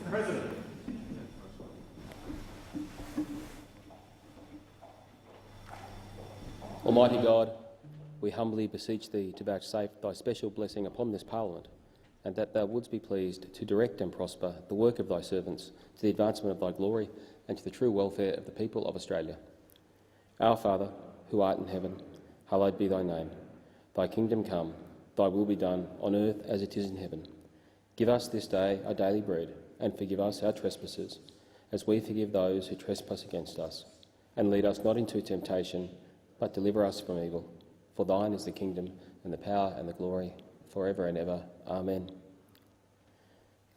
President. Almighty God, we humbly beseech Thee to vouchsafe Thy special blessing upon this Parliament, and that Thou wouldst be pleased to direct and prosper the work of Thy servants to the advancement of Thy glory and to the true welfare of the people of Australia. Our Father, who art in heaven, hallowed be Thy name. Thy kingdom come, Thy will be done, on earth as it is in heaven. Give us this day our daily bread, and forgive us our trespasses, as we forgive those who trespass against us. And lead us not into temptation, but deliver us from evil. For Thine is the kingdom, and the power, and the glory, for ever and ever. Amen.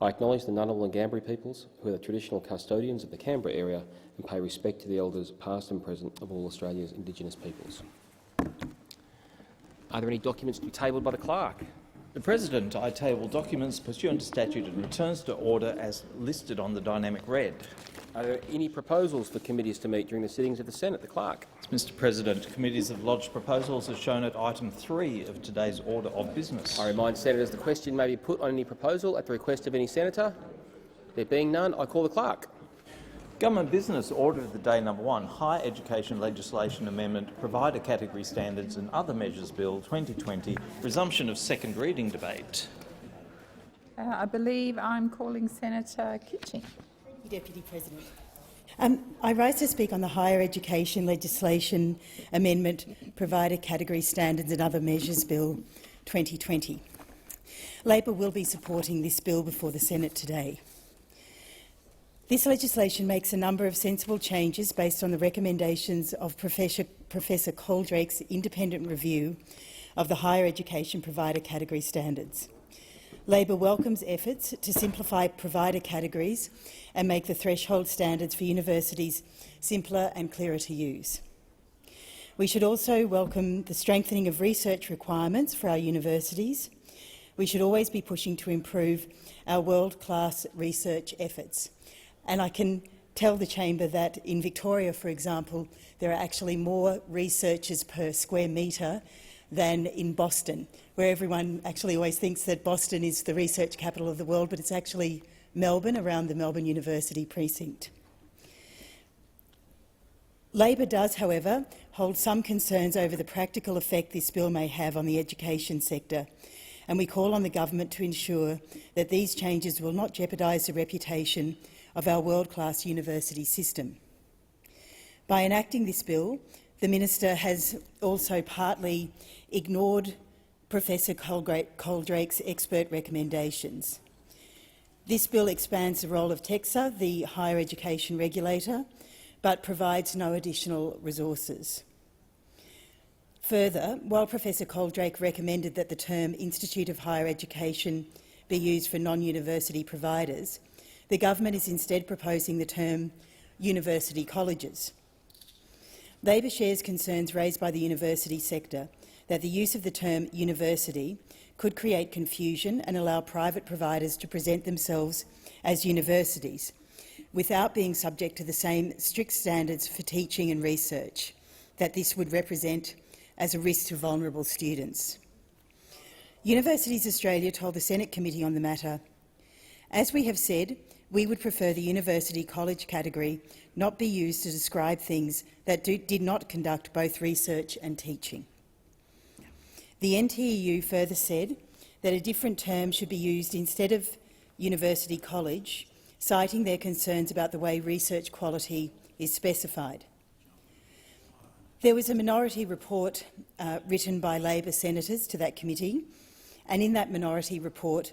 I acknowledge the Ngunnawal and Ngambri peoples, who are the traditional custodians of the Canberra area, and pay respect to the elders past and present of all Australia's Indigenous peoples. Are there any documents to be tabled by the clerk? The President, I table documents pursuant to statute and returns to order as listed on the dynamic red. Are there any proposals for committees to meet during the sittings of the Senate? The clerk. Mr. President, committees have lodged proposals as shown at item 3 of today's order of business. I remind senators the question may be put on any proposal at the request of any senator. There being none, I call the clerk. Government business order of the day number 1, Higher Education Legislation Amendment, Provider Category Standards and Other Measures Bill 2020, resumption of second reading debate. I believe I'm calling Senator Kitching. Thank you, Deputy President. I rise to speak on the Higher Education Legislation Amendment, Provider Category Standards and Other Measures Bill 2020. Labor will be supporting this bill before the Senate today. This legislation makes a number of sensible changes based on the recommendations of Professor Coldrake's independent review of the higher education provider category standards. Labor welcomes efforts to simplify provider categories and make the threshold standards for universities simpler and clearer to use. We should also welcome the strengthening of research requirements for our universities. We should always be pushing to improve our world-class research efforts. And I can tell the chamber that in Victoria, for example, there are actually more researchers per square metre than in Boston, where everyone actually always thinks that Boston is the research capital of the world, but it's actually Melbourne, around the Melbourne University precinct. Labor does, however, hold some concerns over the practical effect this bill may have on the education sector, and we call on the government to ensure that these changes will not jeopardise the reputation of our world-class university system. By enacting this bill, the Minister has also partly ignored Professor Coldrake's expert recommendations. This bill expands the role of TEXA, the higher education regulator, but provides no additional resources. Further, while Professor Coldrake recommended that the term Institute of Higher Education be used for non-university providers, the government is instead proposing the term university colleges. Labor shares concerns raised by the university sector that the use of the term university could create confusion and allow private providers to present themselves as universities without being subject to the same strict standards for teaching and research that this would represent as a risk to vulnerable students. Universities Australia told the Senate committee on the matter, "As we have said, we would prefer the university college category not be used to describe things that did not conduct both research and teaching." The NTEU further said that a different term should be used instead of university college, citing their concerns about the way research quality is specified. There was a minority report written by Labor senators to that committee, and in that minority report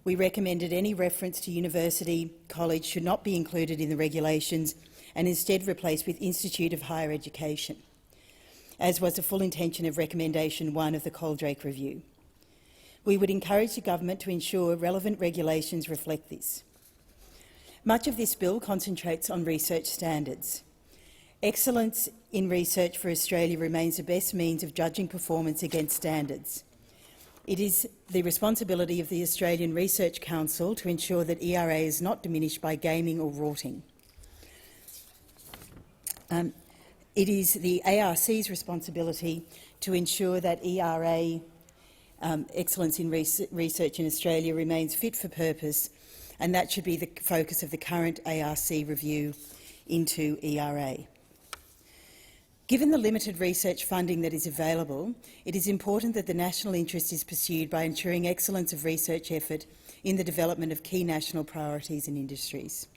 we recommended any reference to university college should not be included in the regulations and instead replaced with Institute of Higher Education, as was the full intention of Recommendation 1 of the Coldrake Review. We would encourage the government to ensure relevant regulations reflect this. Much of this bill concentrates on research standards. Excellence in research for Australia remains the best means of judging performance against standards. It is the responsibility of the Australian Research Council to ensure that ERA is not diminished by gaming or rorting. It is the ARC's responsibility to ensure that ERA excellence in research in Australia remains fit for purpose and that should be the focus of the current ARC review into ERA. Given the limited research funding that is available, it is important that the national interest is pursued by ensuring excellence of research effort in the development of key national priorities and industries.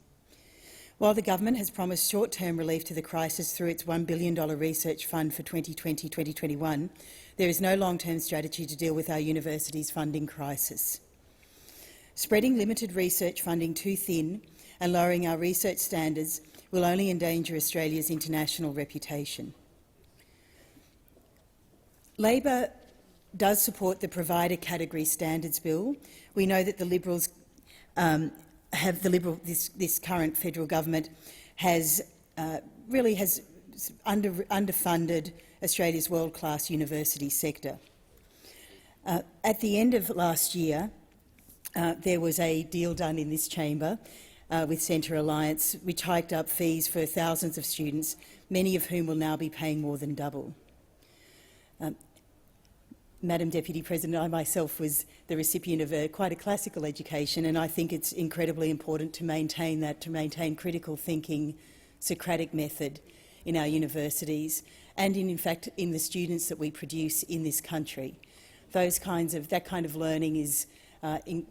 While the government has promised short-term relief to the crisis through its $1 billion research fund for 2020-2021, there is no long-term strategy to deal with our universities' funding crisis. Spreading limited research funding too thin and lowering our research standards will only endanger Australia's international reputation. Labor does support the Provider Category Standards Bill. We know that the Liberals this current federal government has really underfunded Australia's world-class university sector. At the end of last year, there was a deal done in this chamber with Centre Alliance, which hiked up fees for thousands of students, many of whom will now be paying more than double. Madam Deputy President, I myself was the recipient of quite a classical education, and I think it's incredibly important to maintain that, to maintain critical thinking, Socratic method in our universities and, in fact, in the students that we produce in this country. That kind of learning is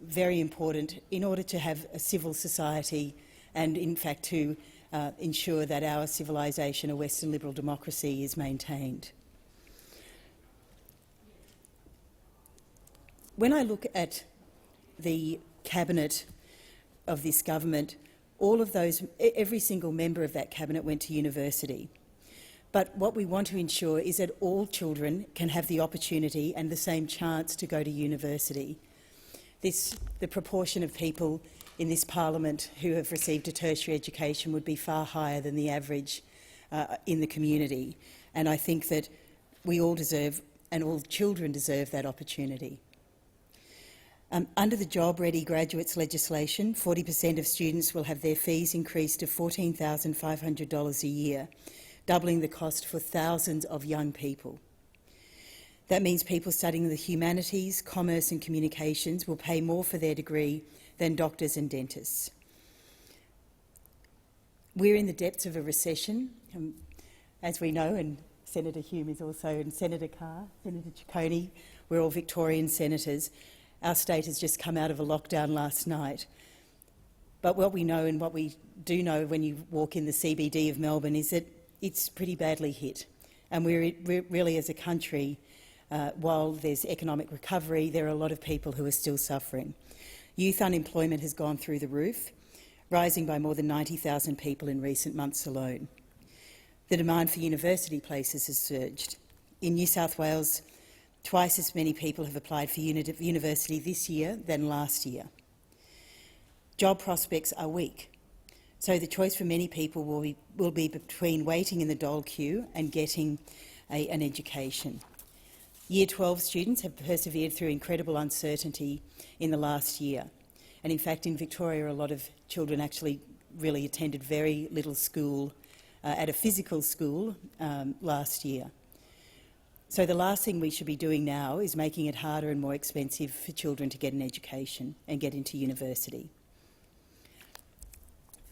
very important in order to have a civil society and, in fact, to ensure that our civilisation, a Western liberal democracy, is maintained. When I look at the cabinet of this government, every single member of that cabinet went to university. But what we want to ensure is that all children can have the opportunity and the same chance to go to university. The proportion of people in this parliament who have received a tertiary education would be far higher than the average in the community. And I think that we all deserve, and all children deserve, that opportunity. Under the Job Ready Graduates legislation, 40% of students will have their fees increased to $14,500 a year, doubling the cost for thousands of young people. That means people studying the humanities, commerce and communications will pay more for their degree than doctors and dentists. We're in the depths of a recession, as we know, and Senator Hume is also, and Senator Carr, Senator Ciccone, we're all Victorian senators. Our state has just come out of a lockdown last night. But what we know, and what we do know when you walk in the CBD of Melbourne, is that it's pretty badly hit. And we're really, as a country, while there's economic recovery, there are a lot of people who are still suffering. Youth unemployment has gone through the roof, rising by more than 90,000 people in recent months alone. The demand for university places has surged. In New South Wales, twice as many people have applied for university this year than last year. Job prospects are weak, so the choice for many people will be between waiting in the dole queue and getting an education. Year 12 students have persevered through incredible uncertainty in the last year. And in fact, in Victoria, a lot of children actually really attended very little school at a physical school last year. So the last thing we should be doing now is making it harder and more expensive for children to get an education and get into university.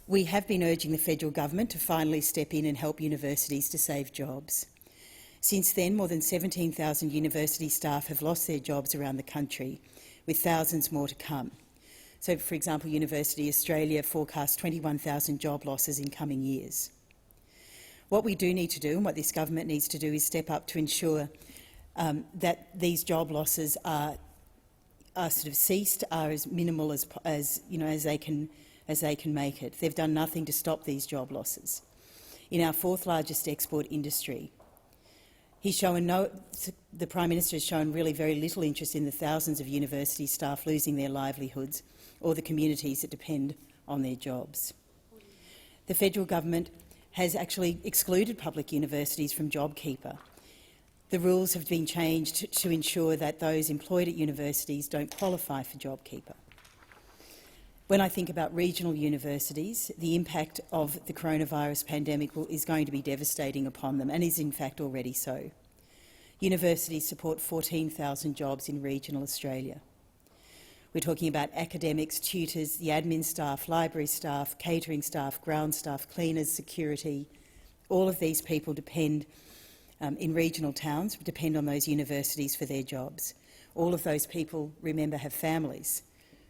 We have been urging the federal government to finally step in and help universities to save jobs. Since then, more than 17,000 university staff have lost their jobs around the country, with thousands more to come. So, for example, University Australia forecasts 21,000 job losses in coming years. What we do need to do, and what this government needs to do, is step up to ensure that these job losses are sort of ceased, are as minimal as they can make it. They've done nothing to stop these job losses. In our fourth largest export industry, the Prime Minister has shown really very little interest in the thousands of university staff losing their livelihoods or the communities that depend on their jobs. The federal government has actually excluded public universities from JobKeeper. The rules have been changed to ensure that those employed at universities don't qualify for JobKeeper. When I think about regional universities, the impact of the coronavirus pandemic is going to be devastating upon them, and is in fact already so. Universities support 14,000 jobs in regional Australia. We're talking about academics, tutors, the admin staff, library staff, catering staff, ground staff, cleaners, security. All of these people depend, in regional towns, depend on those universities for their jobs. All of those people, remember, have families.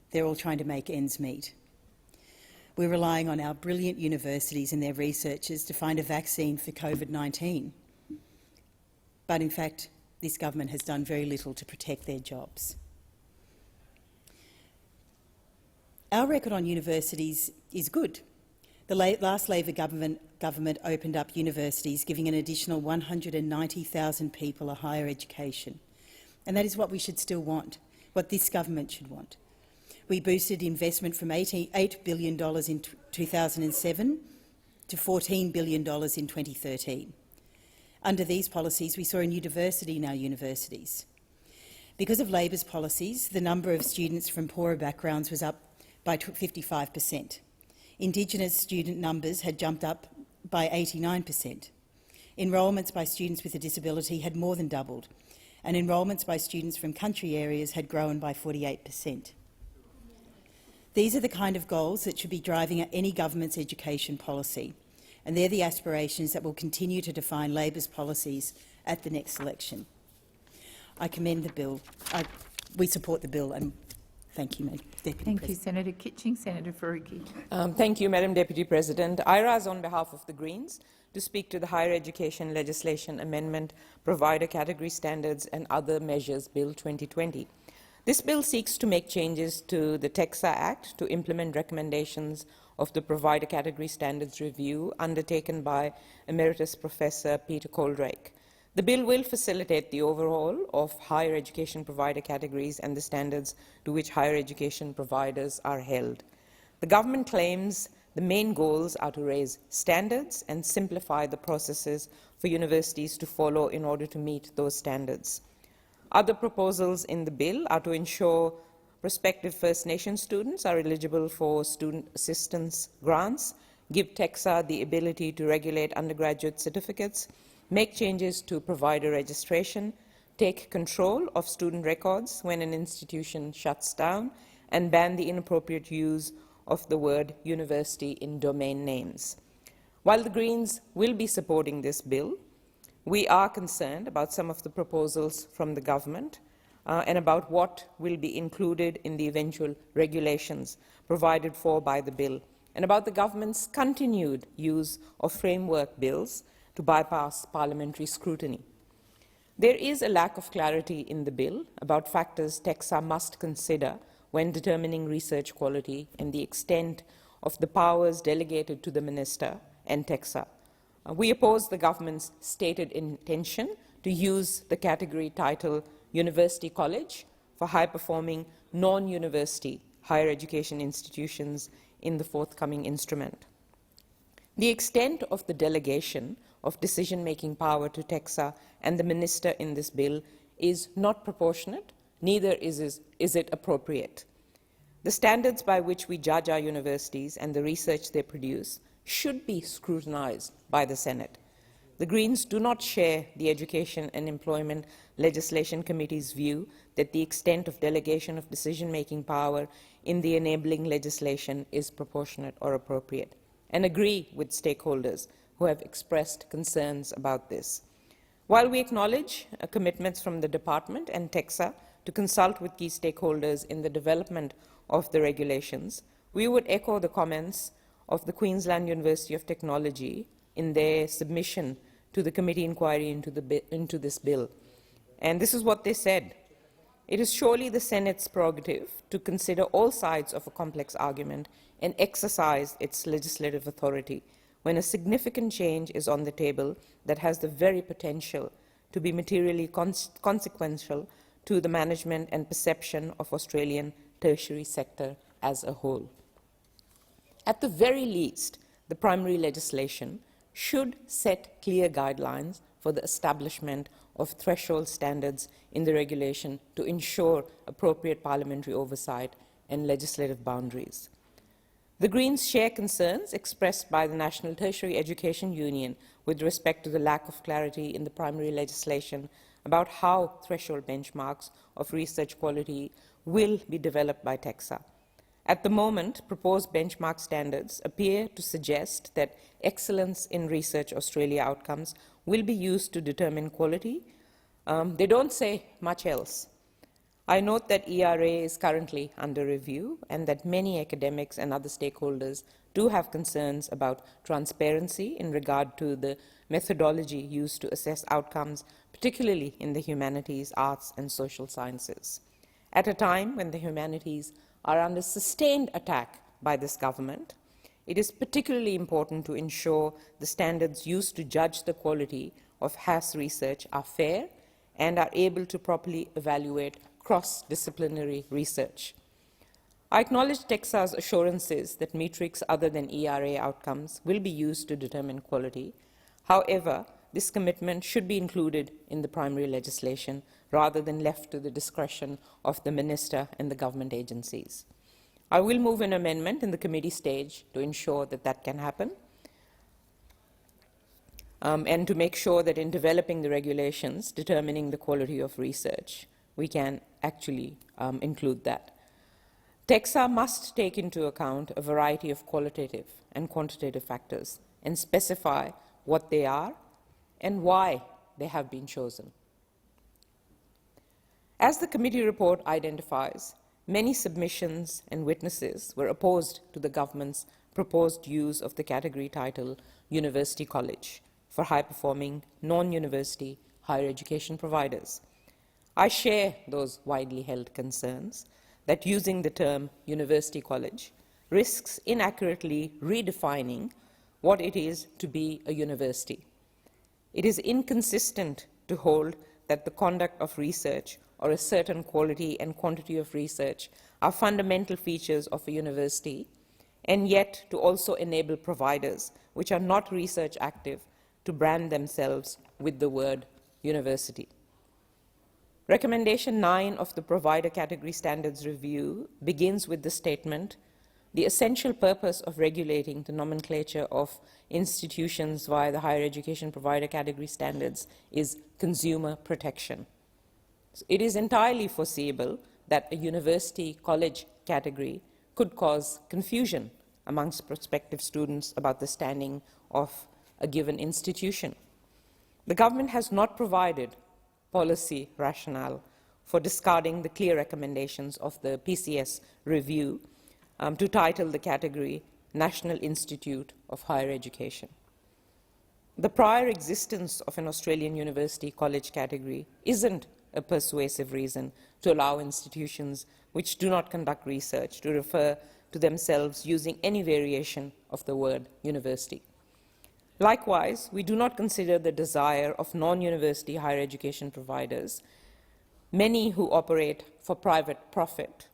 They're all trying to make ends meet. We're relying on our brilliant universities and their researchers to find a vaccine for COVID-19. But in fact, this government has done very little to protect their jobs. Our record on universities is good. The last Labor government opened up universities, giving an additional 190,000 people a higher education. And that is what we should still want, what this government should want. We boosted investment from $8 billion in 2007 to $14 billion in 2013. Under these policies, we saw a new diversity in our universities. Because of Labor's policies, the number of students from poorer backgrounds was up by 55%. Indigenous student numbers had jumped up by 89%. Enrolments by students with a disability had more than doubled, and enrolments by students from country areas had grown by 48%. These are the kind of goals that should be driving any government's education policy, and they're the aspirations that will continue to define Labor's policies at the next election. I commend the bill. We support the bill, and thank you, Deputy Thank President. you, Senator Kitching. Senator Faruqi. Thank you, Madam Deputy President. I rise on behalf of the Greens to speak to the Higher Education Legislation Amendment, Provider Category Standards and Other Measures Bill 2020. This bill seeks to make changes to the TEXA Act to implement recommendations of the Provider Category Standards Review undertaken by Emeritus Professor Peter Coldrake. The bill will facilitate the overhaul of higher education provider categories and the standards to which higher education providers are held. The government claims the main goals are to raise standards and simplify the processes for universities to follow in order to meet those standards. Other proposals in the bill are to ensure prospective First Nation students are eligible for student assistance grants, give TEXA the ability to regulate undergraduate certificates, make changes to provider registration, take control of student records when an institution shuts down, and ban the inappropriate use of the word university in domain names. While the Greens will be supporting this bill, we are concerned about some of the proposals from the government and about what will be included in the eventual regulations provided for by the bill, and about the government's continued use of framework bills to bypass parliamentary scrutiny. There is a lack of clarity in the bill about factors TEXA must consider when determining research quality and the extent of the powers delegated to the Minister and TEXA. We oppose the government's stated intention to use the category title University College for high-performing non-university higher education institutions in the forthcoming instrument. The extent of the delegation of decision-making power to TEXA and the Minister in this bill is not proportionate, neither is it appropriate. The standards by which we judge our universities and the research they produce should be scrutinized by the Senate. The Greens do not share the Education and Employment Legislation Committee's view that the extent of delegation of decision-making power in the enabling legislation is proportionate or appropriate, and agree with stakeholders who have expressed concerns about this. While we acknowledge commitments from the Department and TEXA to consult with key stakeholders in the development of the regulations, we would echo the comments of the Queensland University of Technology in their submission to the committee inquiry into this bill. And this is what they said. It is surely the Senate's prerogative to consider all sides of a complex argument and exercise its legislative authority when a significant change is on the table that has the very potential to be materially consequential to the management and perception of Australian tertiary sector as a whole. At the very least, the primary legislation should set clear guidelines for the establishment of threshold standards in the regulation to ensure appropriate parliamentary oversight and legislative boundaries. The Greens share concerns expressed by the National Tertiary Education Union with respect to the lack of clarity in the primary legislation about how threshold benchmarks of research quality will be developed by TEXA. At the moment, proposed benchmark standards appear to suggest that Excellence in Research Australia outcomes will be used to determine quality. They don't say much else. I note that ERA is currently under review and that many academics and other stakeholders do have concerns about transparency in regard to the methodology used to assess outcomes, particularly in the humanities, arts, and social sciences. At a time when the humanities are under sustained attack by this government, it is particularly important to ensure the standards used to judge the quality of HAS research are fair and are able to properly evaluate cross-disciplinary research. I acknowledge TEXA's assurances that metrics other than ERA outcomes will be used to determine quality. However, this commitment should be included in the primary legislation rather than left to the discretion of the Minister and the government agencies. I will move an amendment in the committee stage to ensure that that can happen and to make sure that in developing the regulations determining the quality of research, we can actually include that. TEXA must take into account a variety of qualitative and quantitative factors and specify what they are and why they have been chosen. As the committee report identifies, many submissions and witnesses were opposed to the government's proposed use of the category title University College for high-performing non-university higher education providers. I share those widely held concerns that using the term University College risks inaccurately redefining what it is to be a university. It is inconsistent to hold that the conduct of research or a certain quality and quantity of research are fundamental features of a university, and yet to also enable providers which are not research active to brand themselves with the word university. Recommendation 9 of the Provider Category Standards Review begins with the statement, "The essential purpose of regulating the nomenclature of institutions via the higher education provider category standards is consumer protection." It is entirely foreseeable that a university college category could cause confusion amongst prospective students about the standing of a given institution. The government has not provided policy rationale for discarding the clear recommendations of the PCS review to title the category National Institute of Higher Education. The prior existence of an Australian university college category isn't a persuasive reason to allow institutions which do not conduct research to refer to themselves using any variation of the word university. Likewise, we do not consider the desire of non-university higher education providers, many who operate for private profit,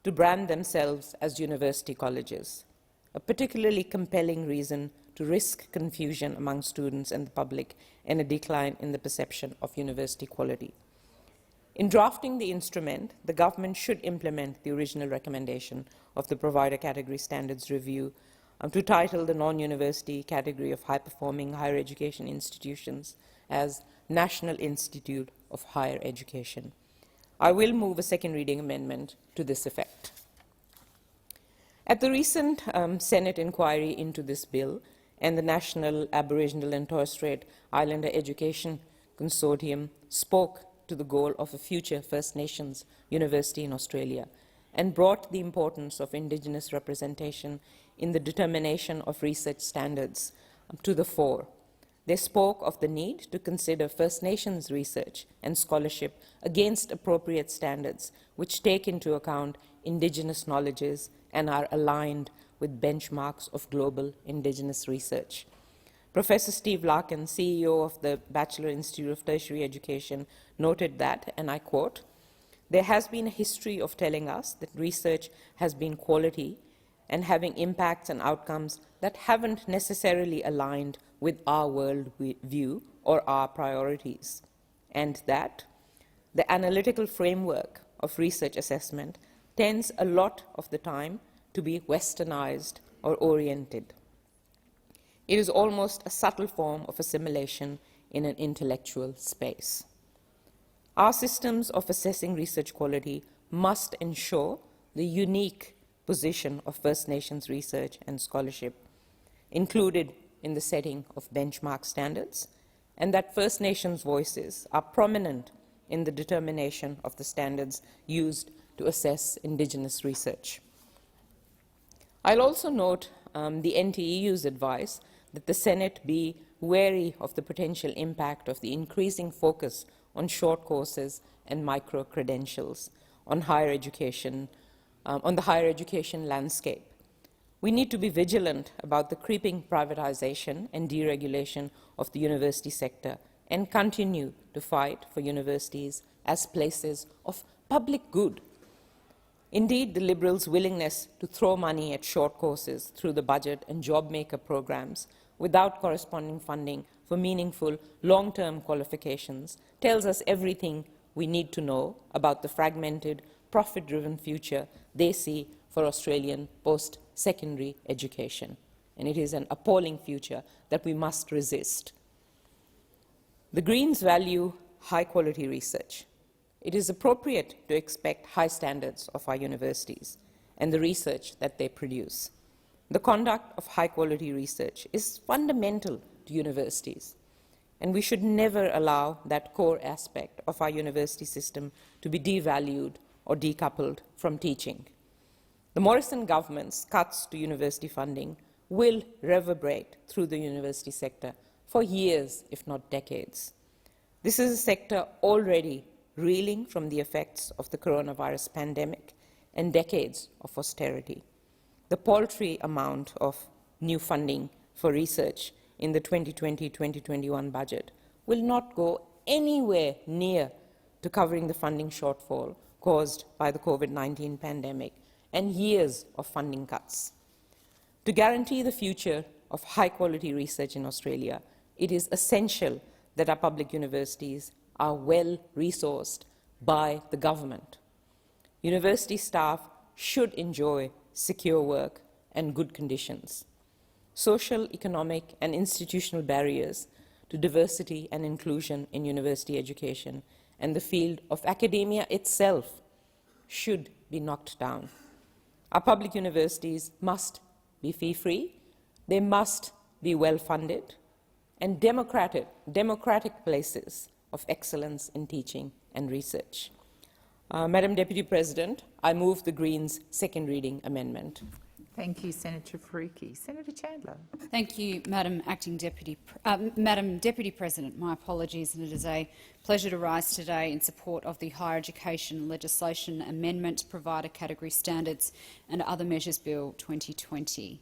to brand themselves as university colleges, a particularly compelling reason to risk confusion among students and the public and a decline in the perception of university quality. In drafting the instrument, the government should implement the original recommendation of the Provider Category Standards Review to title the non-university category of high-performing higher education institutions as National Institute of Higher Education. I will move a second reading amendment to this effect. At the recent Senate inquiry into this bill and the National Aboriginal and Torres Strait Islander Education Consortium spoke to the goal of a future First Nations university in Australia and brought the importance of Indigenous representation in the determination of research standards to the fore. They spoke of the need to consider First Nations research and scholarship against appropriate standards which take into account Indigenous knowledges and are aligned with benchmarks of global Indigenous research. Professor Steve Larkin, CEO of the Bachelor Institute of Tertiary Education, noted that, and I quote, "There has been a history of telling us that research has been quality and having impacts and outcomes that haven't necessarily aligned with our world view or our priorities, and that the analytical framework of research assessment tends a lot of the time to be westernized or oriented. It is almost a subtle form of assimilation in an intellectual space. Our systems of assessing research quality must ensure the unique position of First Nations research and scholarship included in the setting of benchmark standards, and that First Nations voices are prominent in the determination of the standards used to assess Indigenous research. I'll also note the NTEU's advice that the Senate be wary of the potential impact of the increasing focus on short courses and micro-credentials on higher education, on the higher education landscape. We need to be vigilant about the creeping privatization and deregulation of the university sector and continue to fight for universities as places of public good. Indeed, the Liberals' willingness to throw money at short courses through the budget and job maker programs without corresponding funding for meaningful long-term qualifications tells us everything we need to know about the fragmented, profit-driven future they see for Australian post-secondary education. And it is an appalling future that we must resist. The Greens value high-quality research. It is appropriate to expect high standards of our universities and the research that they produce. The conduct of high-quality research is fundamental to universities, and we should never allow that core aspect of our university system to be devalued or decoupled from teaching. The Morrison government's cuts to university funding will reverberate through the university sector for years, if not decades. This is a sector already reeling from the effects of the coronavirus pandemic and decades of austerity. The paltry amount of new funding for research in the 2020-2021 budget will not go anywhere near to covering the funding shortfall caused by the COVID-19 pandemic and years of funding cuts. To guarantee the future of high-quality research in Australia, it is essential that our public universities are well resourced by the government. University staff should enjoy secure work and good conditions. Social, economic, and institutional barriers to diversity and inclusion in university education and the field of academia itself should be knocked down. Our public universities must be fee-free, they must be well-funded, and democratic places of excellence in teaching and research. Madam Deputy President, I move the Greens' second reading amendment. Thank you, Senator Faruqi. Senator Chandler. Thank you, Madam Deputy President. My apologies, and it is a pleasure to rise today in support of the Higher Education Legislation Amendment, Provider Category Standards and Other Measures Bill 2020.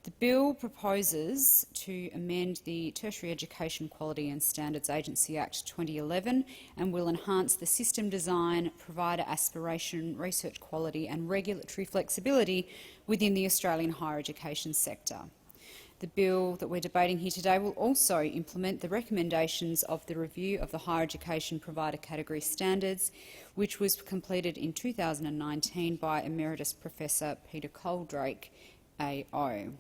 The bill proposes to amend the Tertiary Education Quality and Standards Agency Act 2011 and will enhance the system design, provider aspiration, research quality and regulatory flexibility within the Australian higher education sector. The bill that we're debating here today will also implement the recommendations of the review of the Higher Education Provider Category Standards, which was completed in 2019 by Emeritus Professor Peter Coldrake, AO.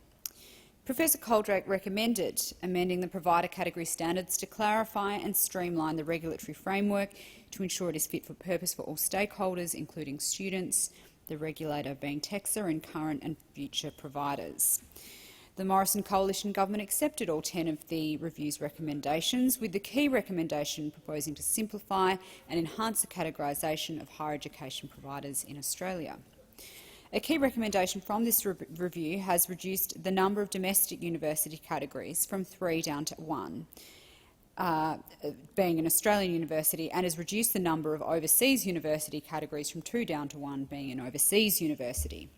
Professor Coldrake recommended amending the provider category standards to clarify and streamline the regulatory framework to ensure it is fit for purpose for all stakeholders, including students, the regulator being TEXA, and current and future providers. The Morrison Coalition Government accepted all 10 of the review's recommendations, with the key recommendation proposing to simplify and enhance the categorisation of higher education providers in Australia. A key recommendation from this review has reduced the number of domestic university categories from 3 down to 1, being an Australian university, and has reduced the number of overseas university categories from 2 down to 1, being an overseas university.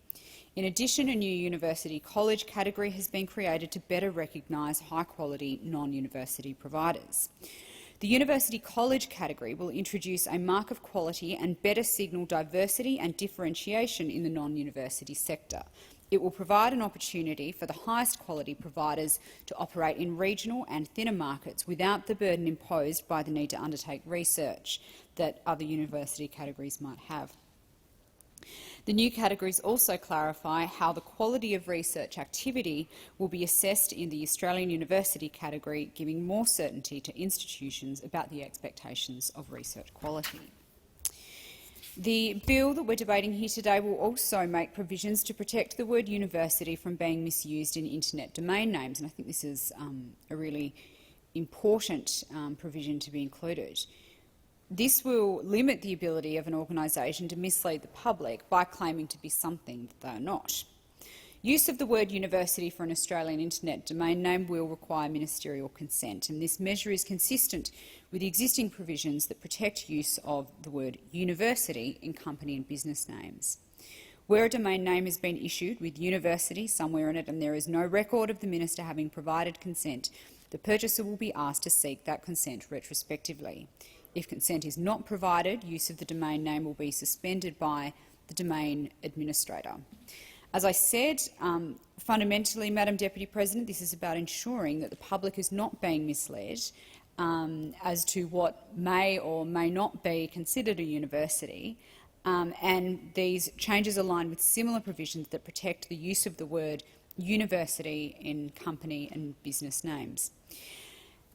In addition, a new university college category has been created to better recognise high-quality non-university providers. The university college category will introduce a mark of quality and better signal diversity and differentiation in the non-university sector. It will provide an opportunity for the highest quality providers to operate in regional and thinner markets without the burden imposed by the need to undertake research that other university categories might have. The new categories also clarify how the quality of research activity will be assessed in the Australian university category, giving more certainty to institutions about the expectations of research quality. The bill that we're debating here today will also make provisions to protect the word university from being misused in internet domain names, and I think this is a really important provision to be included. This will limit the ability of an organisation to mislead the public by claiming to be something that they are not. Use of the word university for an Australian internet domain name will require ministerial consent, and this measure is consistent with the existing provisions that protect use of the word university in company and business names. Where a domain name has been issued with university somewhere in it and there is no record of the minister having provided consent, the purchaser will be asked to seek that consent retrospectively. If consent is not provided, use of the domain name will be suspended by the domain administrator. As I said, fundamentally, Madam Deputy President, this is about ensuring that the public is not being misled as to what may or may not be considered a university, and these changes align with similar provisions that protect the use of the word university in company and business names.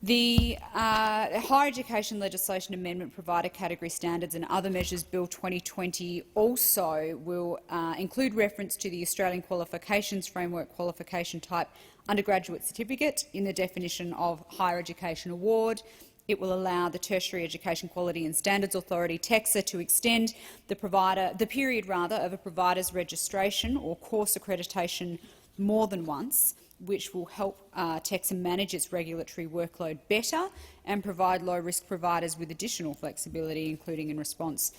The Higher Education Legislation Amendment Provider Category Standards and Other Measures Bill 2020 also will include reference to the Australian Qualifications Framework qualification type undergraduate certificate in the definition of higher education award. It will allow the Tertiary Education Quality and Standards Authority, TEQSA, to extend the period of a provider's registration or course accreditation more than once, which will help TEQSA manage its regulatory workload better and provide low-risk providers with additional flexibility, including in response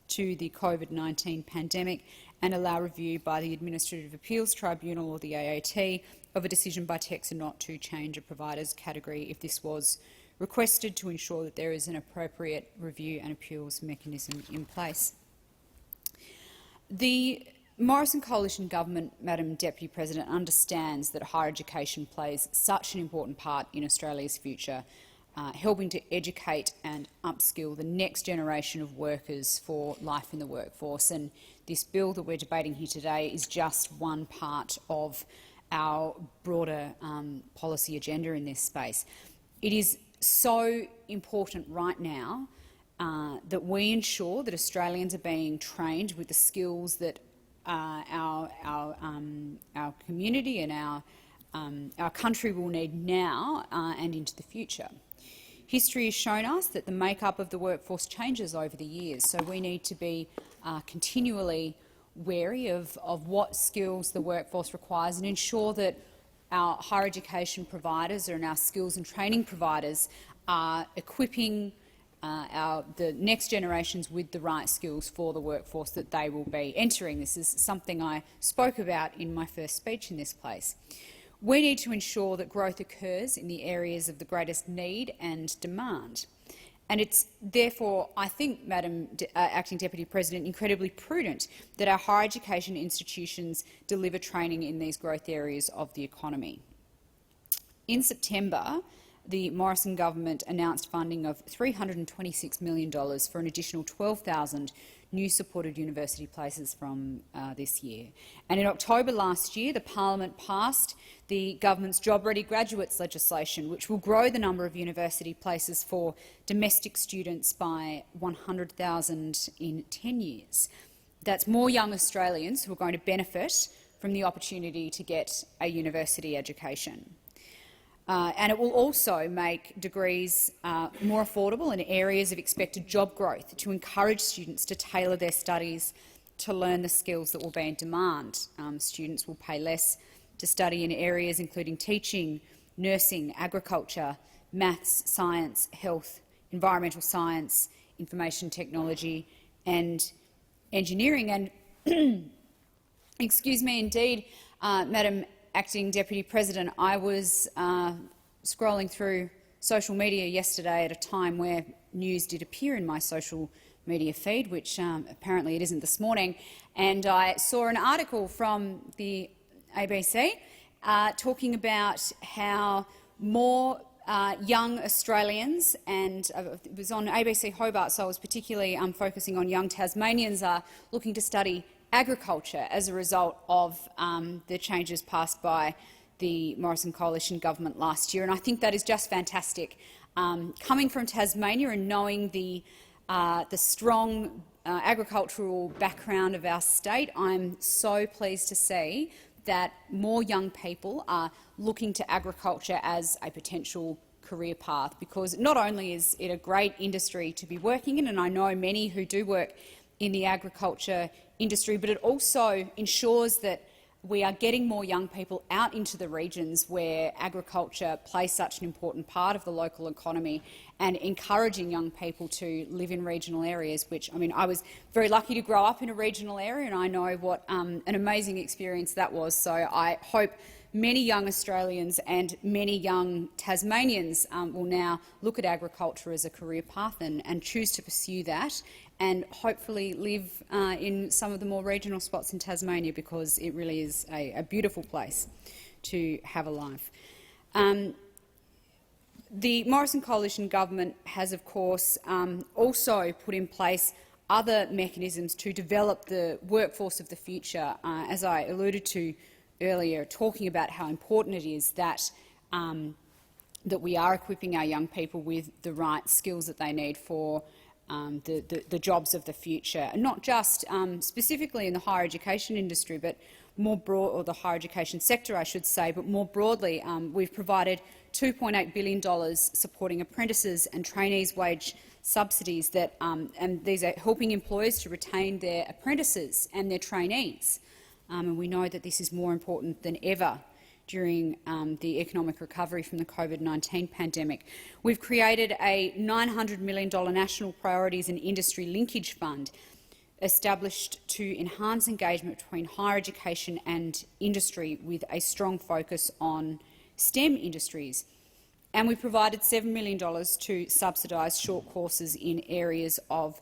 to the COVID-19 pandemic, and allow review by the Administrative Appeals Tribunal or the AAT of a decision by TEQSA not to change a provider's category if this was requested, to ensure that there is an appropriate review and appeals mechanism in place. The Morrison Coalition Government, Madam Deputy President, understands that higher education plays such an important part in Australia's future, helping to educate and upskill the next generation of workers for life in the workforce. And this bill that we're debating here today is just one part of our broader policy agenda in this space. It is so important right now that we ensure that Australians are being trained with the skills that our community and our country will need now and into the future. History has shown us that the makeup of the workforce changes over the years, so we need to be continually wary of what skills the workforce requires and ensure that our higher education providers and our skills and training providers are equipping the next generations with the right skills for the workforce that they will be entering. This is something I spoke about in my first speech in this place. We need to ensure that growth occurs in the areas of the greatest need and demand. And it's therefore, I think, Madam Acting Deputy President, incredibly prudent that our higher education institutions deliver training in these growth areas of the economy. In September, the Morrison government announced funding of $326 million for an additional 12,000 new supported university places from this year. And in October last year, the Parliament passed the government's Job Ready Graduates legislation, which will grow the number of university places for domestic students by 100,000 in 10 years. That's more young Australians who are going to benefit from the opportunity to get a university education. And it will also make degrees more affordable in areas of expected job growth to encourage students to tailor their studies to learn the skills that will be in demand. Students will pay less to study in areas including teaching, nursing, agriculture, maths, science, health, environmental science, information technology and engineering. And excuse me, indeed, Madam Acting Deputy President, I was scrolling through social media yesterday at a time where news did appear in my social media feed, which apparently it isn't this morning, and I saw an article from the ABC talking about how more young Australians, and it was on ABC Hobart, so I was particularly focusing on young Tasmanians, are looking to study agriculture as a result of the changes passed by the Morrison Coalition government last year, and I think that is just fantastic. Coming from Tasmania and knowing the strong agricultural background of our state, I'm so pleased to see that more young people are looking to agriculture as a potential career path, because not only is it a great industry to be working in, and I know many who do work in the agriculture industry, but it also ensures that we are getting more young people out into the regions where agriculture plays such an important part of the local economy, and encouraging young people to live in regional areas, which, I mean, I was very lucky to grow up in a regional area, and I know what an amazing experience that was. So I hope many young Australians and many young Tasmanians will now look at agriculture as a career path and choose to pursue that, and hopefully live in some of the more regional spots in Tasmania, because it really is a beautiful place to have a life. The Morrison Coalition government has, of course, also put in place other mechanisms to develop the workforce of the future, as I alluded to earlier, talking about how important it is that that we are equipping our young people with the right skills that they need for the jobs of the future, and not just specifically in the higher education industry, but more broad, or the higher education sector, I should say, but more broadly. We've provided $2.8 billion supporting apprentices and trainees' wage subsidies that, and these are helping employers to retain their apprentices and their trainees. And we know that this is more important than ever during the economic recovery from the COVID-19 pandemic. We've created a $900 million National Priorities and Industry Linkage Fund established to enhance engagement between higher education and industry, with a strong focus on STEM industries. And we provided $7 million to subsidise short courses in areas of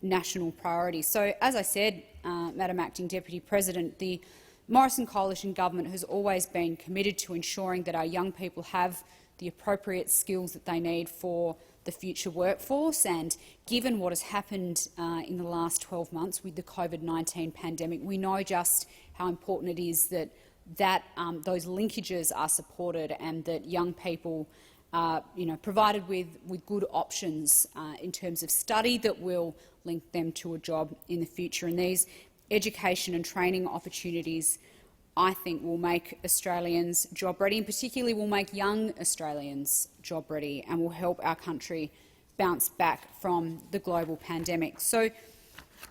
national priority. So, as I said, Madam Acting Deputy President, the Morrison Coalition government has always been committed to ensuring that our young people have the appropriate skills that they need for the future workforce, and given what has happened in the last 12 months with the COVID-19 pandemic, we know just how important it is that those linkages are supported, and that young people are provided with good options in terms of study that will link them to a job in the future. And these education and training opportunities, I think, will make Australians job ready, and particularly will make young Australians job ready, and will help our country bounce back from the global pandemic. So,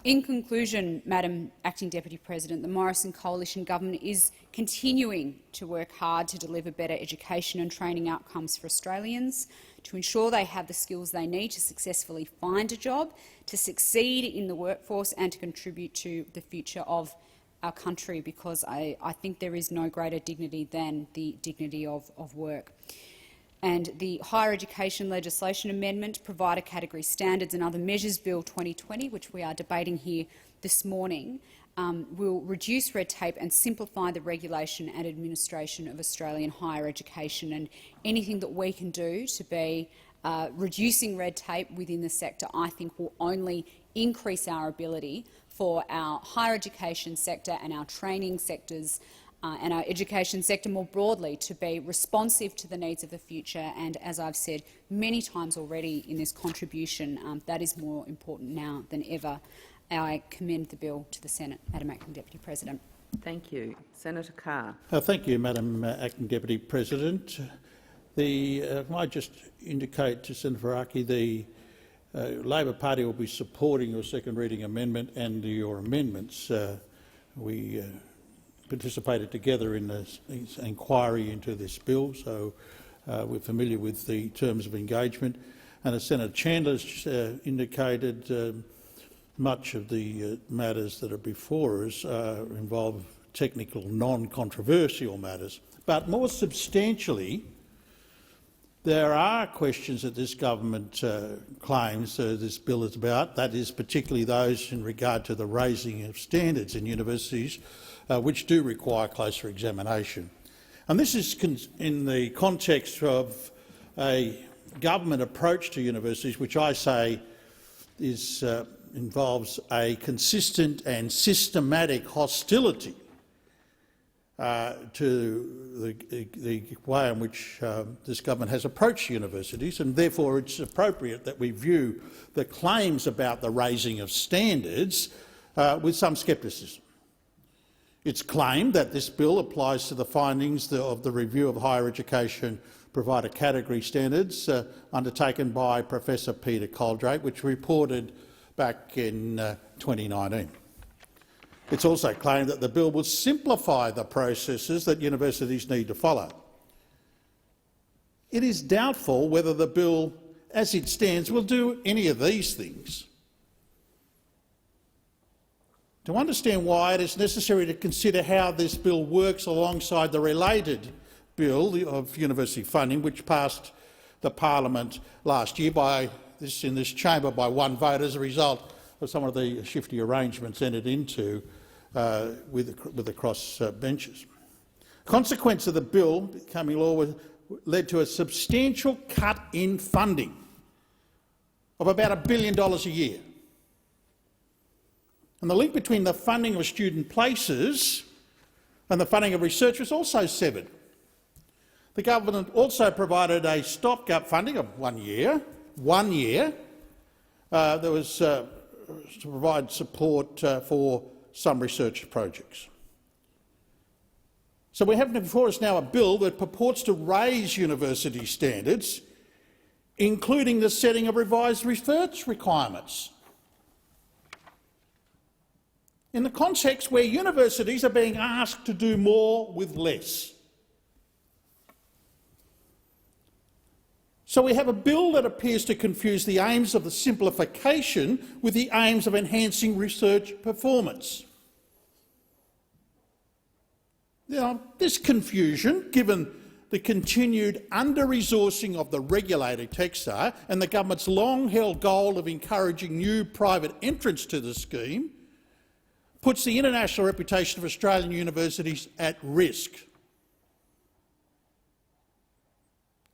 in conclusion, Madam Acting Deputy President, the Morrison Coalition government is continuing to work hard to deliver better education and training outcomes for Australians, to ensure they have the skills they need to successfully find a job, to succeed in the workforce, and to contribute to the future of our country, because I think there is no greater dignity than the dignity of work. And the Higher Education Legislation Amendment, Provider Category Standards and Other Measures Bill 2020, which we are debating here this morning, will reduce red tape and simplify the regulation and administration of Australian higher education. And anything that we can do to be reducing red tape within the sector, I think, will only increase our ability for our higher education sector and our training sectors and our education sector more broadly to be responsive to the needs of the future. And as I've said many times already in this contribution, that is more important now than ever. I commend the bill to the Senate, Madam Acting Deputy President. Thank you. Senator Carr. Thank you, Madam Acting Deputy President. I just indicate to Senator Faraki the Labor Party will be supporting your second reading amendment and your amendments. We participated together in this inquiry into this bill, so we're familiar with the terms of engagement. And as Senator Chandler's indicated, much of the matters that are before us involve technical, non-controversial matters. But more substantially, there are questions that this government claims this bill is about, that is particularly those in regard to the raising of standards in universities, which do require closer examination. And this is in the context of a government approach to universities, which I say involves a consistent and systematic hostility to the way in which this government has approached universities, and therefore it's appropriate that we view the claims about the raising of standards with some scepticism. It's claimed that this bill applies to the findings of the review of higher education provider category standards undertaken by Professor Peter Coldrake, which reported back in 2019. It's also claimed that the bill will simplify the processes that universities need to follow. It is doubtful whether the bill, as it stands, will do any of these things. To understand why, it is necessary to consider how this bill works alongside the related bill of university funding, which passed the parliament last year in this chamber by one vote as a result of some of the shifty arrangements entered into with the cross benches. Consequence of the bill becoming law led to a substantial cut in funding of about $1 billion a year. And the link between the funding of student places and the funding of research was also severed. The government also provided a stopgap funding of 1 year. There was to provide support for some research projects. So we have before us now a bill that purports to raise university standards, including the setting of revised research requirements, in the context where universities are being asked to do more with less. So we have a bill that appears to confuse the aims of the simplification with the aims of enhancing research performance. Now, this confusion, given the continued under-resourcing of the regulated sector and the government's long-held goal of encouraging new private entrants to the scheme, puts the international reputation of Australian universities at risk.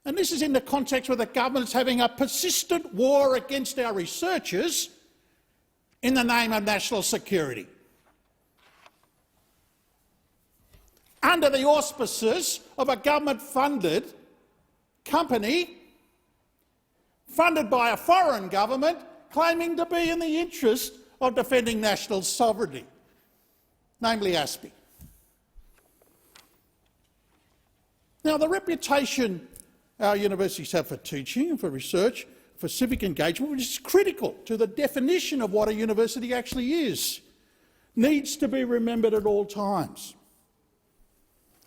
And this is in the context where the government is having a persistent war against our researchers in the name of national security. Under the auspices of a government-funded company, funded by a foreign government, claiming to be in the interest of defending national sovereignty, namely ASPI. Now, the reputation our universities have for teaching, for research, for civic engagement, which is critical to the definition of what a university actually is, needs to be remembered at all times.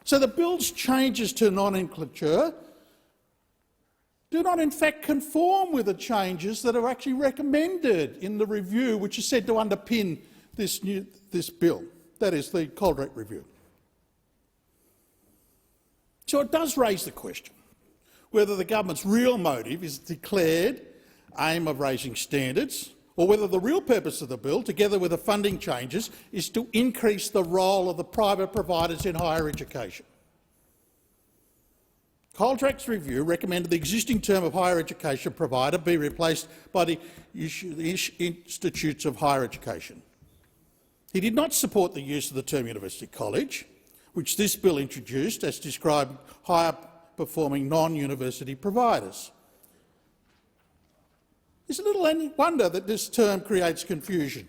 So the bill's changes to nomenclature do not in fact conform with the changes that are actually recommended in the review which is said to underpin this bill, that is the Coldrake review. So it does raise the question whether the government's real motive is the declared aim of raising standards, or whether the real purpose of the bill, together with the funding changes, is to increase the role of the private providers in higher education. Coldrake's review recommended the existing term of higher education provider be replaced by the institutes of higher education. He did not support the use of the term university college, which this bill introduced as described higher performing non-university providers. Is it little any wonder that this term creates confusion?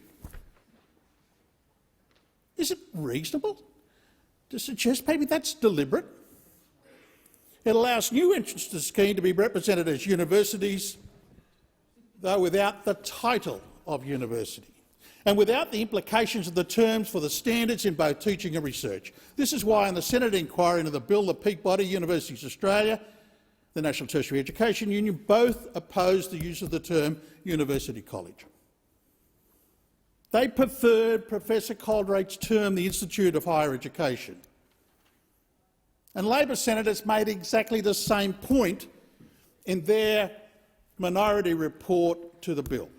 Is it reasonable to suggest maybe that's deliberate? It allows new entrants to the scheme to be represented as universities, though without the title of university, and without the implications of the terms for the standards in both teaching and research. This is why in the Senate inquiry into the bill, the peak body, Universities Australia, the National Tertiary Education Union, both opposed the use of the term university college. They preferred Professor Coldrake's term, the Institute of Higher Education. And Labor senators made exactly the same point in their minority report to the bill.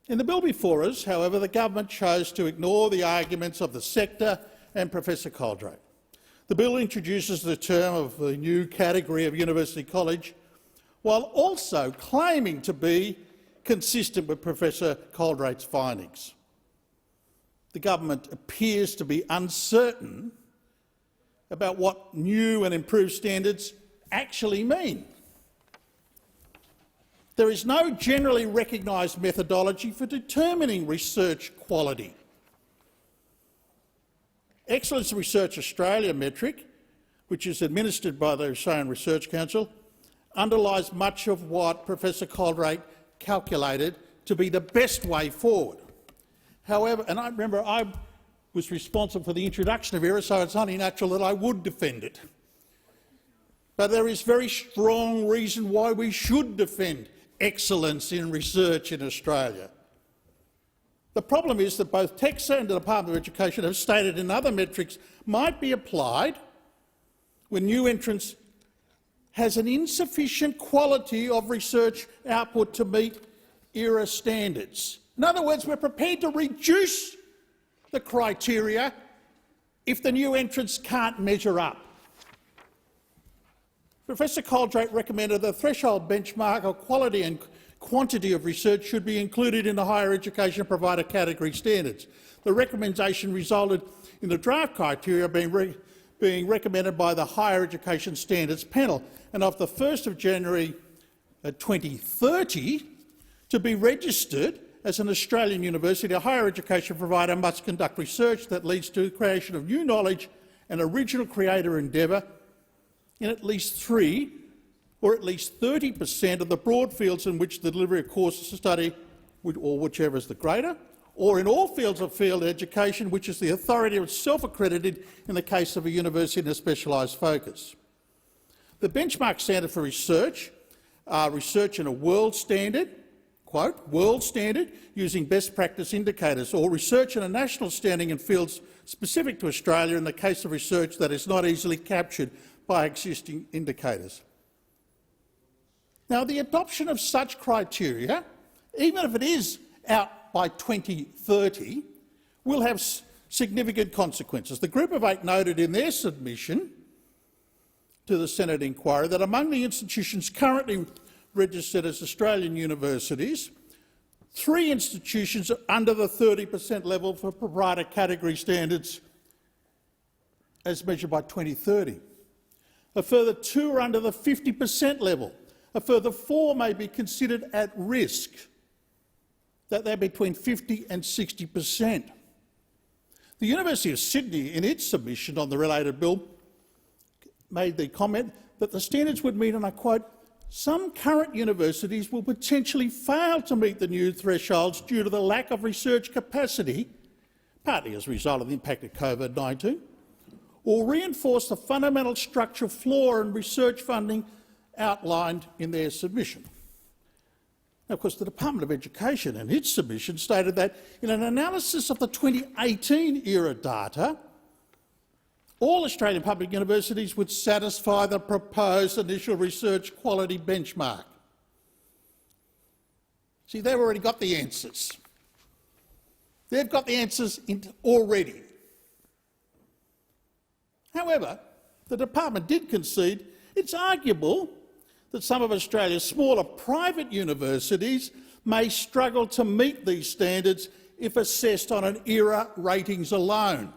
In the bill before us, however, the government chose to ignore the arguments of the sector and Professor Coldrake. The bill introduces the term of the new category of university college, while also claiming to be consistent with Professor Coldrake's findings. the government appears to be uncertain about what new and improved standards actually mean. There is no generally recognised methodology for determining research quality. Excellence Research Australia metric, which is administered by the Australian Research Council, underlies much of what Professor Coldrake calculated to be the best way forward. However, and I remember I was responsible for the introduction of ERA, so it's only natural that I would defend it. But there is very strong reason why we should defend excellence in research in Australia. The problem is that both TEXA and the Department of Education have stated in other metrics might be applied when new entrants has an insufficient quality of research output to meet ERA standards. In other words, we're prepared to reduce the criteria if the new entrants can't measure up. Professor Coldrake recommended the threshold benchmark of quality and quantity of research should be included in the higher education provider category standards. The recommendation resulted in the draft criteria being recommended by the Higher Education Standards Panel, and of the 1st of January 2030 to be registered as an Australian university, a higher education provider must conduct research that leads to the creation of new knowledge and original creator endeavour in at least 3 or at least 30% of the broad fields in which the delivery of courses of study, or whichever is the greater, or in all fields of field education, which is the authority of self-accredited in the case of a university in a specialised focus. The benchmark standard for research are research in a world standard, quote, world standard, using best practice indicators, or research in a national standing in fields specific to Australia in the case of research that is not easily captured by existing indicators. Now, the adoption of such criteria, even if it is out by 2030, will have significant consequences. The Group of 8 noted in their submission to the Senate inquiry that among the institutions currently registered as Australian universities, 3 institutions are under the 30% level for provider category standards as measured by 2030. A further 2 are under the 50% level. A further 4 may be considered at risk, that they're between 50 and 60%. The University of Sydney, in its submission on the related bill, made the comment that the standards would mean, and I quote, some current universities will potentially fail to meet the new thresholds due to the lack of research capacity, partly as a result of the impact of COVID-19, or reinforce the fundamental structural flaw in research funding outlined in their submission. Now, of course, the Department of Education in its submission stated that in an analysis of the 2018 ERA data, all Australian public universities would satisfy the proposed initial research quality benchmark. See, they've already got the answers. They've got the answers already. However, the department did concede it's arguable that some of Australia's smaller private universities may struggle to meet these standards if assessed on an ERA ratings alone.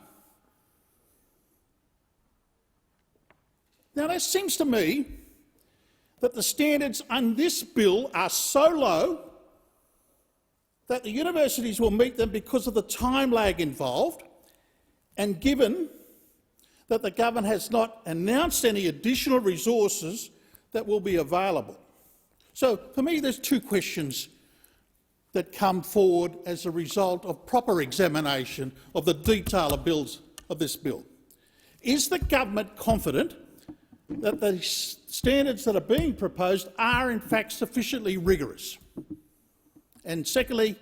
Now, it seems to me that the standards on this bill are so low that the universities will meet them because of the time lag involved, and given that the government has not announced any additional resources that will be available. So, for me, there's 2 questions that come forward as a result of proper examination of the detail of this bill. Is the government confident that the standards that are being proposed are in fact sufficiently rigorous? And secondly,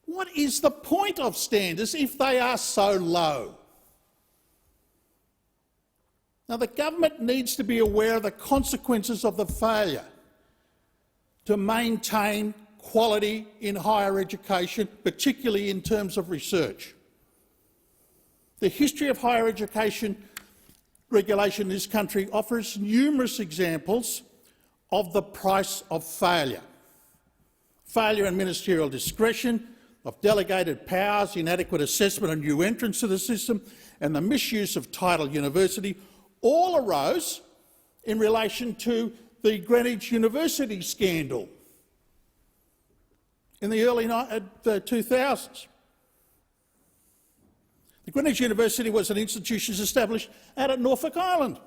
what is the point of standards if they are so low? Now, the government needs to be aware of the consequences of the failure to maintain quality in higher education, particularly in terms of research. The history of higher education regulation in this country offers numerous examples of the price of failure. Failure in ministerial discretion, of delegated powers, inadequate assessment of new entrants to the system, and the misuse of title university all arose in relation to the Greenwich University scandal in the early 2000s. The Greenwich University was an institution established out at Norfolk Island.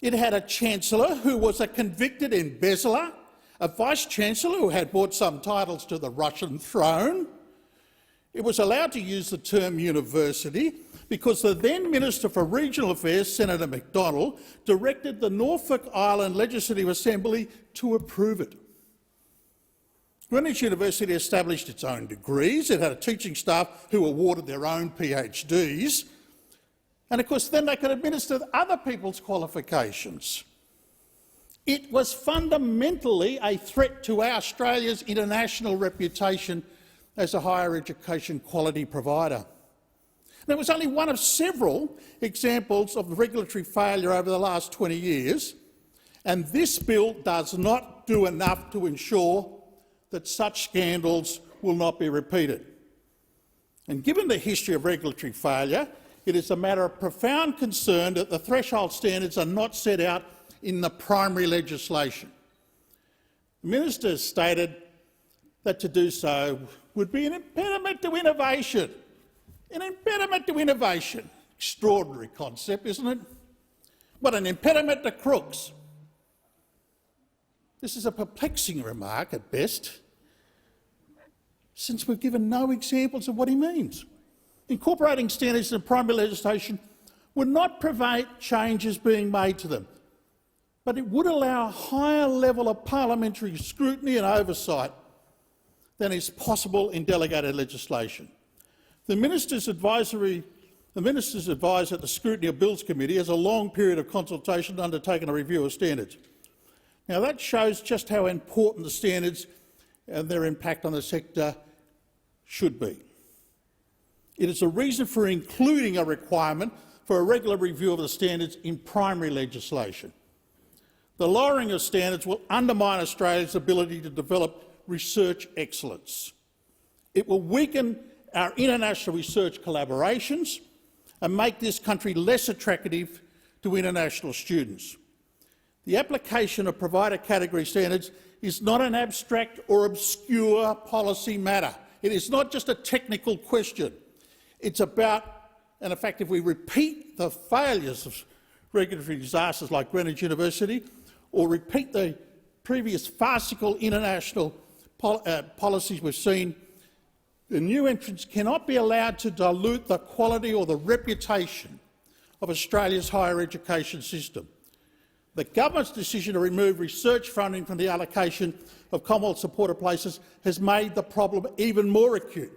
It had a chancellor who was a convicted embezzler, a vice-chancellor who had bought some titles to the Russian throne. It was allowed to use the term university because the then Minister for Regional Affairs, Senator MacDonald, directed the Norfolk Island Legislative Assembly to approve it. Greenwich University established its own degrees. It had a teaching staff who awarded their own PhDs. And of course then they could administer other people's qualifications. It was fundamentally a threat to Australia's international reputation as a higher education quality provider. And it was only one of several examples of regulatory failure over the last 20 years, and this bill does not do enough to ensure that such scandals will not be repeated. And given the history of regulatory failure, it is a matter of profound concern that the threshold standards are not set out in the primary legislation. The Minister stated that to do so would be an impediment to innovation. An impediment to innovation. Extraordinary concept, isn't it? But an impediment to crooks. This is a perplexing remark at best, since we've given no examples of what he means. Incorporating standards in primary legislation would not prevent changes being made to them, but it would allow a higher level of parliamentary scrutiny and oversight than is possible in delegated legislation. The Minister's adviser at the Scrutiny of Bills Committee has a long period of consultation undertaken a review of standards. Now that shows just how important the standards and their impact on the sector should be. It is a reason for including a requirement for a regular review of the standards in primary legislation. The lowering of standards will undermine Australia's ability to develop research excellence. It will weaken our international research collaborations and make this country less attractive to international students. The application of provider category standards is not an abstract or obscure policy matter. It is not just a technical question. It's about, and in fact, if we repeat the failures of regulatory disasters like Greenwich University, or repeat the previous farcical international policies we've seen, the new entrants cannot be allowed to dilute the quality or the reputation of Australia's higher education system. The government's decision to remove research funding from the allocation of Commonwealth supported places has made the problem even more acute.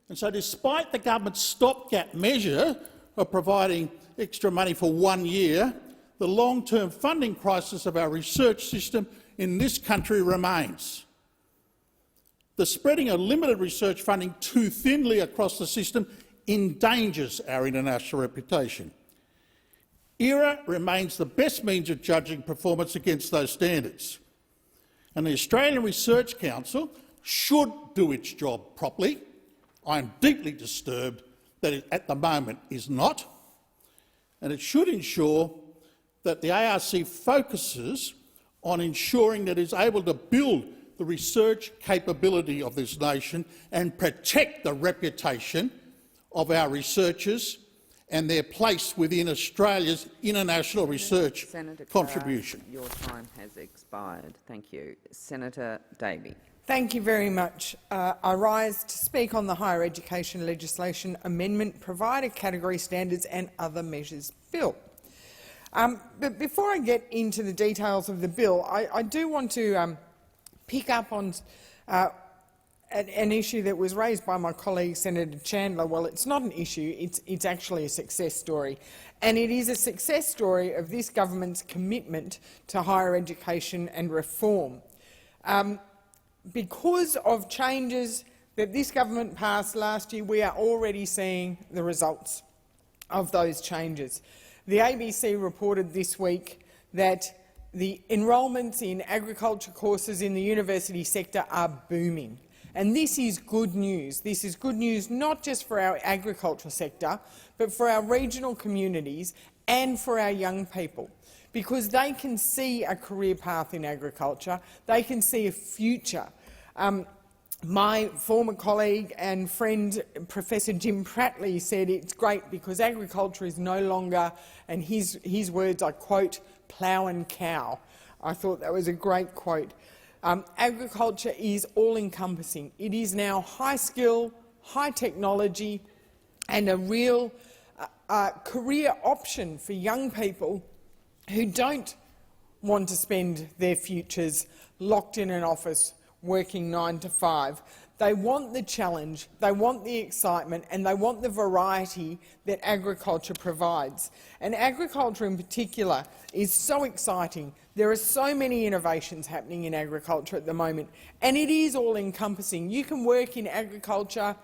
And so despite the government's stopgap measure of providing extra money for 1 year, the long-term funding crisis of our research system in this country remains. The spreading of limited research funding too thinly across the system endangers our international reputation. ERA remains the best means of judging performance against those standards, and the Australian Research Council should do its job properly. I am deeply disturbed that it at the moment is not, and it should ensure that the ARC focuses on ensuring that it is able to build the research capability of this nation and protect the reputation of our researchers and their place within Australia's international research Senator contribution. Carr, your time has expired. Thank you. Senator Davey. Thank you very much. I rise to speak on the Higher Education Legislation Amendment, Provider Category Standards and Other Measures Bill. But before I get into the details of the bill, I do want to pick up on an issue that was raised by my colleague Senator Chandler. Well, it's not an issue, it's actually a success story. And it is a success story of this government's commitment to higher education and reform. Because of changes that this government passed last year, we are already seeing the results of those changes. The ABC reported this week that the enrolments in agriculture courses in the university sector are booming. And this is good news. This is good news not just for our agriculture sector, but for our regional communities and for our young people, because they can see a career path in agriculture, they can see a future. My former colleague and friend, Professor Jim Prattley, said it's great because agriculture is no longer, and his words, I quote, plough and cow. I thought that was a great quote. Agriculture is all-encompassing. It is now high skill, high technology, and a real career option for young people who don't want to spend their futures locked in an office working 9 to 5. They want the challenge, they want the excitement, and they want the variety that agriculture provides. And agriculture in particular is so exciting. There are so many innovations happening in agriculture at the moment, and it is all-encompassing. You can work in agriculture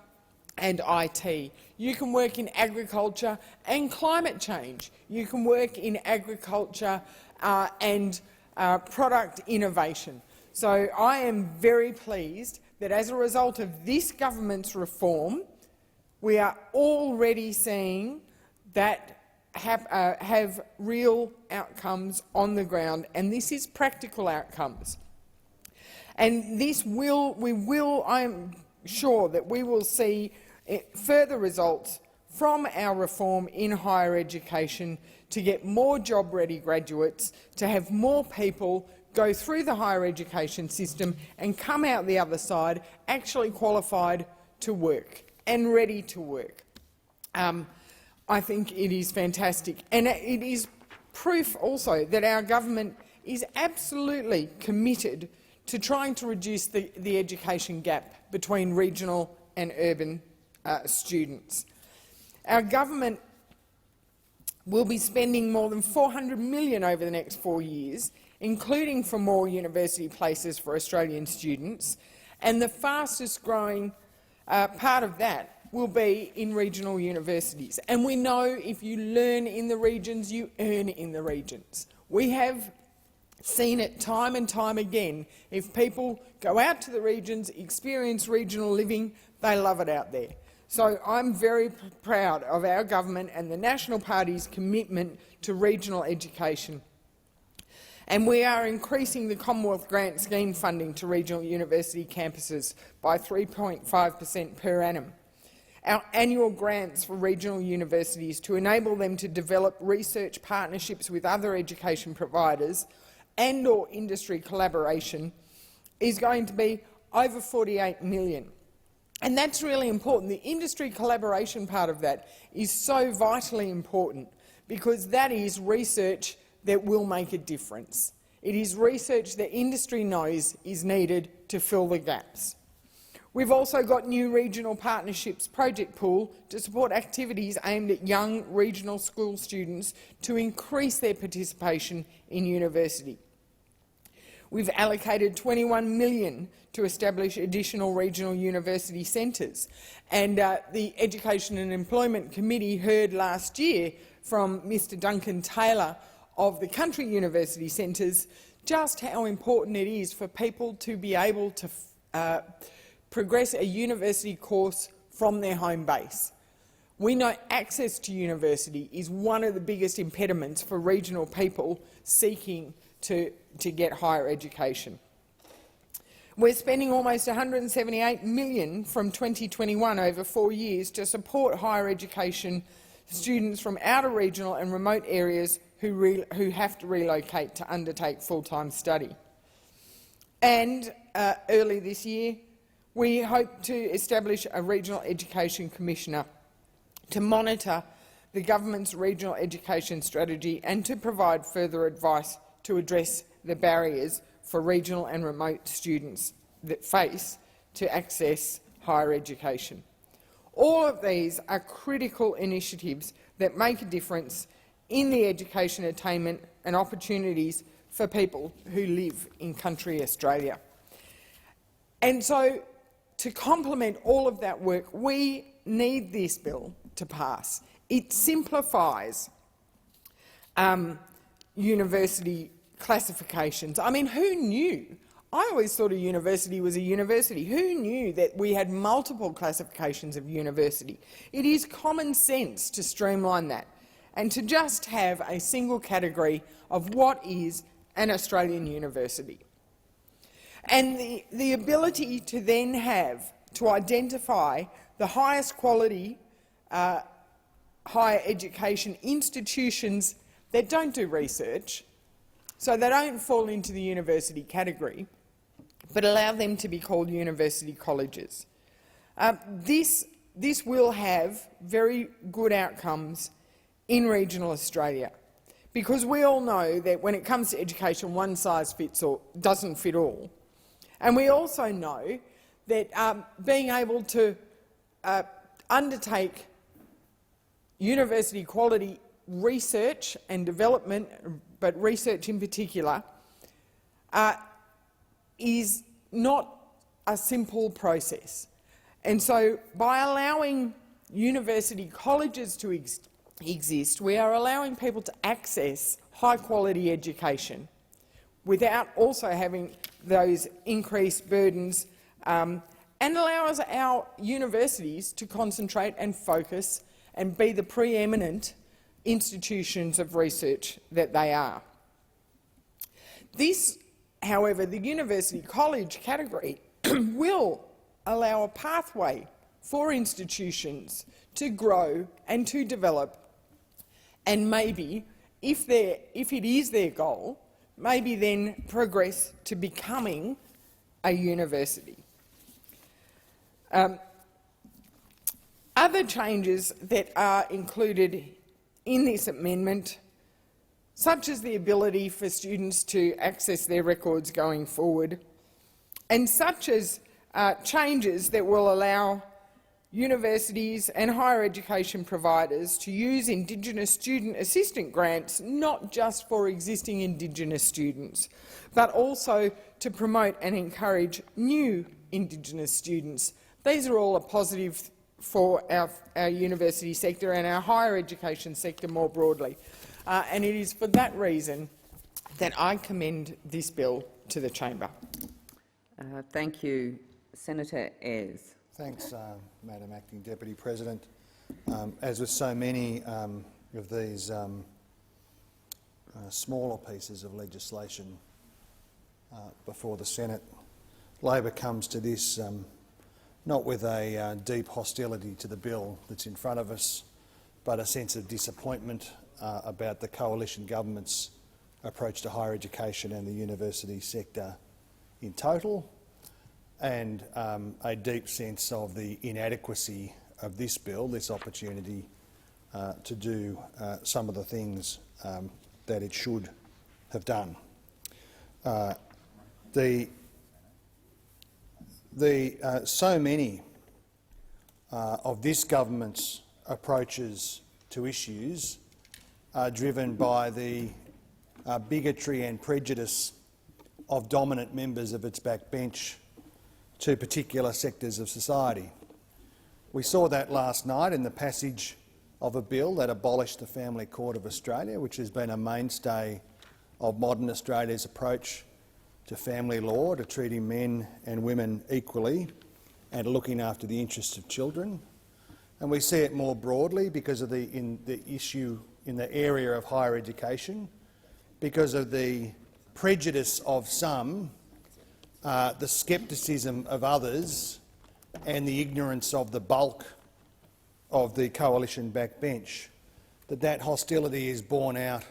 and IT. You can work in agriculture and climate change. You can work in agriculture and product innovation. So I am very pleased that as a result of this government's reform, we are already seeing that have real outcomes on the ground, and this is practical outcomes. And this I am sure that we will see further results from our reform in higher education to get more job-ready graduates, to have more people go through the higher education system and come out the other side actually qualified to work and ready to work. I think it is fantastic, and it is proof also that our government is absolutely committed to trying to reduce the education gap between regional and urban students. Our government will be spending more than $400 million over the next 4 years, including for more university places for Australian students, and the fastest growing part of that will be in regional universities. And we know if you learn in the regions, you earn in the regions. We have seen it time and time again. If people go out to the regions, experience regional living, they love it out there. So I'm very proud of our government and the National Party's commitment to regional education. And we are increasing the Commonwealth Grant Scheme funding to regional university campuses by 3.5% per annum. Our annual grants for regional universities to enable them to develop research partnerships with other education providers and/or industry collaboration is going to be over $48 million. And that's really important. The industry collaboration part of that is so vitally important because that is research that will make a difference. It is research that industry knows is needed to fill the gaps. We've also got new regional partnerships project pool to support activities aimed at young regional school students to increase their participation in university. We've allocated $21 million to establish additional regional university centres, and the Education and Employment Committee heard last year from Mr Duncan Taylor of the country university centres just how important it is for people to be able to progress a university course from their home base. We know access to university is one of the biggest impediments for regional people seeking to get higher education. We're spending almost $178 million from 2021 over 4 years to support higher education students from outer regional and remote areas who have to relocate to undertake full-time study. And early this year, we hope to establish a Regional Education Commissioner to monitor the government's regional education strategy and to provide further advice to address the barriers for regional and remote students that face to access higher education. All of these are critical initiatives that make a difference in the education attainment and opportunities for people who live in country Australia. And so, to complement all of that work, we need this bill to pass. It simplifies university classifications. I mean, who knew I always thought a university was a university. Who knew that we had multiple classifications of university? It is common sense to streamline that and to just have a single category of what is an Australian university. And the ability to then have to identify the highest quality higher education institutions that don't do research, so they don't fall into the university category, but allow them to be called university colleges. This will have very good outcomes in regional Australia, because we all know that when it comes to education, one size fits all, doesn't fit all. And we also know that being able to undertake university quality research and development, but research in particular, is not a simple process. And so by allowing university colleges to exist, we are allowing people to access high-quality education without also having those increased burdens, and allows our universities to concentrate and focus and be the preeminent institutions of research that they are. This, however, the university college category will allow a pathway for institutions to grow and to develop, and maybe, if it is their goal, maybe then progress to becoming a university. Other changes that are included in this amendment, such as the ability for students to access their records going forward, and such as changes that will allow universities and higher education providers to use Indigenous student assistant grants not just for existing Indigenous students, but also to promote and encourage new Indigenous students. These are all a positive for our university sector and our higher education sector more broadly. And it is for that reason that I commend this bill to the chamber. Thank you. Senator Ayres. Thanks, Madam Acting Deputy President. As with so many of these smaller pieces of legislation before the Senate, Labor comes to this not with a deep hostility to the bill that's in front of us, but a sense of disappointment about the coalition government's approach to higher education and the university sector in total, and a deep sense of the inadequacy of this bill, this opportunity to do some of the things that it should have done. So many of this government's approaches to issues are driven by the bigotry and prejudice of dominant members of its backbench to particular sectors of society. We saw that last night in the passage of a bill that abolished the Family Court of Australia, which has been a mainstay of modern Australia's approach to family law, to treating men and women equally and looking after the interests of children. And we see it more broadly because of the issue in the area of higher education, because of the prejudice of some, the scepticism of others, and the ignorance of the bulk of the coalition backbench, that hostility is borne out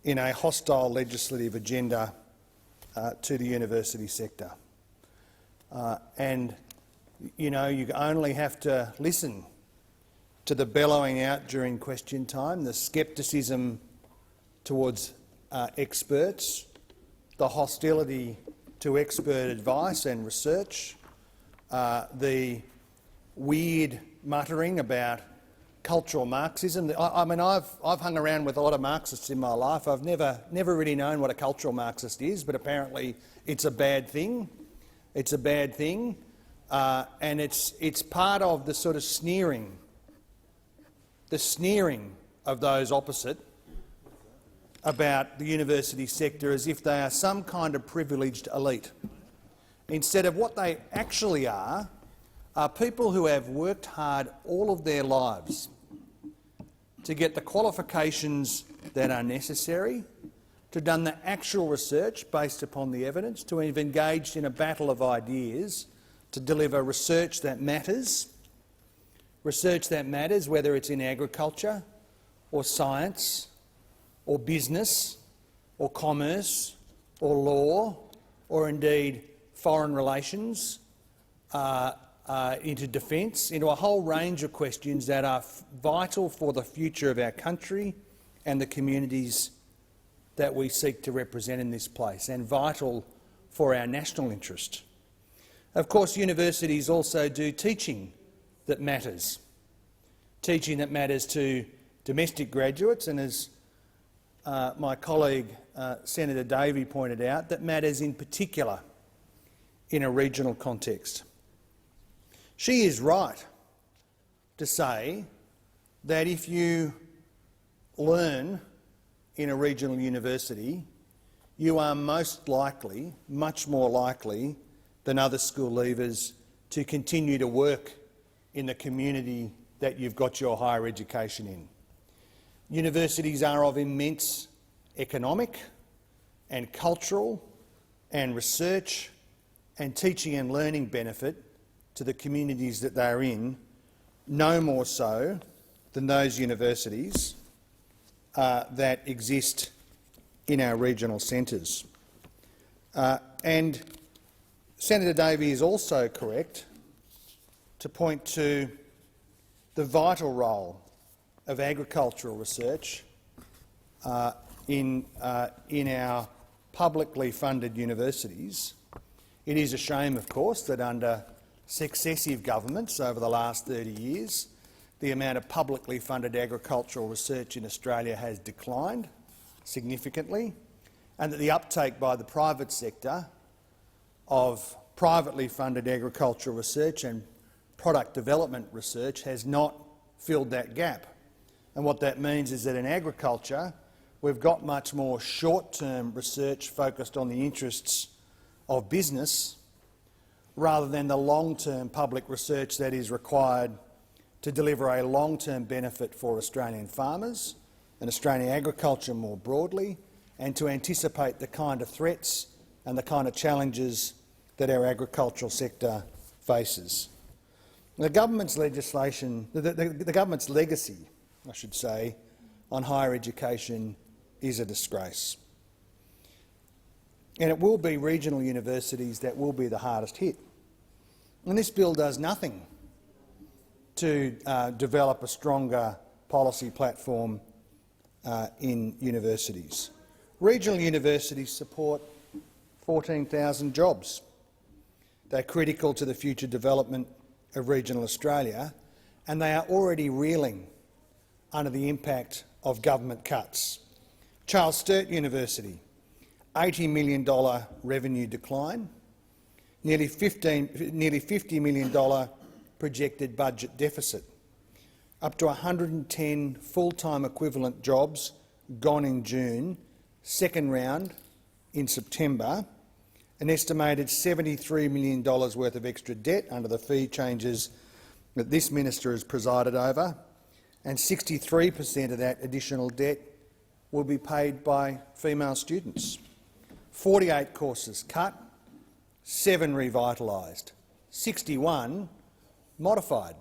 in a hostile legislative agenda to the university sector. And, you know, you only have to listen to the bellowing out during question time, the scepticism towards experts, the hostility to expert advice and research, the weird muttering about cultural Marxism. I mean, I've hung around with a lot of Marxists in my life. I've never really known what a cultural Marxist is, but apparently it's a bad thing. It's a bad thing, and it's part of the sort of sneering of those opposite about the university sector as if they are some kind of privileged elite. Instead of what they actually are people who have worked hard all of their lives to get the qualifications that are necessary, to have done the actual research based upon the evidence, to have engaged in a battle of ideas to deliver research that matters whether it's in agriculture or science or business or commerce or law or indeed foreign relations, into defence, into a whole range of questions that are vital for the future of our country and the communities that we seek to represent in this place, and vital for our national interest. Of course, universities also do teaching that matters to domestic graduates, and as my colleague Senator Davey pointed out, that matters in particular in a regional context. She is right to say that if you learn in a regional university, you are most likely, much more likely than other school leavers, to continue to work in the community that you've got your higher education in. Universities are of immense economic and cultural and research and teaching and learning benefit to the communities that they are in, no more so than those universities that exist in our regional centres. And Senator Davey is also correct to point to the vital role of agricultural research in our publicly funded universities. It is a shame, of course, that under successive governments over the last 30 years, the amount of publicly funded agricultural research in Australia has declined significantly, and that the uptake by the private sector of privately funded agricultural research and product development research has not filled that gap. And what that means is that in agriculture we've got much more short-term research focused on the interests of business rather than the long-term public research that is required to deliver a long-term benefit for Australian farmers and Australian agriculture more broadly, and to anticipate the kind of threats and the kind of challenges that our agricultural sector faces. The government's legislation, the government's legacy, I should say, on higher education is a disgrace. And it will be regional universities that will be the hardest hit. And this bill does nothing to develop a stronger policy platform in universities. Regional universities support 14,000 jobs. They're critical to the future development of regional Australia, and they are already reeling under the impact of government cuts. Charles Sturt University, $80 million revenue decline, nearly $50 million projected budget deficit, up to 110 full-time equivalent jobs gone in June, second round in September, an estimated $73 million worth of extra debt under the fee changes that this minister has presided over, and 63% of that additional debt will be paid by female students. 48 courses cut, 7 revitalised, 61 modified.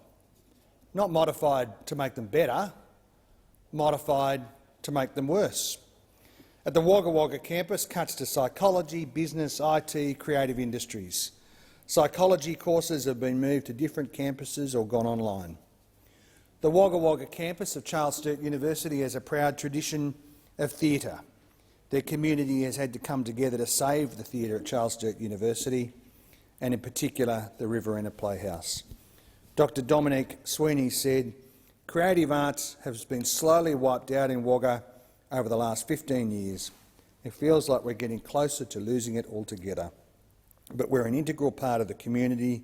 Not modified to make them better, modified to make them worse. At the Wagga Wagga campus, cuts to psychology, business, IT, creative industries. Psychology courses have been moved to different campuses or gone online. The Wagga Wagga campus of Charles Sturt University has a proud tradition of theatre. Their community has had to come together to save the theatre at Charles Sturt University, and in particular the Riverina Playhouse. Dr Dominic Sweeney said, "Creative arts has been slowly wiped out in Wagga over the last 15 years. It feels like we're getting closer to losing it altogether. But we're an integral part of the community.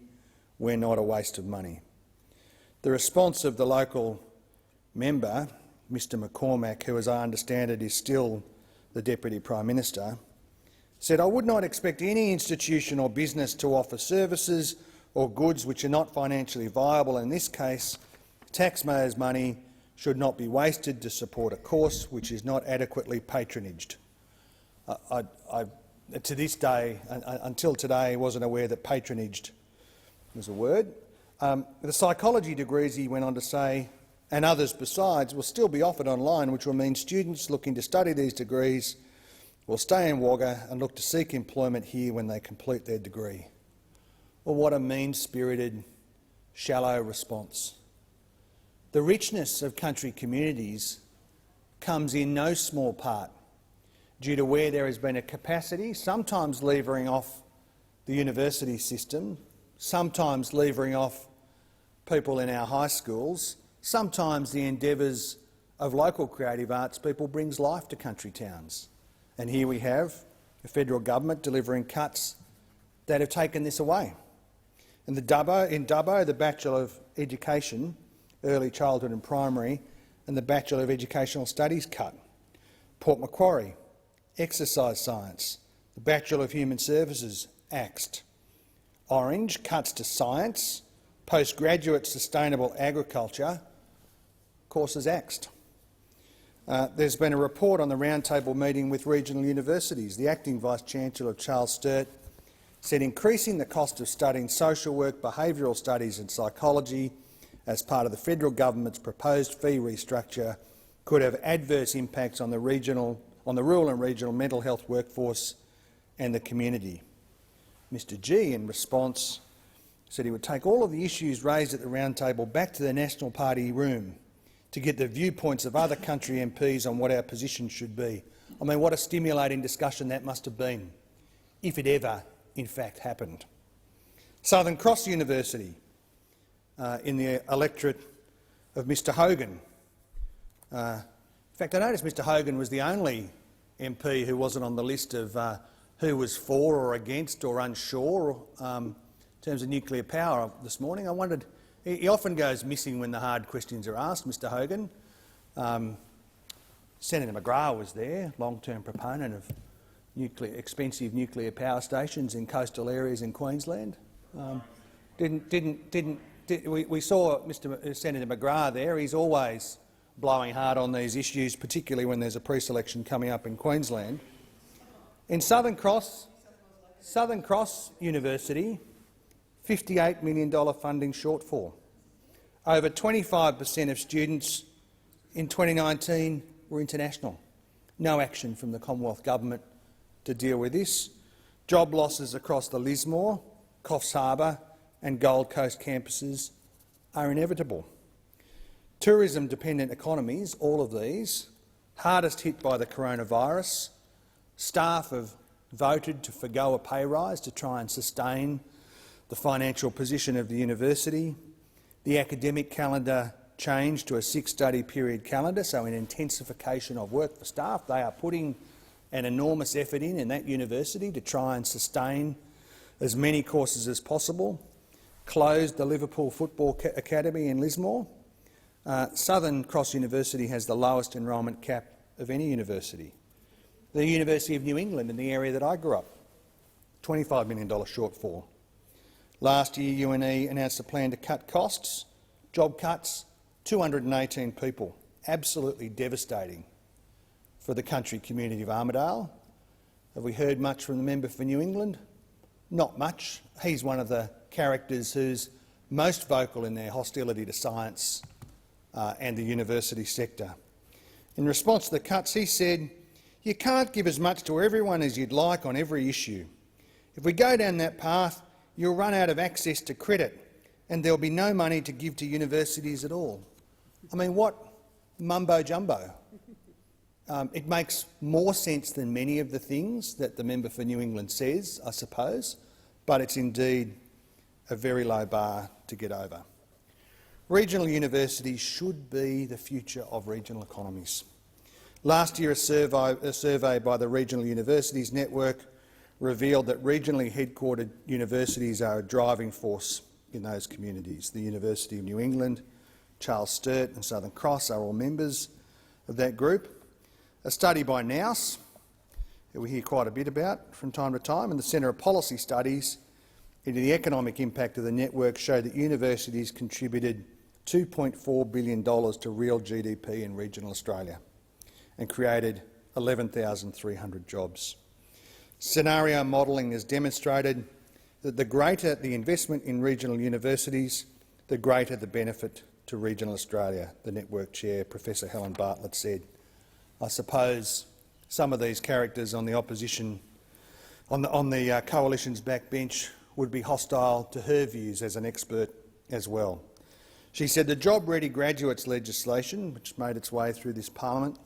We're not a waste of money." The response of the local member, Mr McCormack, who, as I understand it, is still the Deputy Prime Minister, said, "I would not expect any institution or business to offer services or goods which are not financially viable. In this case, taxpayers' money should not be wasted to support a course which is not adequately patronaged." To this day, until today, wasn't aware that patronaged was a word. The psychology degrees, he went on to say, and others besides, will still be offered online, which will mean students looking to study these degrees will stay in Wagga and look to seek employment here when they complete their degree. Well, what a mean-spirited, shallow response. The richness of country communities comes in no small part due to where there has been a capacity, sometimes levering off the university system, sometimes levering off people in our high schools, sometimes the endeavours of local creative arts people brings life to country towns. And here we have the federal government delivering cuts that have taken this away. In Dubbo, the Bachelor of Education, Early Childhood and Primary, and the Bachelor of Educational Studies cut. Port Macquarie, Exercise Science, the Bachelor of Human Services axed. Orange, cuts to science, postgraduate sustainable agriculture, courses axed. There's been a report on the roundtable meeting with regional universities. The acting Vice-Chancellor, Charles Sturt, said increasing the cost of studying social work, behavioural studies and psychology as part of the federal government's proposed fee restructure could have adverse impacts on the rural and regional mental health workforce and the community. Mr G, in response, said he would take all of the issues raised at the roundtable back to the National Party room to get the viewpoints of other country MPs on what our position should be. I mean, what a stimulating discussion that must have been, if it ever, in fact, happened. Southern Cross University, in the electorate of Mr Hogan. In fact, I noticed Mr Hogan was the only MP who wasn't on the list of who was for or against or unsure in terms of nuclear power this morning. I wondered, he often goes missing when the hard questions are asked, Mr Hogan. Senator McGrath was there, long-term proponent of expensive nuclear power stations in coastal areas in Queensland. We saw Senator McGrath there. He's always blowing hard on these issues, particularly when there's a pre-selection coming up in Queensland. In Southern Cross University, $58 million funding shortfall. Over 25% of students in 2019 were international. No action from the Commonwealth Government to deal with this. Job losses across the Lismore, Coffs Harbour and Gold Coast campuses are inevitable. Tourism-dependent economies, all of these, hardest hit by the coronavirus. Staff have voted to forgo a pay rise to try and sustain the financial position of the university. The academic calendar changed to a 6-study period calendar, so an intensification of work for staff. They are putting an enormous effort in that university to try and sustain as many courses as possible. Closed the Liverpool Football Academy in Lismore. Southern Cross University has the lowest enrolment cap of any university. The University of New England, in the area that I grew up, $25 million shortfall. Last year, UNE announced a plan to cut costs, job cuts, 218 people. Absolutely devastating for the country community of Armidale. Have we heard much from the member for New England? Not much. He's one of the characters who's most vocal in their hostility to science and the university sector. In response to the cuts, he said, "You can't give as much to everyone as you'd like on every issue. If we go down that path, you'll run out of access to credit and there'll be no money to give to universities at all." I mean, what mumbo-jumbo. It makes more sense than many of the things that the member for New England says, I suppose, but it's indeed a very low bar to get over. Regional universities should be the future of regional economies. Last year, a survey by the Regional Universities Network revealed that regionally headquartered universities are a driving force in those communities. The University of New England, Charles Sturt and Southern Cross are all members of that group. A study by Nous that we hear quite a bit about from time to time, and the Centre of Policy Studies into the economic impact of the network show that universities contributed $2.4 billion to real GDP in regional Australia and created 11,300 jobs. Scenario modelling has demonstrated that the greater the investment in regional universities, the greater the benefit to regional Australia, the network chair, Professor Helen Bartlett, said. I suppose some of these characters on the opposition, on the coalition's backbench, would be hostile to her views as an expert as well. She said the job-ready graduates legislation, which made its way through this parliament,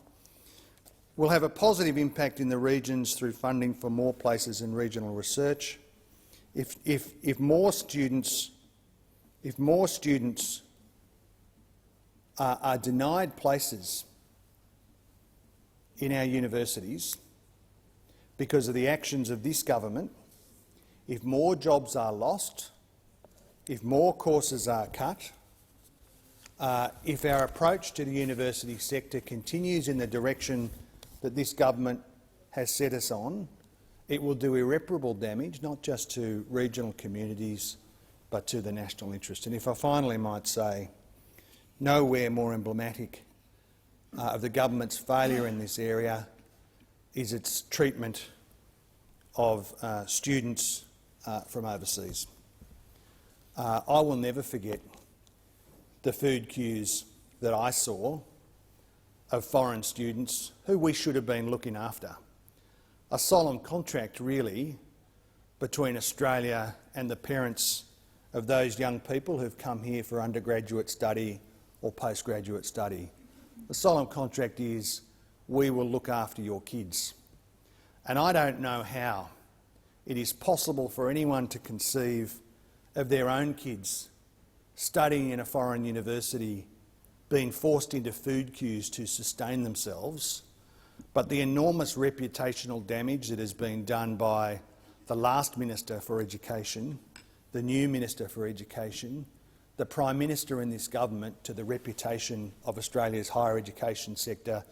will have a positive impact in the regions through funding for more places in regional research. If more students are denied places in our universities because of the actions of this government, if more jobs are lost, if more courses are cut, if our approach to the university sector continues in the direction that this government has set us on, it will do irreparable damage, not just to regional communities, but to the national interest. And if I finally might say, nowhere more emblematic of the government's failure in this area is its treatment of students from overseas. I will never forget the food queues that I saw of foreign students who we should have been looking after. A solemn contract, really, between Australia and the parents of those young people who've come here for undergraduate study or postgraduate study. The solemn contract is, we will look after your kids. And I don't know how it is possible for anyone to conceive of their own kids studying in a foreign university being forced into food queues to sustain themselves, but the enormous reputational damage that has been done by the last Minister for Education, the new Minister for Education, the Prime Minister in this government to the reputation of Australia's higher education sector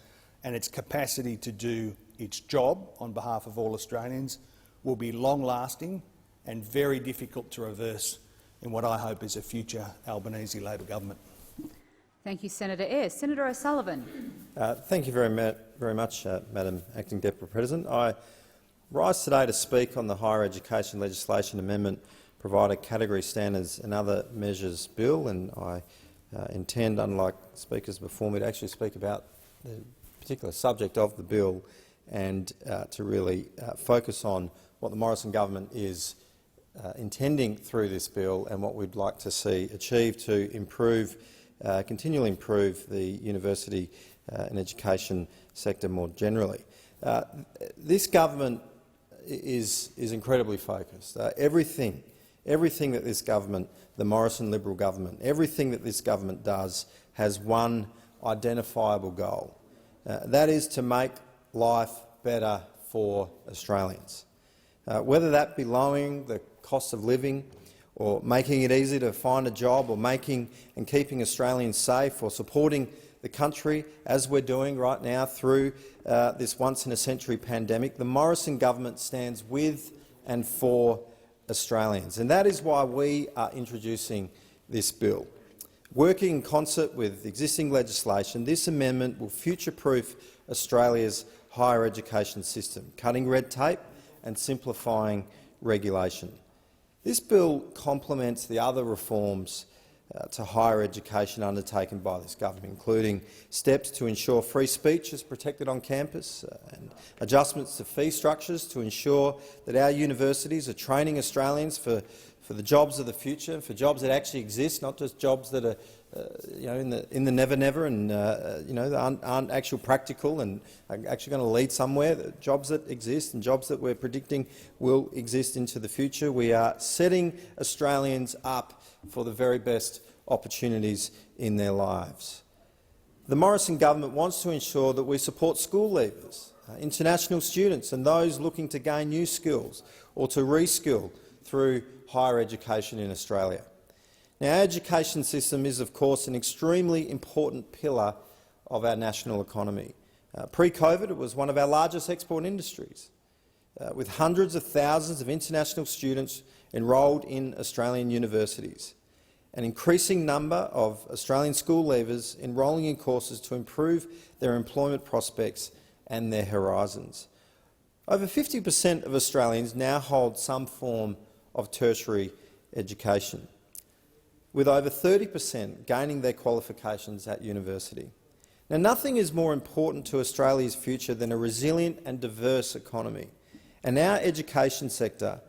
and its capacity to do its job on behalf of all Australians will be long-lasting and very difficult to reverse in what I hope is a future Albanese Labor government. Thank you, Senator Ayres. Senator O'Sullivan. Thank you very much, Madam Acting Deputy President. I rise today to speak on the Higher Education Legislation Amendment Provider Category Standards and Other Measures Bill, and I intend, unlike speakers before me, to actually speak about the particular subject of the bill and to really focus on what the Morrison government is intending through this bill and what we'd like to see achieved to improve, continually improve the university and education sector more generally. This government is incredibly focused. Everything that this government, the Morrison Liberal government, everything that this government does has one identifiable goal. That is to make life better for Australians. Whether that be lowering the cost of living or making it easy to find a job or making and keeping Australians safe or supporting the country, as we're doing right now through this once-in-a-century pandemic, the Morrison government stands with and for Australians. And that is why we are introducing this bill. Working in concert with existing legislation, this amendment will future-proof Australia's higher education system, cutting red tape and simplifying regulation. This bill complements the other reforms to higher education undertaken by this government, including steps to ensure free speech is protected on campus and adjustments to fee structures to ensure that our universities are training Australians for the jobs of the future, for jobs that actually exist, not just jobs that are in the never and that aren't actual practical and are actually going to lead somewhere. The jobs that exist and jobs that we're predicting will exist into the future. We are setting Australians up for the very best opportunities in their lives. The Morrison government wants to ensure that we support school leavers, international students and those looking to gain new skills or to reskill through higher education in Australia. Now, our education system is, of course, an extremely important pillar of our national economy. Pre-COVID, it was one of our largest export industries. with hundreds of thousands of international students enrolled in Australian universities, an increasing number of Australian school leavers enrolling in courses to improve their employment prospects and their horizons. Over 50% of Australians now hold some form of tertiary education, with over 30% gaining their qualifications at university. Now, nothing is more important to Australia's future than a resilient and diverse economy, and our education sector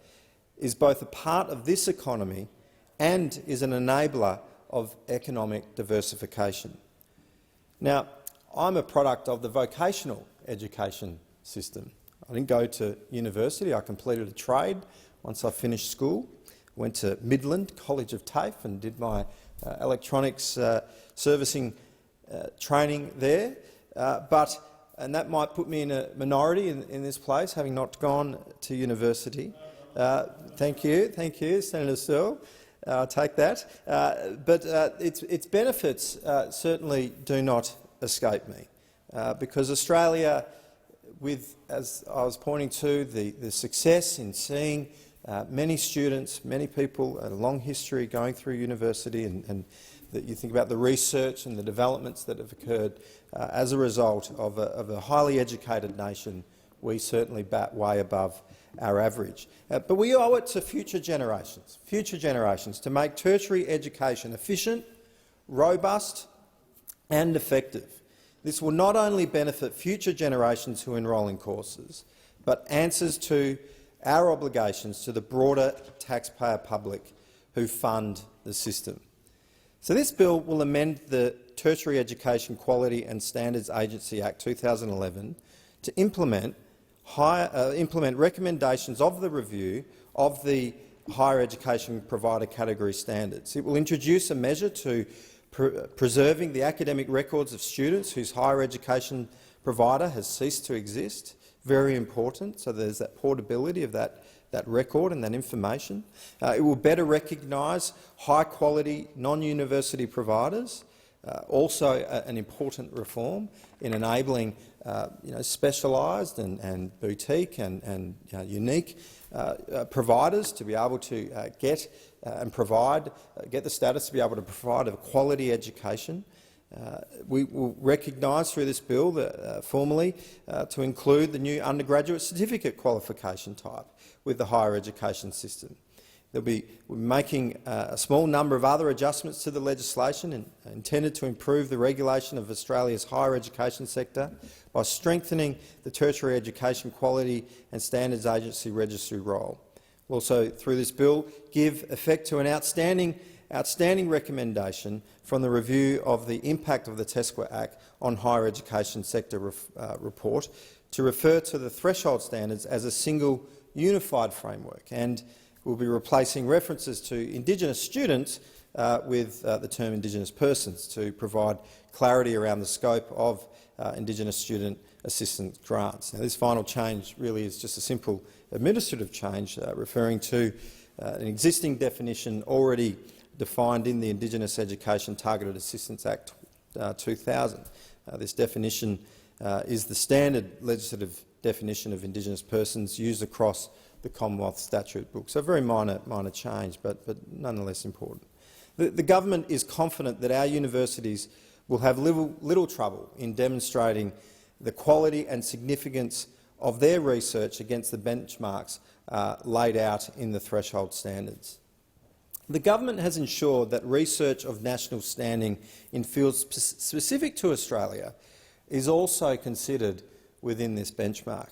is both a part of this economy and is an enabler of economic diversification. Now, I'm a product of the vocational education system. I didn't go to university. I completed a trade once I finished school. Went to Midland College of TAFE and did my electronics servicing training there. And that might put me in a minority in this place, having not gone to university. Thank you, Senator Searle. I'll take that. But its benefits certainly do not escape me, because Australia, as I was pointing to, the success in seeing many students, many people, a long history going through university, and that you think about the research and the developments that have occurred as a result of a highly educated nation, we certainly bat way above our average. But we owe it to future generations to make tertiary education efficient, robust and effective. This will not only benefit future generations who enrol in courses, but answers to our obligations to the broader taxpayer public who fund the system. So this bill will amend the Tertiary Education Quality and Standards Agency Act 2011 to implement recommendations of the review of the higher education provider category standards. It will introduce a measure to preserving the academic records of students whose higher education provider has ceased to exist. Very important, so there's that portability of that record and that information. It will better recognise high-quality non-university providers, also an important reform in enabling specialised and boutique and unique providers to be able to get the status to be able to provide a quality education. We will recognise through this bill formally to include the new undergraduate certificate qualification type with the higher education system. We'll be making a small number of other adjustments to the legislation intended to improve the regulation of Australia's higher education sector by strengthening the Tertiary Education Quality and Standards Agency registry role. We'll also, through this bill, give effect to an outstanding recommendation from the review of the impact of the TESQA Act on higher education sector report to refer to the threshold standards as a single unified framework, and we'll be replacing references to Indigenous students with the term Indigenous persons to provide clarity around the scope of Indigenous student assistance grants. Now, this final change really is just a simple administrative change referring to an existing definition already defined in the Indigenous Education Targeted Assistance Act 2000. This definition is the standard legislative definition of Indigenous persons used across the Commonwealth Statute Book. So a very minor change, but nonetheless important. The government is confident that our universities will have little trouble in demonstrating the quality and significance of their research against the benchmarks laid out in the threshold standards. The government has ensured that research of national standing in fields specific to Australia is also considered within this benchmark.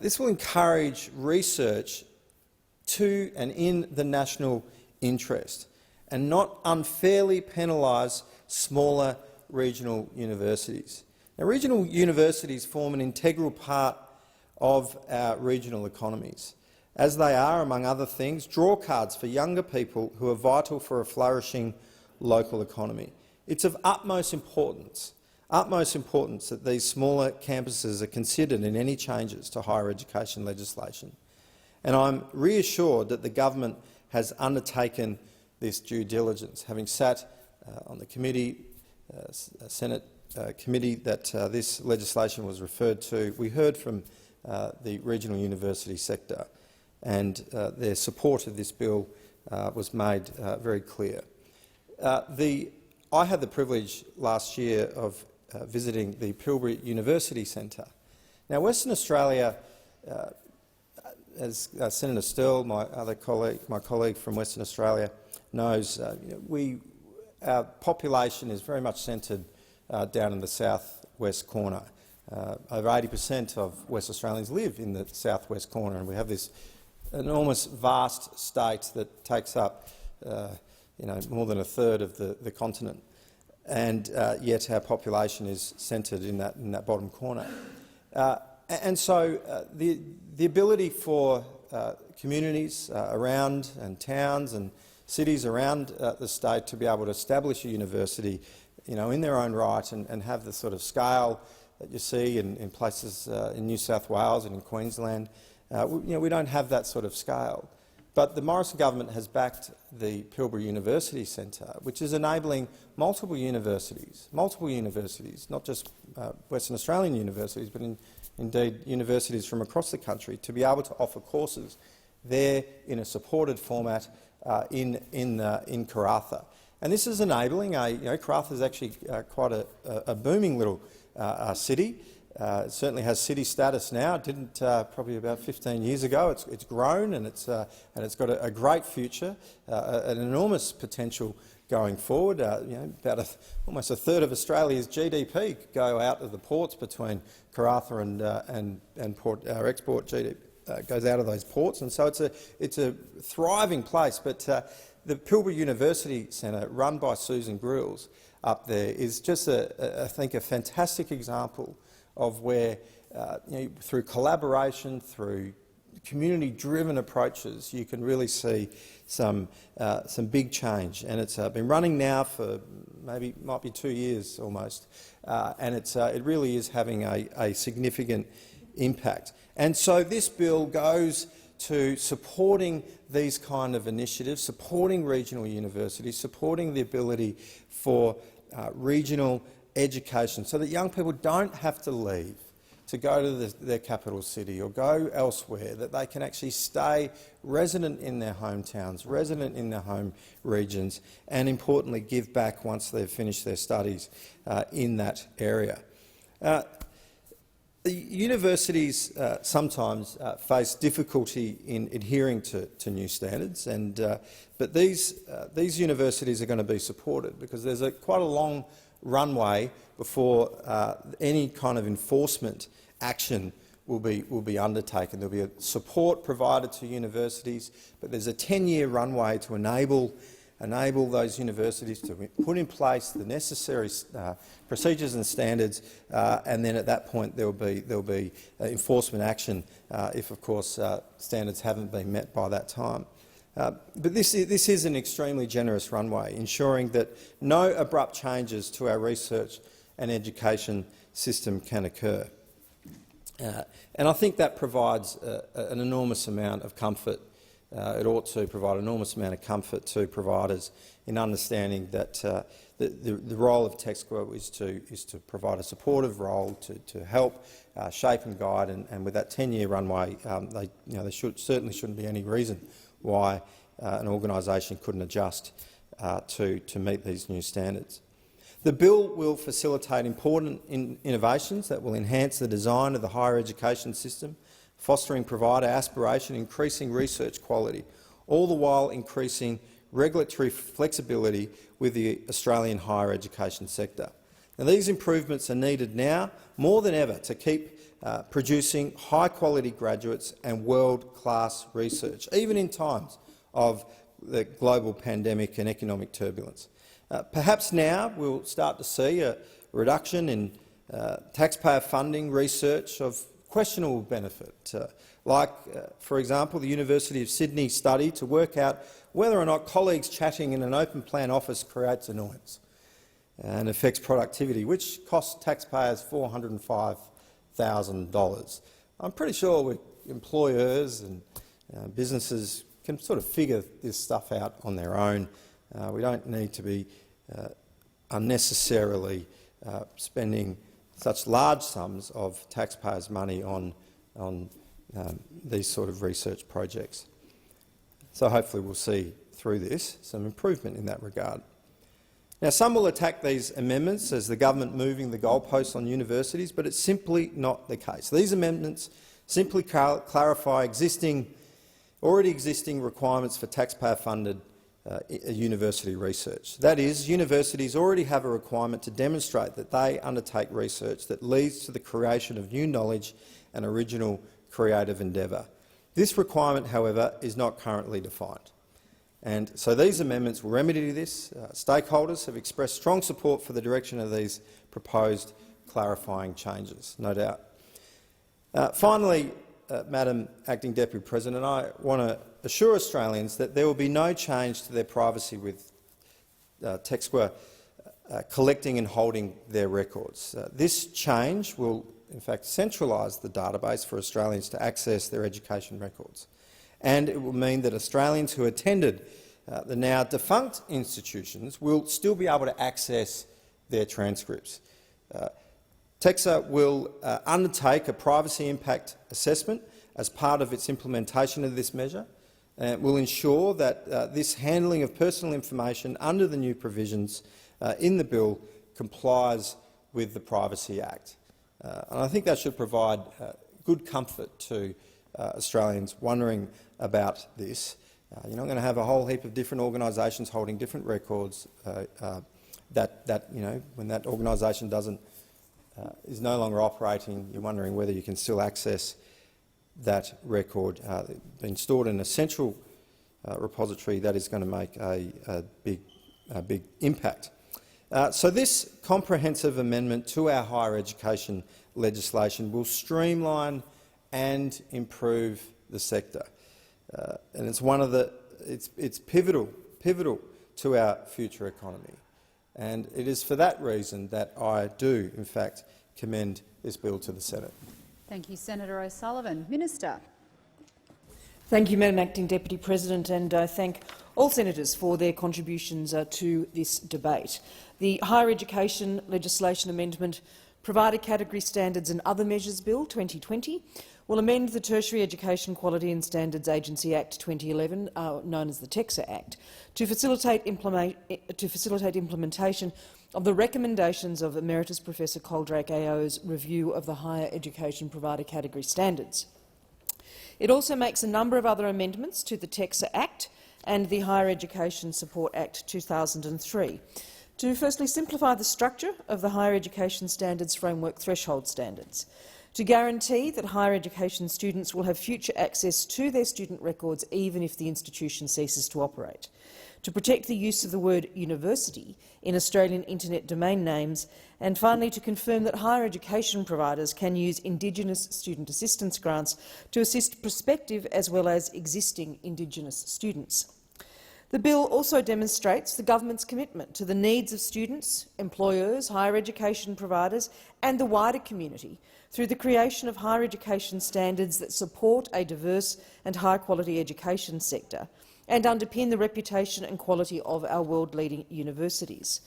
This will encourage research to and in the national interest and not unfairly penalise smaller regional universities. Now, regional universities form an integral part of our regional economies, as they are, among other things, drawcards for younger people who are vital for a flourishing local economy. It's of utmost importance that these smaller campuses are considered in any changes to higher education legislation. And I'm reassured that the government has undertaken this due diligence. Having sat on the committee, Senate committee that this legislation was referred to, we heard from the regional university sector, and their support of this bill was made very clear. I had the privilege last year of visiting the Pilbara University Centre. Now, Western Australia, as Senator Sterle, my colleague from Western Australia, knows, our population is very much centred down in the south-west corner. Over 80% of West Australians live in the south-west corner, and we have this enormous, vast state that takes up more than a third of the continent, and yet our population is centred in that bottom corner. And so the ability for communities around and towns and cities around the state to be able to establish a university, in their own right and have the sort of scale that you see in places in New South Wales and in Queensland, we don't have that sort of scale. But the Morrison government has backed the Pilbara University Centre, which is enabling multiple universities, not just Western Australian universities, but indeed universities from across the country, to be able to offer courses there in a supported format in Karratha. And this is enabling Karratha is actually quite a booming little city. It certainly has city status now. It didn't probably about 15 years ago. It's grown, and it's got a great future, an enormous potential going forward. About almost a third of Australia's GDP could go out of the ports between Karratha and port. Our export GDP goes out of those ports, and so it's a thriving place. But the Pilbara University Centre, run by Susan Grills up there, is just I think a fantastic example of where, through collaboration, through community-driven approaches, you can really see some big change. And it's been running now for might be 2 years almost, and it really is having a significant impact. And so this bill goes to supporting these kind of initiatives, supporting regional universities, supporting the ability for regional education, so that young people don't have to leave to go to their capital city or go elsewhere, that they can actually stay resident in their hometowns, resident in their home regions, and importantly give back once they've finished their studies in that area. The universities sometimes face difficulty in adhering to new standards, but these universities are going to be supported because there's quite a long runway before any kind of enforcement action will be undertaken. There'll be a support provided to universities, but there's a 10-year runway to enable those universities to put in place the necessary procedures and standards, and then at that point there'll be enforcement action if, of course, standards haven't been met by that time. But this is an extremely generous runway, ensuring that no abrupt changes to our research and education system can occur. And I think that provides an enormous amount of comfort. It ought to provide an enormous amount of comfort to providers in understanding that the role of TechSquad is to provide a supportive role to help shape and guide, and with that 10-year runway, there certainly shouldn't be any reason why an organisation couldn't adjust to meet these new standards. The bill will facilitate important innovations that will enhance the design of the higher education system, fostering provider aspiration, increasing research quality, all the while increasing regulatory flexibility with the Australian higher education sector. Now, these improvements are needed now more than ever to keep producing high-quality graduates and world-class research, even in times of the global pandemic and economic turbulence. Perhaps now we'll start to see a reduction in taxpayer funding research of questionable benefit, for example, the University of Sydney study to work out whether or not colleagues chatting in an open plan office creates annoyance and affects productivity, which costs taxpayers $405,000. I'm pretty sure employers and businesses can sort of figure this stuff out on their own. We don't need to be unnecessarily spending such large sums of taxpayers' money on on these sort of research projects. So hopefully we'll see through this some improvement in that regard. Now, some will attack these amendments as the government moving the goalposts on universities, but it's simply not the case. These amendments simply clarify already existing requirements for taxpayer-funded university research. That is, universities already have a requirement to demonstrate that they undertake research that leads to the creation of new knowledge and original creative endeavour. This requirement, however, is not currently defined. And so these amendments will remedy this. Stakeholders have expressed strong support for the direction of these proposed clarifying changes, no doubt. Finally, Madam Acting Deputy President, I want to assure Australians that there will be no change to their privacy with TEQSA collecting and holding their records. This change will, in fact, centralise the database for Australians to access their education records. And it will mean that Australians who attended the now defunct institutions will still be able to access their transcripts. TEQSA will undertake a privacy impact assessment as part of its implementation of this measure, and it will ensure that this handling of personal information under the new provisions in the bill complies with the Privacy Act. And I think that should provide good comfort to Australians wondering about this. You're not going to have a whole heap of different organisations holding different records when that organisation is no longer operating, you're wondering whether you can still access that record being stored in a central repository. That is going to make a big impact. So this comprehensive amendment to our higher education legislation will streamline and improve the sector, and it's pivotal to our future economy. And it is for that reason that I do, in fact, commend this bill to the Senate. Thank you, Senator O'Sullivan. Minister. Thank you, Madam Acting Deputy President, and I thank all senators for their contributions to this debate. The Higher Education Legislation Amendment Provider Category Standards and Other Measures Bill 2020 will amend the Tertiary Education Quality and Standards Agency Act 2011, known as the TEQSA Act, to facilitate implementation of the recommendations of Emeritus Professor Coldrake AO's review of the Higher Education Provider Category Standards. It also makes a number of other amendments to the TEQSA Act and the Higher Education Support Act 2003 to firstly simplify the structure of the Higher Education Standards Framework threshold standards, to guarantee that higher education students will have future access to their student records even if the institution ceases to operate, to protect the use of the word university in Australian internet domain names, and finally to confirm that higher education providers can use Indigenous student assistance grants to assist prospective as well as existing Indigenous students. The bill also demonstrates the government's commitment to the needs of students, employers, higher education providers and the wider community through the creation of higher education standards that support a diverse and high-quality education sector and underpin the reputation and quality of our world-leading universities.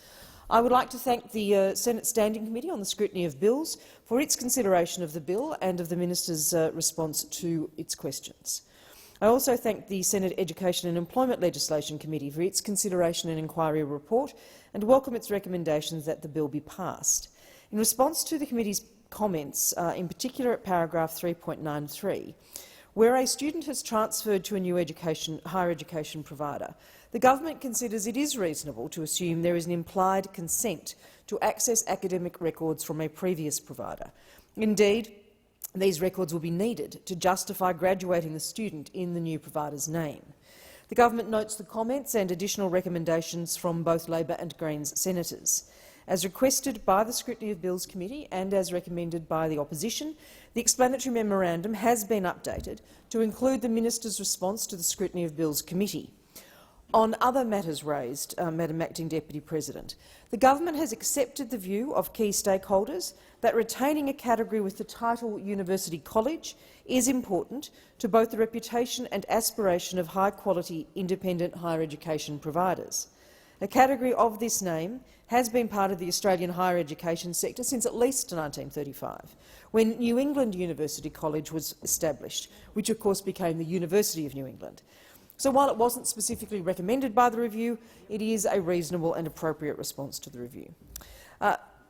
I would like to thank the Senate Standing Committee on the Scrutiny of Bills for its consideration of the bill and of the Minister's response to its questions. I also thank the Senate Education and Employment Legislation Committee for its consideration and inquiry report and welcome its recommendations that the bill be passed. In response to the committee's comments, in particular at paragraph 3.93, where a student has transferred to a new higher education provider, the government considers it is reasonable to assume there is an implied consent to access academic records from a previous provider. Indeed, these records will be needed to justify graduating the student in the new provider's name. The government notes the comments and additional recommendations from both Labor and Greens senators. As requested by the Scrutiny of Bills Committee and as recommended by the opposition, the explanatory memorandum has been updated to include the Minister's response to the Scrutiny of Bills Committee. On other matters raised, Madam Acting Deputy President, the government has accepted the view of key stakeholders that retaining a category with the title University College is important to both the reputation and aspiration of high-quality independent higher education providers. A category of this name has been part of the Australian higher education sector since at least 1935, when New England University College was established, which of course became the University of New England. So while it wasn't specifically recommended by the review, it is a reasonable and appropriate response to the review.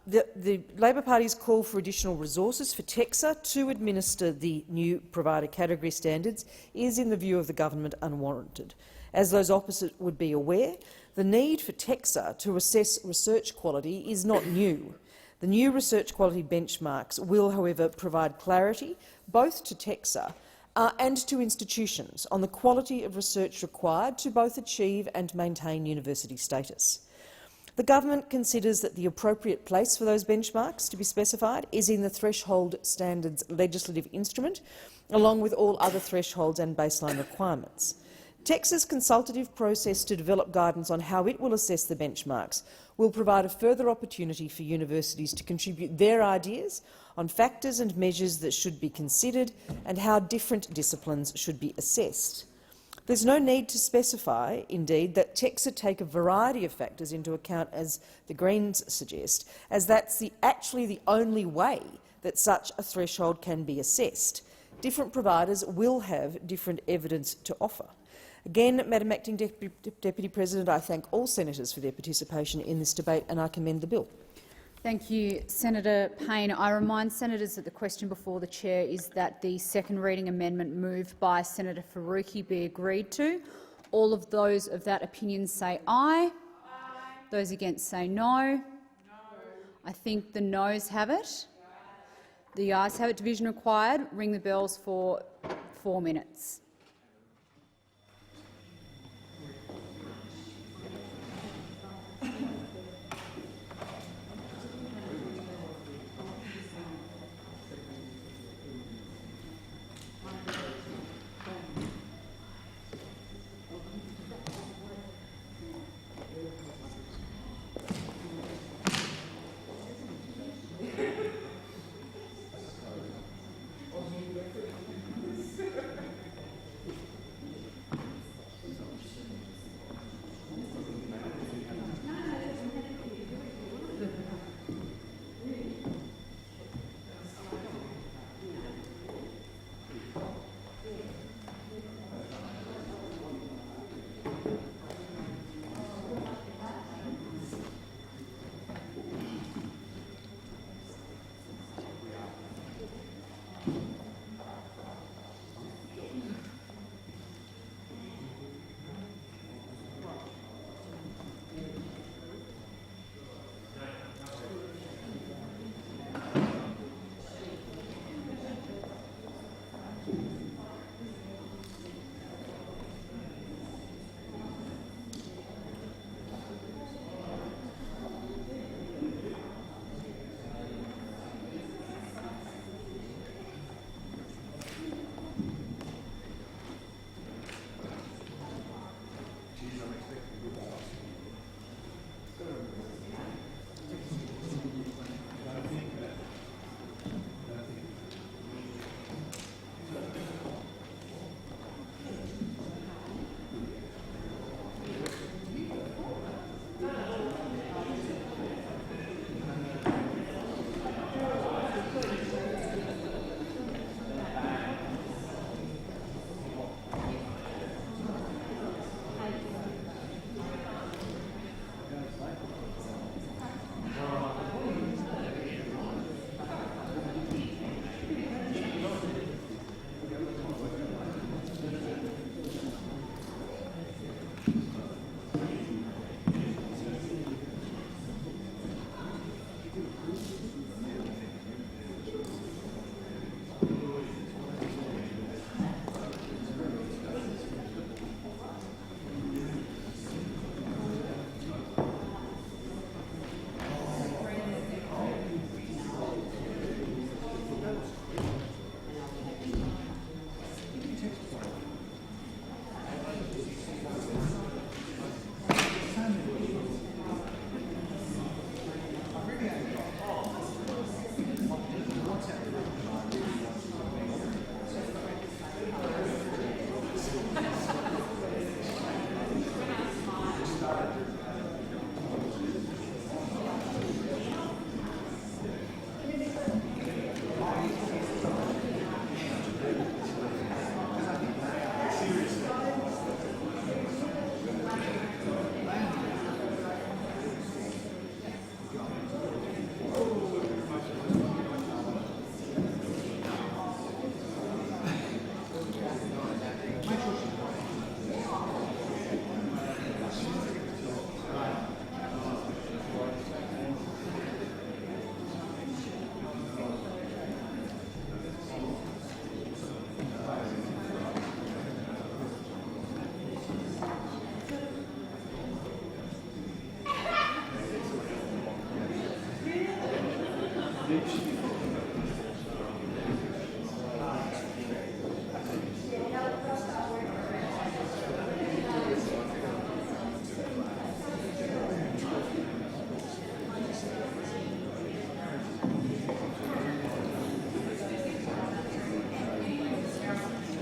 The Labor Party's call for additional resources for TEXA to administer the new provider category standards is, in the view of the government, unwarranted. As those opposite would be aware, the need for TEXA to assess research quality is not new. The new research quality benchmarks will, however, provide clarity both to TEXA and to institutions on the quality of research required to both achieve and maintain university status. The government considers that the appropriate place for those benchmarks to be specified is in the Threshold Standards legislative instrument, along with all other thresholds and baseline requirements. TEXA's consultative process to develop guidance on how it will assess the benchmarks will provide a further opportunity for universities to contribute their ideas on factors and measures that should be considered and how different disciplines should be assessed. There's no need to specify, indeed, that TEXA take a variety of factors into account, as the Greens suggest, as that's actually the only way that such a threshold can be assessed. Different providers will have different evidence to offer. Again, Madam Acting Deputy President, I thank all senators for their participation in this debate and I commend the bill. Thank you, Senator Payne. I remind senators that the question before the chair is that the second reading amendment moved by Senator Faruqi be agreed to. All of those of that opinion say aye. Those against say no. I think the noes have it. The ayes have it. Division required. Ring the bells for 4 minutes.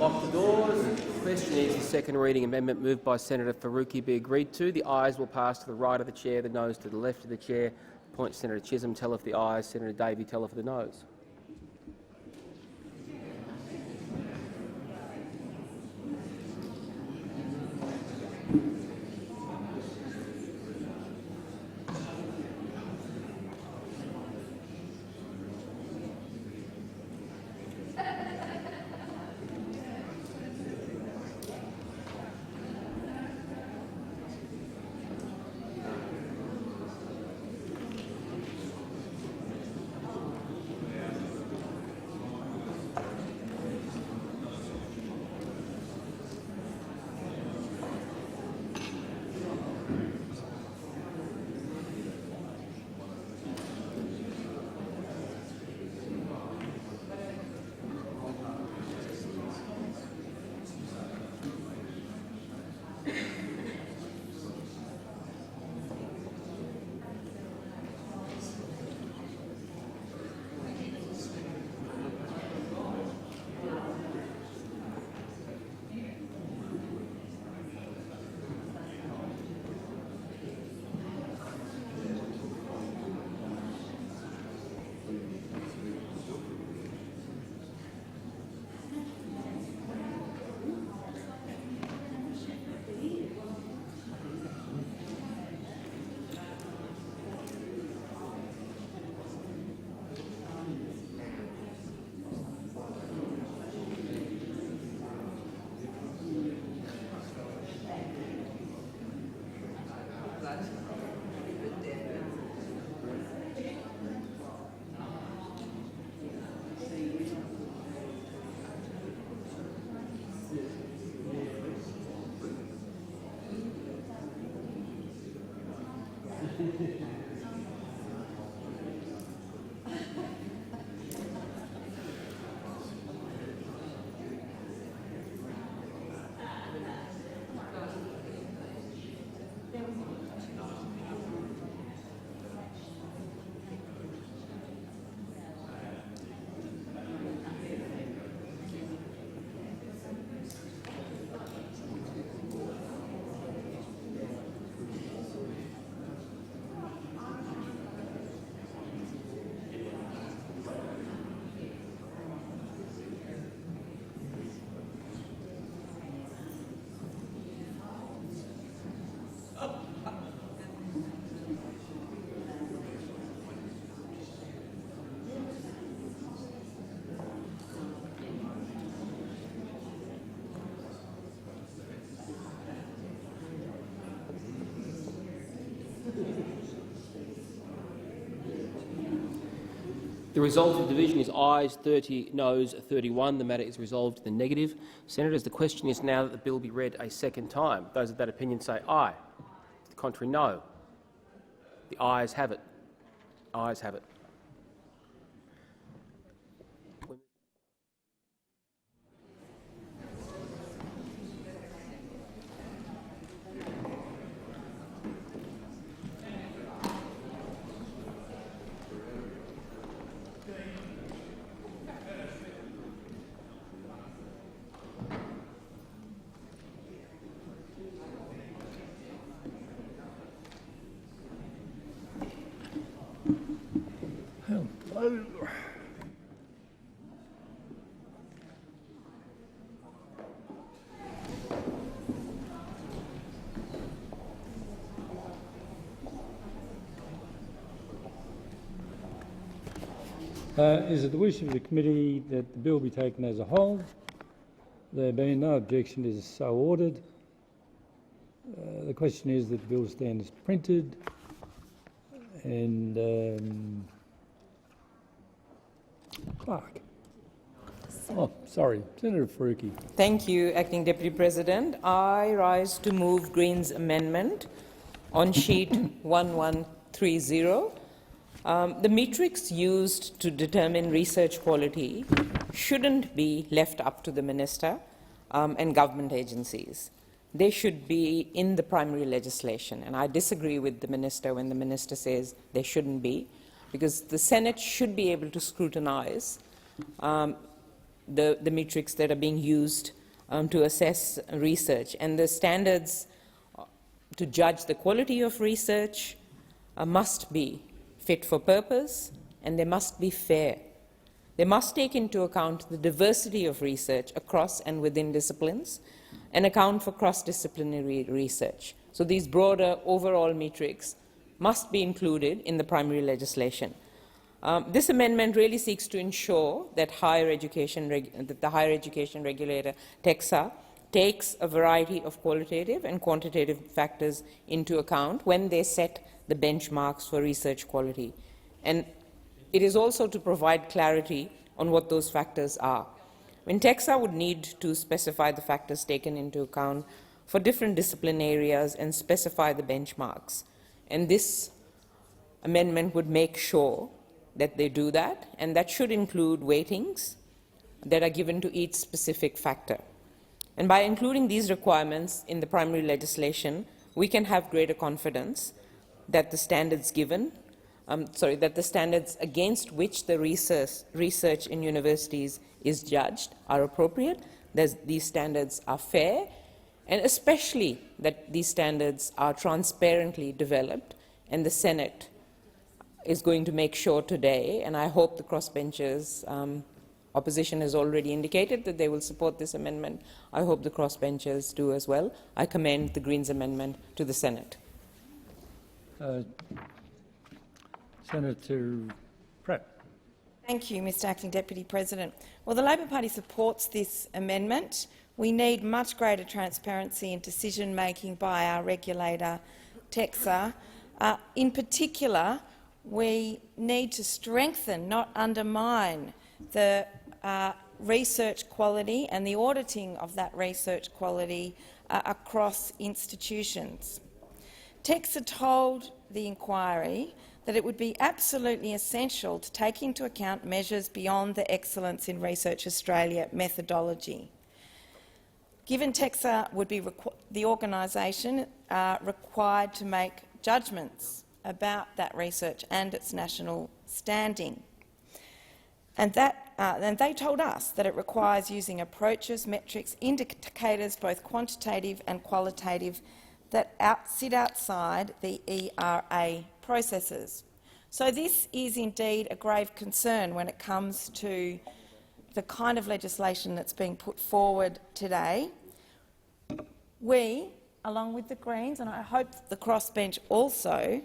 Lock the doors. The question is the second reading amendment moved by Senator Faruqi be agreed to. The ayes will pass to the right of the chair, the noes to the left of the chair. Point Senator Chisholm, tell of the ayes. Senator Davey, tell of the noes. The result of the division is ayes 30, noes 31. The matter is resolved in the negative. Senators, the question is now that the bill be read a second time. Those of that opinion say aye. To the contrary, no. The ayes have it. Ayes have it. Is it the wish of the committee that the bill be taken as a whole? There being no objection, it is so ordered. The question is that the bill stand as printed, and Clerk. Oh, sorry, Senator Faruqi. Thank you, Acting Deputy President. I rise to move Greens' amendment on sheet 1130. The metrics used to determine research quality shouldn't be left up to the Minister and government agencies. They should be in the primary legislation, and I disagree with the Minister when the Minister says they shouldn't be, because the Senate should be able to scrutinise the metrics that are being used to assess research. And the standards to judge the quality of research must be fit for purpose, and they must be fair. They must take into account the diversity of research across and within disciplines and account for cross-disciplinary research. So these broader overall metrics must be included in the primary legislation. This amendment really seeks to ensure that the higher education regulator, TEXA, takes a variety of qualitative and quantitative factors into account when they set the benchmarks for research quality. And it is also to provide clarity on what those factors are. When TEXA would need to specify the factors taken into account for different discipline areas and specify the benchmarks. And this amendment would make sure that they do that, and that should include weightings that are given to each specific factor. And by including these requirements in the primary legislation, we can have greater confidence that the standards that the standards against which the research in universities is judged are appropriate, that these standards are fair, and especially that these standards are transparently developed. And the Senate is going to make sure today, and I hope the crossbenchers, opposition has already indicated that they will support this amendment. I hope the crossbenchers do as well. I commend the Greens amendment to the Senate. Senator Pratt. Thank you, Mr Acting Deputy President. Well, the Labor Party supports this amendment. We need much greater transparency in decision-making by our regulator, TEXA. In particular, we need to strengthen, not undermine, the research quality and the auditing of that research quality across institutions. TEXA told the inquiry that it would be absolutely essential to take into account measures beyond the Excellence in Research Australia methodology. Given TEXA would be the organisation required to make judgments about that research and its national standing. And they told us that it requires using approaches, metrics, indicators, both quantitative and qualitative, that sit outside the ERA processes. So this is indeed a grave concern when it comes to the kind of legislation that's being put forward today. We, along with the Greens, and I hope the crossbench also,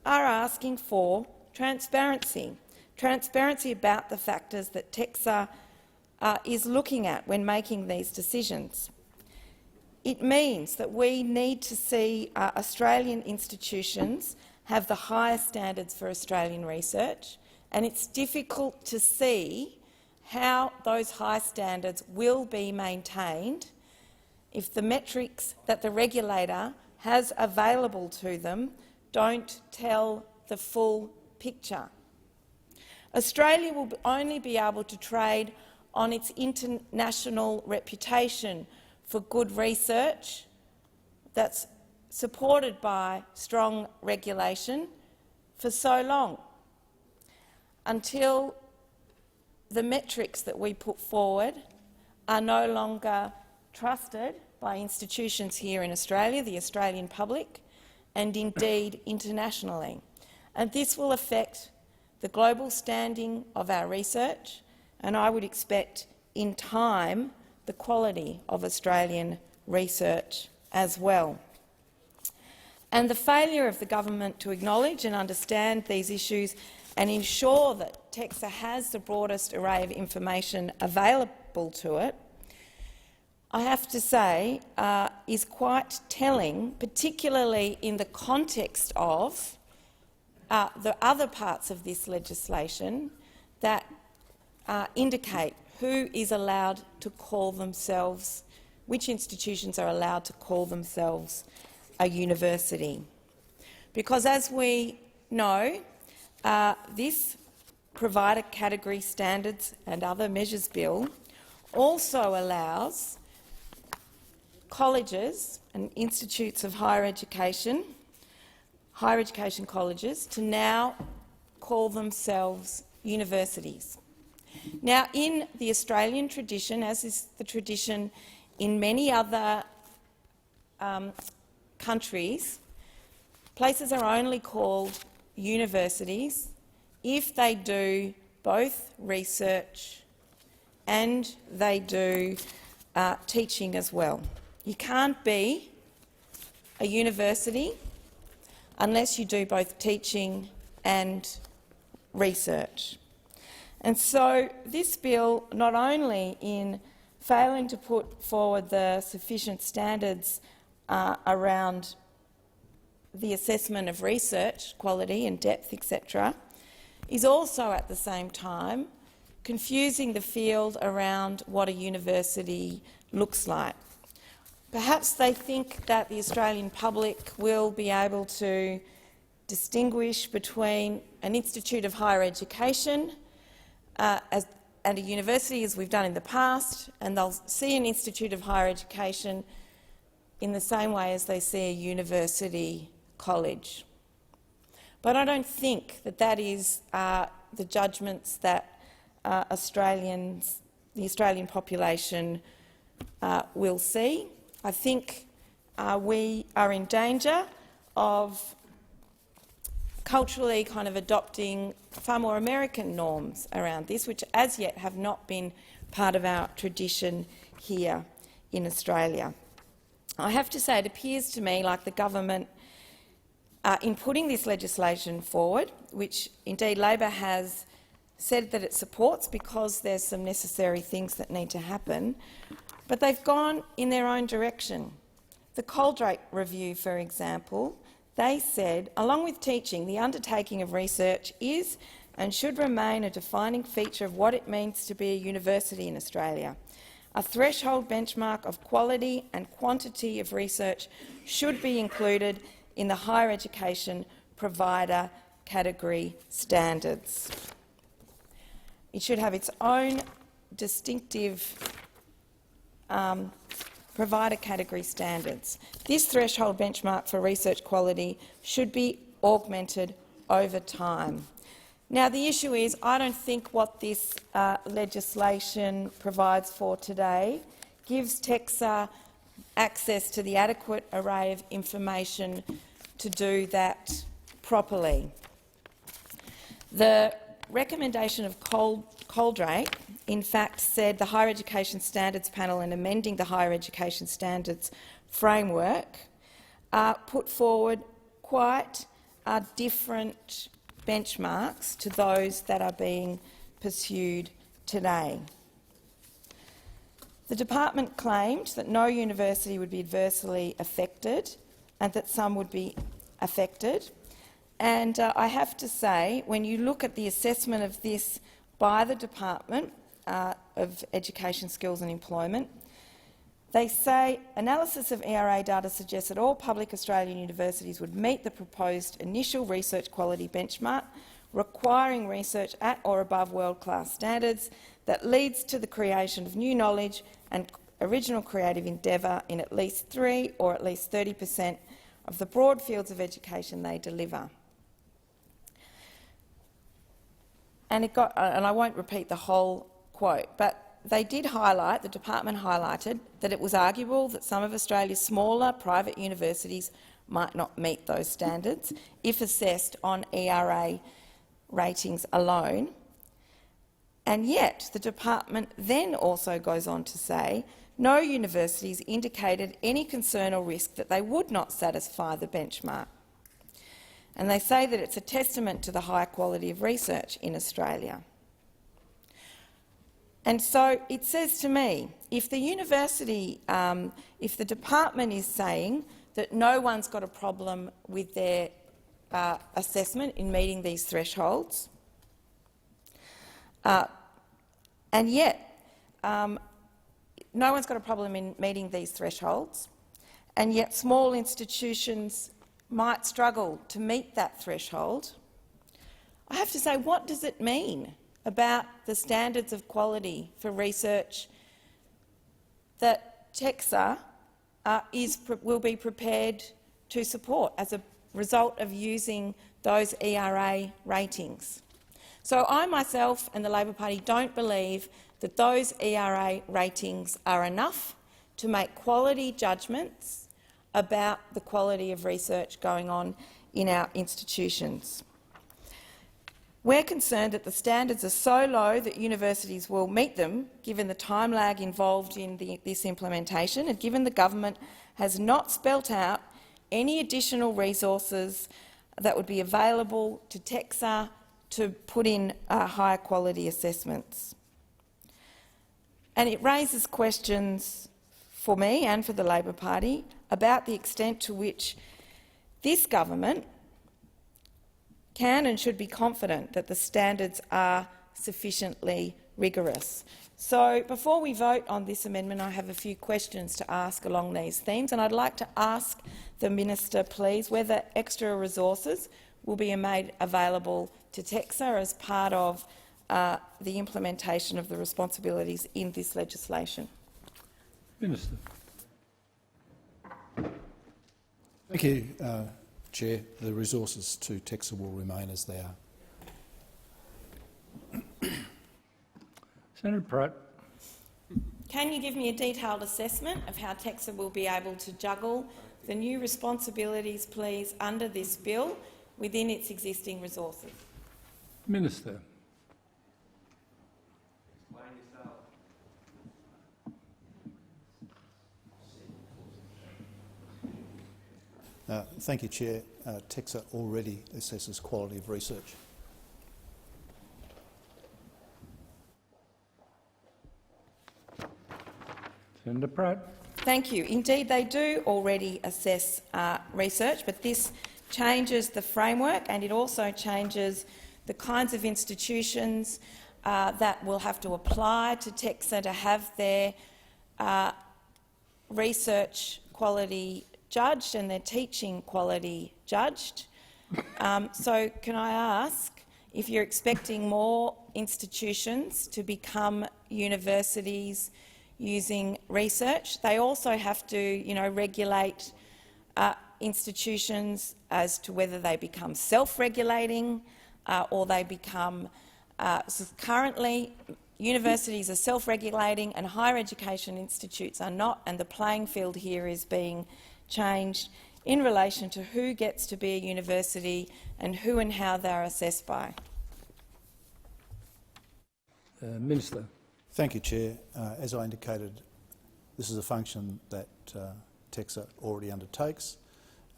are asking for transparency about the factors that TEXA is looking at when making these decisions. It means that we need to see Australian institutions have the highest standards for Australian research, and it's difficult to see how those high standards will be maintained if the metrics that the regulator has available to them don't tell the full picture. Australia will only be able to trade on its international reputation for good research that's supported by strong regulation for so long, until the metrics that we put forward are no longer trusted by institutions here in Australia, the Australian public, and indeed internationally. And this will affect the global standing of our research, and I would expect in time the quality of Australian research as well. And the failure of the government to acknowledge and understand these issues and ensure that TEXA has the broadest array of information available to it, I have to say, is quite telling, particularly in the context of the other parts of this legislation that indicate who is allowed to call themselves, which institutions are allowed to call themselves a university. Because as we know, this Provider Category Standards and Other Measures Bill also allows colleges and institutes of higher education colleges to now call themselves universities. Now, in the Australian tradition, as is the tradition in many other countries, places are only called universities if they do both research and they do teaching as well. You can't be a university unless you do both teaching and research. And so this bill, not only in failing to put forward the sufficient standards around the assessment of research quality and depth, etc., is also at the same time confusing the field around what a university looks like. Perhaps they think that the Australian public will be able to distinguish between an institute of higher education and a university, as we've done in the past, and they'll see an institute of higher education in the same way as they see a university college. But I don't think that that is the judgments that the Australian population will see. I think we are in danger of culturally kind of adopting far more American norms around this, which as yet have not been part of our tradition here in Australia. I have to say it appears to me like the government, in putting this legislation forward, which indeed Labor has said that it supports because there's some necessary things that need to happen, but they've gone in their own direction. The Coldrake Review, for example, they said, along with teaching, the undertaking of research is and should remain a defining feature of what it means to be a university in Australia. A threshold benchmark of quality and quantity of research should be included in the higher education provider category standards. It should have its own distinctive provider category standards. This threshold benchmark for research quality should be augmented over time. Now, the issue is I don't think what this legislation provides for today gives TEXA access to the adequate array of information to do that properly. The recommendation of Coldrake in fact said the Higher Education Standards Panel, in amending the Higher Education Standards Framework, put forward quite different benchmarks to those that are being pursued today. The department claimed that no university would be adversely affected and that some would be affected. And I have to say, when you look at the assessment of this by the Department of Education, Skills and Employment, they say analysis of ERA data suggests that all public Australian universities would meet the proposed initial research quality benchmark, requiring research at or above world-class standards that leads to the creation of new knowledge and original creative endeavour in at least 3 or at least 30% of the broad fields of education they deliver. And I won't repeat the whole quote, but they did highlight, the department highlighted, that it was arguable that some of Australia's smaller private universities might not meet those standards if assessed on ERA ratings alone. And yet the department then also goes on to say no universities indicated any concern or risk that they would not satisfy the benchmark. And they say that it's a testament to the high quality of research in Australia. And so it says to me, if the university, if the department is saying that no one's got a problem with their assessment in meeting these thresholds, and yet no one's got a problem in meeting these thresholds, and yet small institutions might struggle to meet that threshold, I have to say, what does it mean about the standards of quality for research that TEXA will be prepared to support as a result of using those ERA ratings? So I myself and the Labor Party don't believe that those ERA ratings are enough to make quality judgments about the quality of research going on in our institutions. We're concerned that the standards are so low that universities will meet them, given the time lag involved in this implementation and given the government has not spelt out any additional resources that would be available to TEXA to put in higher quality assessments. And it raises questions for me and for the Labor Party about the extent to which this government can and should be confident that the standards are sufficiently rigorous. So before we vote on this amendment, I have a few questions to ask along these themes, and I'd like to ask the Minister, please, whether extra resources will be made available to TEXA as part of the implementation of the responsibilities in this legislation. Minister. Thank you, Chair. The resources to TEXA will remain as they are. Senator Pratt. Can you give me a detailed assessment of how TEXA will be able to juggle the new responsibilities, please, under this bill within its existing resources? Minister. Thank you, Chair. TEXA already assesses quality of research. Senator Pratt. Thank you. Indeed, they do already assess research, but this changes the framework and it also changes the kinds of institutions that will have to apply to TEXA to have their research quality judged and their teaching quality judged. So can I ask if you're expecting more institutions to become universities using research? They also have to, regulate institutions as to whether they become self-regulating or they become. So currently, universities are self-regulating and higher education institutes are not, and the playing field here is being changed in relation to who gets to be a university and who and how they are assessed by. Minister. Thank you, Chair. As I indicated, this is a function that TEXA already undertakes.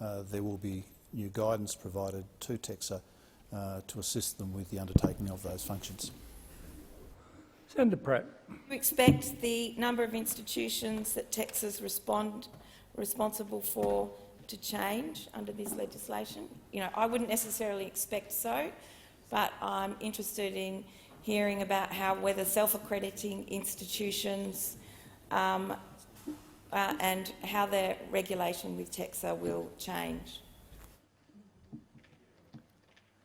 There will be new guidance provided to TEXA to assist them with the undertaking of those functions. Senator Pratt. Do you expect the number of institutions that TEXA is responsible for to change under this legislation? I wouldn't necessarily expect so, but I'm interested in hearing about whether self-accrediting institutions and how their regulation with TEXA will change.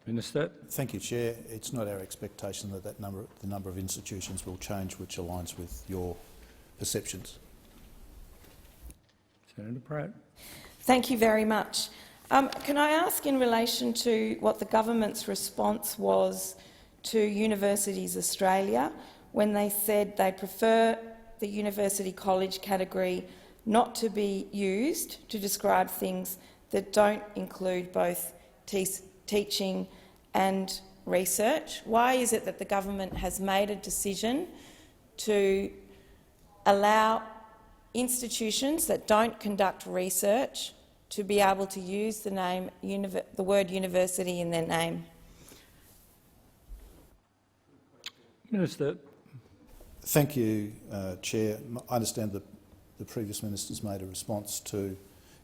Minister. Thank you, Chair. It's not our expectation that the number of institutions will change, which aligns with your perceptions. Senator Pratt. Thank you very much. Can I ask in relation to what the government's response was to Universities Australia when they said they prefer the university college category not to be used to describe things that don't include both teaching and research? Why is it that the government has made a decision to allow institutions that don't conduct research to be able to use the word university in their name? Minister. Thank you, Chair. I understand that the previous minister's made a response to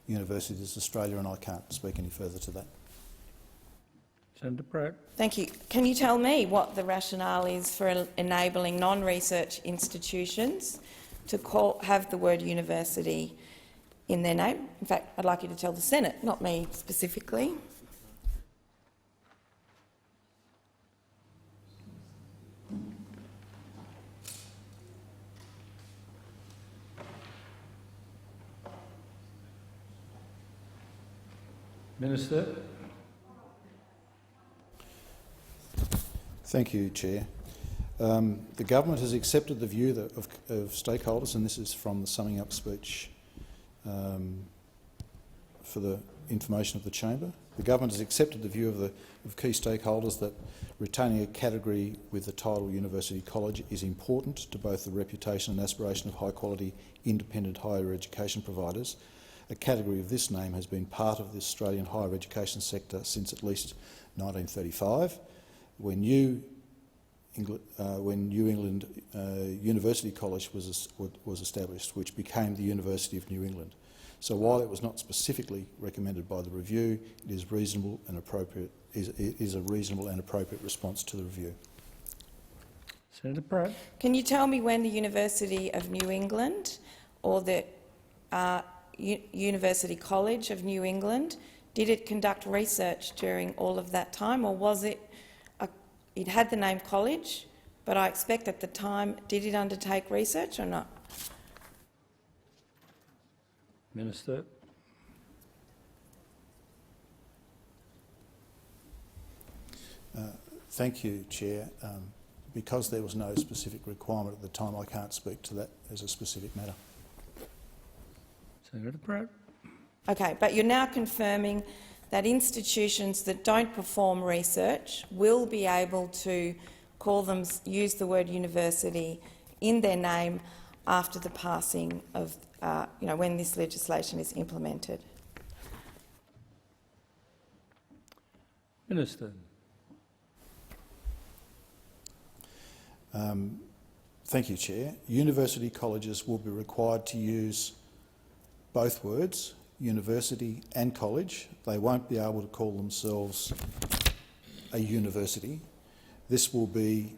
Universities Australia and I can't speak any further to that. Senator Pratt. Thank you. Can you tell me what the rationale is for enabling non-research institutions to have the word university in their name? In fact, I'd like you to tell the Senate, not me specifically. Minister. Thank you, Chair. The government has accepted the view of stakeholders, and this is from the summing up speech for the information of the chamber. The government has accepted the view of key stakeholders that retaining a category with the title University College is important to both the reputation and aspiration of high-quality independent higher education providers. A category of this name has been part of the Australian higher education sector since at least 1935, when New England University College was established, which became the University of New England. So while it was not specifically recommended by the review, it is reasonable and appropriate. Is a reasonable and appropriate response to the review. Senator Pratt. Can you tell me when the University of New England or the University College of New England, did it conduct research during all of that time, or was it, it had the name college, but I expect at the time, did it undertake research or not? Minister. Thank you, Chair. Because there was no specific requirement at the time, I can't speak to that as a specific matter. Senator Pratt. Okay, but you're now confirming that institutions that don't perform research will be able to use the word university in their name after the passing of, when this legislation is implemented. Minister. Thank you, Chair. University colleges will be required to use both words, university and college. They won't be able to call themselves a university. This will be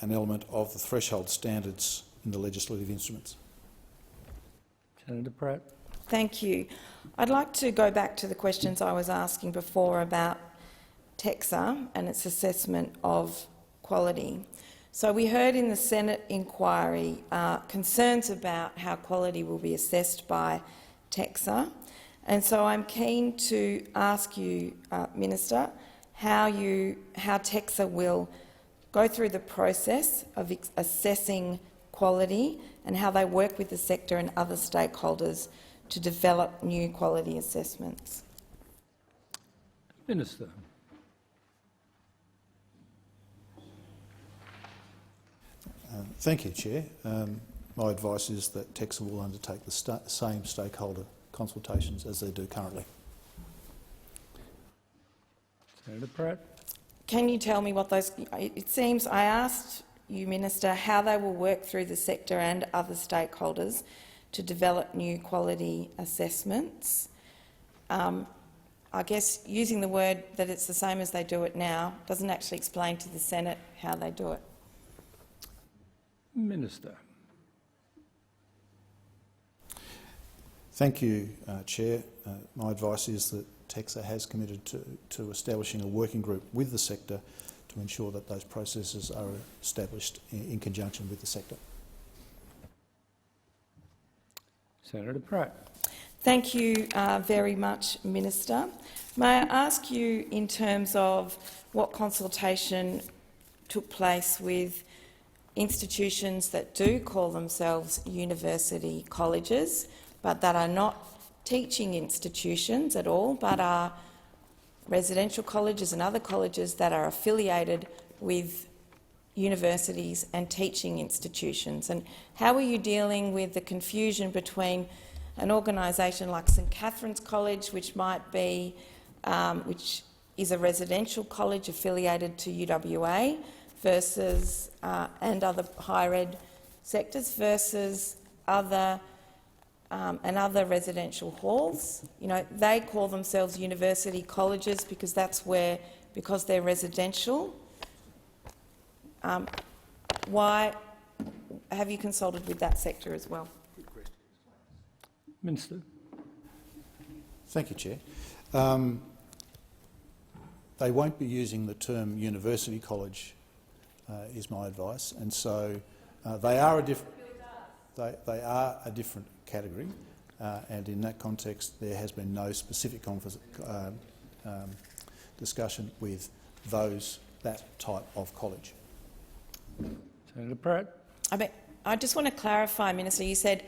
an element of the threshold standards in the legislative instruments. Senator Pratt. Thank you. I'd like to go back to the questions I was asking before about TEXA and its assessment of quality. So we heard in the Senate inquiry concerns about how quality will be assessed by TEXA, and so I'm keen to ask you, Minister, how TEXA will go through the process of assessing quality and how they work with the sector and other stakeholders to develop new quality assessments. Minister. Thank you, Chair. My advice is that TEXA will undertake the same stakeholder consultations as they do currently. Senator Pratt. Can you tell me what those... It seems I asked you, Minister, how they will work through the sector and other stakeholders to develop new quality assessments. I guess using the word that it's the same as they do it now doesn't actually explain to the Senate how they do it. Minister. Thank you, Chair. My advice is that TEXA has committed to establishing a working group with the sector to ensure that those processes are established in conjunction with the sector. Senator Pratt. Thank you very much, Minister. May I ask you, in terms of what consultation took place with institutions that do call themselves university colleges, but that are not teaching institutions at all, but are residential colleges and other colleges that are affiliated with universities and teaching institutions? And how are you dealing with the confusion between an organisation like St Catherine's College, which might be, which is a residential college affiliated to UWA, versus and other higher ed sectors, versus other residential halls? You know, they call themselves university colleges because because they're residential. Why have you consulted with that sector as well? Minister. Thank you, Chair. They won't be using the term university college, is my advice, and so they are a different category, and in that context there has been no specific discussion with those that type of college. Senator Pratt. I just want to clarify, Minister, you said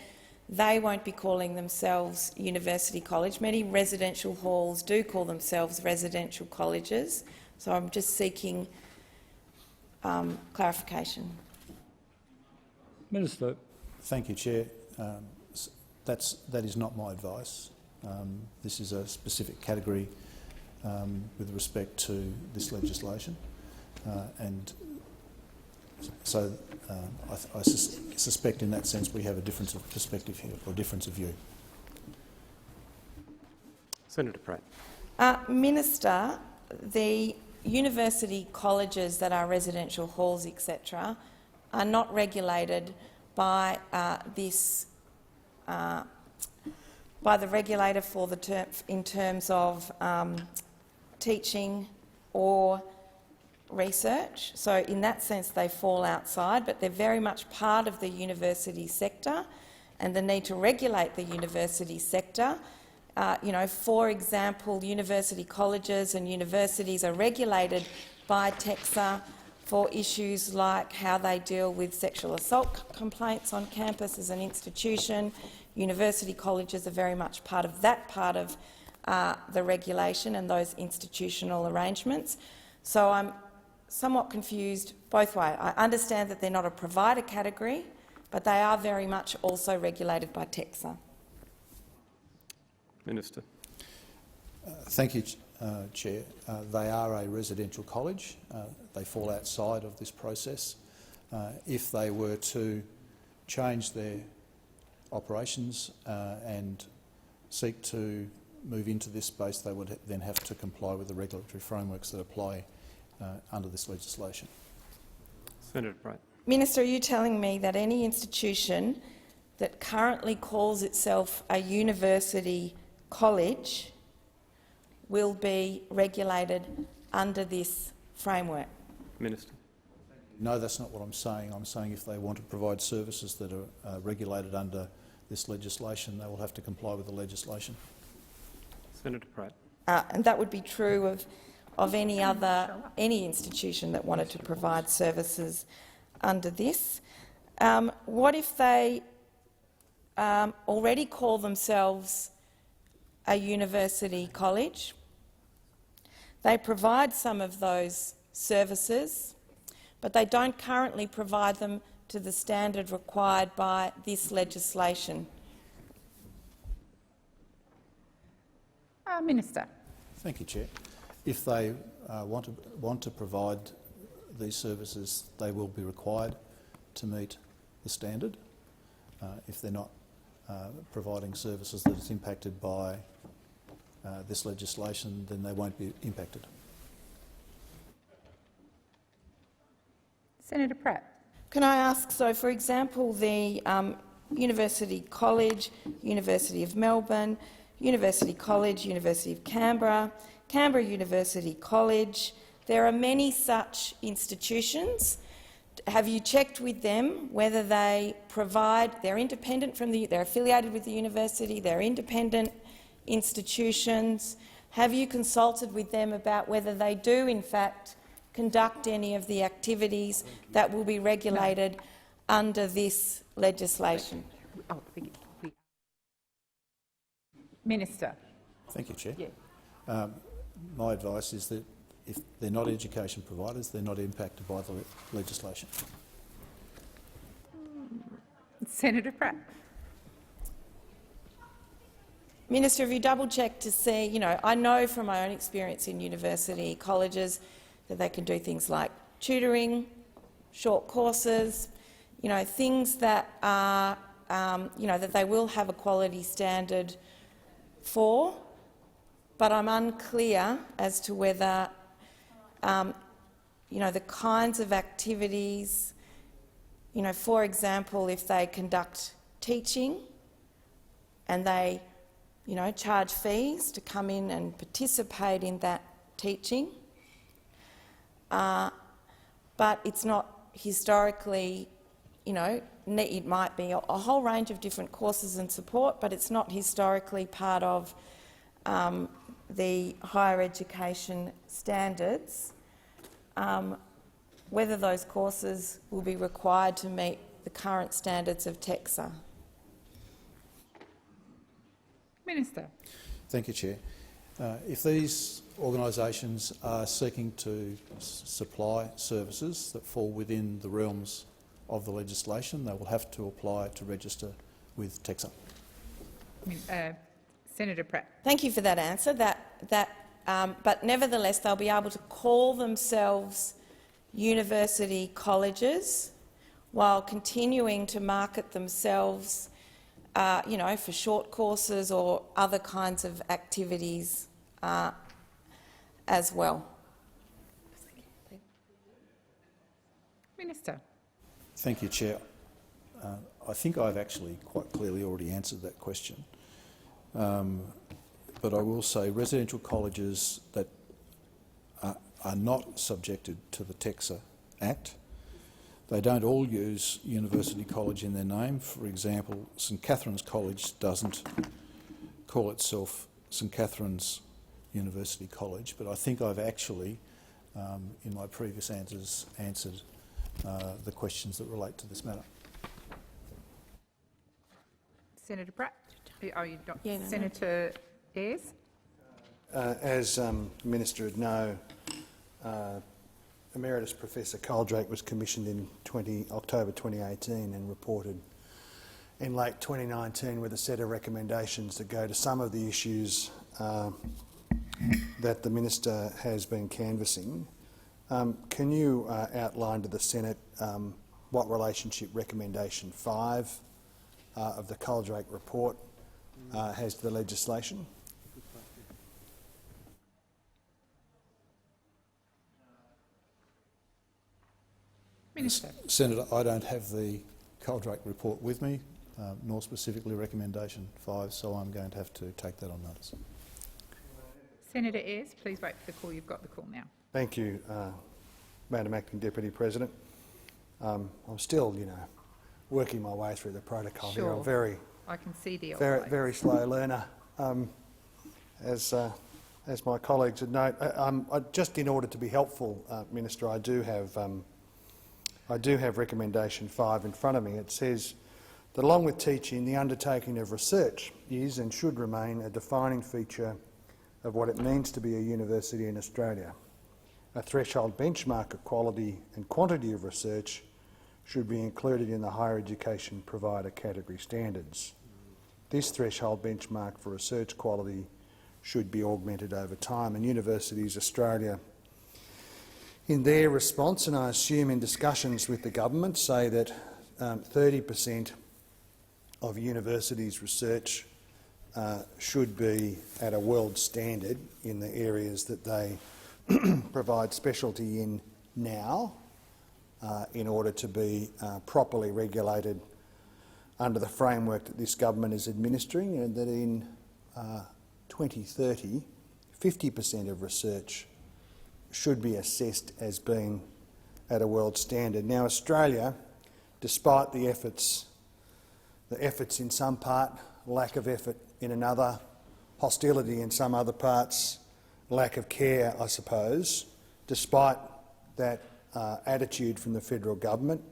they won't be calling themselves University College. Many residential halls do call themselves residential colleges, so I'm just seeking clarification. Minister. Thank you, Chair. That is not my advice. This is a specific category with respect to this legislation, and so I suspect in that sense we have a difference of perspective here, or difference of view. Senator Pratt. Minister, the university colleges that are residential halls, etc., are not regulated by by the regulator for the in terms of teaching or research. So in that sense they fall outside, but they're very much part of the university sector, and the need to regulate the university sector. For example, university colleges and universities are regulated by TEXA for issues like how they deal with sexual assault complaints on campus as an institution. University colleges are very much part of that part of the regulation and those institutional arrangements. So I'm somewhat confused both ways. I understand that they're not a provider category, but they are very much also regulated by TEXA. Minister. Thank you, Chair. They are a residential college. They fall outside of this process. If they were to change their operations and seek to move into this space, they would then have to comply with the regulatory frameworks that apply under this legislation. Senator Pratt. Minister, are you telling me that any institution that currently calls itself a university college will be regulated under this framework? Minister. No, that's not what I'm saying. I'm saying if they want to provide services that are regulated under this legislation, they will have to comply with the legislation. Senator Pratt. And that would be true of any institution that wanted to provide services under this. What if they already call themselves a university college? They provide some of those services, but they don't currently provide them to the standard required by this legislation. Minister. Thank you, Chair. If they want to provide these services, they will be required to meet the standard. If they're not providing services that is impacted by this legislation, then they won't be impacted. Senator Pratt. Can I ask, so for example, the University College, University of Melbourne, University College, University of Canberra, Canberra University College, there are many such institutions. Have you checked with them whether they provide, they're independent from they're affiliated with the university, they're independent institutions? Have you consulted with them about whether they do in fact conduct any of the activities that will be regulated under this legislation? Minister. Thank you, Chair. Yeah. My advice is that if they're not education providers, they're not impacted by the legislation. Senator Pratt. Minister, have you double-checked to see, I know from my own experience in university colleges that they can do things like tutoring, short courses, things that are, that they will have a quality standard for, but I'm unclear as to whether, the kinds of activities, for example, if they conduct teaching and they, charge fees to come in and participate in that teaching, but it's not historically, it might be a whole range of different courses and support, but it's not historically part of the higher education standards. whether those courses will be required to meet the current standards of TEXA. Minister. Thank you, Chair. If these organisations are seeking to supply services that fall within the realms of the legislation, they will have to apply to register with TEXA. Senator Pratt. Thank you for that answer. But nevertheless, they'll be able to call themselves university colleges while continuing to market themselves, for short courses or other kinds of activities as well. Minister. Thank you, Chair. I think I've actually quite clearly already answered that question. But I will say residential colleges that are not subjected to the TEXA Act, they don't all use University College in their name. For example, St Catherine's College doesn't call itself St Catherine's University College, but I think I've actually, in my previous answers, answered the questions that relate to this matter. Senator Pratt. Oh, you don't. Yeah, no, Senator Ayres. As the Minister would know, Emeritus Professor Coldrake was commissioned in October 2018 and reported in late 2019 with a set of recommendations that go to some of the issues that the Minister has been canvassing. Can you outline to the Senate what relationship recommendation 5 of the Coldrake report has to the legislation? Minister. Senator, I don't have the Coldrake report with me, nor specifically recommendation 5, so I'm going to have to take that on notice. Senator Ayres, please wait for the call. You've got the call now. Thank you, Madam Acting Deputy President. I'm still, working my way through the protocol here. I'm I can see the very slow learner, as my colleagues would note. Just in order to be helpful, Minister, I do have recommendation 5 in front of me. It says that along with teaching, the undertaking of research is and should remain a defining feature of what it means to be a university in Australia. A threshold benchmark of quality and quantity of research should be included in the higher education provider category standards. This threshold benchmark for research quality should be augmented over time, and Universities Australia, in their response, and I assume in discussions with the government, say that 30% of universities' research should be at a world standard in the areas that they provide specialty in now, in order to be properly regulated under the framework that this government is administering, and that in 2030, 50% of research should be assessed as being at a world standard. Now, Australia, despite the efforts in some part, lack of effort in another, hostility in some other parts, lack of care, I suppose, despite that attitude from the federal government,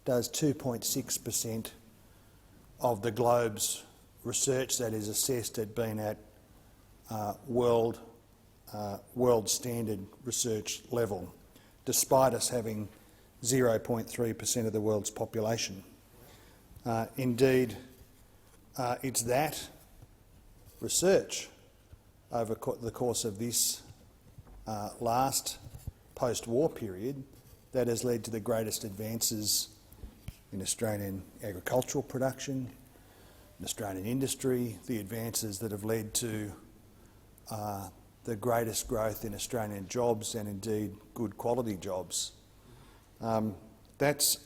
does 2.6% of the globe's research that is assessed at being at world standard research level, despite us having 0.3% of the world's population. Indeed, it's that research over the course of this last post-war period that has led to the greatest advances in Australian agricultural production, in Australian industry, the advances that have led to the greatest growth in Australian jobs and indeed good quality jobs. That's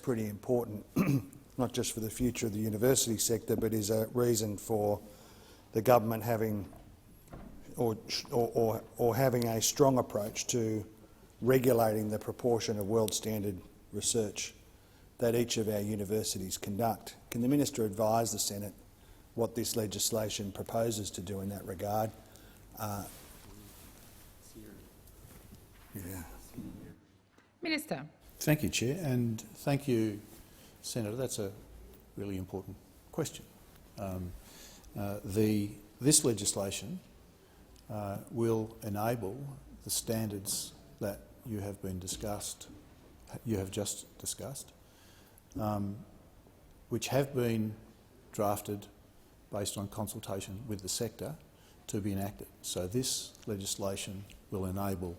pretty important, not just for the future of the university sector, but is a reason for the government having or having a strong approach to regulating the proportion of world standard research that each of our universities conduct. Can the Minister advise the Senate what this legislation proposes to do in that regard? Yeah. Minister. Thank you, Chair, and thank you, Senator. That's a really important question. This legislation will enable the standards that you have just discussed, which have been drafted based on consultation with the sector, to be enacted. So this legislation will enable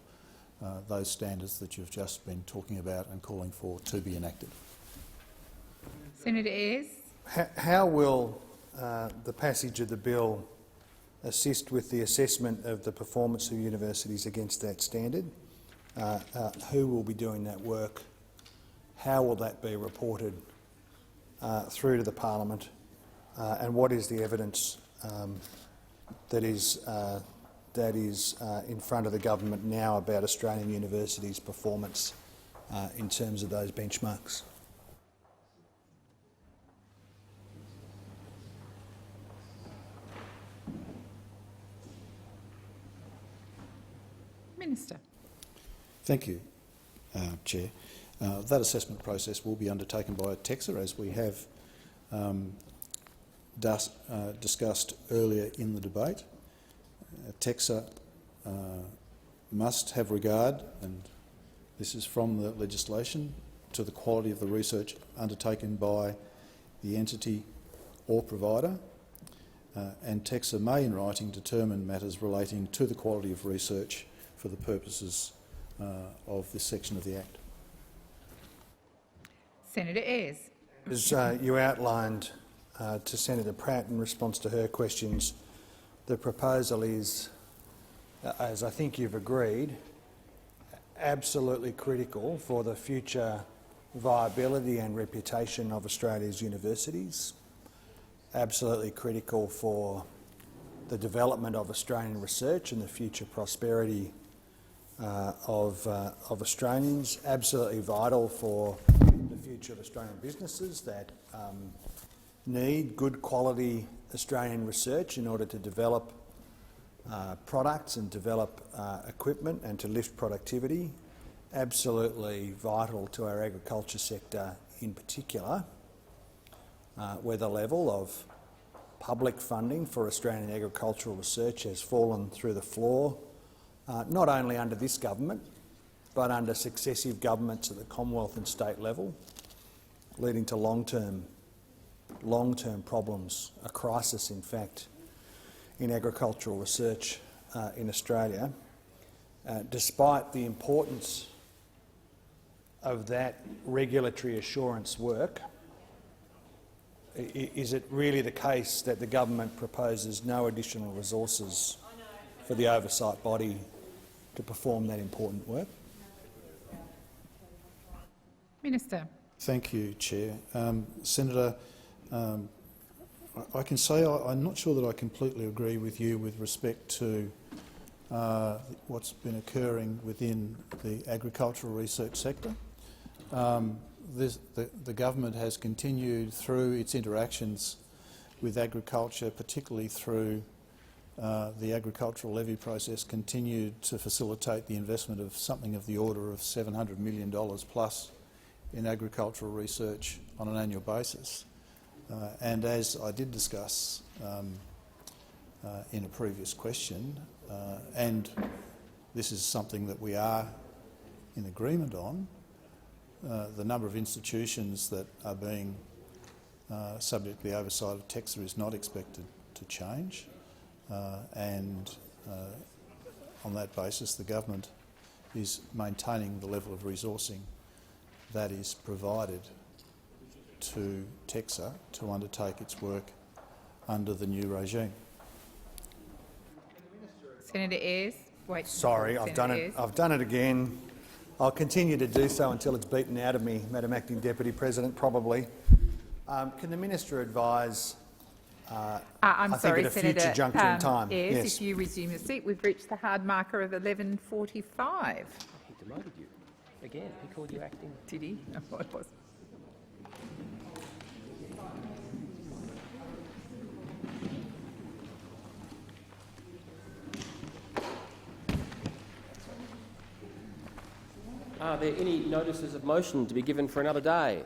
those standards that you've just been talking about and calling for to be enacted. Senator Ayres. How will the passage of the bill assist with the assessment of the performance of universities against that standard? Who will be doing that work? How will that be reported through to the Parliament? And what is the evidence that is in front of the government now about Australian universities' performance in terms of those benchmarks? Minister. Thank you, Chair. That assessment process will be undertaken by TEXA, as we have discussed earlier in the debate. TEXA must have regard, and this is from the legislation, to the quality of the research undertaken by the entity or provider, and TEXA may in writing determine matters relating to the quality of research for the purposes of this section of the Act. Senator Ayres. As you outlined to Senator Pratt in response to her questions, the proposal is, as I think you've agreed, absolutely critical for the future viability and reputation of Australia's universities, absolutely critical for the development of Australian research and the future prosperity of Australians, absolutely vital for the future of Australian businesses that need good quality Australian research in order to develop products and develop equipment and to lift productivity, absolutely vital to our agriculture sector in particular, where the level of public funding for Australian agricultural research has fallen through the floor, not only under this government, but under successive governments at the Commonwealth and state level, leading to long-term problems, a crisis, in fact, in agricultural research in Australia. Despite the importance of that regulatory assurance work, is it really the case that the government proposes no additional resources for the oversight body to perform that important work? Minister. Thank you, Chair. Senator, I can say I'm not sure that I completely agree with you with respect to what's been occurring within the agricultural research sector. The government has continued through its interactions with agriculture, particularly through the agricultural levy process, continued to facilitate the investment of something of the order of $700 million plus in agricultural research on an annual basis. And as I did discuss in a previous question, and this is something that we are in agreement on, the number of institutions that are being subject to the oversight of TEXA is not expected to change, and on that basis the government is maintaining the level of resourcing that is provided to TEXA to undertake its work under the new regime. Senator Ayres. Wait. Sorry, I've done it again. I'll continue to do so until it's beaten out of me, Madam Acting Deputy President, probably. Can the Minister advise, I'm sorry, at a Senator future juncture in time? Yes, if you resume your seat, we've reached the hard marker of 11:45. He demoted you. Again, he called you acting. Did he? No, it wasn't. Are there any notices of motion to be given for another day?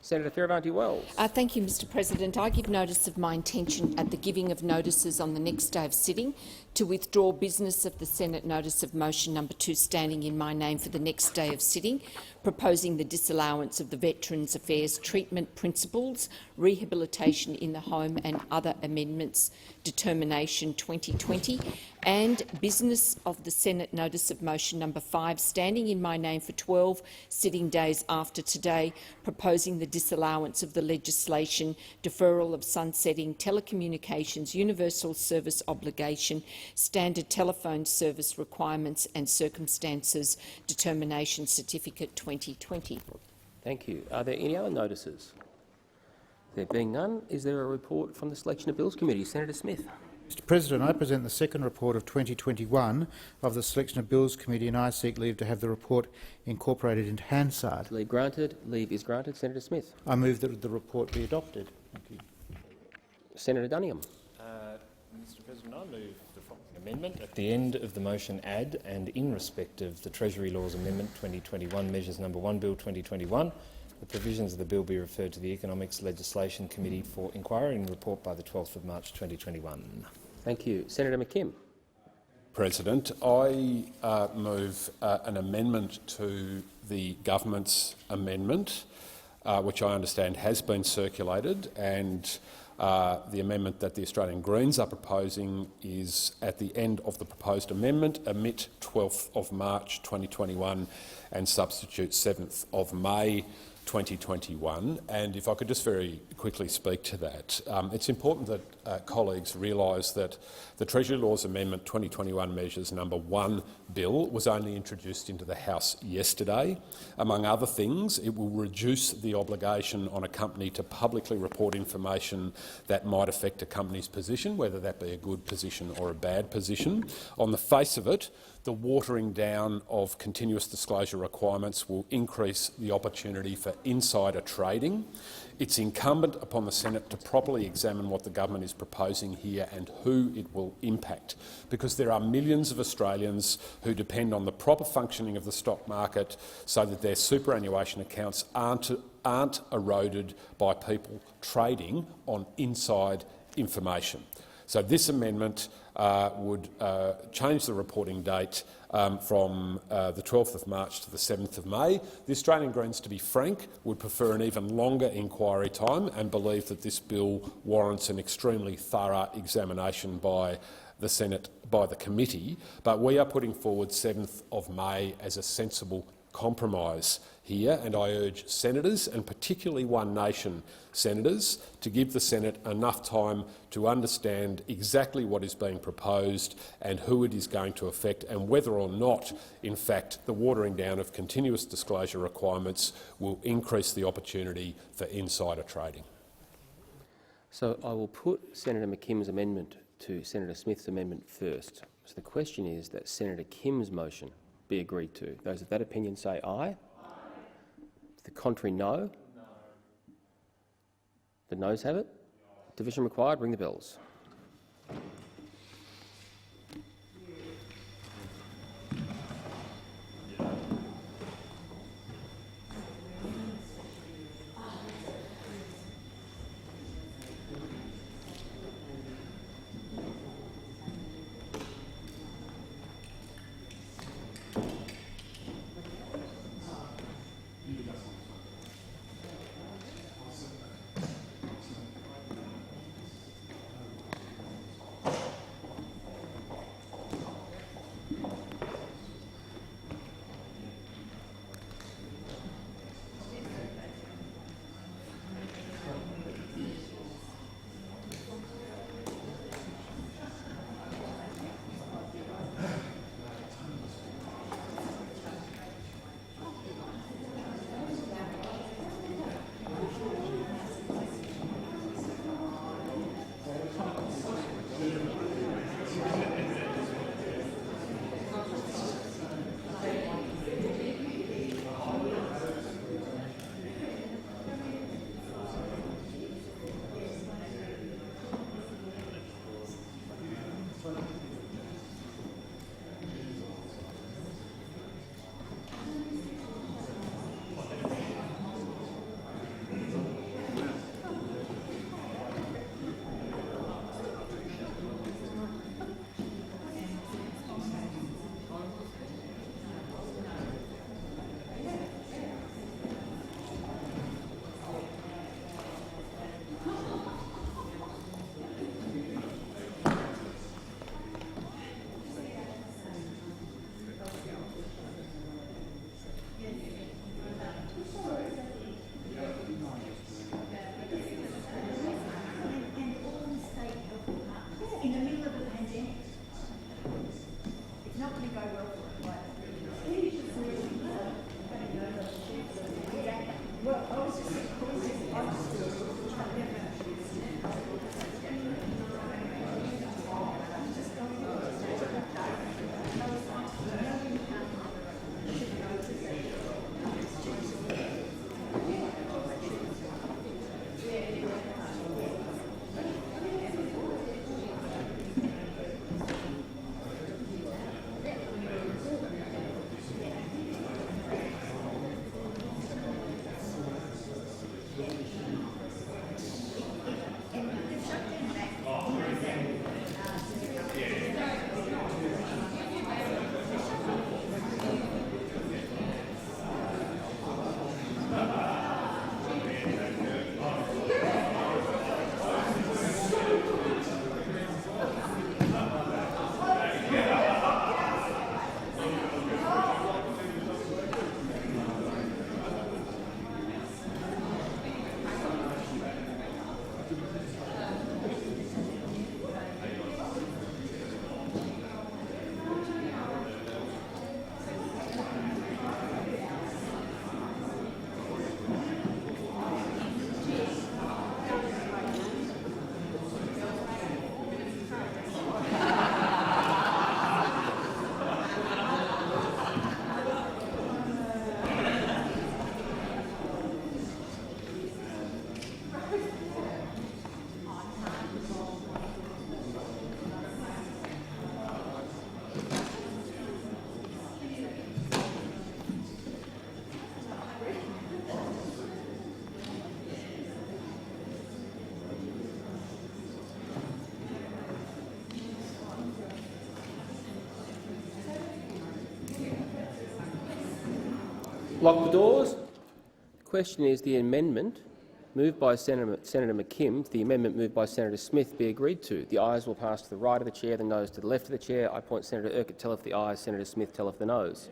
Senator Fierravanti-Wells. Thank you, Mr President. I give notice of my intention at the giving of notices on the next day of sitting to withdraw business of the Senate notice of motion number 2 standing in my name for the next day of sitting, proposing the disallowance of the Veterans Affairs Treatment Principles, Rehabilitation in the Home and Other Amendments Determination 2020, and business of the Senate notice of motion number 5 standing in my name for 12 sitting days after today, proposing the disallowance of the legislation Deferral of Sunsetting Telecommunications Universal Service Obligation, Standard Telephone Service Requirements and Circumstances Determination Certificate 2020. Thank you. Are there any other notices? There being none, is there a report from the Selection of Bills Committee? Senator Smith. Mr President, I present the second report of 2021 of the Selection of Bills Committee, and I seek leave to have the report incorporated into Hansard. Leave granted. Leave is granted. Senator Smith. I move that the report be adopted. Thank you. Senator Duniam. Mr President, I move the following amendment. At the end of the motion, add, and in respect of the Treasury Laws Amendment 2021, Measures No. 1 Bill 2021, the provisions of the bill be referred to the Economics Legislation Committee for inquiry and report by the 12th of March 2021. Thank you. Senator McKim. President, I move an amendment to the government's amendment, which I understand has been circulated, and the amendment that the Australian Greens are proposing is at the end of the proposed amendment, omit 12th of March 2021 and substitute 7th of May 2021. And if I could just very quickly speak to that, it's important that colleagues realise that the Treasury Laws Amendment 2021 Measures No. 1 bill was only introduced into the House yesterday. Among other things, it will reduce the obligation on a company to publicly report information that might affect a company's position, whether that be a good position or a bad position. On the face of it, the watering down of continuous disclosure requirements will increase the opportunity for insider trading. It's incumbent upon the Senate to properly examine what the government is proposing here and who it will impact, because there are millions of Australians who depend on the proper functioning of the stock market so that their superannuation accounts aren't eroded by people trading on inside information. So this amendment would change the reporting date from the 12th of March to the 7th of May. The Australian Greens, to be frank, would prefer an even longer inquiry time and believe that this bill warrants an extremely thorough examination by the Senate, by the committee, but we are putting forward 7th of May as a sensible compromise here, and I urge senators, and particularly One Nation senators, to give the Senate enough time to understand exactly what is being proposed and who it is going to affect, and whether or not, in fact, the watering down of continuous disclosure requirements will increase the opportunity for insider trading. So I will put Senator McKim's amendment to Senator Smith's amendment first. So the question is that Senator Kim's motion be agreed to. Those of that opinion say aye. Aye. The contrary, no. No. The noes have it. Division required. Ring the bells. Lock the doors. The question is the amendment moved by Senator McKim to the amendment moved by Senator Smith be agreed to. The ayes will pass to the right of the chair, the noes to the left of the chair. I point Senator Urquhart telleth the ayes, Senator Smith telleth the noes.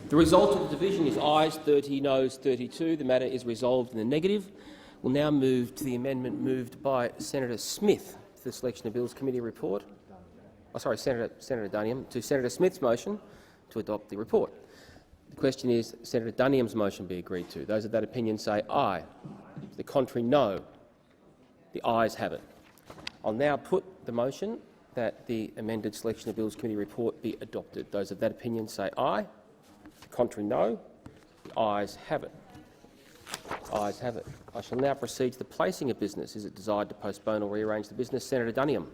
The result of the division is ayes 30, noes 32. The matter is resolved in the negative. We'll now move to the amendment moved by Senator Smith to the Selection of Bills Committee report. Senator Duniam, to Senator Smith's motion to adopt the report. The question is Senator Duniam's motion be agreed to. Those of that opinion say aye. To the contrary, no. The ayes have it. I'll now put the motion that the amended Selection of Bills Committee report be adopted. Those of that opinion say aye. The contrary, no. The ayes have it. Ayes have it. I shall now proceed to the placing of business. Is it desired to postpone or rearrange the business? Senator Duniam.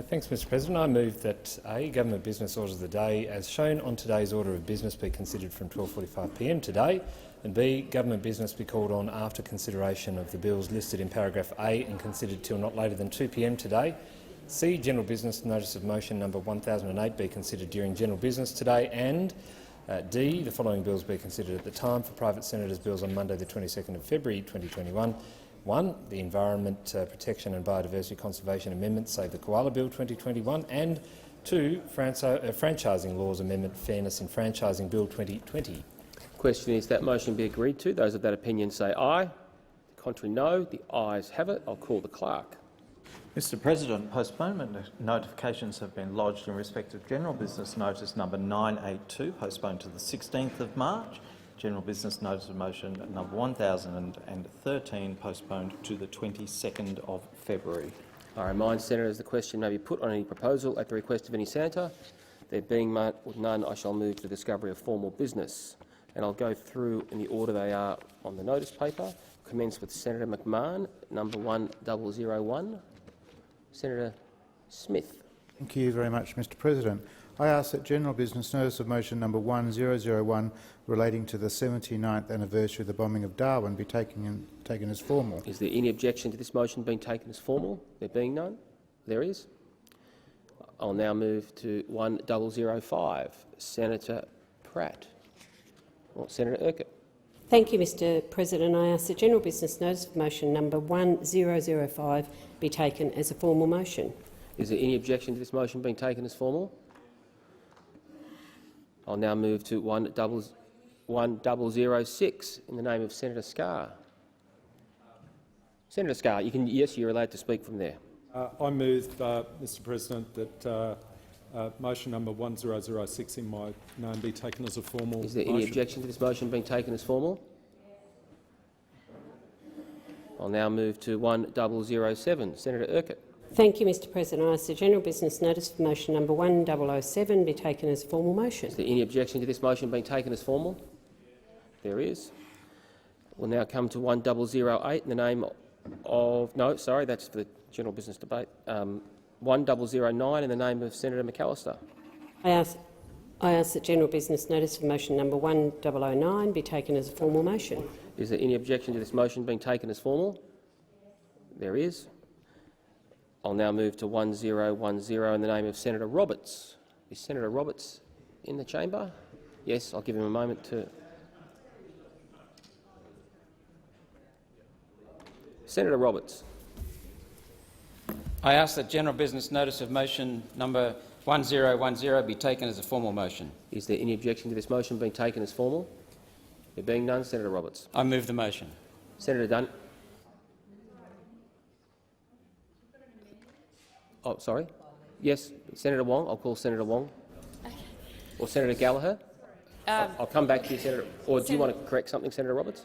Thanks, Mr President. I move that A, Government Business Orders of the Day as shown on today's order of business be considered from 12:45 p.m. today, and B, Government Business be called on after consideration of the bills listed in paragraph A and considered till not later than 2 p.m. today. C, General Business Notice of Motion number 1008 be considered during General Business today, and D, the following bills be considered at the time for private senators' bills on Monday the 22nd of February 2021. 1. The Environment Protection and Biodiversity Conservation Amendment, Save the Koala Bill 2021, and 2. Franchising Laws Amendment, Fairness in Franchising Bill 2020. Question is that motion be agreed to. Those of that opinion say aye. The contrary, no. The ayes have it. I'll call the clerk. Mr President, postponement notifications have been lodged in respect of General Business Notice number 982, postponed to the 16th of March. General Business Notice of Motion number 1013, postponed to the 22nd of February. I remind senators the question may be put on any proposal at the request of any senator. There being none, I shall move to the discovery of formal business. And I'll go through in the order they are on the notice paper. Commence with Senator McMahon, number 1001. Senator Smith. Thank you very much, Mr President. I ask that General Business Notice of Motion number 1001 relating to the 79th anniversary of the bombing of Darwin be taken as formal. Is there any objection to this motion being taken as formal? There being none? There is. I'll now move to 1005. Senator Pratt. Or Senator Urquhart. Thank you, Mr President. I ask that General Business Notice of Motion number 1005 be taken as a formal motion. Is there any objection to this motion being taken as formal? I'll now move to 1006 in the name of Senator Scarr. Senator Scarr, yes, you're allowed to speak from there. I move, Mr President, that motion number 1006 in my name be taken as a formal motion. Is there any objection to this motion being taken as formal? I'll now move to 1007. Senator Urquhart. Thank you, Mr President. I ask the General Business Notice of Motion number 1007 be taken as a formal motion. Is there any objection to this motion being taken as formal? There is. We'll now come to 1008 in the name of... No, sorry, that's for the general business debate. 1009 in the name of Senator McAllister. I ask that general business notice of motion number 1009 be taken as a formal motion. Is there any objection to this motion being taken as formal? There is. I'll now move to 1010 in the name of Senator Roberts. Is Senator Roberts in the chamber? Yes, I'll give him a moment to... Senator Roberts. I ask that general business notice of motion number 1010 be taken as a formal motion. Is there any objection to this motion being taken as formal? There being none, Senator Roberts. I move the motion. Senator Dunn. Oh, sorry. Yes, Senator Wong. I'll call Senator Wong. Or Senator Gallagher. I'll come back to you, Senator. Or do you want to correct something, Senator Roberts?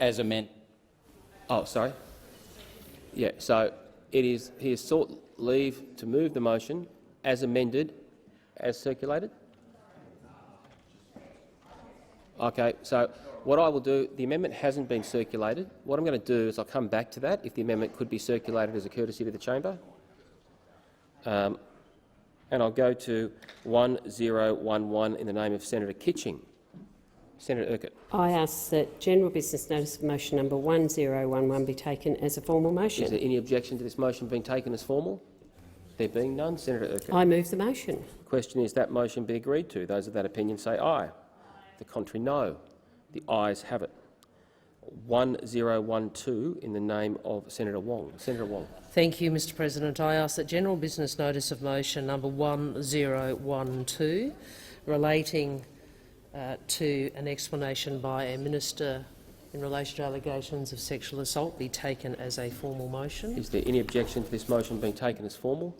As amended. Oh, sorry. Yeah. So he has sought leave to move the motion as amended, as circulated. Okay. So what I will do, the amendment hasn't been circulated. What I'm going to do is I'll come back to that if the amendment could be circulated as a courtesy to the chamber. And I'll go to 1011 in the name of Senator Kitching. Senator Urquhart. I ask that general business notice of motion number 1011 be taken as a formal motion. Is there any objection to this motion being taken as formal? There being none, Senator Urquhart. I move the motion. The question is that motion be agreed to. Those of that opinion say aye. The contrary, no. The ayes have it. 1012 in the name of Senator Wong. Senator Wong. Thank you, Mr President. I ask that general business notice of motion number 1012 relating to an explanation by a minister in relation to allegations of sexual assault be taken as a formal motion. Is there any objection to this motion being taken as formal?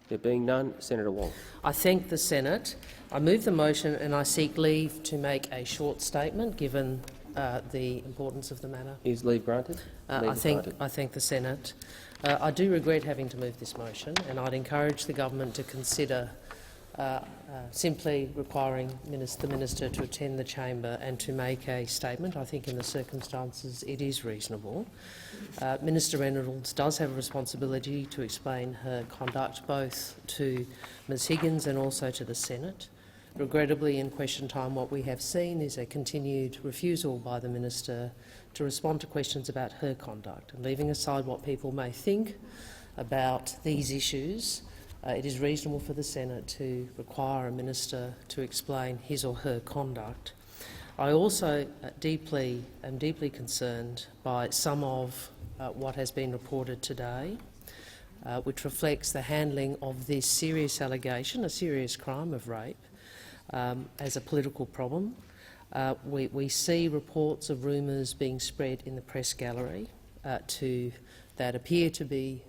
There being none, Senator Wong. I thank the Senate. I move the motion and I seek leave to make a short statement given the importance of the matter. Is leave granted? I thank the Senate. I do regret having to move this motion, and I'd encourage the government to consider simply requiring the minister to attend the chamber and to make a statement. I think in the circumstances it is reasonable. Minister Reynolds does have a responsibility to explain her conduct both to Ms Higgins and also to the Senate. Regrettably, in question time, what we have seen is a continued refusal by the minister to respond to questions about her conduct. And leaving aside what people may think about these issues, it is reasonable for the Senate to require a minister to explain his or her conduct. I also am deeply concerned by some of what has been reported today, which reflects the handling of this serious allegation, a serious crime of rape, as a political problem. We see reports of rumours being spread in the press gallery that appear to be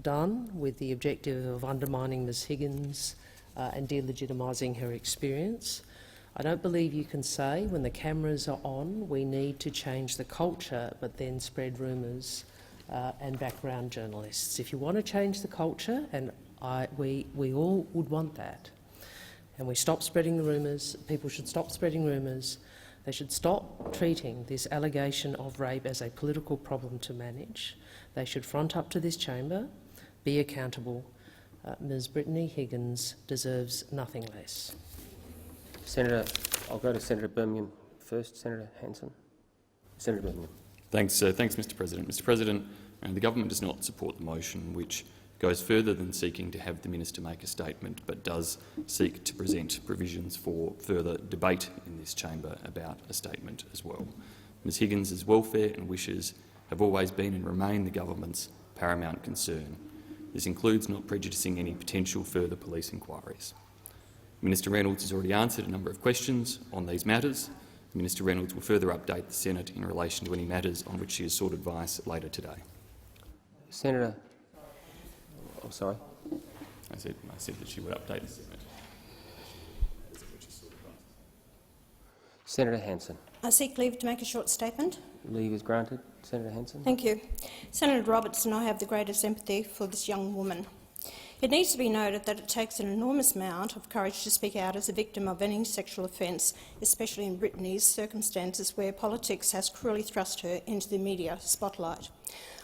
done with the objective of undermining Ms Higgins and delegitimising her experience. I don't believe you can say when the cameras are on we need to change the culture but then spread rumours and background journalists. If you want to change the culture, and we all would want that, and we stop spreading the rumours, people should stop spreading rumours. They should stop treating this allegation of rape as a political problem to manage. They should front up to this chamber, be accountable. Ms Brittany Higgins deserves nothing less. Senator, I'll go to Senator Birmingham first. Senator Hanson. Senator Birmingham. Thanks, Mr President. Mr President, the government does not support the motion, which goes further than seeking to have the minister make a statement, but does seek to present provisions for further debate in this chamber about a statement as well. Ms Higgins' welfare and wishes have always been and remain the government's paramount concern. This includes not prejudicing any potential further police inquiries. Minister Reynolds has already answered a number of questions on these matters. Minister Reynolds will further update the Senate in relation to any matters on which she has sought advice later today. Senator. Oh, sorry. I said that she would update the Senate. Senator Hanson. I seek leave to make a short statement. Leave is granted. Senator Hanson. Thank you. Senator Roberts and I have the greatest sympathy for this young woman. It needs to be noted that it takes an enormous amount of courage to speak out as a victim of any sexual offence, especially in Brittany's circumstances where politics has cruelly thrust her into the media spotlight.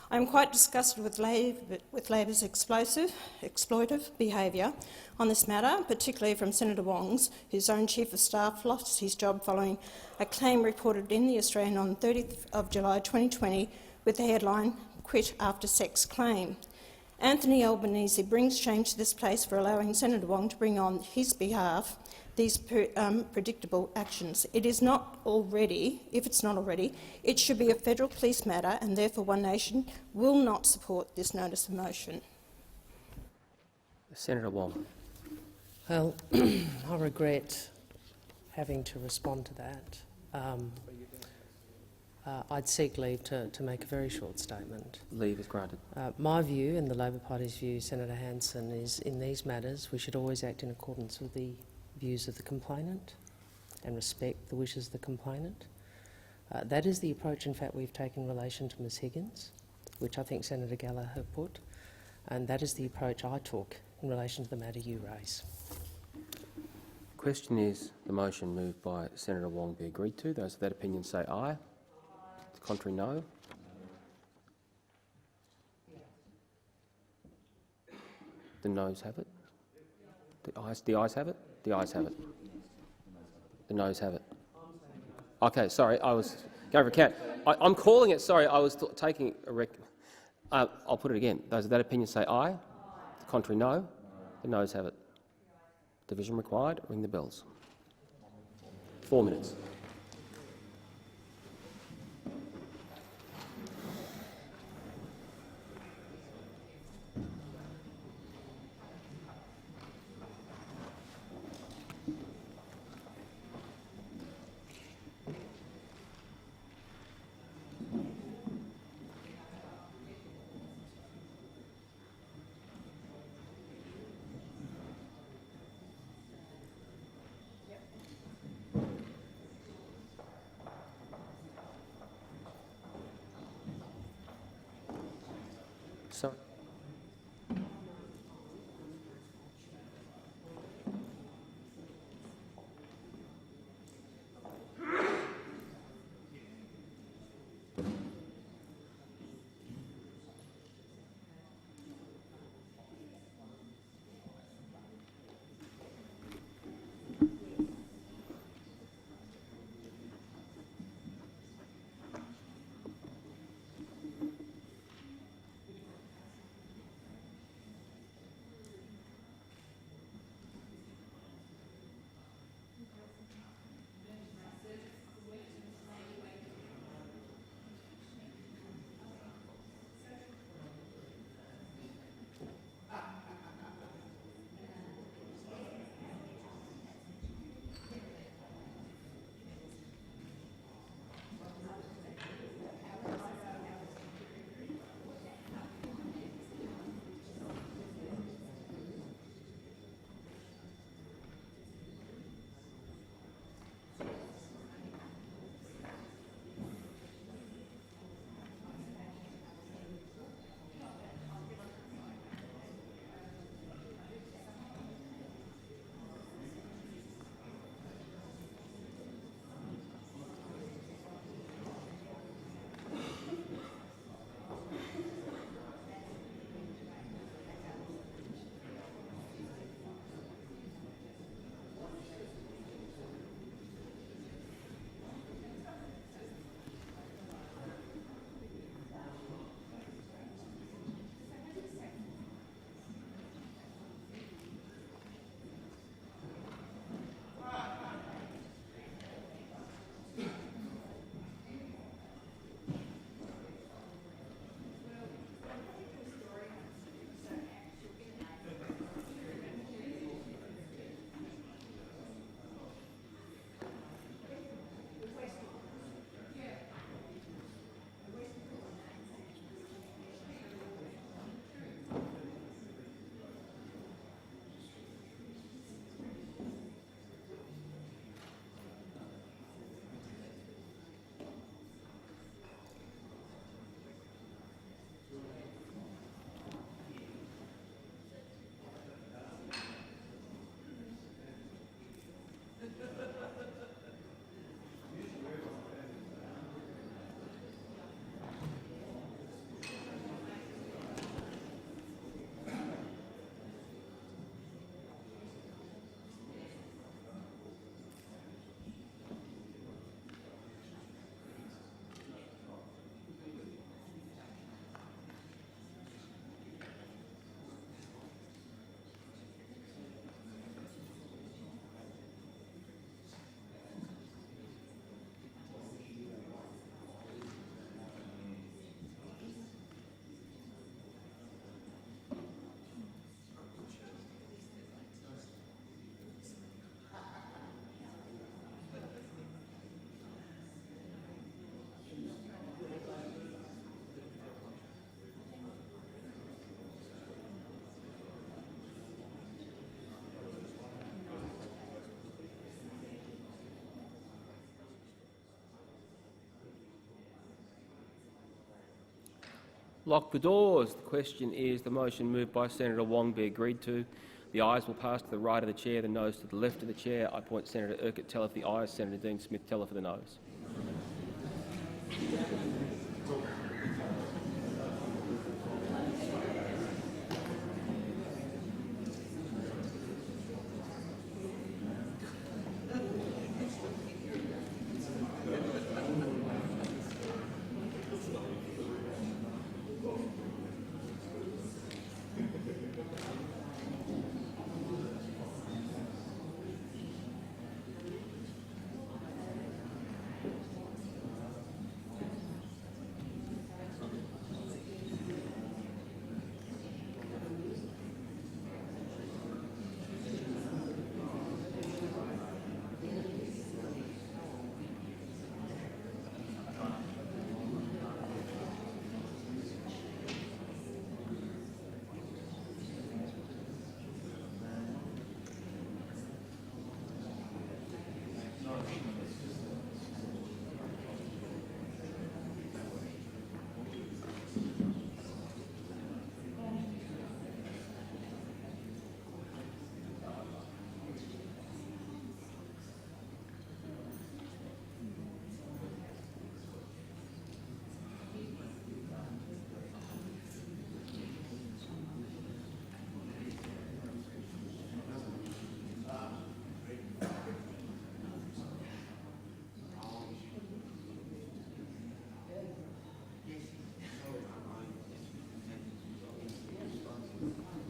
I am quite disgusted with Labor's exploitive behaviour on this matter, particularly from Senator Wong's, whose own Chief of Staff lost his job following a claim reported in The Australian on 30th of July 2020 with the headline, "Quit After Sex Claim." Anthony Albanese brings shame to this place for allowing Senator Wong to bring on his behalf these predictable actions. It is not already, if it's not already, it should be a federal police matter, and therefore One Nation will not support this notice of motion. Senator Wong. Well, I regret having to respond to that. I'd seek leave to make a very short statement. Leave is granted. My view and the Labor Party's view, Senator Hanson, is in these matters we should always act in accordance with the views of the complainant and respect the wishes of the complainant. That is the approach, in fact, we've taken in relation to Ms Higgins, which I think Senator Gallagher put, and that is the approach I took in relation to the matter you raise. The question is the motion moved by Senator Wong be agreed to. Those of that opinion say aye. The contrary, no. The noes have it. The ayes have it. The ayes have it. The noes have it. Okay, sorry, I was going for a count. I'm calling it. Sorry, I was taking a I'll put it again. Those of that opinion say aye. The contrary, no. The noes have it. Division required. Ring the bells. 4 minutes. Sorry. Lock the doors. The question is the motion moved by Senator Wong be agreed to. The ayes will pass to the right of the chair, the noes to the left of the chair. I appoint Senator Urquhart teller for the ayes, Senator Dean Smith teller for the noes.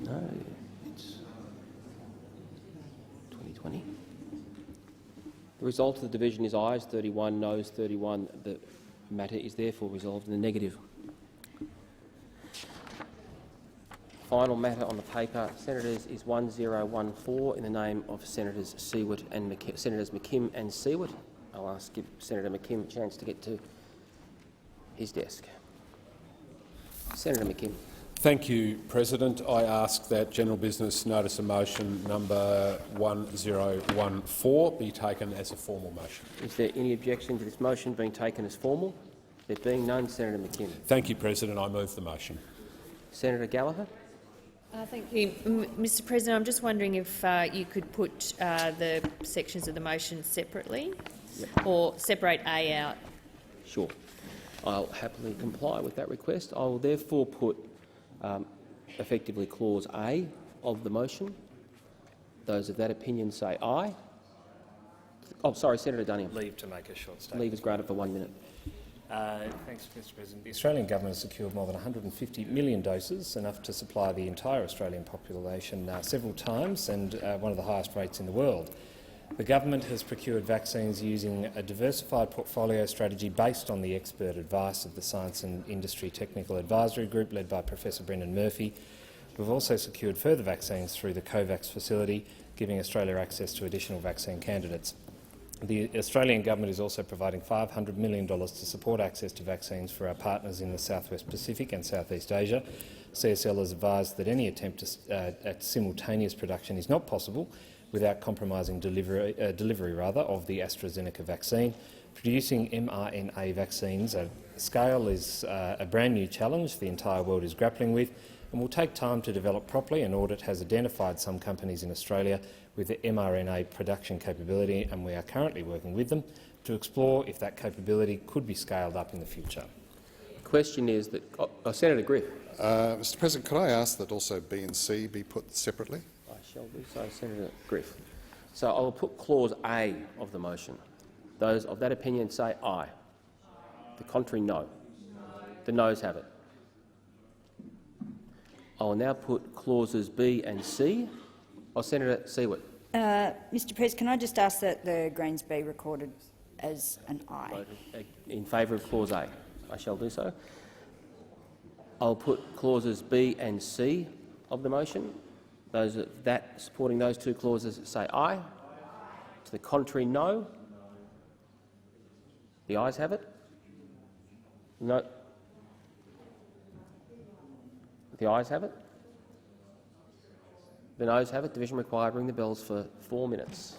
No, it's 2020. The result of the division is ayes 31, noes 31. The matter is therefore resolved in the negative. Final matter on the paper, Senators, is 1014 in the name of Senators Siewert and Senators McKim and Siewert. I'll give Senator McKim a chance to get to his desk. Senator McKim. Thank you, President. I ask that general business notice of motion number 1014 be taken as a formal motion. Is there any objection to this motion being taken as formal? There being none, Senator McKim. Thank you, President. I move the motion. Senator Gallagher. Thank you, Mr. President. I'm just wondering if you could put the sections of the motion separately, or separate A out. Sure. I'll happily comply with that request. I will therefore put effectively clause A of the motion. Those of that opinion say aye. Oh, sorry, Senator Dunningham. Leave to make a short statement. Leave is granted for 1 minute. Thanks, Mr. President. The Australian government has secured more than 150 million doses, enough to supply the entire Australian population several times, and one of the highest rates in the world. The government has procured vaccines using a diversified portfolio strategy based on the expert advice of the Science and Industry Technical Advisory Group led by Professor Brendan Murphy. We've also secured further vaccines through the COVAX facility, giving Australia access to additional vaccine candidates. The Australian government is also providing $500 million to support access to vaccines for our partners in the Southwest Pacific and Southeast Asia. CSL has advised that any attempt at simultaneous production is not possible without compromising delivery of the AstraZeneca vaccine. Producing mRNA vaccines at scale is a brand new challenge the entire world is grappling with, and will take time to develop properly. An audit has identified some companies in Australia with the mRNA production capability, and we are currently working with them to explore if that capability could be scaled up in the future. The question is that Senator Griff. Mr. President, could I ask that also B and C be put separately? I shall do so, Senator Griff. So I will put clause A of the motion. Those of that opinion say aye. The contrary, no. The noes have it. I will now put clauses B and C. Senator Siewert. Mr. President, can I just ask that the Greens be recorded as an aye? In favour of clause A. I shall do so. I'll put clauses B and C of the motion. Those that supporting those two clauses say aye. To the contrary, no. The ayes have it. No. The ayes have it. The noes have it. Division required. Ring the bells for 4 minutes.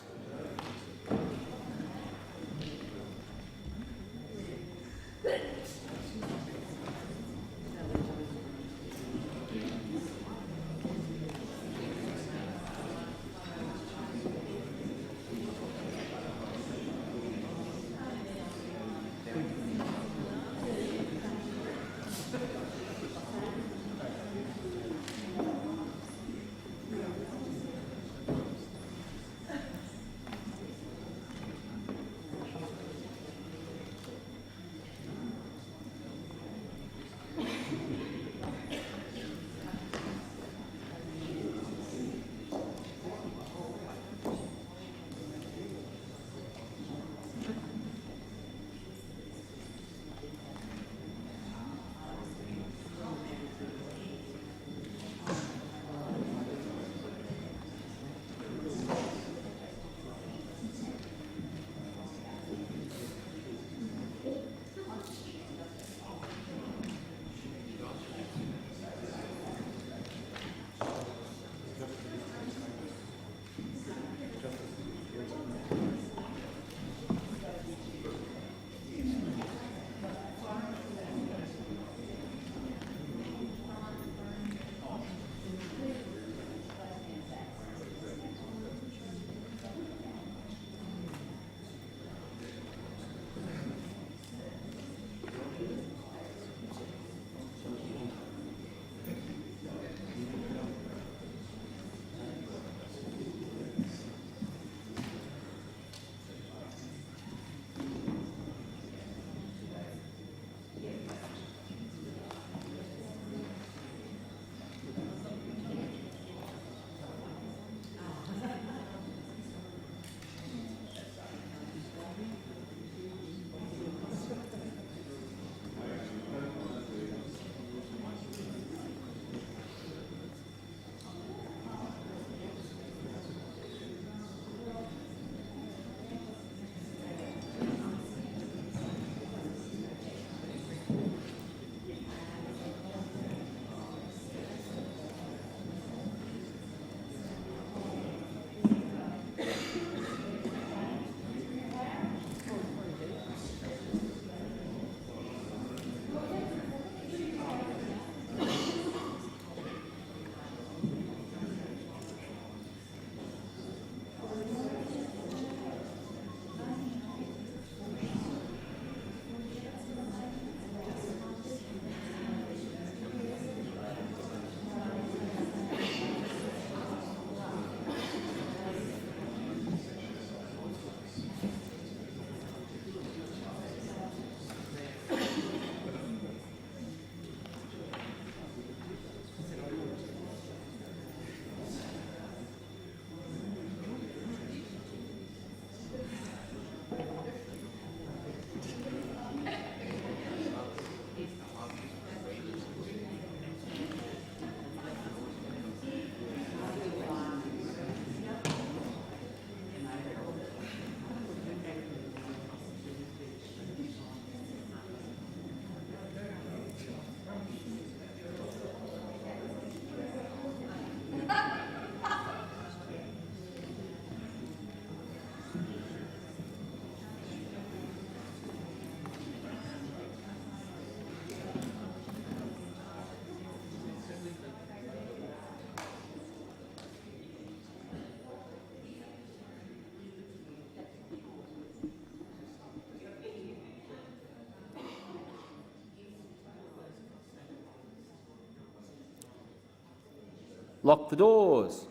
Lock the doors.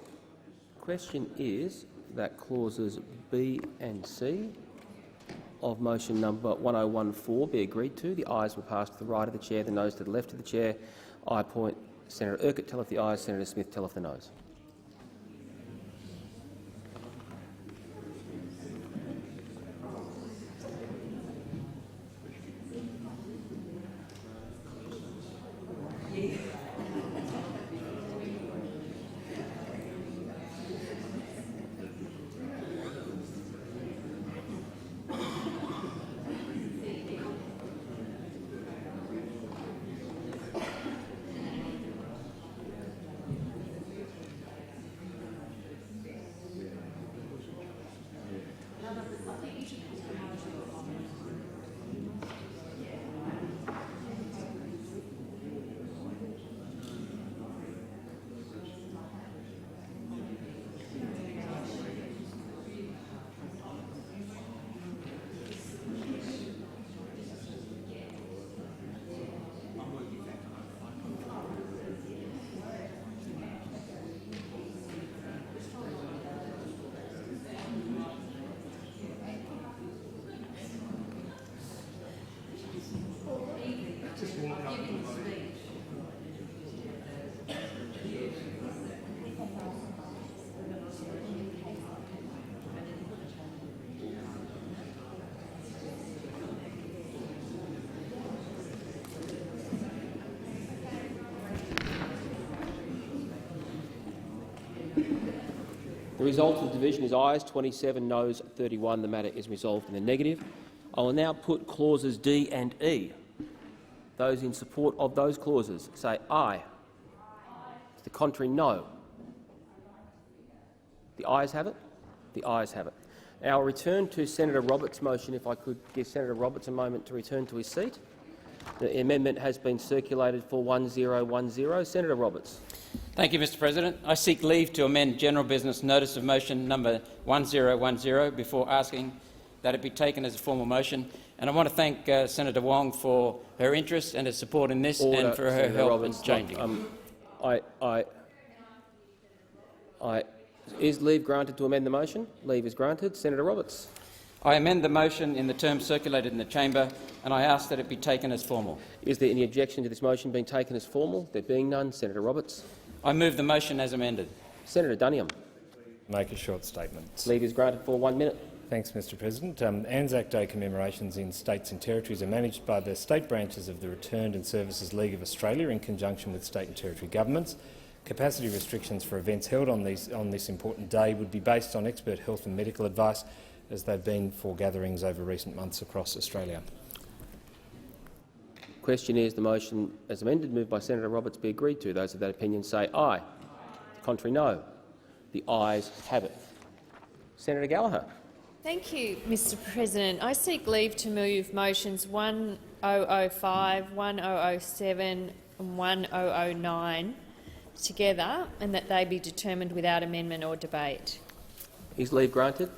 Question is that clauses B and C of motion number 1014 be agreed to. The ayes will pass to the right of the chair, the noes to the left of the chair. I appoint Senator Urquhart telleth the ayes, Senator Smith telleth the noes. The result of the division is ayes 27, noes 31. The matter is resolved in the negative. I will now put clauses D and E. Those in support of those clauses say aye. To the contrary, no. The ayes have it. The ayes have it. Now I'll return to Senator Roberts' motion. If I could give Senator Roberts a moment to return to his seat. The amendment has been circulated for 1010. Senator Roberts. Thank you, Mr President. I seek leave to amend General Business Notice of Motion number 1010 before asking that it be taken as a formal motion. And I want to thank Senator Wong for her interest and her support in this and for her Senator help Roberts, in changing it. Is leave granted to amend the motion? Leave is granted. Senator Roberts. I amend the motion in the terms circulated in the chamber, and I ask that it be taken as formal. Is there any objection to this motion being taken as formal? There being none, Senator Roberts. I move the motion as amended. Senator Duniam. Make a short statement. Leave is granted for 1 minute. Thanks, Mr President. Anzac Day commemorations in states and territories are managed by the state branches of the Returned and Services League of Australia in conjunction with state and territory governments. Capacity restrictions for events held on this important day would be based on expert health and medical advice, as they've been for gatherings over recent months across Australia. Question is the motion as amended, moved by Senator Roberts, be agreed to. Those of that opinion say aye. The contrary, no. The ayes have it. Senator Gallagher. Thank you, Mr President. I seek leave to move motions 1005, 1007 and 1009 together, and that they be determined without amendment or debate. Is leave granted?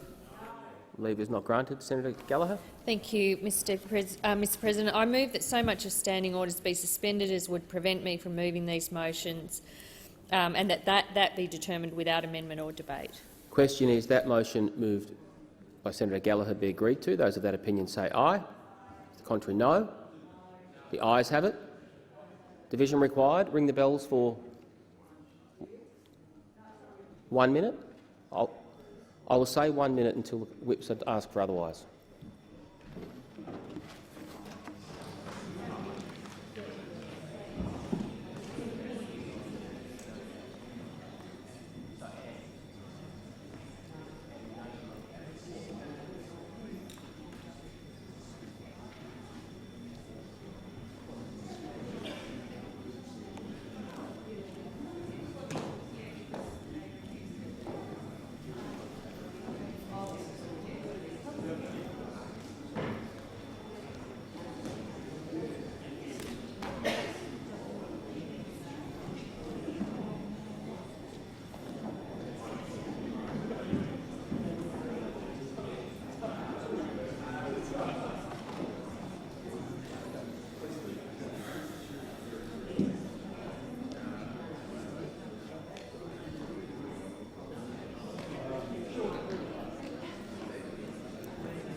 Leave is not granted. Senator Gallagher. Thank you, Mr President. I move that so much of standing orders be suspended as would prevent me from moving these motions, and that be determined without amendment or debate. Question is that motion moved by Senator Gallagher be agreed to. Those of that opinion say aye. The contrary, no. The ayes have it. Division required. Ring the bells for 1 minute. I will say 1 minute until the whips ask for otherwise.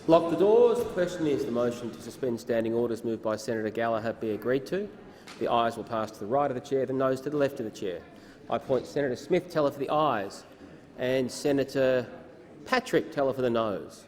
Lock the doors. The question is the motion to suspend standing orders moved by Senator Gallagher be agreed to. The ayes will pass to the right of the chair, the noes to the left of the chair. I appoint Senator Smith teller for the ayes and Senator Patrick teller for the noes.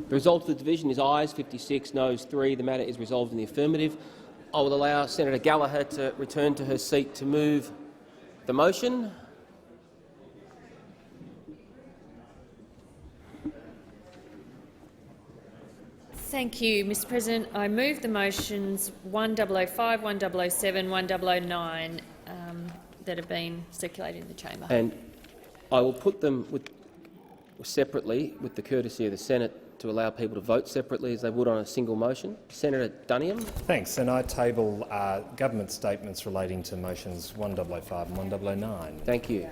The result of the division is ayes 56, noes 3. The matter is resolved in the affirmative. I will allow Senator Gallagher to return to her seat to move the motion. Thank you, Mr President. I move the motions 1005, 1007, 1009 that have been circulated in the chamber. And I will put them separately with the courtesy of the Senate to allow people to vote separately as they would on a single motion. Senator Duniam. Thanks. And I table government statements relating to motions 1005 and 1009. Thank you.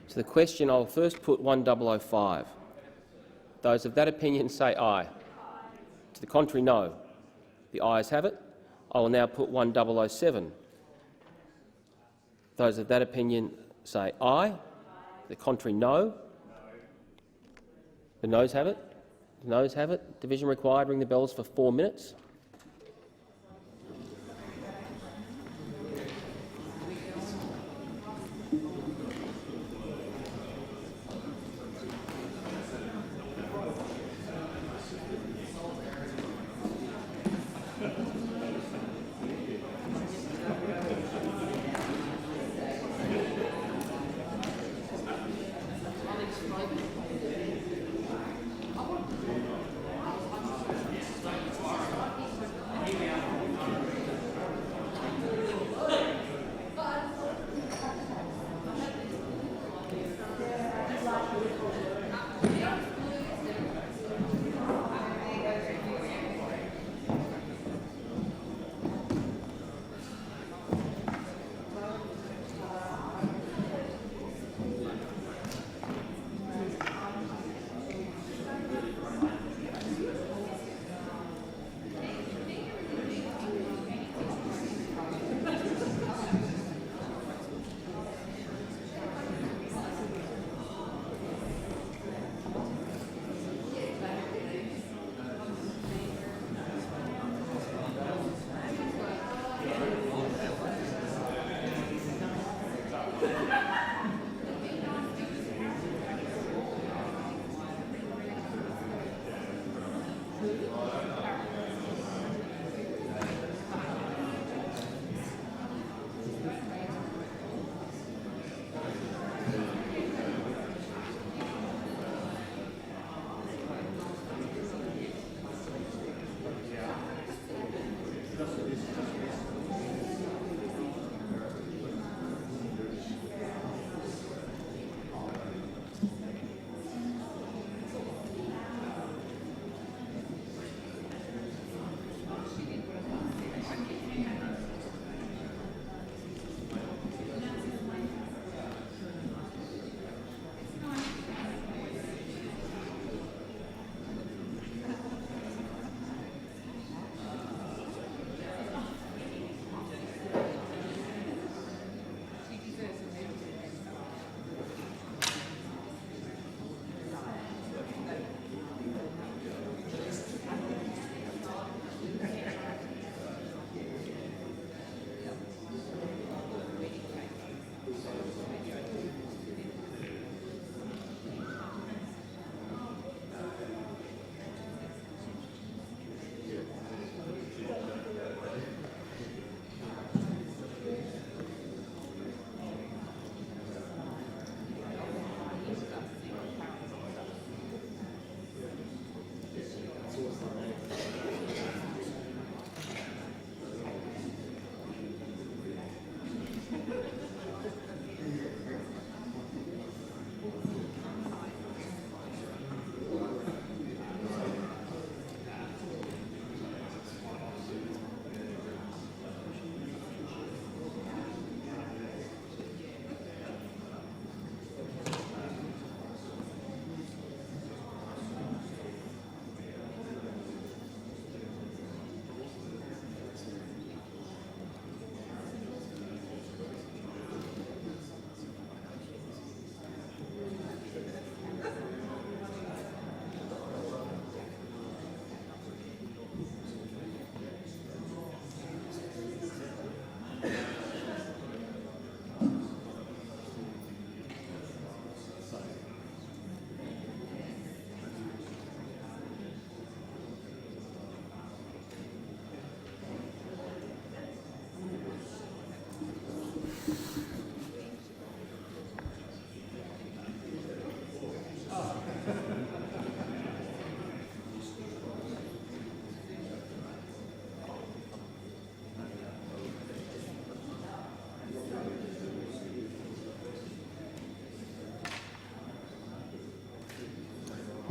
To the question, I will first put 1005. Those of that opinion say aye. To the contrary, no. The ayes have it. I will now put 1007. Those of that opinion say aye. The contrary, no. The noes have it. The noes have it. Division required. Ring the bells for 4 minutes.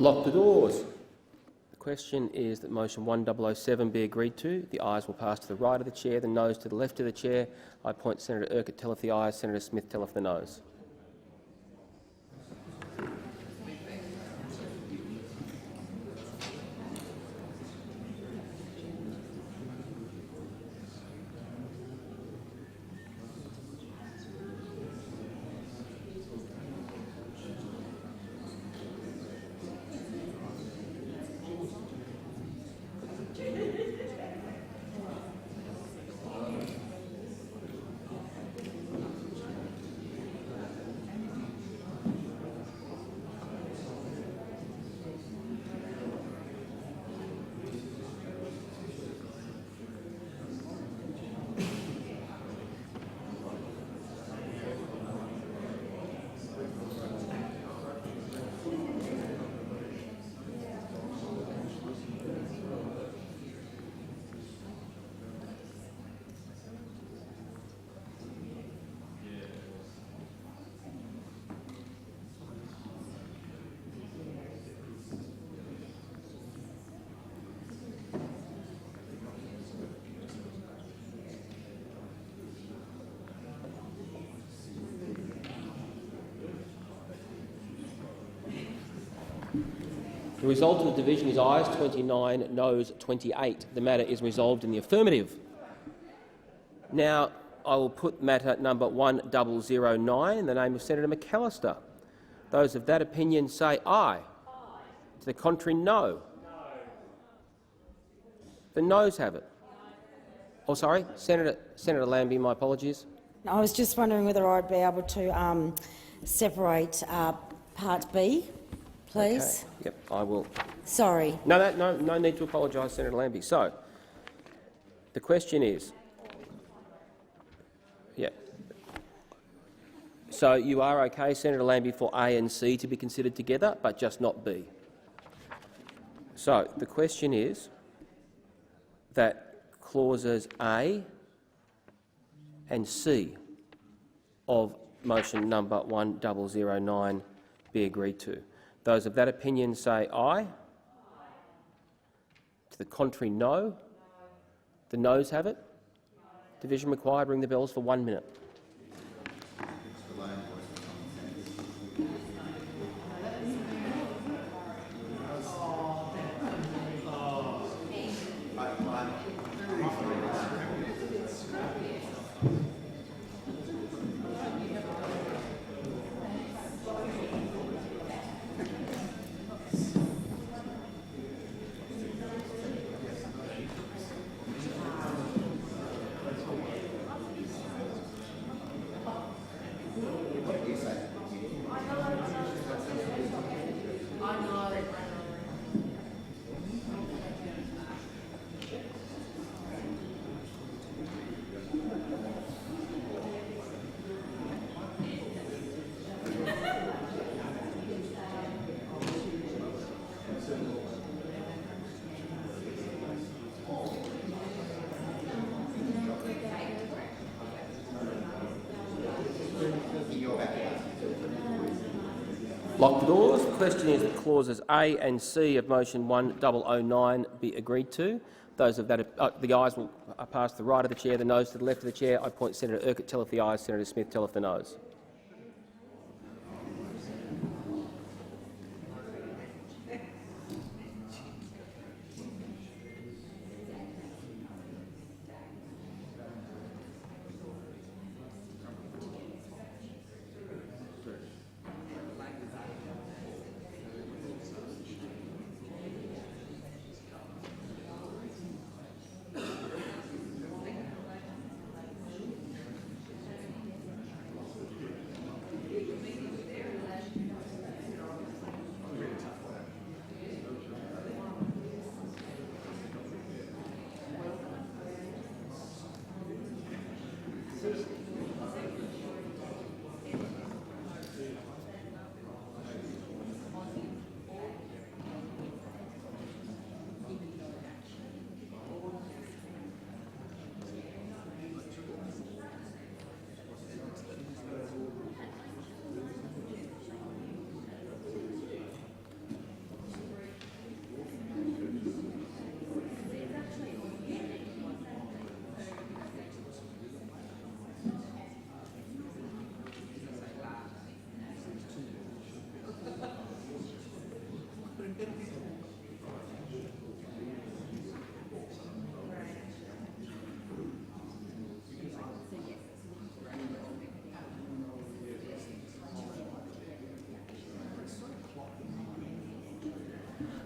Lock the doors. The question is that motion 1007 be agreed to. The ayes will pass to the right of the chair, the noes to the left of the chair. I appoint Senator Urquhart telleth the ayes, Senator Smith telleth the noes. The result of the division is ayes 29, noes 28. The matter is resolved in the affirmative. Now I will put matter number 1009 in the name of Senator McAllister. Those of that opinion say aye. To the contrary, no. The noes have it. Oh, sorry, Senator Lambie, my apologies. I was just wondering whether I'd be able to separate Part B, please. Okay. Yep, I will. Sorry. No need to apologise, Senator Lambie. So, the question is, so you are okay, Senator Lambie, for A and C to be considered together, but just not B. So the question is that clauses A and C of motion number 1009 be agreed to. Those of that opinion say aye. To the contrary, no. The noes have it. Division required. Ring the bells for 1 minute. Lock the doors. The question is that clauses A and C of motion 1009 be agreed to. Those of that, the ayes will pass to the right of the chair, the noes to the left of the chair. I appoint Senator Urquhart telleth the ayes, Senator Smith telleth the noes.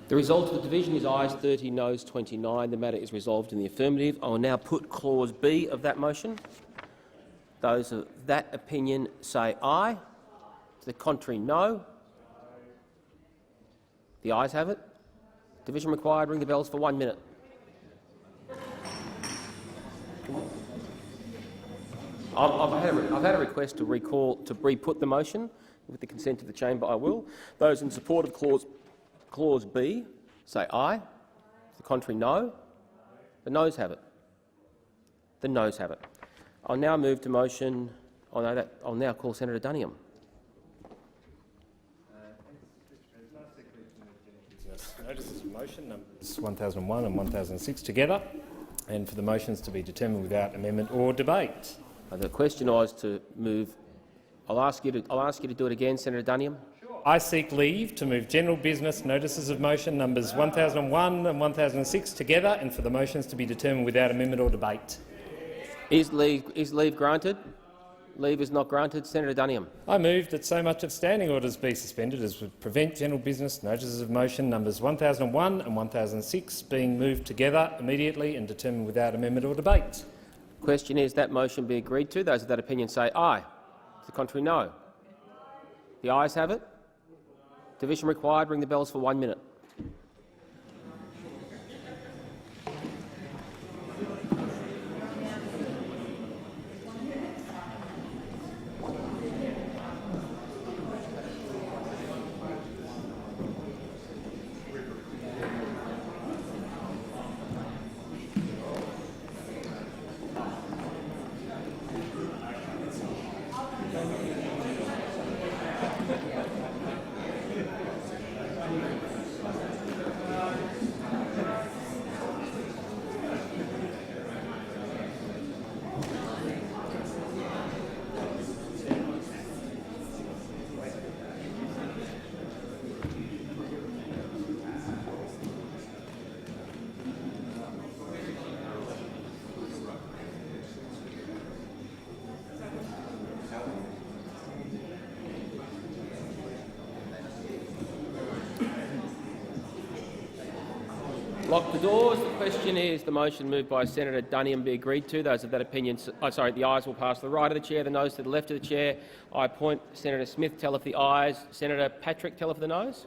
The result of the division is ayes 30, noes 29. The matter is resolved in the affirmative. I will now put clause B of that motion. Those of that opinion say aye. To the contrary, no. The ayes have it. Division required. Ring the bells for 1 minute. I've had a request to re-put the motion. With the consent of the chamber, I will. Those in support of clause B say aye. To the contrary, no. The noes have it. The noes have it. I'll now move to motion. I'll now call Senator Duniam. Notices of motion numbers 1001 and 1006 together, and for the motions to be determined without amendment or debate. The question was to move. I'll ask you to do it again, Senator Duniam. I seek leave to move general business notices of motion numbers 1001 and 1006 together, and for the motions to be determined without amendment or debate. Is leave granted? Leave is not granted. Senator Duniam. I move that so much of standing orders be suspended as would prevent general business notices of motion numbers 1001 and 1006 being moved together immediately and determined without amendment or debate. Question is that motion be agreed to. Those of that opinion say aye. To the contrary, no. The ayes have it. Division required. Ring the bells for 1 minute. Lock the doors. The question is the motion moved by Senator Duniam be agreed to. Those of that opinion, the ayes will pass to the right of the chair, the noes to the left of the chair. I appoint Senator Smith tell if the ayes. Senator Patrick tell if the noes.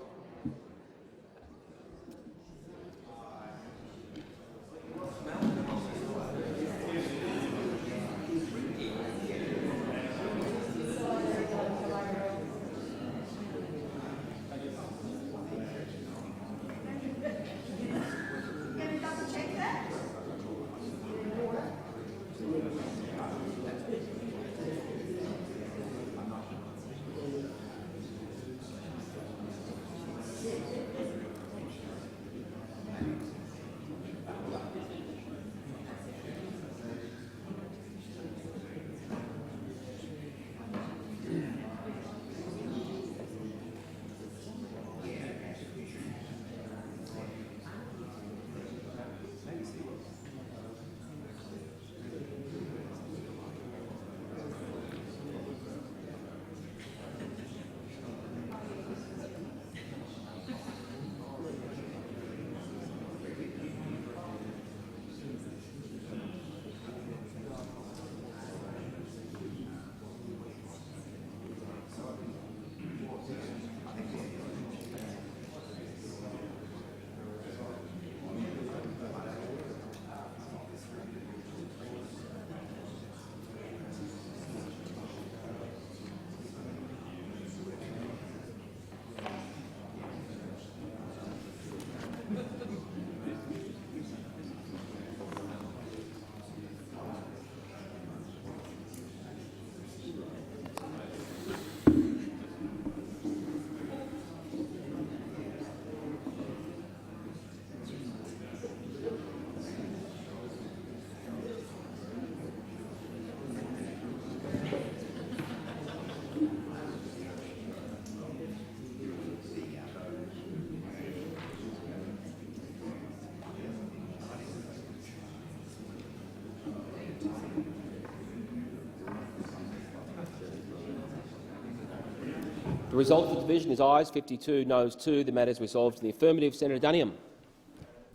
The result of the division is ayes 52, noes 2. The matter is resolved in the affirmative. Senator Duniam.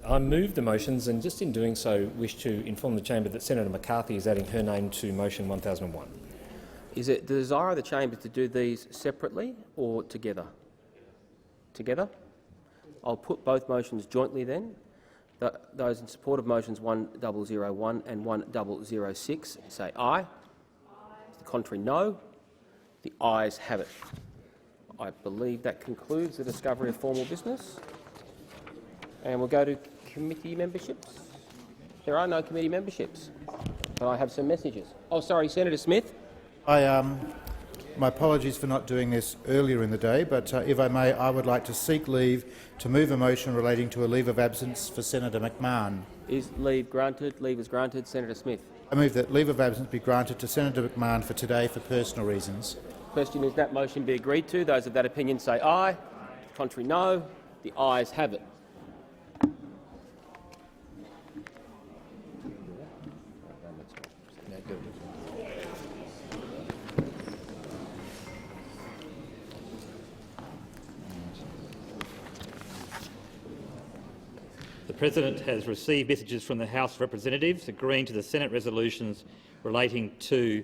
I move the motions and, just in doing so, wish to inform the chamber that Senator McCarthy is adding her name to motion 1001. Is it the desire of the chamber to do these separately or together? Together? I'll put both motions jointly then. Those in support of motions 1001 and 1006 say aye. The contrary, no. The ayes have it. I believe that concludes the discovery of formal business. And we'll go to committee memberships. There are no committee memberships, but I have some messages. Oh, sorry, Senator Smith. My apologies for not doing this earlier in the day, but if I may, I would like to seek leave to move a motion relating to a leave of absence for Senator McMahon. Is leave granted? Leave is granted. Senator Smith. I move that leave of absence be granted to Senator McMahon for today for personal reasons. Question is that motion be agreed to. Those of that opinion say aye. Contrary, no. The ayes have it. The President has received messages from the House of Representatives agreeing to the Senate resolutions relating to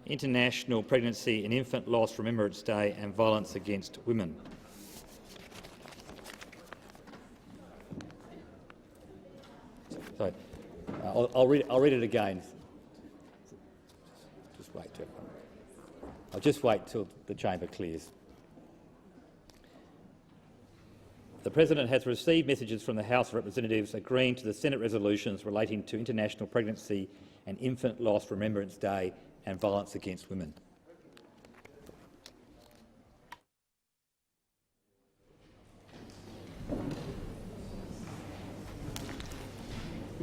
International Pregnancy and Infant Loss Remembrance Day and violence against women. Sorry, I'll read it again. I'll just wait till the chamber clears. The President has received messages from the House of Representatives agreeing to the Senate resolutions relating to International Pregnancy and Infant Loss Remembrance Day and violence against women.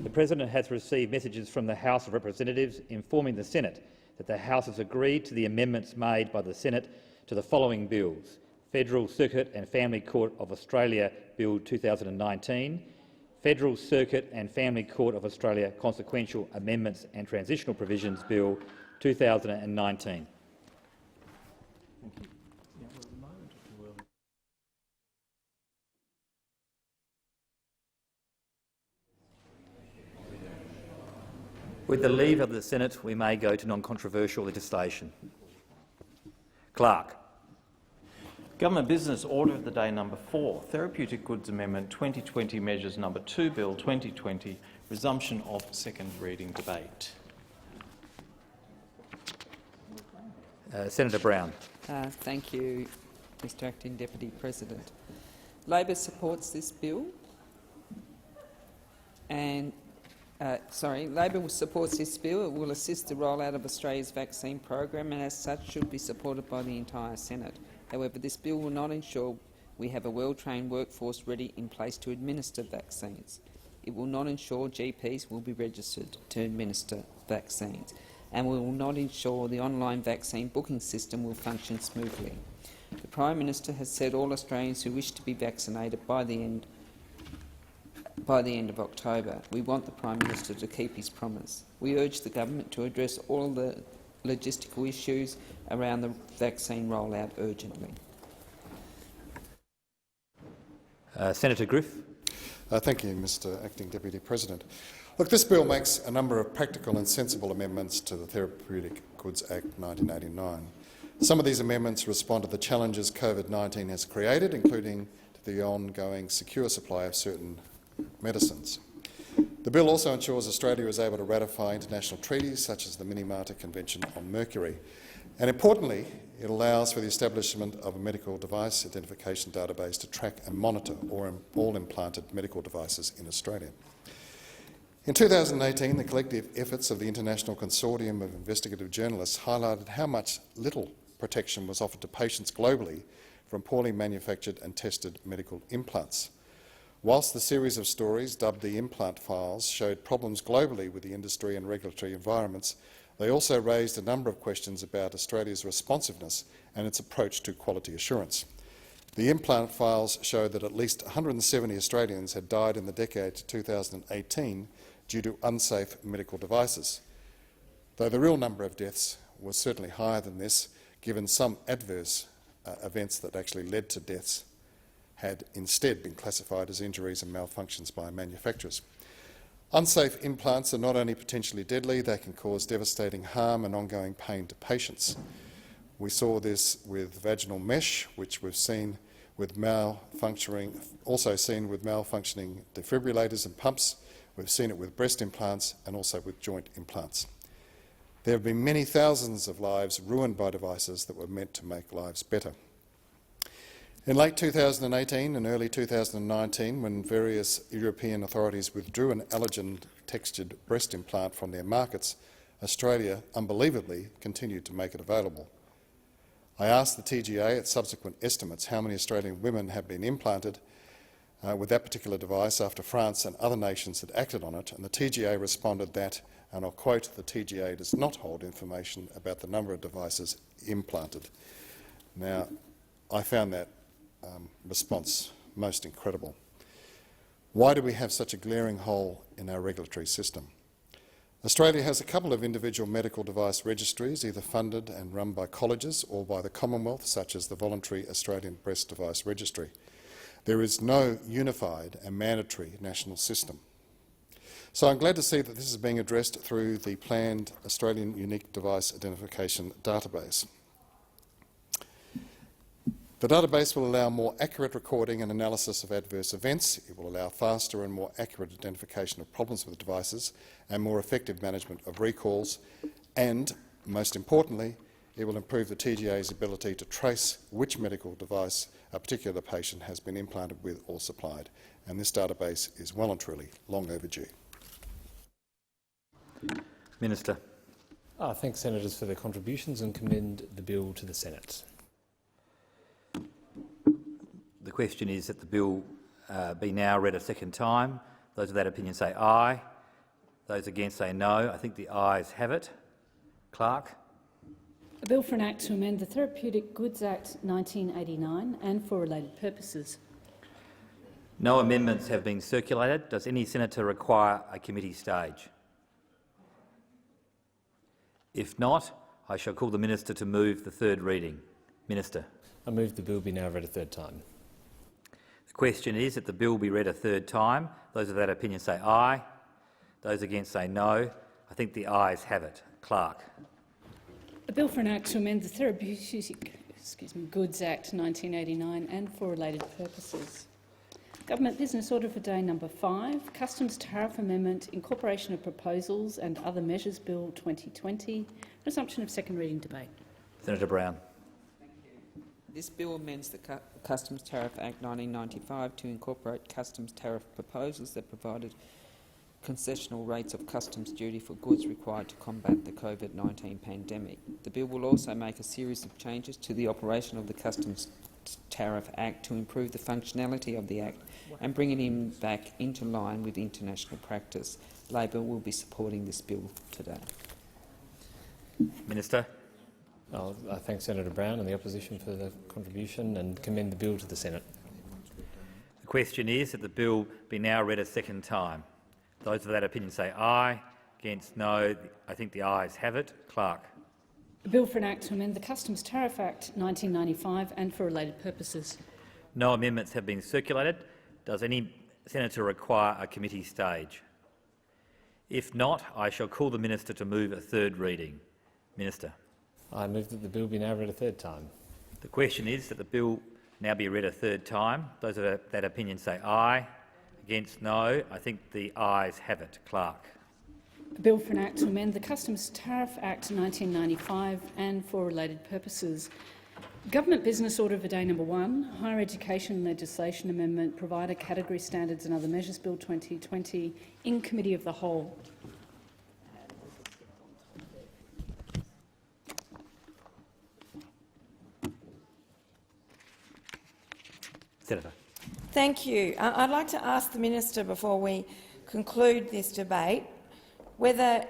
The President has received messages from the House of Representatives informing the Senate that the House has agreed to the amendments made by the Senate to the following bills: Federal Circuit and Family Court of Australia Bill 2019, Federal Circuit and Family Court of Australia Consequential Amendments and Transitional Provisions Bill 2019. With the leave of the Senate, we may go to non-controversial legislation. Clerk. Government Business Order of the Day number 4, Therapeutic Goods Amendment 2020 Measures number 2 Bill 2020, resumption of second reading debate. Senator Brown. Thank you, Mr Acting Deputy President. Labor supports this bill and Labor supports this bill. It will assist the rollout of Australia's vaccine program and as such should be supported by the entire Senate. However, this bill will not ensure we have a well-trained workforce ready in place to administer vaccines. It will not ensure GPs will be registered to administer vaccines, and will not ensure the online vaccine booking system will function smoothly. The Prime Minister has said all Australians who wish to be vaccinated by the end of October. We want the Prime Minister to keep his promise. We urge the government to address all the logistical issues around the vaccine rollout urgently. Senator Griff. Thank you, Mr Acting Deputy President. Look, this bill makes a number of practical and sensible amendments to the Therapeutic Goods Act 1989. Some of these amendments respond to the challenges COVID-19 has created, including to the ongoing secure supply of certain medicines. The bill also ensures Australia is able to ratify international treaties such as the Minamata Convention on Mercury. And importantly, it allows for the establishment of a medical device identification database to track and monitor all implanted medical devices in Australia. In 2018, the collective efforts of the International Consortium of Investigative Journalists highlighted how much little protection was offered to patients globally from poorly manufactured and tested medical implants. Whilst the series of stories, dubbed the implant files, showed problems globally with the industry and regulatory environments, they also raised a number of questions about Australia's responsiveness and its approach to quality assurance. The implant files showed that at least 170 Australians had died in the decade to 2018 due to unsafe medical devices, though the real number of deaths was certainly higher than this, given some adverse events that actually led to deaths had instead been classified as injuries and malfunctions by manufacturers. Unsafe implants are not only potentially deadly, they can cause devastating harm and ongoing pain to patients. We saw this with vaginal mesh, which we've seen with malfunctioning defibrillators and pumps. We've seen it with breast implants and also with joint implants. There have been many thousands of lives ruined by devices that were meant to make lives better. In late 2018 and early 2019, when various European authorities withdrew an allergen-textured breast implant from their markets, Australia, unbelievably, continued to make it available. I asked the TGA at subsequent estimates how many Australian women have been implanted with that particular device after France and other nations had acted on it, and the TGA responded that, and I'll quote, "The TGA does not hold information about the number of devices implanted." Now, I found that response most incredible. Why do we have such a glaring hole in our regulatory system? Australia has a couple of individual medical device registries, either funded and run by colleges or by the Commonwealth, such as the Voluntary Australian Breast Device Registry. There is no unified and mandatory national system. So I'm glad to see that this is being addressed through the planned Australian Unique Device Identification Database. The database will allow more accurate recording and analysis of adverse events. It will allow faster and more accurate identification of problems with devices and more effective management of recalls. And, most importantly, it will improve the TGA's ability to trace which medical device a particular patient has been implanted with or supplied. And this database is well and truly long overdue. Minister. I thank senators for their contributions and commend the bill to the Senate. The question is that the bill be now read a second time. Those of that opinion say aye. Those against say no. I think the ayes have it. Clerk. A bill for an Act to amend the Therapeutic Goods Act 1989 and for related purposes. No amendments have been circulated. Does any senator require a committee stage? If not, I shall call the minister to move the third reading. Minister. I move the bill be now read a third time. The question is that the bill be read a third time. Those of that opinion say aye. Those against say no. I think the ayes have it. Clerk. A bill for an Act to amend the Therapeutic Goods Act 1989 and for related purposes. Government Business Order for Day number 5, Customs Tariff Amendment, Incorporation of Proposals and Other Measures Bill 2020, resumption of second reading debate. Senator Brown. This bill amends the Customs Tariff Act 1995 to incorporate customs tariff proposals that provided concessional rates of customs duty for goods required to combat the COVID-19 pandemic. The bill will also make a series of changes to the operation of the Customs Tariff Act to improve the functionality of the Act and bring it back into line with international practice. Labor will be supporting this bill today. Minister. I thank Senator Brown and the opposition for the contribution and commend the bill to the Senate. The question is that the bill be now read a second time. Those of that opinion say aye. Against no. I think the ayes have it. Clerk. A bill for an Act to amend the Customs Tariff Act 1995 and for related purposes. No amendments have been circulated. Does any senator require a committee stage? If not, I shall call the minister to move a third reading. Minister. I move that the bill be now read a third time. The question is that the bill now be read a third time. Those of that opinion say aye. Against no. I think the ayes have it. Clerk. A bill for an Act to amend the Customs Tariff Act 1995 and for related purposes. Government Business Order for Day number 1, Higher Education Legislation Amendment, Provider Category Standards and Other Measures Bill 2020, in Committee of the Whole. Senator. Thank you. I'd like to ask the minister, before we conclude this debate, whether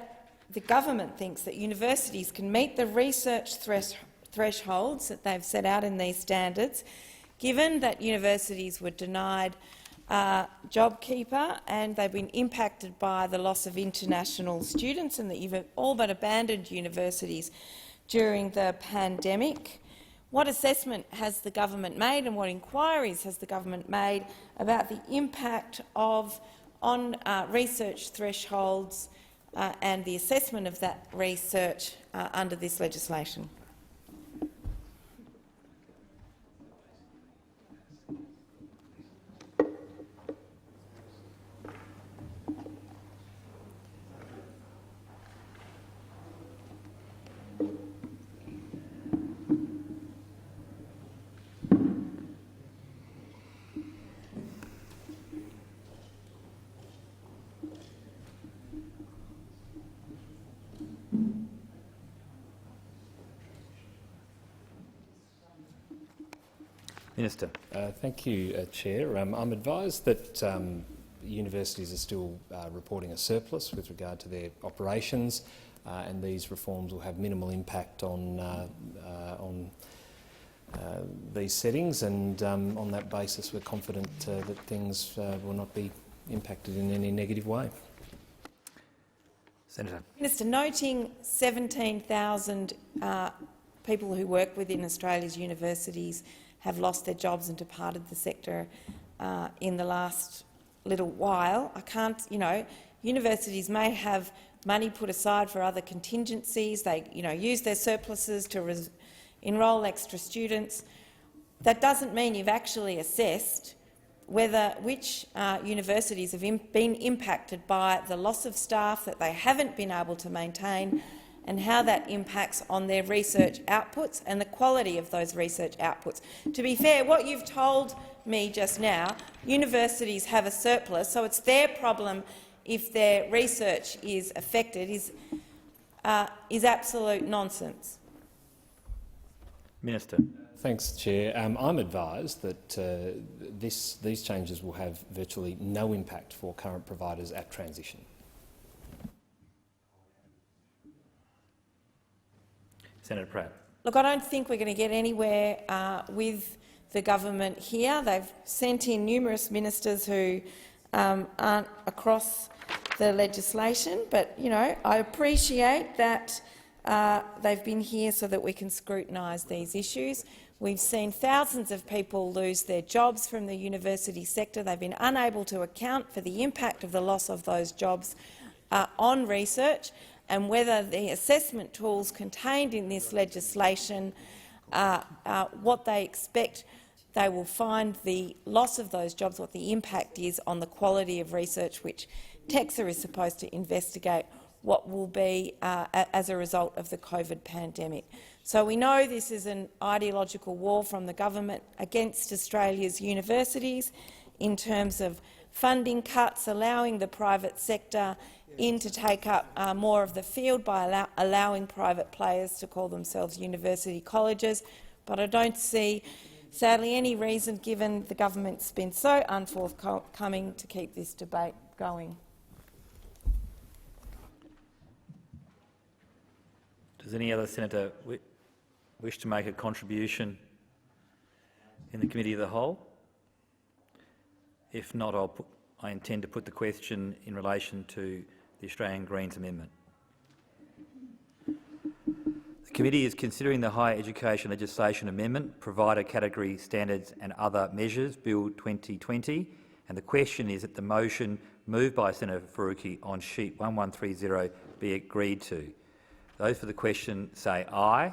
the government thinks that universities can meet the research thresholds that they've set out in these standards, given that universities were denied JobKeeper and they've been impacted by the loss of international students and that you've all but abandoned universities during the pandemic. What assessment has the government made and what inquiries has the government made about the impact on research thresholds and the assessment of that research under this legislation? Minister. Thank you, Chair. I'm advised that universities are still reporting a surplus with regard to their operations, and these reforms will have minimal impact on these settings, and on that basis we're confident that things will not be impacted in any negative way. Senator. Minister, noting 17,000 people who work within Australia's universities have lost their jobs and departed the sector in the last little while. Universities may have money put aside for other contingencies. They, use their surpluses to enrol extra students. That doesn't mean you've actually assessed which universities have been impacted by the loss of staff that they haven't been able to maintain, and how that impacts on their research outputs and the quality of those research outputs. To be fair, what you've told me just now, universities have a surplus, so it's their problem if their research is affected, is absolute nonsense. Minister. Thanks, Chair. I'm advised that these changes will have virtually no impact for current providers at transition. Senator Pratt. Look, I don't think we're going to get anywhere with the government here. They've sent in numerous ministers who aren't across the legislation, but I appreciate that they've been here so that we can scrutinise these issues. We've seen thousands of people lose their jobs from the university sector. They've been unable to account for the impact of the loss of those jobs on research, and whether the assessment tools contained in this legislation, what they expect they will find the loss of those jobs, what the impact is on the quality of research, which TEXA is supposed to investigate what will be as a result of the COVID pandemic. So we know this is an ideological war from the government against Australia's universities in terms of funding cuts, allowing the private sector in to take up more of the field by allowing private players to call themselves university colleges. But I don't see, sadly, any reason, given the government's been so unforthcoming, to keep this debate going. Does any other senator wish to make a contribution in the Committee of the Whole? If not, I intend to put the question in relation to the Australian Greens amendment. The committee is considering the Higher Education Legislation Amendment, Provider Category Standards and Other Measures, Bill 2020, and the question is that the motion moved by Senator Faruqi on sheet 1130 be agreed to. Those for the question say aye. Aye.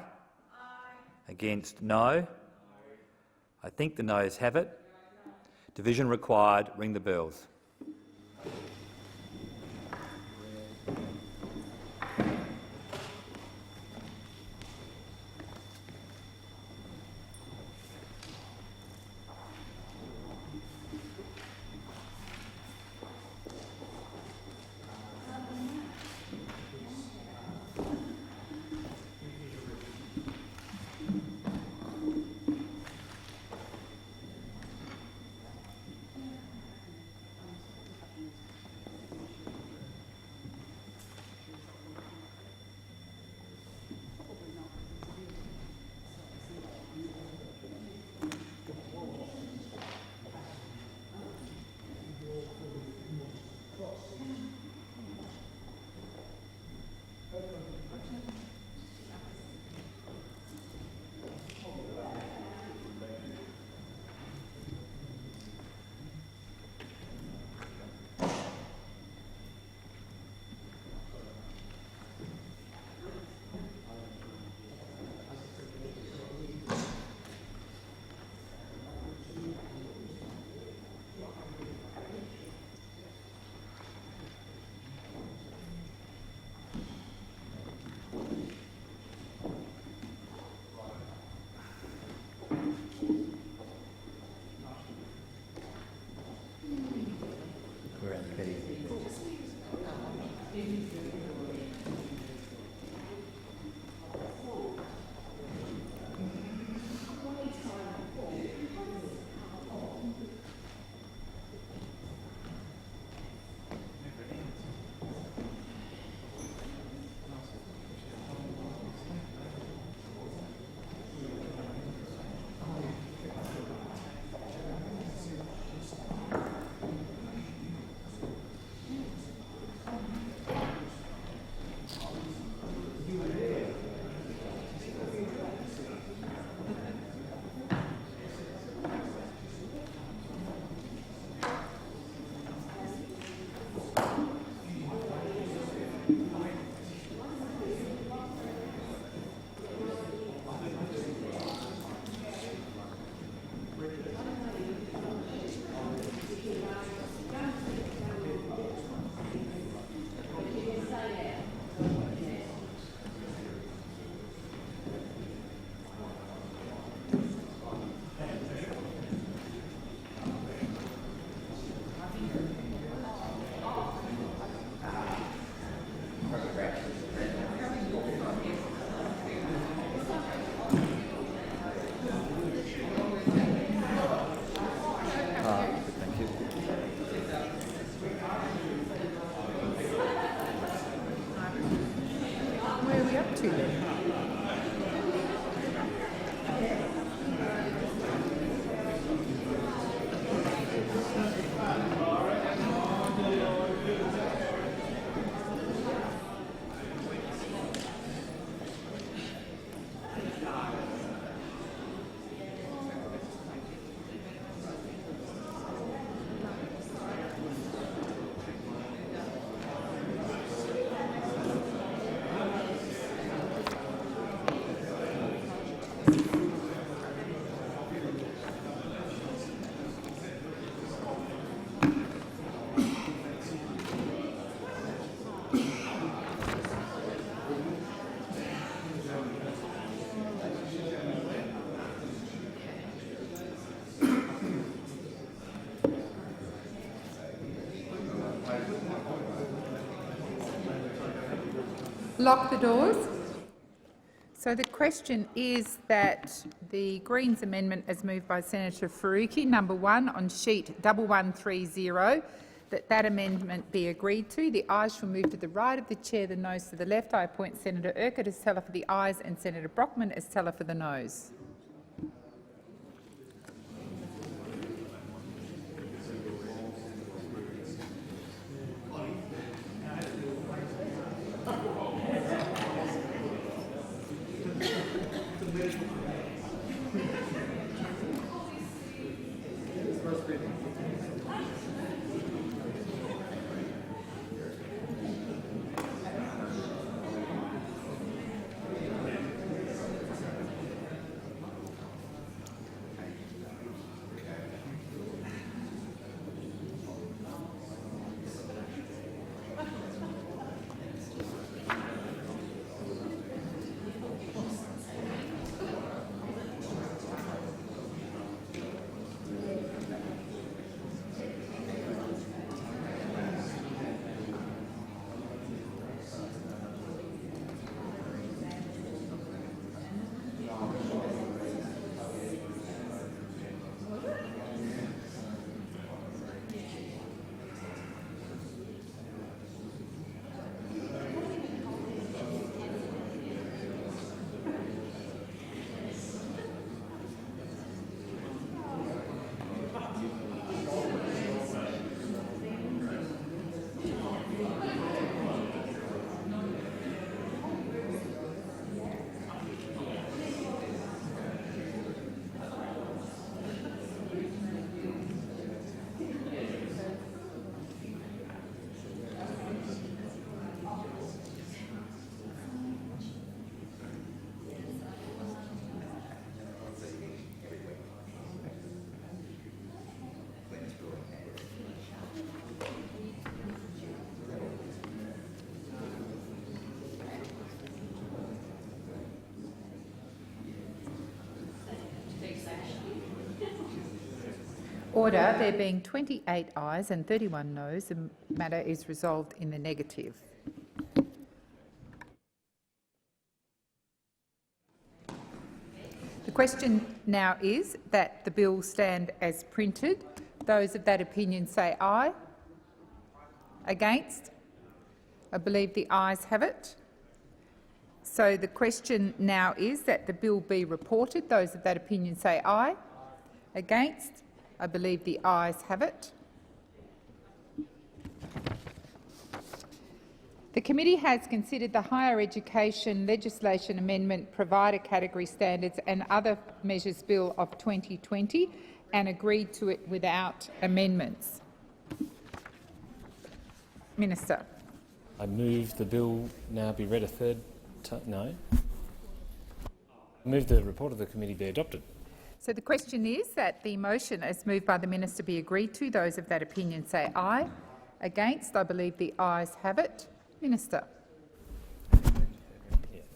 Against, no. I think the noes have it. Division required. Ring the bells. Lock the doors. So the question is that the Greens amendment, as moved by Senator Faruqi, number 1 on sheet 1130, that amendment be agreed to. The ayes shall move to the right of the chair, the noes to the left. I appoint Senator Urquhart as teller for the ayes and Senator Brockman as teller for the noes. Order. There being 28 ayes and 31 noes, the matter is resolved in the negative. The question now is that the bill stand as printed. Those of that opinion say aye. Against? I believe the ayes have it. So the question now is that the bill be reported. Those of that opinion say aye. Against? I believe the ayes have it. The committee has considered the Higher Education Legislation Amendment Provider Category Standards and Other Measures Bill of 2020 and agreed to it without amendments. Minister. I move the bill now be read a third time. No. I move the report of the committee be adopted. So the question is that the motion as moved by the minister be agreed to. Those of that opinion say aye. Against? I believe the ayes have it. Minister.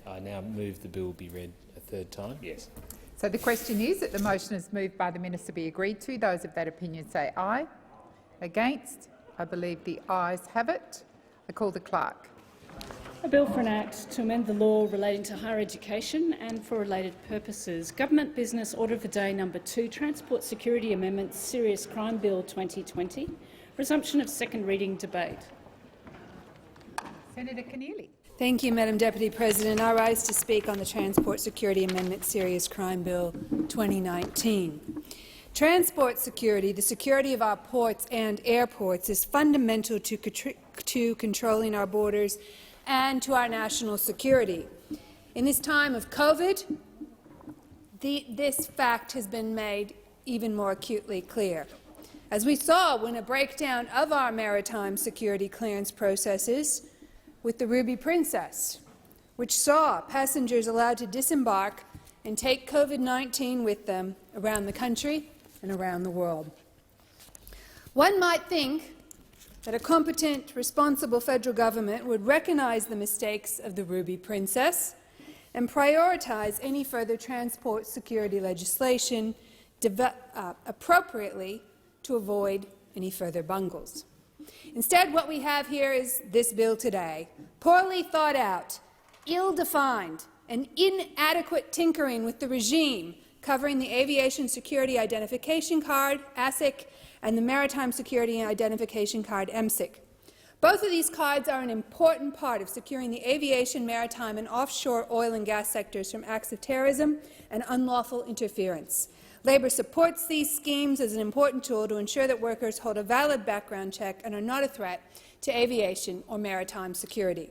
I now move the bill be read a third time. Yes. So the question is that the motion as moved by the minister be agreed to. Those of that opinion say aye. Against? I believe the ayes have it. I call the clerk. A bill for an act to amend the law relating to higher education and for related purposes. Government Business Order for Day No. 2, Transport Security Amendments, Serious Crime Bill 2020. Resumption of second reading debate. Senator Keneally. Thank you, Madam Deputy President. I rise to speak on the Transport Security Amendment Serious Crime Bill 2019. Transport security, the security of our ports and airports, is fundamental to controlling our borders and to our national security. In this time of COVID, this fact has been made even more acutely clear. As we saw when a breakdown of our maritime security clearance processes with the Ruby Princess, which saw passengers allowed to disembark and take COVID-19 with them around the country and around the world. One might think that a competent, responsible federal government would recognise the mistakes of the Ruby Princess and prioritise any further transport security legislation appropriately to avoid any further bungles. Instead, what we have here is this bill today, poorly thought out, ill-defined and inadequate tinkering with the regime covering the Aviation Security Identification Card, ASIC, and the Maritime Security Identification Card, MSIC. Both of these cards are an important part of securing the aviation, maritime and offshore oil and gas sectors from acts of terrorism and unlawful interference. Labor supports these schemes as an important tool to ensure that workers hold a valid background check and are not a threat to aviation or maritime security.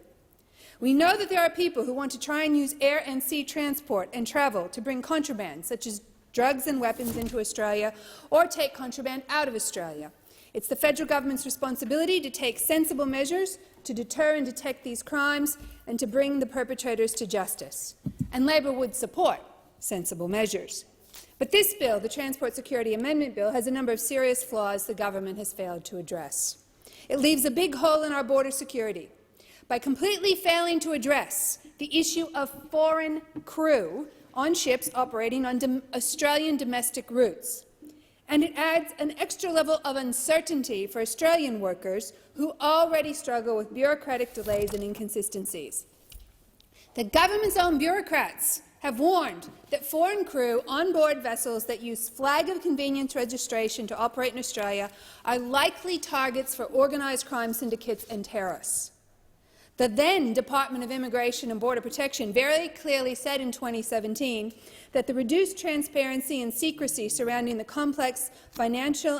We know that there are people who want to try and use air and sea transport and travel to bring contraband, such as drugs and weapons, into Australia or take contraband out of Australia. It's the federal government's responsibility to take sensible measures to deter and detect these crimes and to bring the perpetrators to justice. And Labor would support sensible measures. But this bill, the Transport Security Amendment Bill, has a number of serious flaws the government has failed to address. It leaves a big hole in our border security by completely failing to address the issue of foreign crew on ships operating on Australian domestic routes. And it adds an extra level of uncertainty for Australian workers who already struggle with bureaucratic delays and inconsistencies. The government's own bureaucrats have warned that foreign crew on board vessels that use flag of convenience registration to operate in Australia are likely targets for organised crime syndicates and terrorists. The then Department of Immigration and Border Protection very clearly said in 2017 that the reduced transparency and secrecy surrounding the complex financial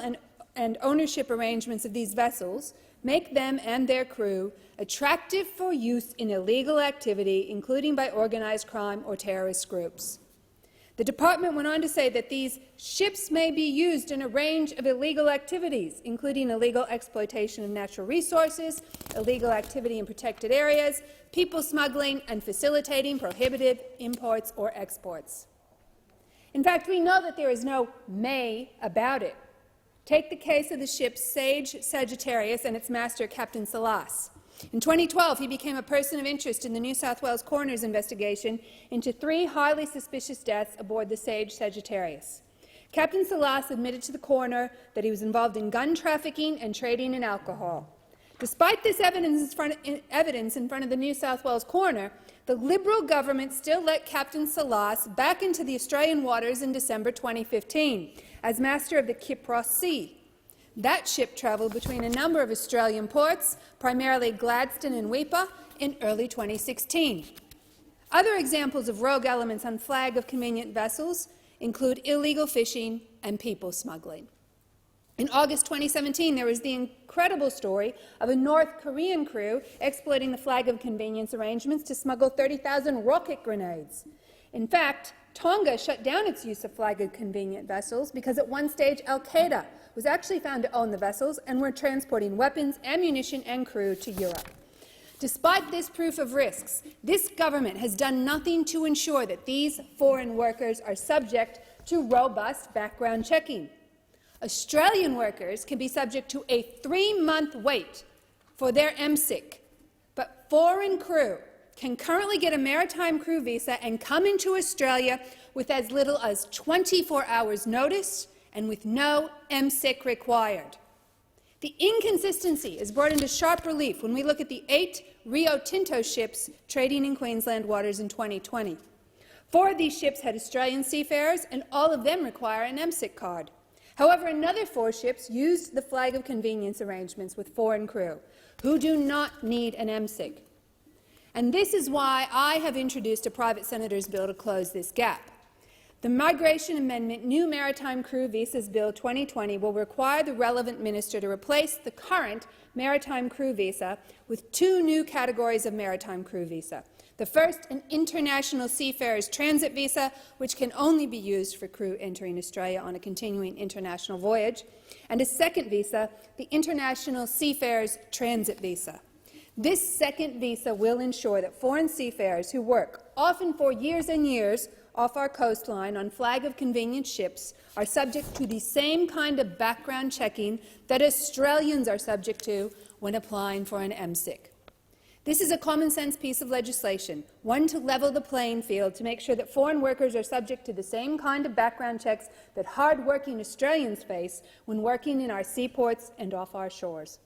and ownership arrangements of these vessels make them and their crew attractive for use in illegal activity, including by organised crime or terrorist groups. The department went on to say that these ships may be used in a range of illegal activities, including illegal exploitation of natural resources, illegal activity in protected areas, people smuggling, and facilitating prohibited imports or exports. In fact, we know that there is no may about it. Take the case of the ship Sage Sagittarius and its master, Captain Salas. In 2012, he became a person of interest in the New South Wales coroner's investigation into 3 highly suspicious deaths aboard the Sage Sagittarius. Captain Salas admitted to the coroner that he was involved in gun trafficking and trading in alcohol. Despite this evidence in front of the New South Wales coroner, the Liberal government still let Captain Salas back into the Australian waters in December 2015 as master of the Kypros Sea. That ship travelled between a number of Australian ports, primarily Gladstone and Weipa, in early 2016. Other examples of rogue elements on flag of convenient vessels include illegal fishing and people smuggling. In August 2017, there was the incredible story of a North Korean crew exploiting the flag of convenience arrangements to smuggle 30,000 rocket grenades. In fact, Tonga shut down its use of flag of convenient vessels because at one stage al-Qaeda was actually found to own the vessels and were transporting weapons, ammunition and crew to Europe. Despite this proof of risks, this government has done nothing to ensure that these foreign workers are subject to robust background checking. Australian workers can be subject to a 3-month wait for their MSIC, but foreign crew can currently get a maritime crew visa and come into Australia with as little as 24 hours' notice and with no MSIC required. The inconsistency is brought into sharp relief when we look at the 8 Rio Tinto ships trading in Queensland waters in 2020. 4 of these ships had Australian seafarers, and all of them require an MSIC card. However, another 4 ships used the flag of convenience arrangements with foreign crew, who do not need an MSIC. And this is why I have introduced a private senator's bill to close this gap. The Migration Amendment New Maritime Crew Visas Bill 2020 will require the relevant minister to replace the current Maritime Crew Visa with 2 new categories of Maritime Crew Visa. The first, an International Seafarers Transit Visa, which can only be used for crew entering Australia on a continuing international voyage, and a second visa, the International Seafarers Transit Visa. This second visa will ensure that foreign seafarers who work, often for years and years, off our coastline on flag of convenience ships are subject to the same kind of background checking that Australians are subject to when applying for an MSIC. This is a common-sense piece of legislation, one to level the playing field to make sure that foreign workers are subject to the same kind of background checks that hard-working Australians face when working in our seaports and off our shores.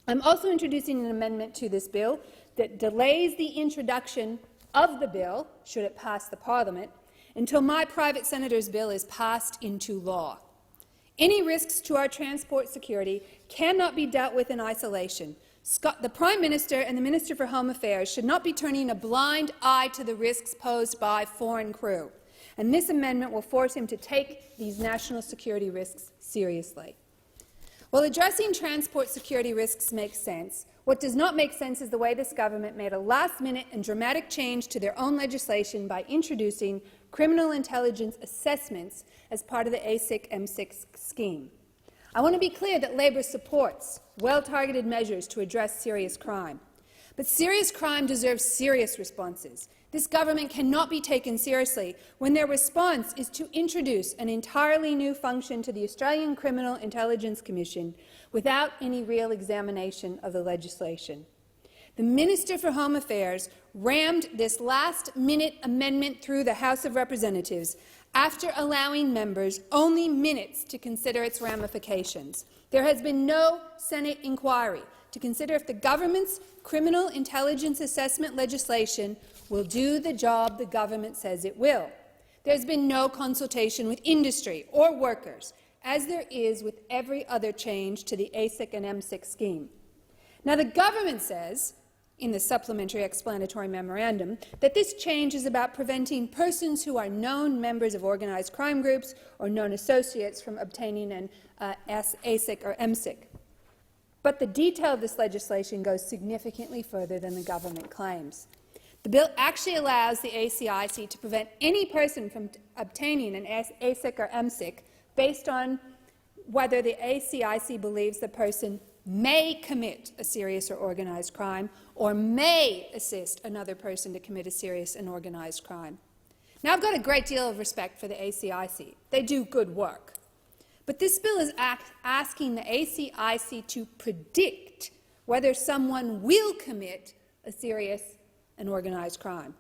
I'm also introducing an amendment to this bill that delays the introduction of the bill, should it pass the parliament, until my private senator's bill is passed into law. Any risks to our transport security cannot be dealt with in isolation. The Prime Minister and the Minister for Home Affairs should not be turning a blind eye to the risks posed by foreign crew, and this amendment will force him to take these national security risks seriously. While addressing transport security risks makes sense, what does not make sense is the way this government made a last-minute and dramatic change to their own legislation by introducing criminal intelligence assessments as part of the ASIC-M6 scheme. I want to be clear that Labor supports well-targeted measures to address serious crime. But serious crime deserves serious responses. This government cannot be taken seriously when their response is to introduce an entirely new function to the Australian Criminal Intelligence Commission without any real examination of the legislation. The Minister for Home Affairs rammed this last-minute amendment through the House of Representatives after allowing members only minutes to consider its ramifications. There has been no Senate inquiry to consider if the government's criminal intelligence assessment legislation will do the job the government says it will. There has been no consultation with industry or workers, as there is with every other change to the ASIC and M6 scheme. Now, the government says, in the supplementary explanatory memorandum, that this change is about preventing persons who are known members of organised crime groups or known associates from obtaining an ASIC or MSIC. But the detail of this legislation goes significantly further than the government claims. The bill actually allows the ACIC to prevent any person from obtaining an ASIC or MSIC based on whether the ACIC believes the person may commit a serious or organised crime or may assist another person to commit a serious and organised crime. Now, I've got a great deal of respect for the ACIC. They do good work. But this bill is asking the ACIC to predict whether someone will commit a serious and organised crime.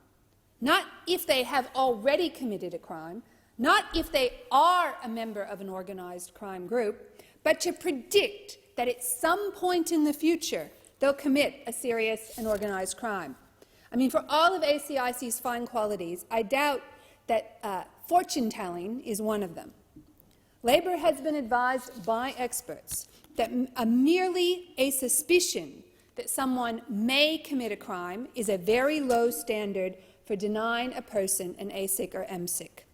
Not if they have already committed a crime, not if they are a member of an organised crime group, but to predict that at some point in the future they'll commit a serious and organised crime. I mean, for all of ACIC's fine qualities, I doubt that fortune-telling is one of them. Labor has been advised by experts that merely a suspicion that someone may commit a crime is a very low standard for denying a person an ASIC or MSIC.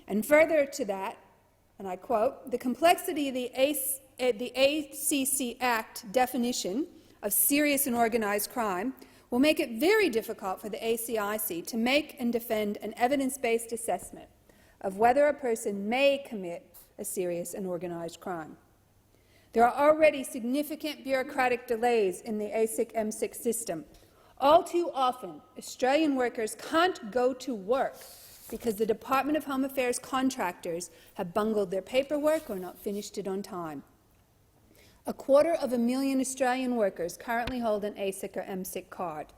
And further to that, and I quote, "The complexity of the ACC Act definition of serious and organised crime will make it very difficult for the ACIC to make and defend an evidence-based assessment of whether a person may commit a serious and organised crime. There are already significant bureaucratic delays in the ASIC-M6 system. All too often, Australian workers can't go to work because the Department of Home Affairs contractors have bungled their paperwork or not finished it on time. 250,000 Australian workers currently hold an ASIC or MSIC card.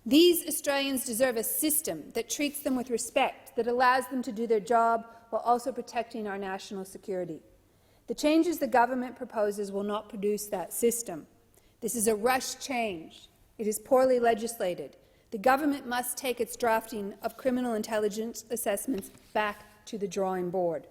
These Australians deserve a system that treats them with respect, that allows them to do their job while also protecting our national security. The changes the government proposes will not produce that system. This is a rush change. It is poorly legislated. The government must take its drafting of criminal intelligence assessments back to the drawing board.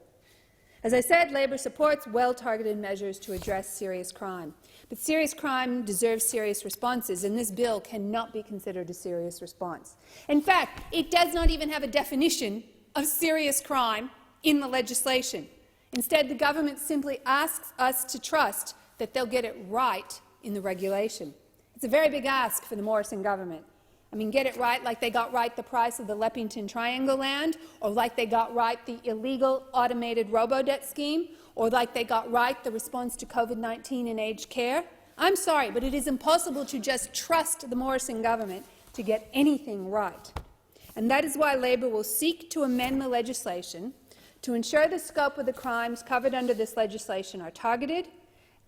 As I said, Labor supports well-targeted measures to address serious crime. But serious crime deserves serious responses, and this bill cannot be considered a serious response. In fact, it does not even have a definition of serious crime in the legislation. Instead, the government simply asks us to trust that they'll get it right in the regulation. It's a very big ask for the Morrison government. I mean, get it right like they got right the price of the Leppington Triangle land, or like they got right the illegal automated robo-debt scheme, or like they got right the response to COVID-19 in aged care. I'm sorry, but it is impossible to just trust the Morrison government to get anything right. And that is why Labor will seek to amend the legislation to ensure the scope of the crimes covered under this legislation are targeted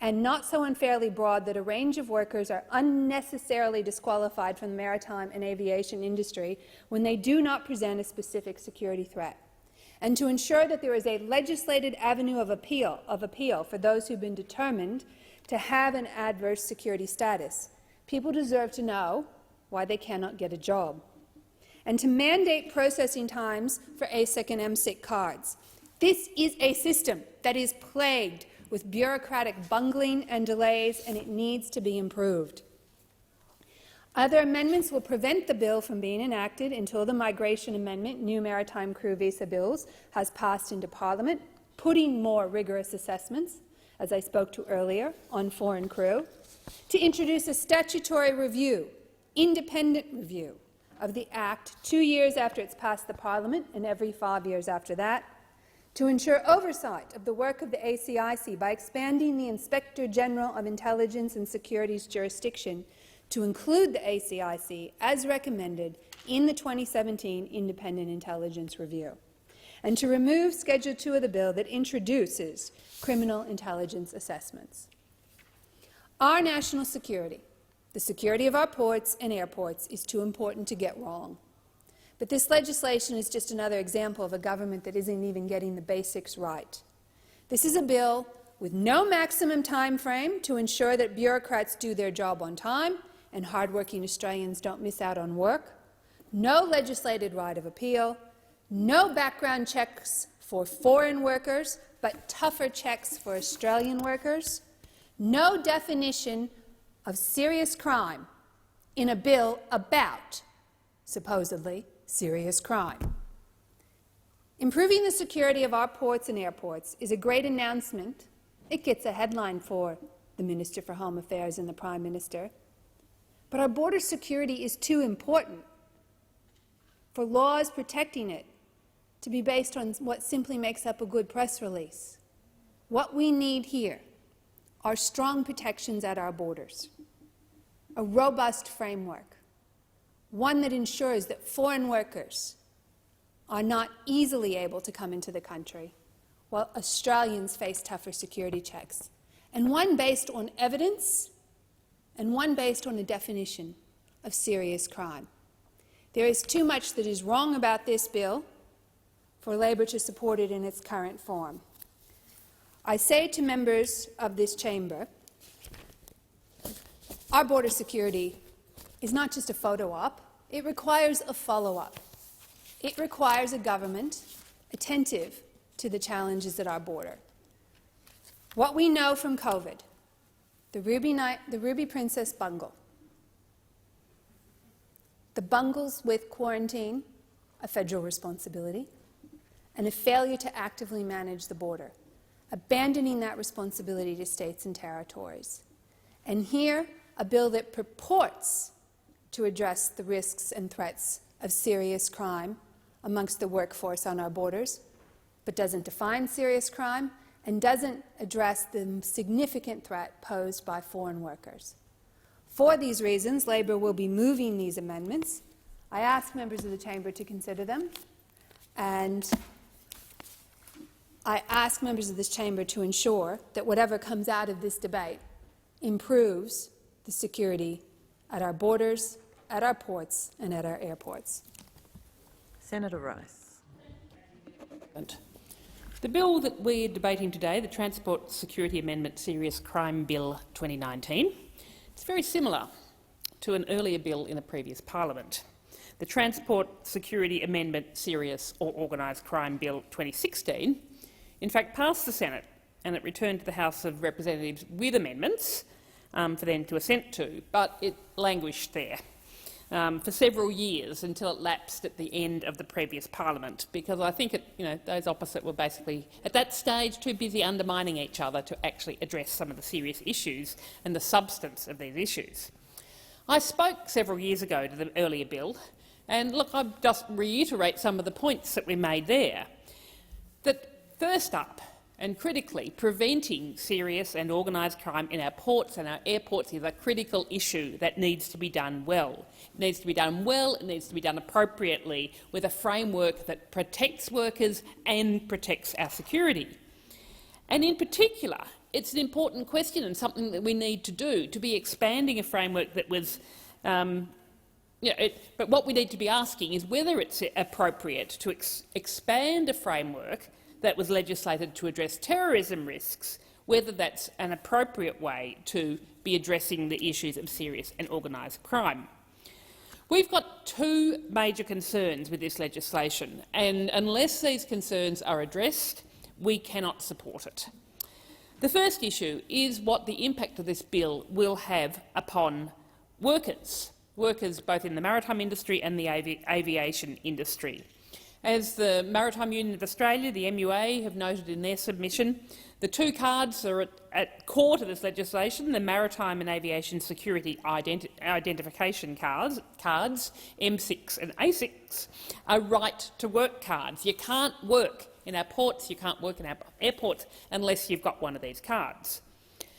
and not so unfairly broad that a range of workers are unnecessarily disqualified from the maritime and aviation industry when they do not present a specific security threat, and to ensure that there is a legislated avenue of appeal for those who have been determined to have an adverse security status. People deserve to know why they cannot get a job, and to mandate processing times for ASIC and MSIC cards. This is a system that is plagued with bureaucratic bungling and delays, and it needs to be improved. Other amendments will prevent the bill from being enacted until the Migration Amendment, New Maritime Crew Visa Bills, has passed into Parliament, putting more rigorous assessments, as I spoke to earlier, on foreign crew, to introduce a statutory review, independent review, of the Act 2 years after it's passed the Parliament and every 5 years after that, to ensure oversight of the work of the ACIC by expanding the Inspector General of Intelligence and Security's jurisdiction to include the ACIC as recommended in the 2017 Independent Intelligence Review, and to remove Schedule 2 of the bill that introduces criminal intelligence assessments. Our national security, the security of our ports and airports, is too important to get wrong. But this legislation is just another example of a government that isn't even getting the basics right. This is a bill with no maximum time frame to ensure that bureaucrats do their job on time and hardworking Australians don't miss out on work, no legislated right of appeal, no background checks for foreign workers, but tougher checks for Australian workers, no definition of serious crime in a bill about, supposedly, serious crime. Improving the security of our ports and airports is a great announcement. It gets a headline for the Minister for Home Affairs and the Prime Minister. But our border security is too important for laws protecting it to be based on what simply makes up a good press release. What we need here are strong protections at our borders, a robust framework, one that ensures that foreign workers are not easily able to come into the country, while Australians face tougher security checks, and one based on evidence and one based on a definition of serious crime. There is too much that is wrong about this bill for Labor to support it in its current form. I say to members of this chamber, our border security is not just a photo op, it requires a follow-up. It requires a government attentive to the challenges at our border. What we know from COVID, the Ruby Princess bungle, the bungles with quarantine, a federal responsibility, and a failure to actively manage the border, abandoning that responsibility to states and territories. And here, a bill that purports to address the risks and threats of serious crime amongst the workforce on our borders, but doesn't define serious crime and doesn't address the significant threat posed by foreign workers. For these reasons, Labor will be moving these amendments. I ask members of the chamber to consider them, and I ask members of this chamber to ensure that whatever comes out of this debate improves the security at our borders, at our ports and at our airports. Senator Rice. The bill that we're debating today, the Transport Security Amendment Serious Crime Bill 2019, it's very similar to an earlier bill in the previous parliament. The Transport Security Amendment Serious or Organised Crime Bill 2016 in fact passed the Senate and it returned to the House of Representatives with amendments for them to assent to, but it languished there for several years until it lapsed at the end of the previous parliament, because I think those opposite were basically, at that stage, too busy undermining each other to actually address some of the serious issues and the substance of these issues. I spoke several years ago to the earlier bill, and look, I'll just reiterate some of the points that we made there. That first up, and critically, preventing serious and organised crime in our ports and our airports is a critical issue that needs to be done well. It needs to be done well, it needs to be done appropriately, with a framework that protects workers and protects our security. And in particular, it's an important question and something that we need to do, to be expanding a framework that was but what we need to be asking is whether it's appropriate to expand a framework that was legislated to address terrorism risks, whether that's an appropriate way to be addressing the issues of serious and organised crime. We've got two major concerns with this legislation, and unless these concerns are addressed, we cannot support it. The first issue is what the impact of this bill will have upon workers both in the maritime industry and the aviation industry. As the Maritime Union of Australia, the MUA, have noted in their submission, the two cards are at core to this legislation, the Maritime and Aviation Security Identification cards, M6 and A6, are right-to-work cards. You can't work in our ports, you can't work in our airports unless you've got one of these cards.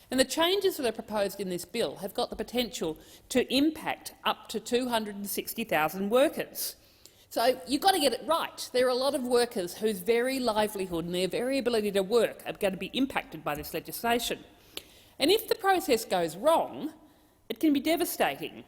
And the changes that are proposed in this bill have got the potential to impact up to 260,000 workers. So you've got to get it right. There are a lot of workers whose very livelihood and their very ability to work are going to be impacted by this legislation. And if the process goes wrong, it can be devastating.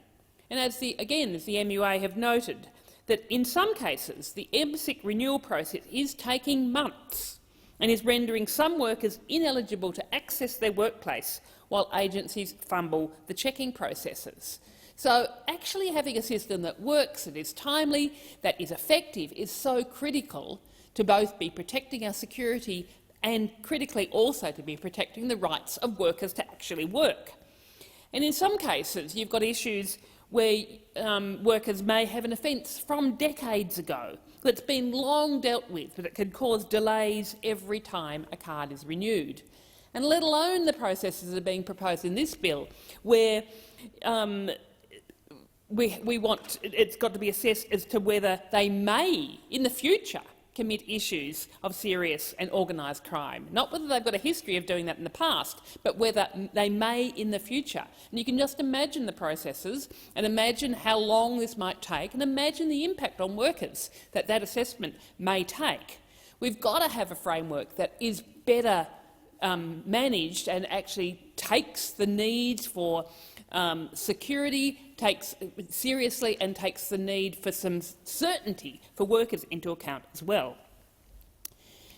And as the MUA have noted, that in some cases the MSIC renewal process is taking months and is rendering some workers ineligible to access their workplace while agencies fumble the checking processes. So actually having a system that works, that is timely, that is effective, is so critical to both be protecting our security and critically also to be protecting the rights of workers to actually work. And in some cases you've got issues where workers may have an offence from decades ago that's been long dealt with, but it can cause delays every time a card is renewed. And let alone the processes that are being proposed in this bill, where it's got to be assessed as to whether they may, in the future, commit issues of serious and organised crime. Not whether they've got a history of doing that in the past, but whether they may in the future. And you can just imagine the processes and imagine how long this might take and imagine the impact on workers that that assessment may take. We've got to have a framework that is better managed and actually takes the needs for security seriously and takes the need for some certainty for workers into account as well.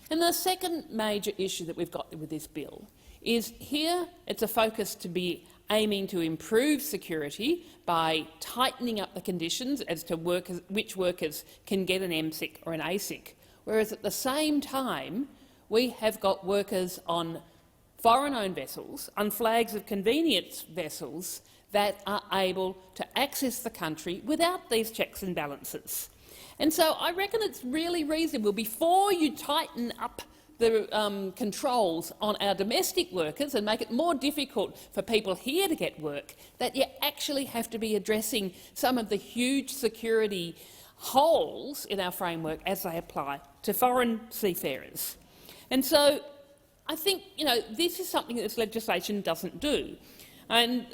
And the second major issue that we've got with this bill is here it's a focus to be aiming to improve security by tightening up the conditions as to which workers can get an MSIC or an ASIC, whereas at the same time we have got workers on foreign-owned vessels, on flags of convenience vessels, that are able to access the country without these checks and balances. And so I reckon it's really reasonable, before you tighten up the controls on our domestic workers and make it more difficult for people here to get work, that you actually have to be addressing some of the huge security holes in our framework as they apply to foreign seafarers. And so I think this is something that this legislation doesn't do. And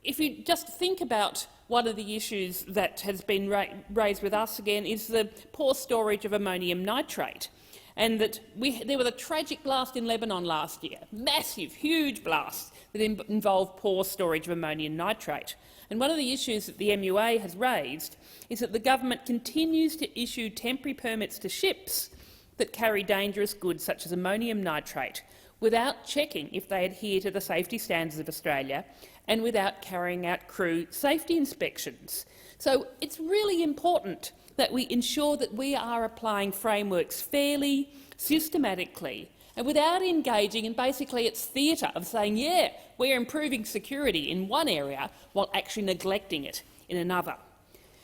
if you just think about one of the issues that has been raised with us again is the poor storage of ammonium nitrate, and that there was a tragic blast in Lebanon last year, massive, huge blast that involved poor storage of ammonium nitrate. And one of the issues that the MUA has raised is that the government continues to issue temporary permits to ships that carry dangerous goods such as ammonium nitrate without checking if they adhere to the safety standards of Australia and without carrying out crew safety inspections. So it's really important that we ensure that we are applying frameworks fairly, systematically, and without engaging in basically it's theatre of saying, yeah, we're improving security in one area while actually neglecting it in another.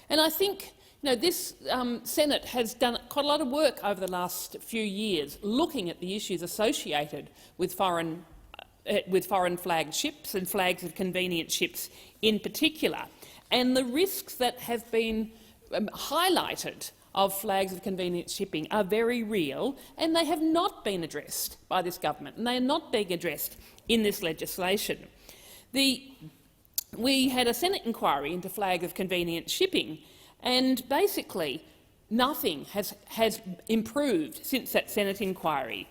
And I think this Senate has done quite a lot of work over the last few years looking at the issues associated with foreign flagged ships and flags of convenience ships in particular, and the risks that have been highlighted of flags of convenience shipping are very real, and they have not been addressed by this government, and they are not being addressed in this legislation. We had a Senate inquiry into flag of convenience shipping, and basically nothing has improved since that Senate inquiry.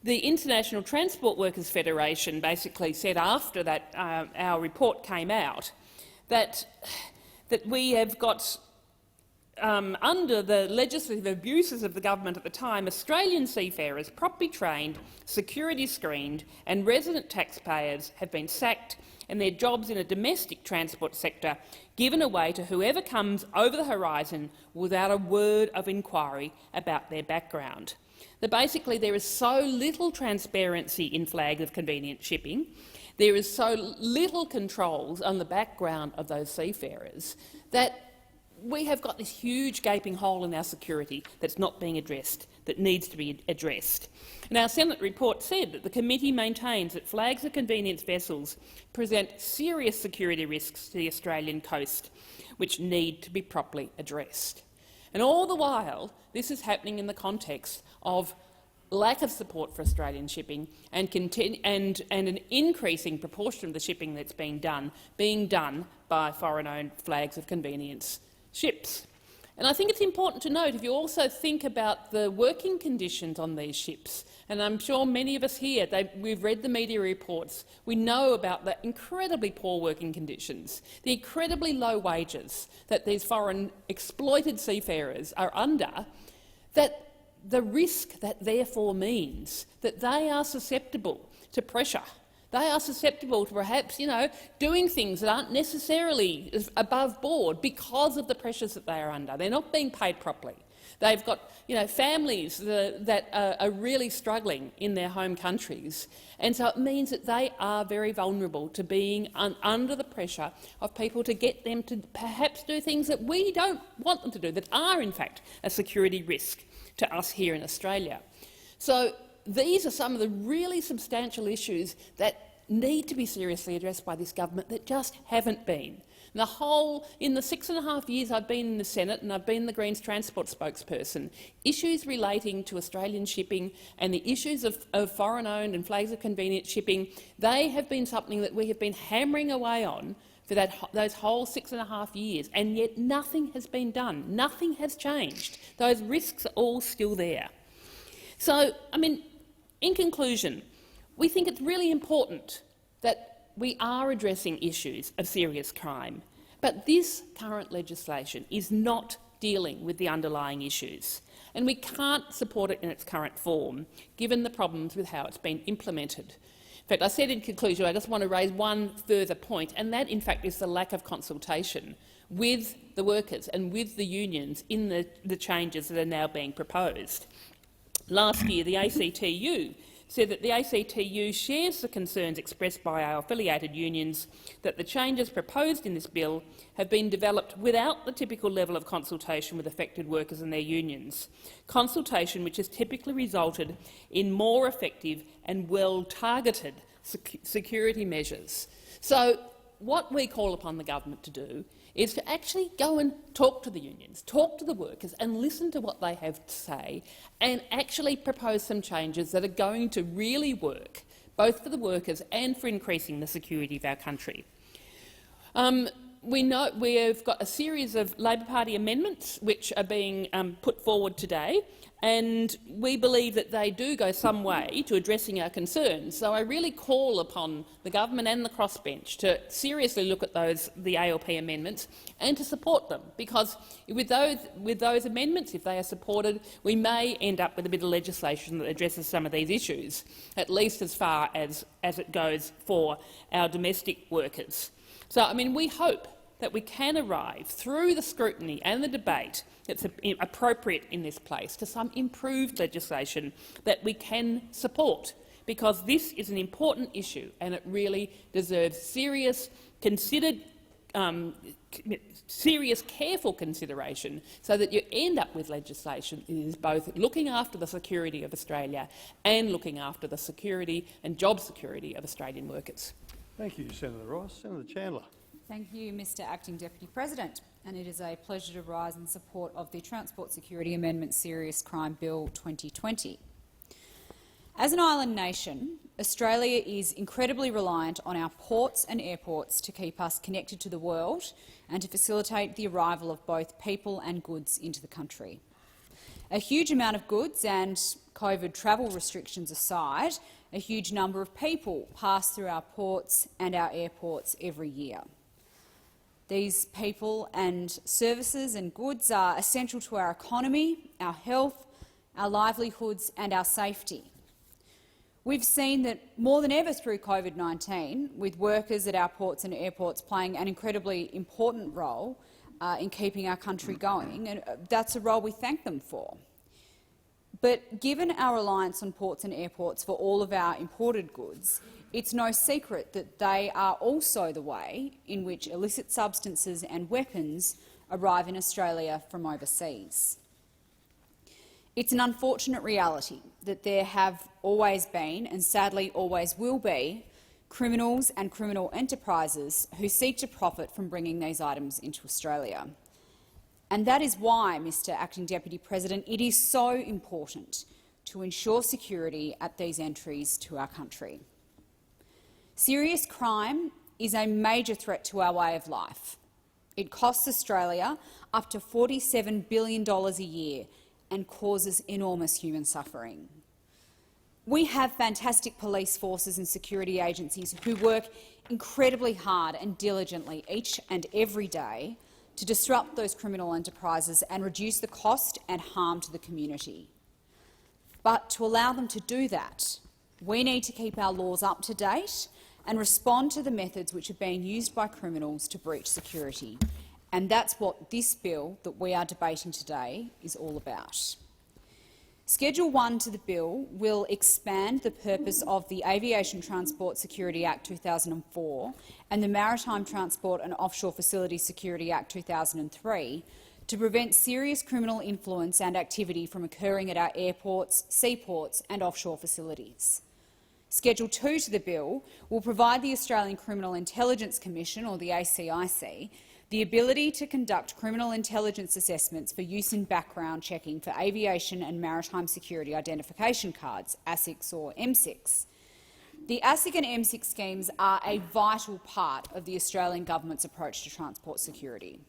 The International Transport Workers Federation basically said after that our report came out that we have got under the legislative abuses of the government at the time, Australian seafarers, properly trained, security screened and resident taxpayers have been sacked and their jobs in a domestic transport sector given away to whoever comes over the horizon without a word of inquiry about their background. That basically there is so little transparency in flags of convenient shipping, there is so little controls on the background of those seafarers that we have got this huge gaping hole in our security that's not being addressed, that needs to be addressed. And our Senate report said that the committee maintains that flags of convenience vessels present serious security risks to the Australian coast, which need to be properly addressed. And all the while, this is happening in the context of lack of support for Australian shipping and an increasing proportion of the shipping that's being done by foreign-owned flags of convenience ships. And I think it's important to note, if you also think about the working conditions on these ships, and I'm sure many of us here, we've read the media reports, we know about the incredibly poor working conditions, the incredibly low wages that these foreign exploited seafarers are under, that the risk that therefore means that they are susceptible to pressure. They are susceptible to perhaps, doing things that aren't necessarily above board because of the pressures that they are under. They're not being paid properly. They've got, families that are really struggling in their home countries, and so it means that they are very vulnerable to being under the pressure of people to get them to perhaps do things that we don't want them to do, that are in fact a security risk to us here in Australia. So these are some of the really substantial issues that need to be seriously addressed by this government that just haven't been. In the 6.5 years I've been in the Senate and I've been the Greens transport spokesperson, issues relating to Australian shipping and the issues of foreign-owned and flags of convenience shipping, they have been something that we have been hammering away on for those whole 6.5 years, and yet nothing has been done. Nothing has changed. Those risks are all still there. So, in conclusion, we think it's really important that we are addressing issues of serious crime, but this current legislation is not dealing with the underlying issues, and we can't support it in its current form, given the problems with how it's been implemented. In fact, I said in conclusion, I just want to raise one further point, and that, in fact, is the lack of consultation with the workers and with the unions in the changes that are now being proposed. Last year, the ACTU said that the ACTU shares the concerns expressed by our affiliated unions that the changes proposed in this bill have been developed without the typical level of consultation with affected workers and their unions, consultation which has typically resulted in more effective and well-targeted security measures. So what we call upon the government to do is to actually go and talk to the unions, talk to the workers and listen to what they have to say, and actually propose some changes that are going to really work, both for the workers and for increasing the security of our country. We know we've got a series of Labor Party amendments which are being put forward today, and we believe that they do go some way to addressing our concerns. So I really call upon the government and the crossbench to seriously look at the ALP amendments and to support them, because with those amendments, if they are supported, we may end up with a bit of legislation that addresses some of these issues, at least as far as it goes for our domestic workers. So, we hope that we can arrive, through the scrutiny and the debate that's appropriate in this place, to some improved legislation that we can support, because this is an important issue and it really deserves serious, careful consideration, so that you end up with legislation that is both looking after the security of Australia and looking after the security and job security of Australian workers. Thank you, Senator Rice. Senator Chandler. Thank you, Mr Acting Deputy President, and it is a pleasure to rise in support of the Transport Security Amendment Serious Crime Bill 2020. As an island nation, Australia is incredibly reliant on our ports and airports to keep us connected to the world and to facilitate the arrival of both people and goods into the country. A huge amount of goods, and COVID travel restrictions aside, a huge number of people pass through our ports and our airports every year. These people and services and goods are essential to our economy, our health, our livelihoods and our safety. We've seen that more than ever through COVID-19, with workers at our ports and airports playing an incredibly important role in keeping our country going, and that's a role we thank them for. But given our reliance on ports and airports for all of our imported goods, it's no secret that they are also the way in which illicit substances and weapons arrive in Australia from overseas. It's an unfortunate reality that there have always been, and sadly always will be, criminals and criminal enterprises who seek to profit from bringing these items into Australia. And that is why, Mr Acting Deputy President, it is so important to ensure security at these entries to our country. Serious crime is a major threat to our way of life. It costs Australia up to $47 billion a year and causes enormous human suffering. We have fantastic police forces and security agencies who work incredibly hard and diligently each and every day to disrupt those criminal enterprises and reduce the cost and harm to the community. But to allow them to do that, we need to keep our laws up to date and respond to the methods which are being used by criminals to breach security. And that's what this bill that we are debating today is all about. Schedule 1 to the bill will expand the purpose of the Aviation Transport Security Act 2004 and the Maritime Transport and Offshore Facilities Security Act 2003 to prevent serious criminal influence and activity from occurring at our airports, seaports and offshore facilities. Schedule 2 to the bill will provide the Australian Criminal Intelligence Commission, or the ACIC, the ability to conduct criminal intelligence assessments for use in background checking for aviation and maritime security identification cards, ASICs or MSICs. The ASIC and MSIC schemes are a vital part of the Australian government's approach to transport security.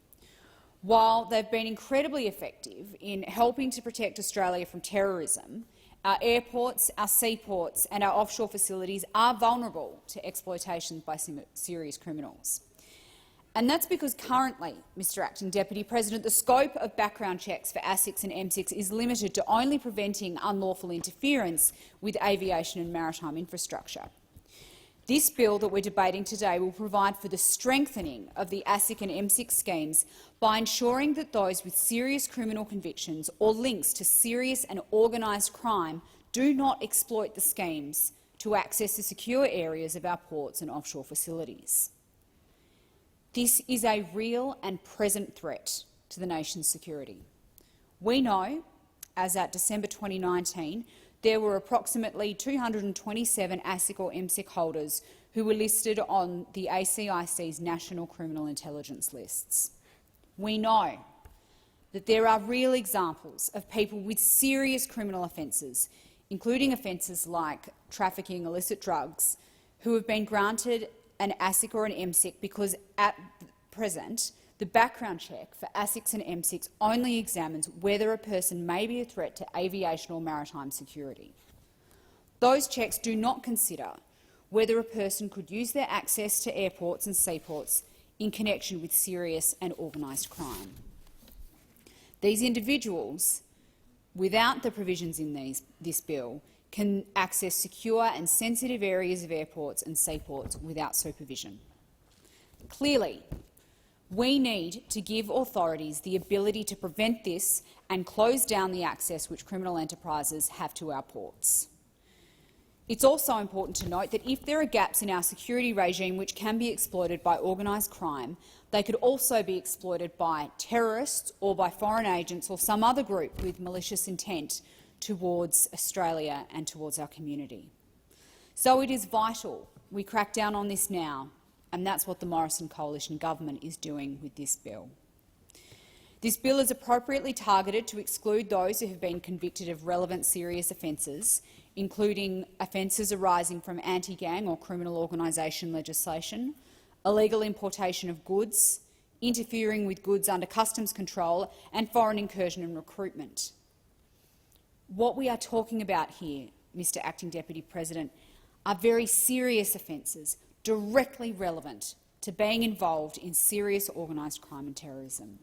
While they've been incredibly effective in helping to protect Australia from terrorism, our airports, our seaports and our offshore facilities are vulnerable to exploitation by serious criminals. And that's because currently, Mr Acting Deputy President, the scope of background checks for ASICs and MSICs is limited to only preventing unlawful interference with aviation and maritime infrastructure. This bill that we're debating today will provide for the strengthening of the ASIC and MSIC schemes by ensuring that those with serious criminal convictions or links to serious and organised crime do not exploit the schemes to access the secure areas of our ports and offshore facilities. This is a real and present threat to the nation's security. We know, as at December 2019, there were approximately 227 ASIC or MSIC holders who were listed on the ACIC's National Criminal Intelligence lists. We know that there are real examples of people with serious criminal offences, including offences like trafficking illicit drugs, who have been granted an ASIC or an MSIC because at present the background check for ASICs and MSICs only examines whether a person may be a threat to aviation or maritime security. Those checks do not consider whether a person could use their access to airports and seaports in connection with serious and organised crime. These individuals, without the provisions in this bill, can access secure and sensitive areas of airports and seaports without supervision. Clearly, we need to give authorities the ability to prevent this and close down the access which criminal enterprises have to our ports. It's also important to note that if there are gaps in our security regime which can be exploited by organised crime, they could also be exploited by terrorists or by foreign agents or some other group with malicious intent towards Australia and towards our community. So it is vital we crack down on this now, and that's what the Morrison Coalition government is doing with this bill. This bill is appropriately targeted to exclude those who have been convicted of relevant serious offences, including offences arising from anti-gang or criminal organisation legislation, illegal importation of goods, interfering with goods under customs control and foreign incursion and recruitment. What we are talking about here, Mr Acting Deputy President, are very serious offences directly relevant to being involved in serious organised crime and terrorism.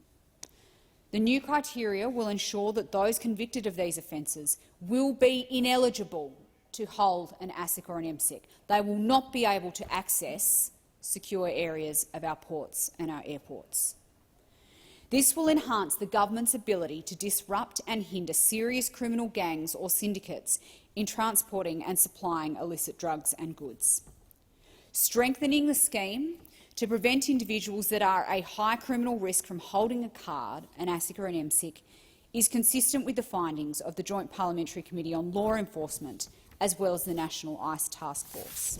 The new criteria will ensure that those convicted of these offences will be ineligible to hold an ASIC or an MSIC. They will not be able to access secure areas of our ports and our airports. This will enhance the government's ability to disrupt and hinder serious criminal gangs or syndicates in transporting and supplying illicit drugs and goods. Strengthening the scheme to prevent individuals that are a high criminal risk from holding a card, an ASIC or an MSIC, is consistent with the findings of the Joint Parliamentary Committee on Law Enforcement as well as the National ICE Task Force.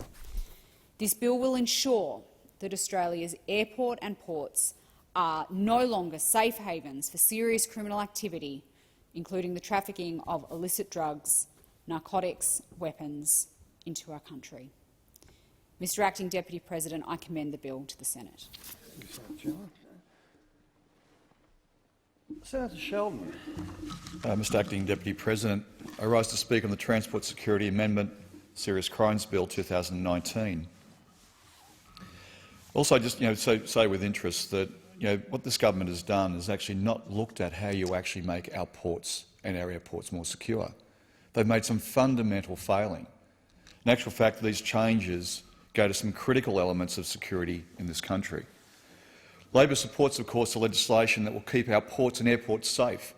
This bill will ensure that Australia's airport and ports are no longer safe havens for serious criminal activity, including the trafficking of illicit drugs, narcotics, weapons into our country. Mr Acting Deputy President, I commend the bill to the Senate. Senator Sheldon. Mr Acting Deputy President, I rise to speak on the Transport Security Amendment Serious Crimes Bill 2019. Also, just say with interest that what this government has done is actually not looked at how you actually make our ports and our airports more secure. They've made some fundamental failing. In actual fact, these changes go to some critical elements of security in this country. Labor supports, of course, the legislation that will keep our ports and airports safe.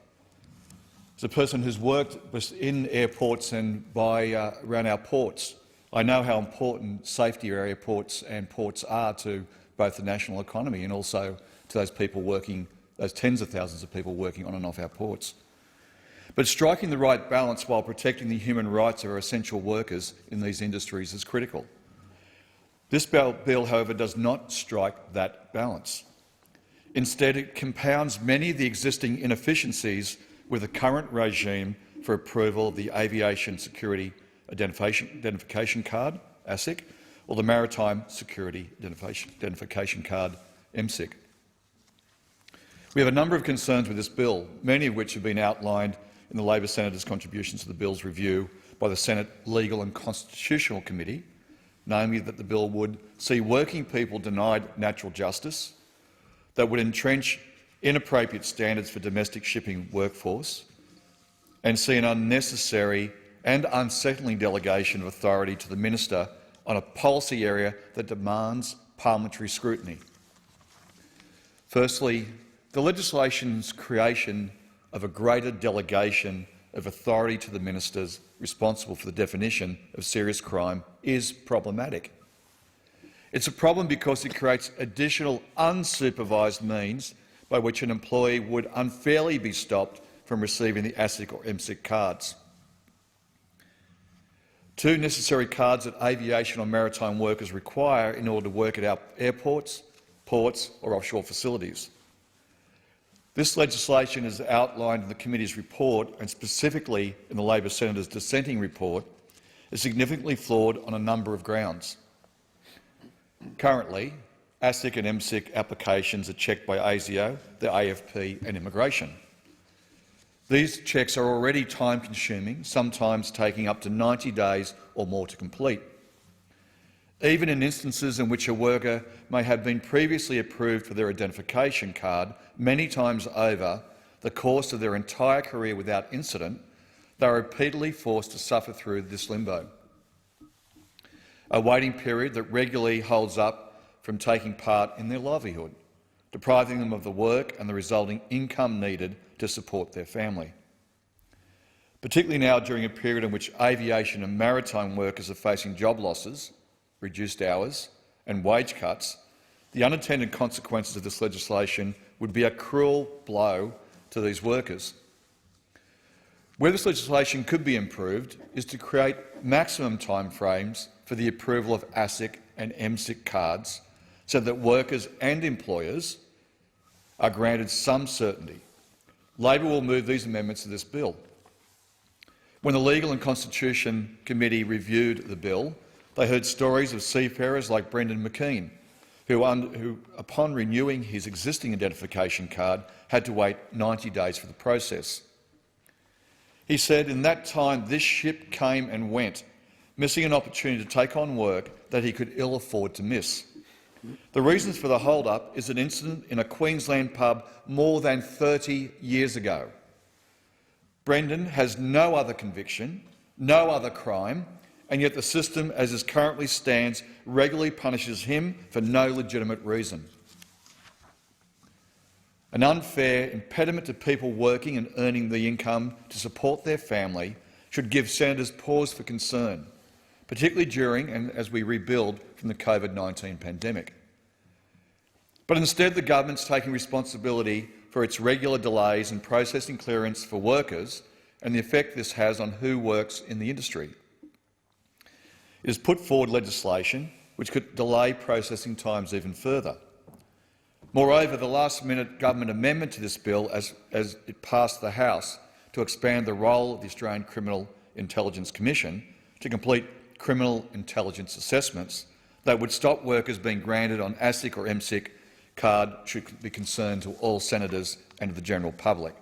As a person who's worked in airports and around our ports, I know how important safety of our airports and ports are to both the national economy and also to those people working, those tens of thousands of people working on and off our ports. But striking the right balance while protecting the human rights of our essential workers in these industries is critical. This bill, however, does not strike that balance. Instead, it compounds many of the existing inefficiencies with the current regime for approval of the Aviation Security Identification Card, ASIC, or the Maritime Security Identification Card, MSIC. We have a number of concerns with this bill, many of which have been outlined in the Labor Senator's contributions to the bill's review by the Senate Legal and Constitutional Committee, namely that the bill would see working people denied natural justice, that would entrench inappropriate standards for domestic shipping workforce, and see an unnecessary and unsettling delegation of authority to the minister on a policy area that demands parliamentary scrutiny. Firstly, the legislation's creation of a greater delegation of authority to the ministers responsible for the definition of serious crime is problematic. It's a problem because it creates additional unsupervised means by which an employee would unfairly be stopped from receiving the ASIC or MSIC cards. Two necessary cards that aviation or maritime workers require in order to work at our airports, ports or offshore facilities. This legislation is outlined in the committee's report and specifically in the Labor Senator's dissenting report is significantly flawed on a number of grounds. Currently, ASIC and MSIC applications are checked by ASIO, the AFP and Immigration. These checks are already time-consuming, sometimes taking up to 90 days or more to complete. Even in instances in which a worker may have been previously approved for their identification card many times over the course of their entire career without incident, they are repeatedly forced to suffer through this limbo. A waiting period that regularly holds up from taking part in their livelihood, depriving them of the work and the resulting income needed to support their family. Particularly now during a period in which aviation and maritime workers are facing job losses, reduced hours and wage cuts, the unintended consequences of this legislation would be a cruel blow to these workers. Where this legislation could be improved is to create maximum timeframes for the approval of ASIC and MSIC cards so that workers and employers are granted some certainty. Labor will move these amendments to this bill. When the Legal and Constitution Committee reviewed the bill, they heard stories of seafarers like Brendan McKean, who upon renewing his existing identification card, had to wait 90 days for the process. He said, in that time this ship came and went, missing an opportunity to take on work that he could ill afford to miss. The reasons for the hold-up is an incident in a Queensland pub more than 30 years ago. Brendan has no other conviction, no other crime, and yet the system, as it currently stands, regularly punishes him for no legitimate reason. An unfair impediment to people working and earning the income to support their family should give senators pause for concern, particularly during and as we rebuild from the COVID-19 pandemic. But instead, the government's taking responsibility for its regular delays in processing clearance for workers and the effect this has on who works in the industry. It has put forward legislation which could delay processing times even further. Moreover, the last-minute government amendment to this bill as it passed the House to expand the role of the Australian Criminal Intelligence Commission to complete criminal intelligence assessments that would stop workers being granted on ASIC or MSIC card should be concerned to all senators and to the general public.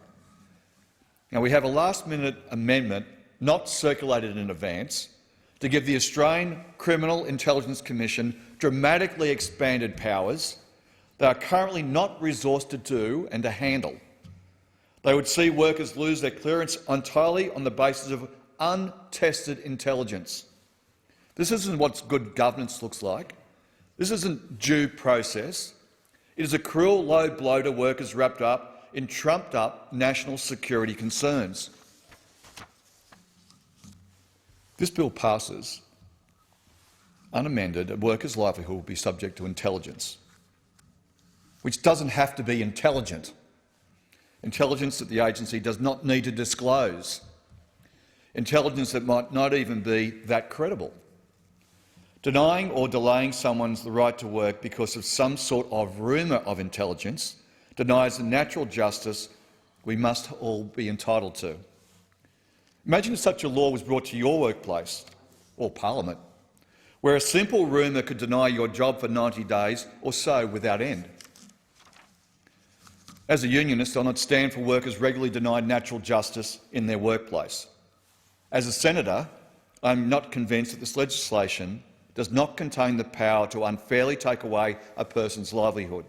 Now, we have a last-minute amendment not circulated in advance to give the Australian Criminal Intelligence Commission dramatically expanded powers they are currently not resourced to do and to handle. They would see workers lose their clearance entirely on the basis of untested intelligence. This isn't what good governance looks like. This isn't due process. It is a cruel low blow to workers wrapped up in trumped-up national security concerns. This bill passes unamended, a worker's livelihood will be subject to intelligence, which doesn't have to be intelligent. Intelligence that the agency does not need to disclose. Intelligence that might not even be that credible. Denying or delaying someone's the right to work because of some sort of rumour of intelligence denies the natural justice we must all be entitled to. Imagine if such a law was brought to your workplace or Parliament, where a simple rumour could deny your job for 90 days or so without end. As a unionist, I'll not stand for workers regularly denied natural justice in their workplace. As a senator, I'm not convinced that this legislation does not contain the power to unfairly take away a person's livelihood.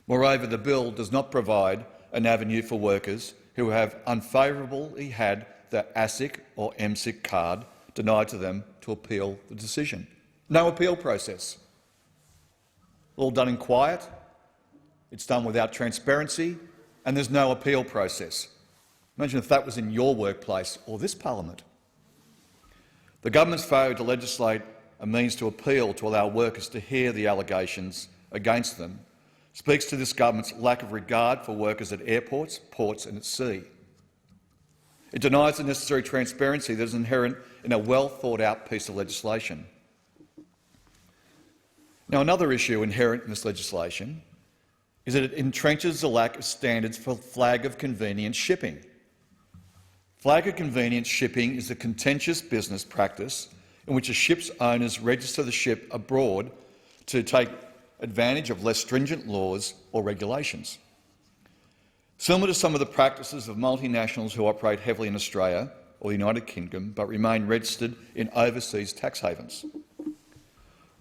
Moreover, the bill does not provide an avenue for workers who have unfavourably had their ASIC or MSIC card denied to them to appeal the decision. No appeal process. All done in quiet. It's done without transparency, and there's no appeal process. Imagine if that was in your workplace or this parliament. The government's failure to legislate a means to appeal to allow workers to hear the allegations against them speaks to this government's lack of regard for workers at airports, ports and at sea. It denies the necessary transparency that is inherent in a well-thought-out piece of legislation. Now, another issue inherent in this legislation is that it entrenches the lack of standards for flag of convenience shipping. Flag of convenience shipping is a contentious business practice in which a ship's owners register the ship abroad to take advantage of less stringent laws or regulations. Similar to some of the practices of multinationals who operate heavily in Australia or the United Kingdom but remain registered in overseas tax havens.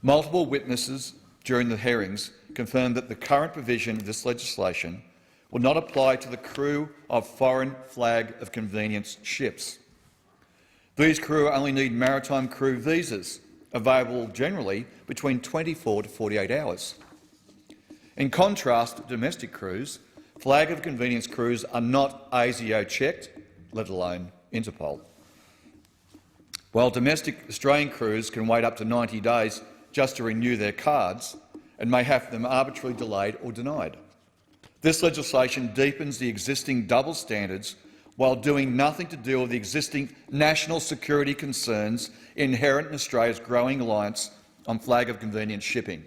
Multiple witnesses during the hearings confirmed that the current provision of this legislation will not apply to the crew of foreign flag of convenience ships. These crew only need maritime crew visas, available generally between 24 to 48 hours. In contrast to domestic crews, flag of convenience crews are not ASIO checked, let alone Interpol. While domestic Australian crews can wait up to 90 days just to renew their cards and may have them arbitrarily delayed or denied. This legislation deepens the existing double standards while doing nothing to deal with the existing national security concerns inherent in Australia's growing reliance on flag of convenience shipping.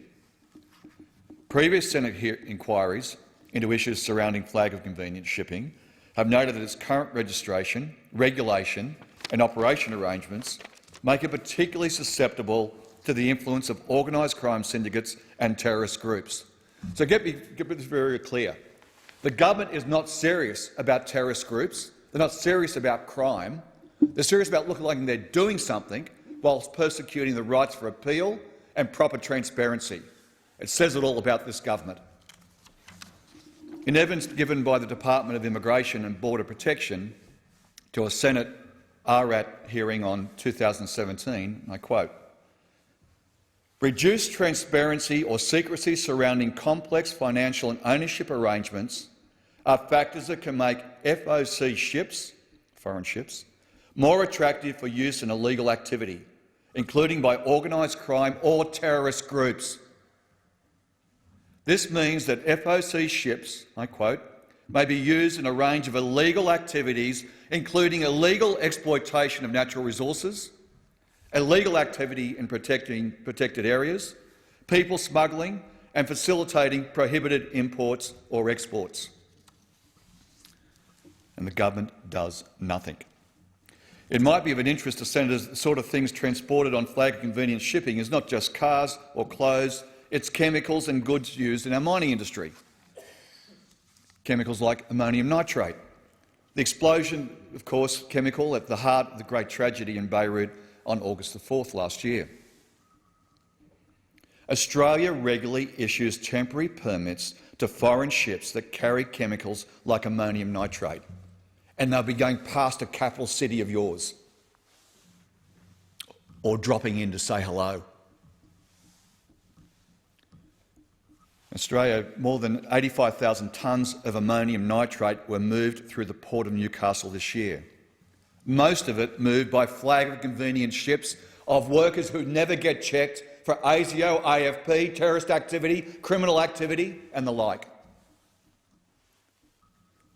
Previous Senate inquiries into issues surrounding flag of convenience shipping have noted that its current registration, regulation and operation arrangements make it particularly susceptible to the influence of organised crime syndicates and terrorist groups. So get this very clear. The government is not serious about terrorist groups. They're not serious about crime. They're serious about looking like they're doing something whilst persecuting the rights for appeal and proper transparency. It says it all about this government. In evidence given by the Department of Immigration and Border Protection to a Senate RAT hearing on 2017, I quote, "Reduced transparency or secrecy surrounding complex financial and ownership arrangements are factors that can make FOC ships, foreign ships, more attractive for use in illegal activity, including by organised crime or terrorist groups. This means that FOC ships, I quote, may be used in a range of illegal activities, including illegal exploitation of natural resources, illegal activity in protected areas, people smuggling and facilitating prohibited imports or exports." And the government does nothing. It might be of an interest to senators that the sort of things transported on flag of convenience shipping is not just cars or clothes, it's chemicals and goods used in our mining industry. Chemicals like ammonium nitrate. The explosion, of course, chemical at the heart of the great tragedy in Beirut on August the 4th last year. Australia regularly issues temporary permits to foreign ships that carry chemicals like ammonium nitrate, and they'll be going past a capital city of yours or dropping in to say hello. Australia, more than 85,000 tonnes of ammonium nitrate were moved through the port of Newcastle this year. Most of it moved by flag of convenience ships of workers who never get checked for ASIO, AFP, terrorist activity, criminal activity and the like.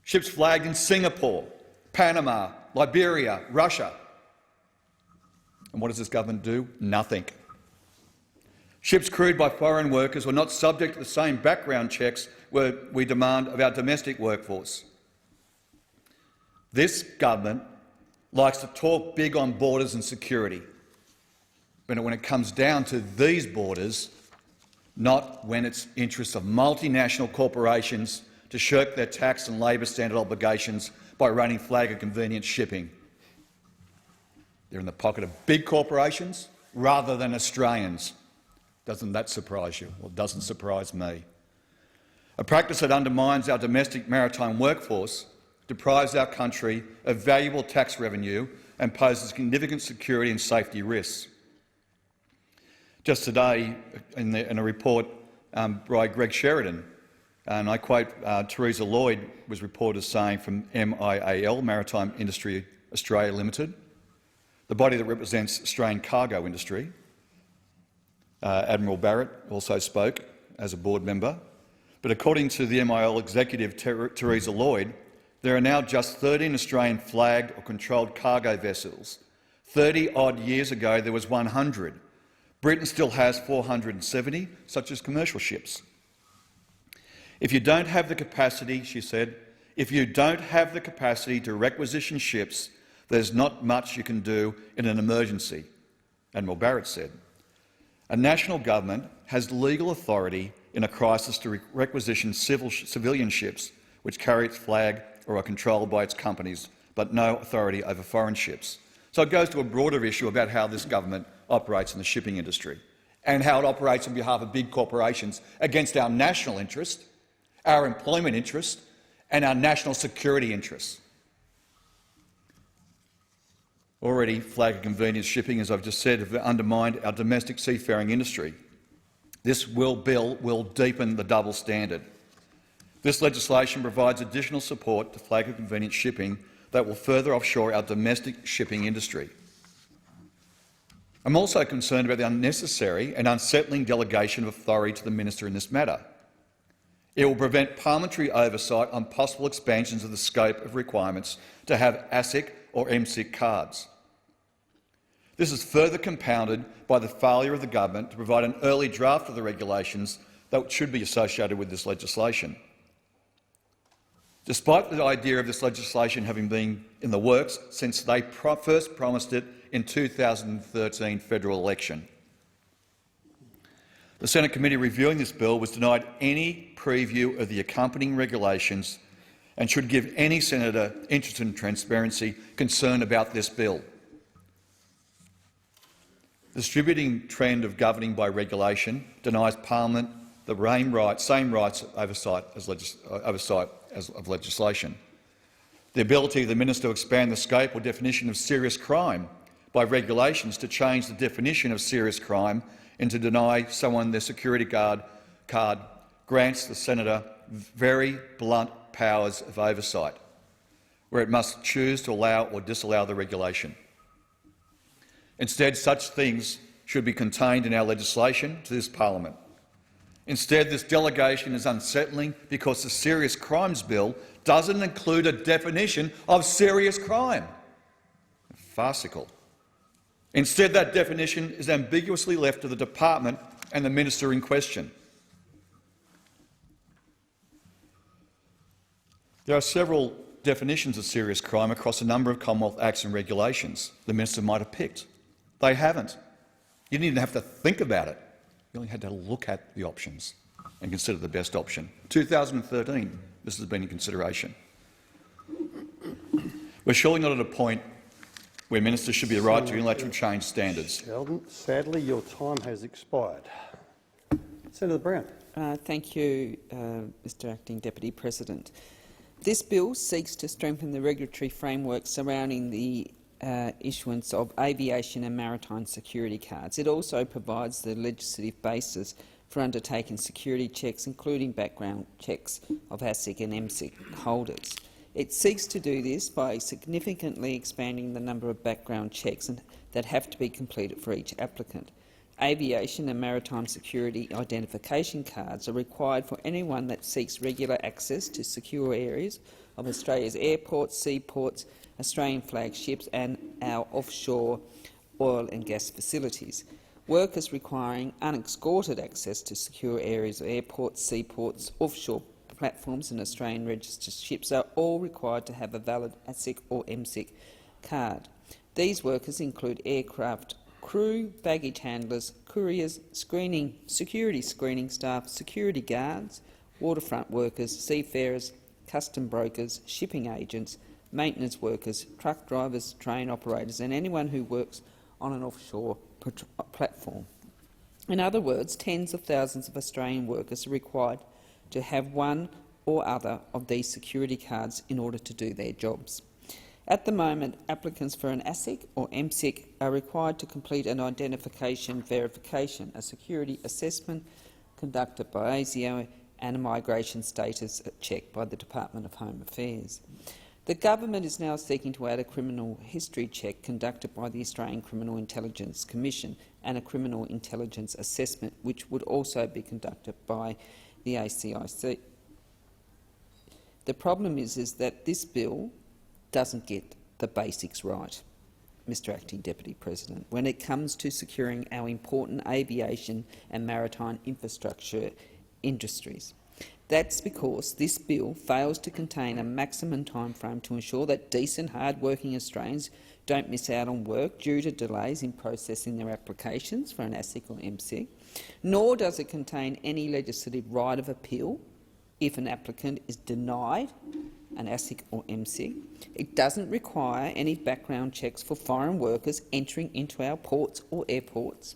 Ships flagged in Singapore, Panama, Liberia, Russia. And what does this government do? Nothing. Ships crewed by foreign workers were not subject to the same background checks we demand of our domestic workforce. This government likes to talk big on borders and security, but when it comes down to these borders, not when it's interests of multinational corporations to shirk their tax and labour standard obligations by running flag of convenience shipping. They're in the pocket of big corporations rather than Australians. Doesn't that surprise you? Well, it doesn't surprise me. A practice that undermines our domestic maritime workforce, deprives our country of valuable tax revenue and poses significant security and safety risks. Just today, in a report by Greg Sheridan, and I quote, Theresa Lloyd was reported as saying from MIAL, Maritime Industry Australia Limited, the body that represents Australian cargo industry. Admiral Barrett also spoke as a board member. But according to the MIL executive Theresa Lloyd, there are now just 13 Australian flagged or controlled cargo vessels. 30-odd years ago there was 100. Britain still has 470, such as commercial ships. If you don't have the capacity, she said, if you don't have the capacity to requisition ships, there's not much you can do in an emergency, Admiral Barrett said. A national government has legal authority in a crisis to requisition civilian ships which carry its flag or are controlled by its companies, but no authority over foreign ships. So it goes to a broader issue about how this government operates in the shipping industry and how it operates on behalf of big corporations against our national interest, our employment interest and our national security interests. Already, flag of convenience shipping, as I've just said, have undermined our domestic seafaring industry. This bill will deepen the double standard. This legislation provides additional support to flag of convenience shipping that will further offshore our domestic shipping industry. I'm also concerned about the unnecessary and unsettling delegation of authority to the minister in this matter. It will prevent parliamentary oversight on possible expansions of the scope of requirements to have ASIC or MSIC cards. This is further compounded by the failure of the government to provide an early draft of the regulations that should be associated with this legislation. Despite the idea of this legislation having been in the works since they first promised it in 2013 federal election. The Senate committee reviewing this bill was denied any preview of the accompanying regulations and should give any senator interested in transparency concern about this bill. The distributing trend of governing by regulation denies Parliament the same rights of oversight of legislation. The ability of the minister to expand the scope or definition of serious crime by regulations to change the definition of serious crime and to deny someone their security card grants the senator very blunt powers of oversight, where it must choose to allow or disallow the regulation. Instead, such things should be contained in our legislation to this parliament. Instead, this delegation is unsettling because the Serious Crimes Bill doesn't include a definition of serious crime. Farcical. Instead, that definition is ambiguously left to the department and the minister in question. There are several definitions of serious crime across a number of Commonwealth Acts and regulations the minister might have picked. They haven't. You didn't even have to think about it. You only had to look at the options and consider the best option. 2013, this has been in consideration. We're surely not at a point where ministers should be the right to unilaterally change standards. Sheldon, sadly, your time has expired. Senator Brown. Thank you, Mr Acting Deputy President. This bill seeks to strengthen the regulatory framework surrounding the issuance of aviation and maritime security cards. It also provides the legislative basis for undertaking security checks, including background checks of ASIC and MSIC holders. It seeks to do this by significantly expanding the number of background checks that have to be completed for each applicant. Aviation and maritime security identification cards are required for anyone that seeks regular access to secure areas of Australia's airports, seaports, Australian flag ships and our offshore oil and gas facilities. Workers requiring unescorted access to secure areas of airports, seaports, offshore platforms and Australian registered ships are all required to have a valid ASIC or MSIC card. These workers include aircraft crew, baggage handlers, couriers, security screening staff, security guards, waterfront workers, seafarers, custom brokers, shipping agents, maintenance workers, truck drivers, train operators and anyone who works on an offshore platform. In other words, tens of thousands of Australian workers are required to have one or other of these security cards in order to do their jobs. At the moment, applicants for an ASIC or MSIC are required to complete an identification verification, a security assessment conducted by ASIO and a migration status check by the Department of Home Affairs. The government is now seeking to add a criminal history check conducted by the Australian Criminal Intelligence Commission and a criminal intelligence assessment, which would also be conducted by the ACIC. The problem is that this bill doesn't get the basics right, Mr Acting Deputy President, when it comes to securing our important aviation and maritime infrastructure industries. That's because this bill fails to contain a maximum timeframe to ensure that decent, hard-working Australians don't miss out on work due to delays in processing their applications for an ASIC or MSIC, nor does it contain any legislative right of appeal if an applicant is denied an ASIC or MSIC. It doesn't require any background checks for foreign workers entering into our ports or airports.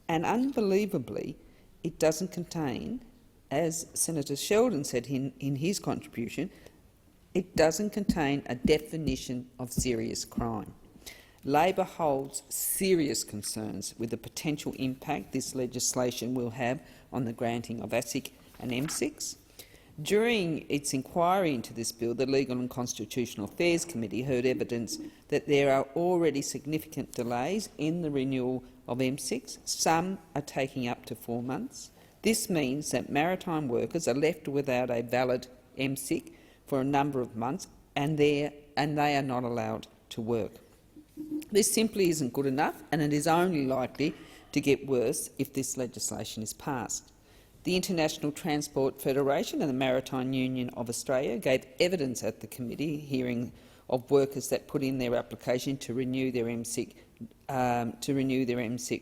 And unbelievably, it doesn't contain, as Senator Sheldon said in his contribution, it doesn't contain a definition of serious crime. Labor holds serious concerns with the potential impact this legislation will have on the granting of ASIC and MSICs. During its inquiry into this bill, the Legal and Constitutional Affairs Committee heard evidence that there are already significant delays in the renewal of MSICs. Some are taking up to 4 months. This means that maritime workers are left without a valid MSIC for a number of months and they are not allowed to work. This simply isn't good enough, and it is only likely to get worse if this legislation is passed. The International Transport Federation and the Maritime Union of Australia gave evidence at the committee hearing of workers that put in their application to renew their MSIC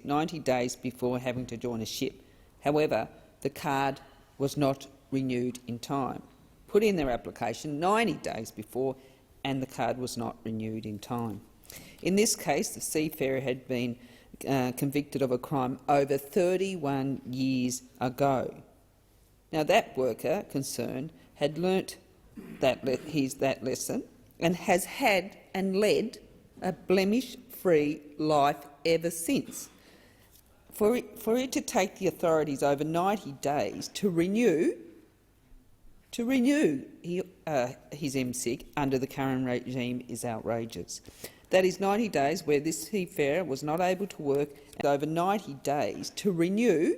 90 days before having to join a ship. However, the card was not renewed in time. Put in their application 90 days before, and the card was not renewed in time. In this case, the seafarer had been convicted of a crime over 31 years ago. Now, that worker concerned had learnt that lesson and has had and led a blemish-free life ever since. For it to take the authorities over 90 days to renew his MSIG under the current regime is outrageous. That is 90 days where this seafarer was not able to work, and over 90 days to renew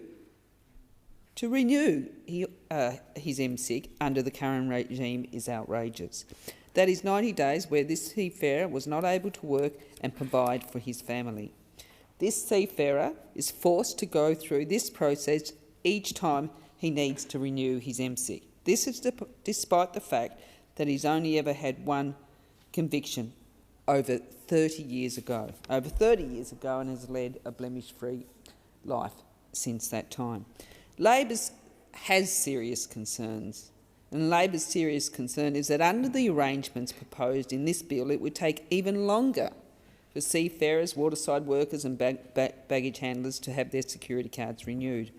his MSIG under the current regime is outrageous. That is 90 days where this seafarer was not able to work and provide for his family. This seafarer is forced to go through this process each time he needs to renew his MSIG. This is despite the fact that he's only ever had one conviction over 30 years ago, and has led a blemish-free life since that time. Labor has serious concerns, and Labor's serious concern is that under the arrangements proposed in this bill, it would take even longer for seafarers, waterside workers and baggage handlers to have their security cards renewed.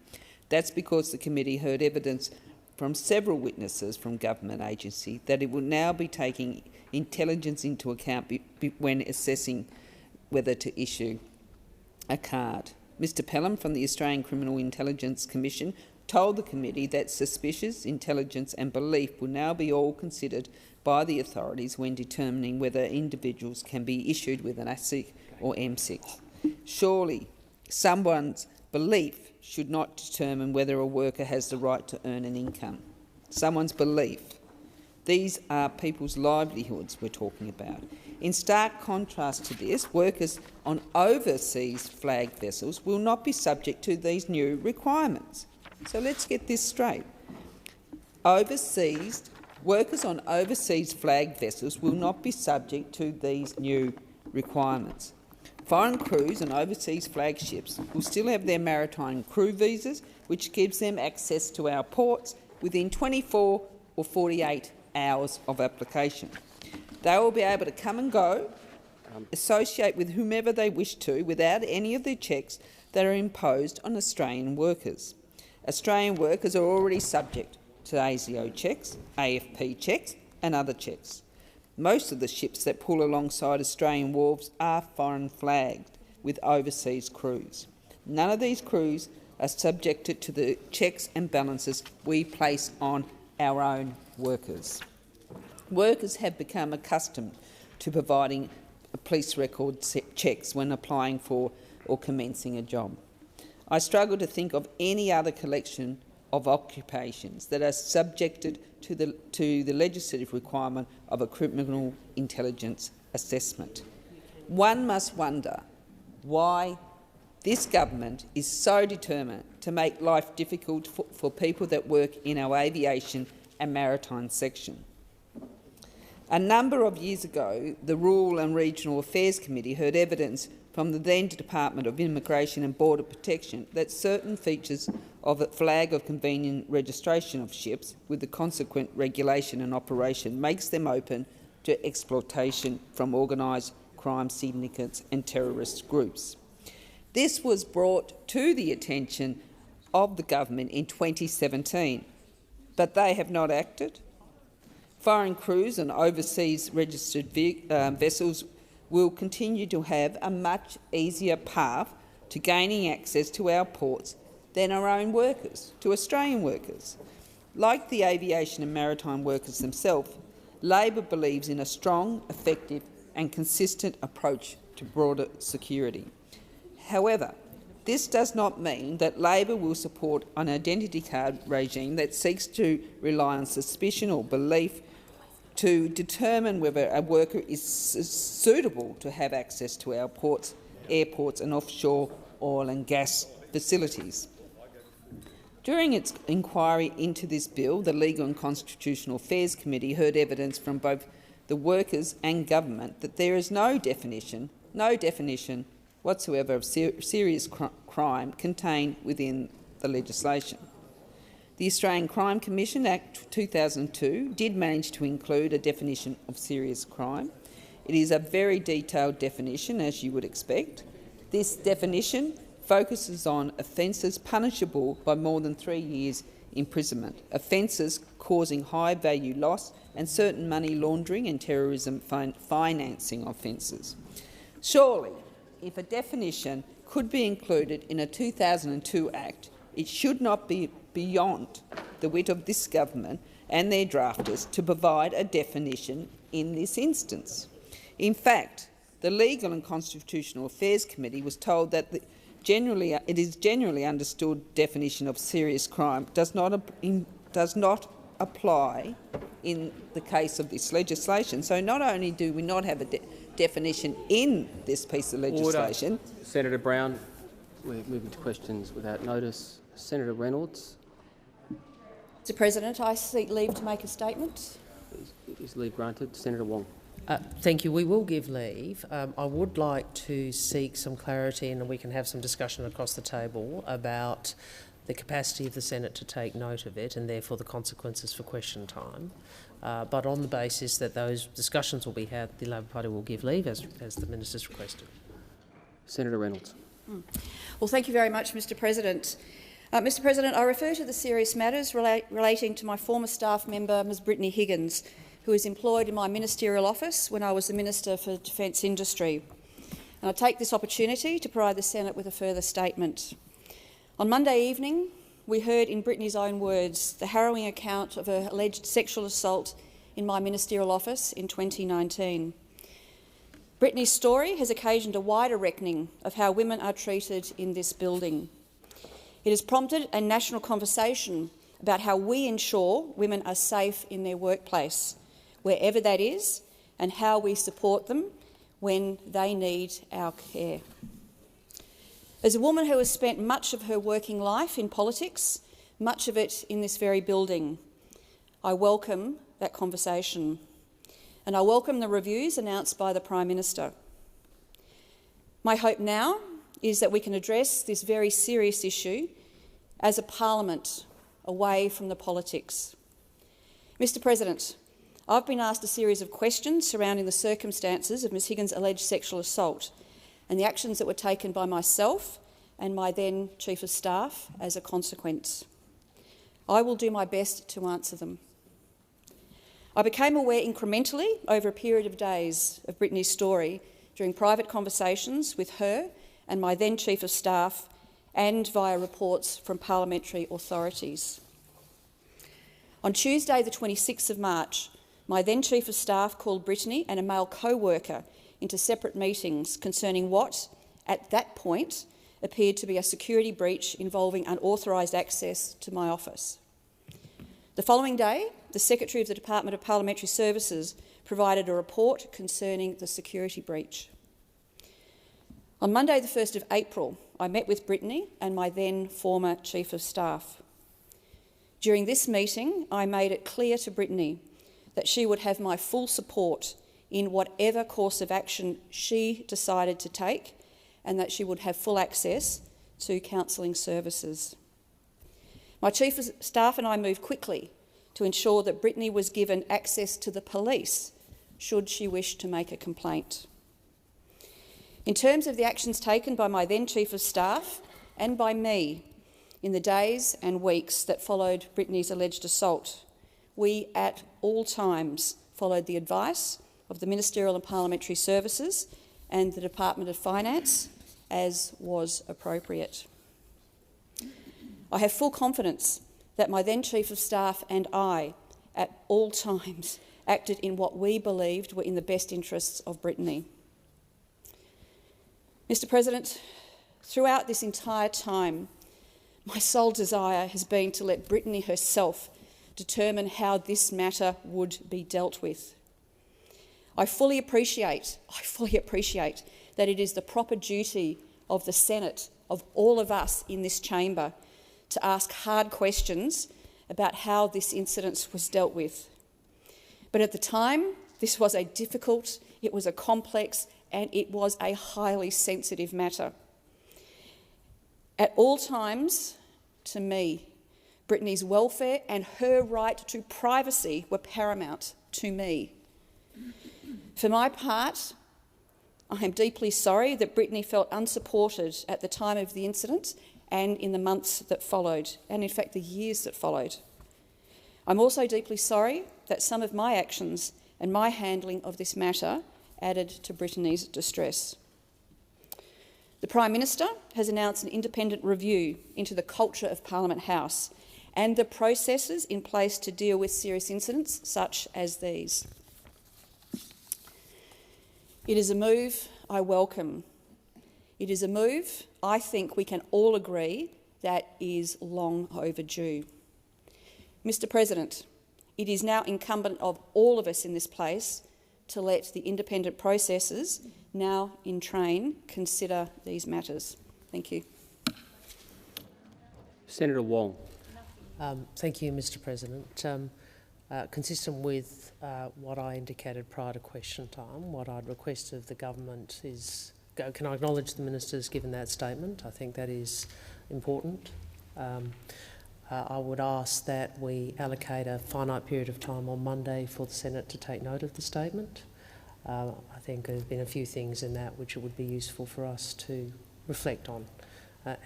That's because the committee heard evidence from several witnesses from government agencies that it will now be taking intelligence into account when assessing whether to issue a card. Mr Pelham from the Australian Criminal Intelligence Commission told the committee that suspicious intelligence and belief will now be all considered by the authorities when determining whether individuals can be issued with an ASIC or MSIC. Surely someone's belief should not determine whether a worker has the right to earn an income. Someone's belief. These are people's livelihoods we're talking about. In stark contrast to this, workers on overseas flagged vessels will not be subject to these new requirements. So let's get this straight. Workers on overseas flagged vessels will not be subject to these new requirements. Foreign crews and overseas flagships will still have their maritime crew visas, which gives them access to our ports within 24 or 48 hours of application. They will be able to come and go, associate with whomever they wish to, without any of the checks that are imposed on Australian workers. Australian workers are already subject to ASIO checks, AFP checks and other checks. Most of the ships that pull alongside Australian wharves are foreign flagged with overseas crews. None of these crews are subjected to the checks and balances we place on our own workers. Workers have become accustomed to providing police record checks when applying for or commencing a job. I struggle to think of any other collection of occupations that are subjected to the legislative requirement of a criminal intelligence assessment. One must wonder why this government is so determined to make life difficult for people that work in our aviation and maritime section. A number of years ago, the Rural and Regional Affairs Committee heard evidence from the then Department of Immigration and Border Protection that certain features of a flag of convenient registration of ships with the consequent regulation and operation makes them open to exploitation from organised crime syndicates and terrorist groups. This was brought to the attention of the government in 2017, but they have not acted. Foreign crews and overseas registered vessels will continue to have a much easier path to gaining access to our ports than our own workers, to Australian workers. Like the aviation and maritime workers themselves, Labor believes in a strong, effective and consistent approach to border security. However, this does not mean that Labor will support an identity card regime that seeks to rely on suspicion or belief to determine whether a worker is suitable to have access to our ports, airports and offshore oil and gas facilities. During its inquiry into this bill, the Legal and Constitutional Affairs Committee heard evidence from both the workers and government that there is no definition whatsoever of serious crime contained within the legislation. The Australian Crime Commission Act 2002 did manage to include a definition of serious crime. It is a very detailed definition, as you would expect, This definition focuses on offences punishable by more than 3 years' imprisonment, offences causing high-value loss, and certain money laundering and terrorism financing offences. Surely, if a definition could be included in a 2002 Act, it should not be beyond the wit of this government and their drafters to provide a definition in this instance. In fact, the Legal and Constitutional Affairs Committee was told that it is generally understood definition of serious crime does not apply in the case of this legislation. So not only do we not have a definition in this piece of legislation— Order. Senator Brown, we're moving to questions without notice. Senator Reynolds. Mr President, I seek leave to make a statement. Is leave granted? Senator Wong. Thank you. We will give leave. I would like to seek some clarity, and we can have some discussion across the table about the capacity of the Senate to take note of it and therefore the consequences for question time. But on the basis that those discussions will be had, the Labor Party will give leave as the Minister's requested. Senator Reynolds. Well, thank you very much, Mr President. Mr President, I refer to the serious matters relating to my former staff member, Ms Brittany Higgins, who was employed in my ministerial office when I was the Minister for Defence Industry. And I take this opportunity to provide the Senate with a further statement. On Monday evening, we heard in Brittany's own words the harrowing account of her alleged sexual assault in my ministerial office in 2019. Brittany's story has occasioned a wider reckoning of how women are treated in this building. It has prompted a national conversation about how we ensure women are safe in their workplace, wherever that is, and how we support them when they need our care. As a woman who has spent much of her working life in politics, much of it in this very building, I welcome that conversation, and I welcome the reviews announced by the Prime Minister. My hope now is that we can address this very serious issue as a parliament, away from the politics. Mr President, I've been asked a series of questions surrounding the circumstances of Ms Higgins' alleged sexual assault and the actions that were taken by myself and my then Chief of Staff as a consequence. I will do my best to answer them. I became aware incrementally over a period of days of Brittany's story during private conversations with her and my then Chief of Staff and via reports from parliamentary authorities. On Tuesday the 26th of March, my then Chief of Staff called Brittany and a male co-worker into separate meetings concerning what, at that point, appeared to be a security breach involving unauthorised access to my office. The following day, the Secretary of the Department of Parliamentary Services provided a report concerning the security breach. On Monday the 1st of April, I met with Brittany and my then former Chief of Staff. During this meeting, I made it clear to Brittany that she would have my full support in whatever course of action she decided to take, and that she would have full access to counselling services. My Chief of Staff and I moved quickly to ensure that Brittany was given access to the police should she wish to make a complaint. In terms of the actions taken by my then Chief of Staff and by me in the days and weeks that followed Brittany's alleged assault, we at all times followed the advice of the Ministerial and Parliamentary Services and the Department of Finance, as was appropriate. I have full confidence that my then Chief of Staff and I, at all times, acted in what we believed were in the best interests of Brittany. Mr President, throughout this entire time, my sole desire has been to let Brittany herself determine how this matter would be dealt with. I fully appreciate that it is the proper duty of the Senate, of all of us in this chamber, to ask hard questions about how this incident was dealt with. But at the time, this was a difficult, it was a complex, and it was a highly sensitive matter. At all times, to me, Brittany's welfare and her right to privacy were paramount to me. For my part, I am deeply sorry that Brittany felt unsupported at the time of the incident and in the months that followed, and in fact the years that followed. I'm also deeply sorry that some of my actions and my handling of this matter added to Brittany's distress. The Prime Minister has announced an independent review into the culture of Parliament House and the processes in place to deal with serious incidents such as these. It is a move I welcome. It is a move I think we can all agree that is long overdue. Mr. President, it is now incumbent of all of us in this place to let the independent processes now in train consider these matters. Thank you. Senator Wong. Thank you, Mr. President. Consistent with what I indicated prior to question time, what I'd request of the government is, can I acknowledge the minister's given that statement? I think that is important. I would ask that we allocate a finite period of time on Monday for the Senate to take note of the statement. I think there have been a few things in that which it would be useful for us to reflect on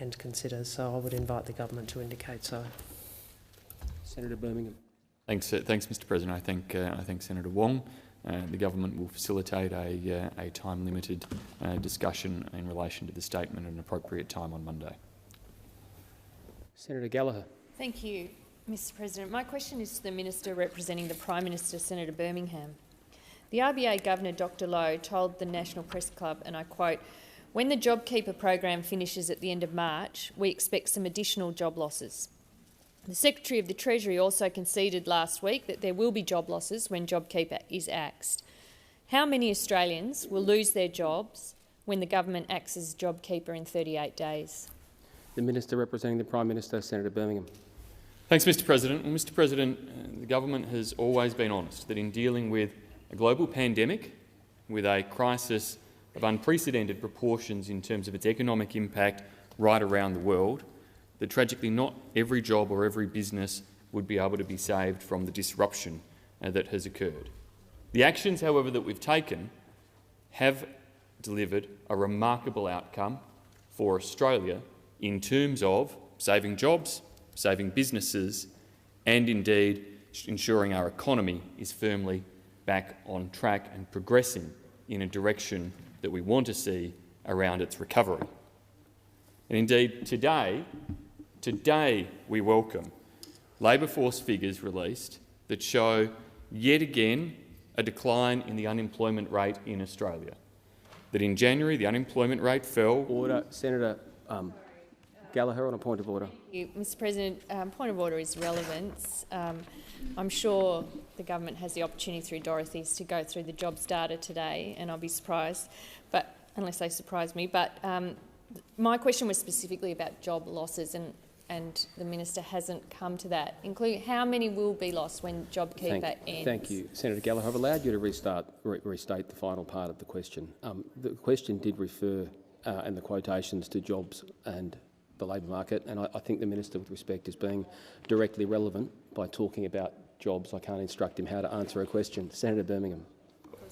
and consider, so I would invite the government to indicate so. Senator Birmingham. Thanks, Mr. President. I thank Senator Wong. The government will facilitate a time-limited discussion in relation to the statement at an appropriate time on Monday. Senator Gallagher. Thank you, Mr. President. My question is to the Minister representing the Prime Minister, Senator Birmingham. The RBA Governor, Dr Lowe, told the National Press Club, and I quote, "When the JobKeeper program finishes at the end of March, we expect some additional job losses." The Secretary of the Treasury also conceded last week that there will be job losses when JobKeeper is axed. How many Australians will lose their jobs when the government axes JobKeeper in 38 days? The Minister representing the Prime Minister, Senator Birmingham. Thanks, Mr. President. Well, Mr. President, the government has always been honest that in dealing with a global pandemic, with a crisis of unprecedented proportions in terms of its economic impact right around the world, that tragically not every job or every business would be able to be saved from the disruption that has occurred. The actions, however, that we've taken have delivered a remarkable outcome for Australia in terms of saving jobs, saving businesses and indeed ensuring our economy is firmly back on track and progressing in a direction that we want to see around its recovery. And indeed, today we welcome labour force figures released that show yet again a decline in the unemployment rate in Australia. That in January the unemployment rate fell. Order. Senator Gallagher on a point of order. Thank you, Mr. President. Point of order is relevance. I'm sure the government has the opportunity through Dorothy's to go through the jobs data today, and I'll be surprised, unless they surprise me. But my question was specifically about job losses, and the minister hasn't come to that, including how many will be lost when JobKeeper ends. Thank you, Senator Gallagher. I've allowed you to restate the final part of the question. The question did refer, and the quotations, to jobs and the labour market, and I think the minister, with respect, is being directly relevant by talking about jobs. I can't instruct him how to answer a question. Senator Birmingham.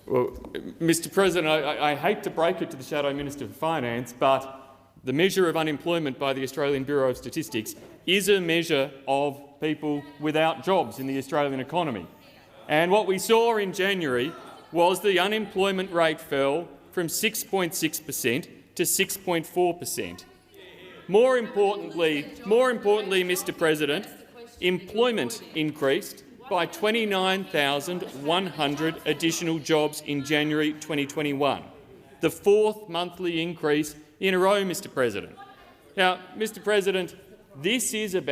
Well, Mr. President, I hate to break it to the Shadow Minister for Finance, but the measure of unemployment by the Australian Bureau of Statistics is a measure of people without jobs in the Australian economy. And what we saw in January was the unemployment rate fell from 6.6% to 6.4%. More importantly, Mr. President, employment increased by 29,100 additional jobs in January 2021, the fourth monthly increase in a row, Mr. President. Now, Mr. President, this is a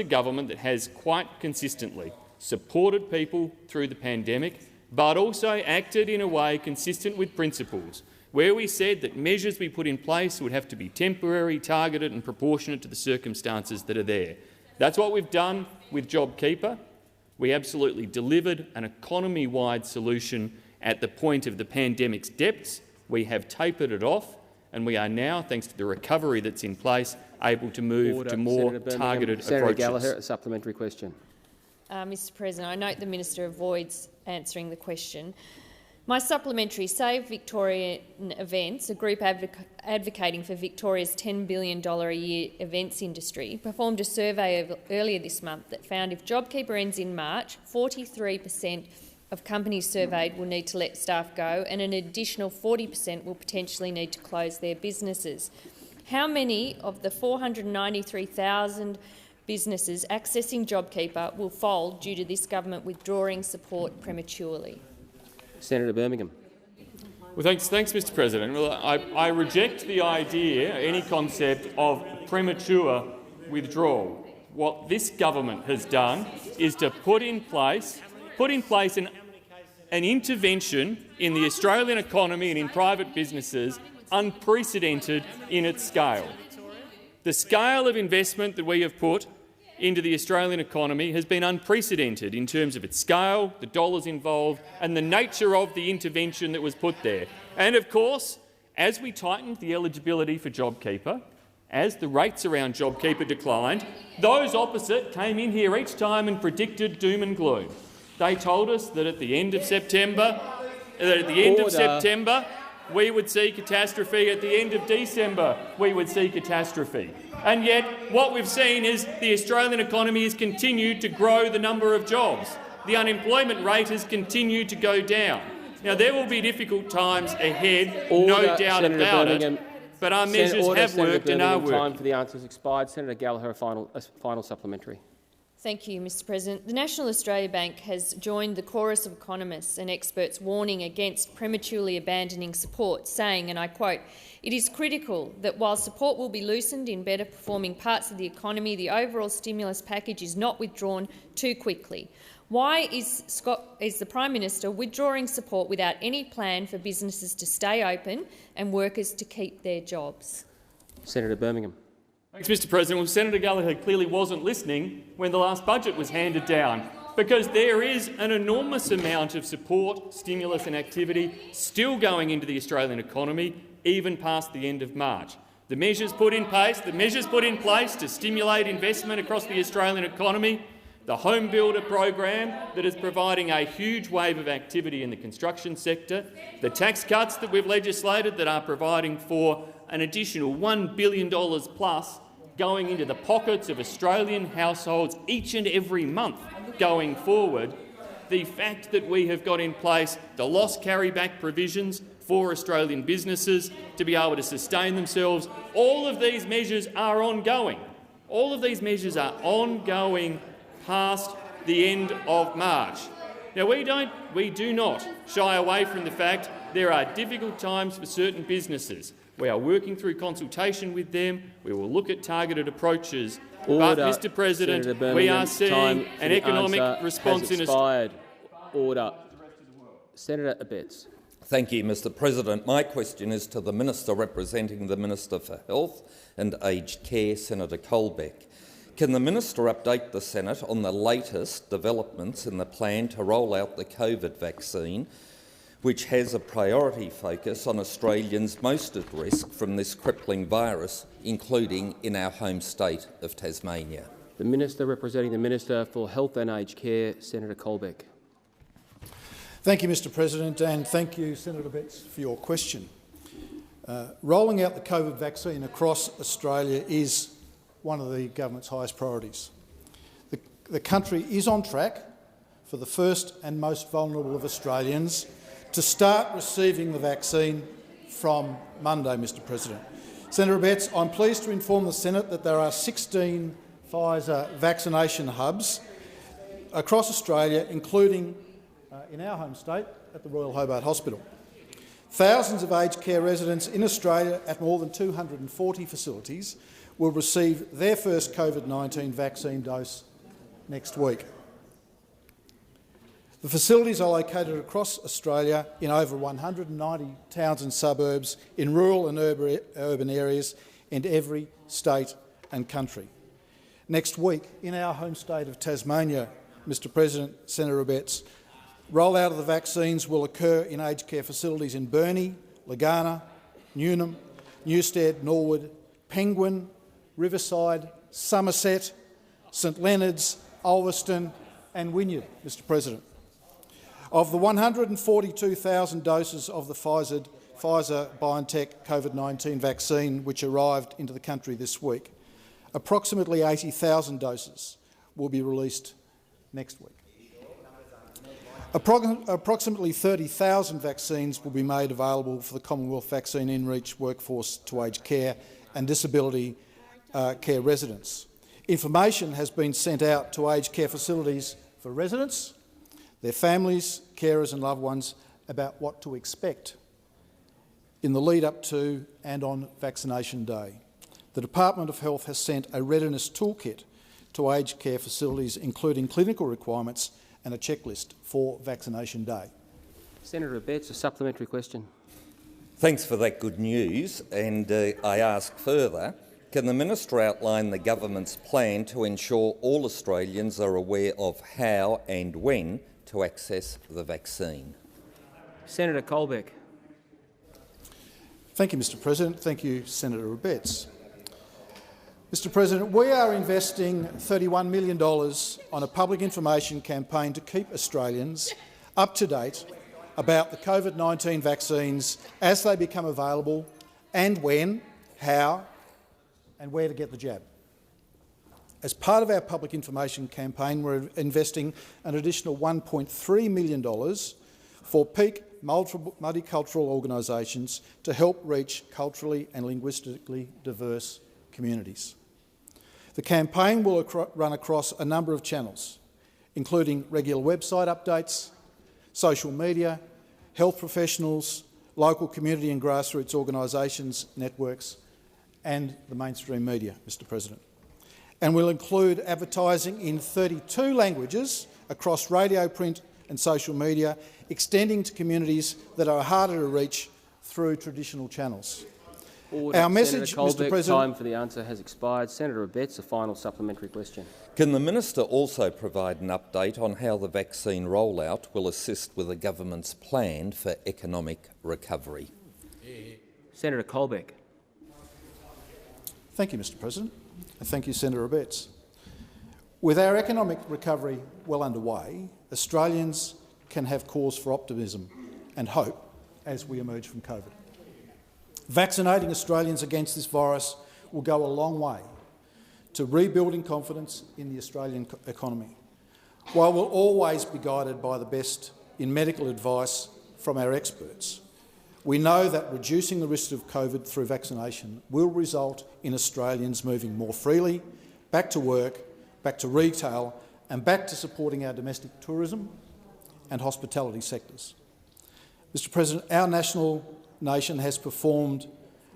government that has quite consistently supported people through the pandemic, but also acted in a way consistent with principles, where we said that measures we put in place would have to be temporary, targeted and proportionate to the circumstances that are there. That's what we've done with JobKeeper. We absolutely delivered an economy-wide solution at the point of the pandemic's depths. We have tapered it off, and we are now, thanks to the recovery that's in place, able to move to more targeted Senator approaches. Gallagher, a supplementary question. Mr. President, I note the minister avoids answering the question. My supplementary, Save Victorian Events, a group advocating for Victoria's $10 billion a year events industry, performed a survey earlier this month that found if JobKeeper ends in March, 43% of companies surveyed will need to let staff go and an additional 40% will potentially need to close their businesses. How many of the 493,000 businesses accessing JobKeeper will fold due to this government withdrawing support prematurely? Senator Birmingham. Well, thanks, Mr. President. Well, I reject the idea, any concept of premature withdrawal. What this government has done is to put in place an intervention in the Australian economy and in private businesses unprecedented in its scale. The scale of investment that we have put into the Australian economy has been unprecedented in terms of its scale, the dollars involved and the nature of the intervention that was put there. And of course, as we tightened the eligibility for JobKeeper, as the rates around JobKeeper declined, those opposite came in here each time and predicted doom and gloom. They told us that at the end of September, we would see catastrophe. At the end of December, we would see catastrophe. And yet, what we've seen is the Australian economy has continued to grow the number of jobs. The unemployment rate has continued to go down. Now, there will be difficult times ahead, no doubt about it, but our measures have worked and are working. Time for the answers expired. Senator Gallagher, a final supplementary. Thank you, Mr. President. The National Australia Bank has joined the chorus of economists and experts warning against prematurely abandoning support, saying, and I quote, "It is critical that while support will be loosened in better performing parts of the economy, the overall stimulus package is not withdrawn too quickly." Why is the Prime Minister withdrawing support without any plan for businesses to stay open and workers to keep their jobs? Senator Birmingham. Thanks, Mr. President. Well, Senator Gallagher clearly wasn't listening when the last budget was handed down, because there is an enormous amount of support, stimulus and activity still going into the Australian economy, even past the end of March. The measures put in place to stimulate investment across the Australian economy, the Home Builder program that is providing a huge wave of activity in the construction sector, the tax cuts that we've legislated that are providing for an additional $1 billion plus going into the pockets of Australian households each and every month going forward, the fact that we have got in place the loss carryback provisions for Australian businesses to be able to sustain themselves, all of these measures are ongoing. All of these measures are ongoing past the end of March. Now, we do not shy away from the fact there are difficult times for certain businesses. We are working through consultation with them. We will look at targeted approaches. But, Mr. President, we are seeing an economic response in Australia. Order. Senator Abetz. Thank you, Mr. President. My question is to the Minister representing the Minister for Health and Aged Care, Senator Colbeck. Can the Minister update the Senate on the latest developments in the plan to roll out the COVID vaccine, which has a priority focus on Australians most at risk from this crippling virus, including in our home state of Tasmania? The Minister representing the Minister for Health and Aged Care, Senator Colbeck. Thank you, Mr. President, and thank you, Senator Betts, for your question. Rolling out the COVID vaccine across Australia is one of the government's highest priorities. The country is on track for the first and most vulnerable of Australians to start receiving the vaccine from Monday, Mr. President. Senator Betts, I'm pleased to inform the Senate that there are 16 Pfizer vaccination hubs across Australia, including in our home state at the Royal Hobart Hospital. Thousands of aged care residents in Australia at more than 240 facilities will receive their first COVID-19 vaccine dose next week. The facilities are located across Australia in over 190 towns and suburbs, in rural and urban areas, and every state and country. Next week, in our home state of Tasmania, Mr. President, Senator Betts, rollout of the vaccines will occur in aged care facilities in Burnie, Legana, Newnham, Newstead, Norwood, Penguin, Riverside, Somerset, St Leonards, Ulverston and Wynyard, Mr. President. Of the 142,000 doses of the Pfizer-BioNTech COVID-19 vaccine which arrived into the country this week, approximately 80,000 doses will be released next week. Approximately 30,000 vaccines will be made available for the Commonwealth Vaccine in-reach workforce to aged care and disability care residents. Information has been sent out to aged care facilities for residents, their families, carers and loved ones about what to expect in the lead up to and on vaccination day. The Department of Health has sent a readiness toolkit to aged care facilities, including clinical requirements and a checklist for vaccination day. Senator Abetz, a supplementary question. Thanks for that good news, and I ask further, can the Minister outline the government's plan to ensure all Australians are aware of how and when to access the vaccine? Senator Colbeck. Thank you, Mr President. Thank you, Senator Abetz. Mr President, we are investing $31 million on a public information campaign to keep Australians up to date about the COVID-19 vaccines as they become available and when, how and where to get the jab. As part of our public information campaign, we're investing an additional $1.3 million for peak multicultural organisations to help reach culturally and linguistically diverse communities. The campaign will run across a number of channels, including regular website updates, social media, health professionals, local community and grassroots organisations, networks and the mainstream media, Mr President. And will include advertising in 32 languages across radio, print and social media, extending to communities that are harder to reach through traditional channels. Order. Our message, Senator Colbeck, Mr President— time for the answer has expired. Senator Abetz, a final supplementary question. Can the Minister also provide an update on how the vaccine rollout will assist with the government's plan for economic recovery? Senator Colbeck. Thank you, Mr President, and thank you, Senator Abetz. With our economic recovery well underway, Australians can have cause for optimism and hope as we emerge from COVID. Vaccinating Australians against this virus will go a long way to rebuilding confidence in the Australian economy. While we'll always be guided by the best in medical advice from our experts, we know that reducing the risk of COVID through vaccination will result in Australians moving more freely back to work, back to retail and back to supporting our domestic tourism and hospitality sectors. Mr President, our nation has performed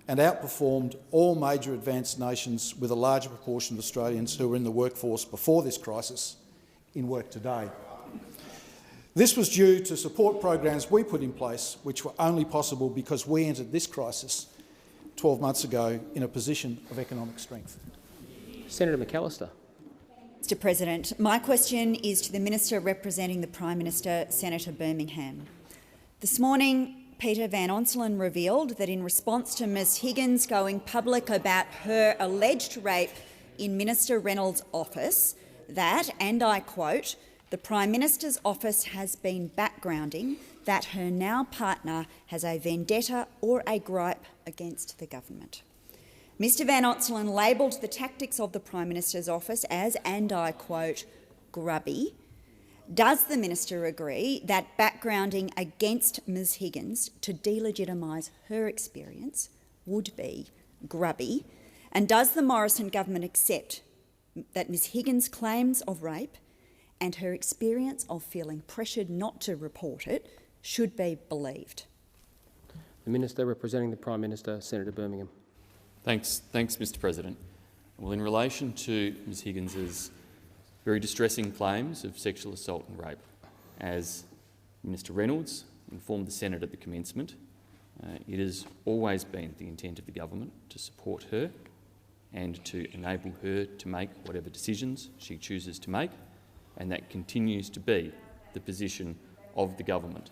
and outperformed all major advanced nations with a larger proportion of Australians who were in the workforce before this crisis in work today. This was due to support programs we put in place, which were only possible because we entered this crisis 12 months ago in a position of economic strength. Senator McAllister. Mr President, my question is to the Minister representing the Prime Minister, Senator Birmingham. This morning, Peter Van Onselen revealed that in response to Ms Higgins going public about her alleged rape in Minister Reynolds' office, that, and I quote, the Prime Minister's office has been backgrounding that her now partner has a vendetta or a gripe against the government. Mr Van Onselen labelled the tactics of the Prime Minister's office as, and I quote, grubby. Does the Minister agree that backgrounding against Ms Higgins to delegitimise her experience would be grubby? And does the Morrison government accept that Ms Higgins' claims of rape and her experience of feeling pressured not to report it should be believed? The Minister representing the Prime Minister, Senator Birmingham. Thanks, Mr President. Well, in relation to Ms Higgins's very distressing claims of sexual assault and rape, as Minister Reynolds informed the Senate at the commencement, it has always been the intent of the government to support her and to enable her to make whatever decisions she chooses to make, and that continues to be the position of the government.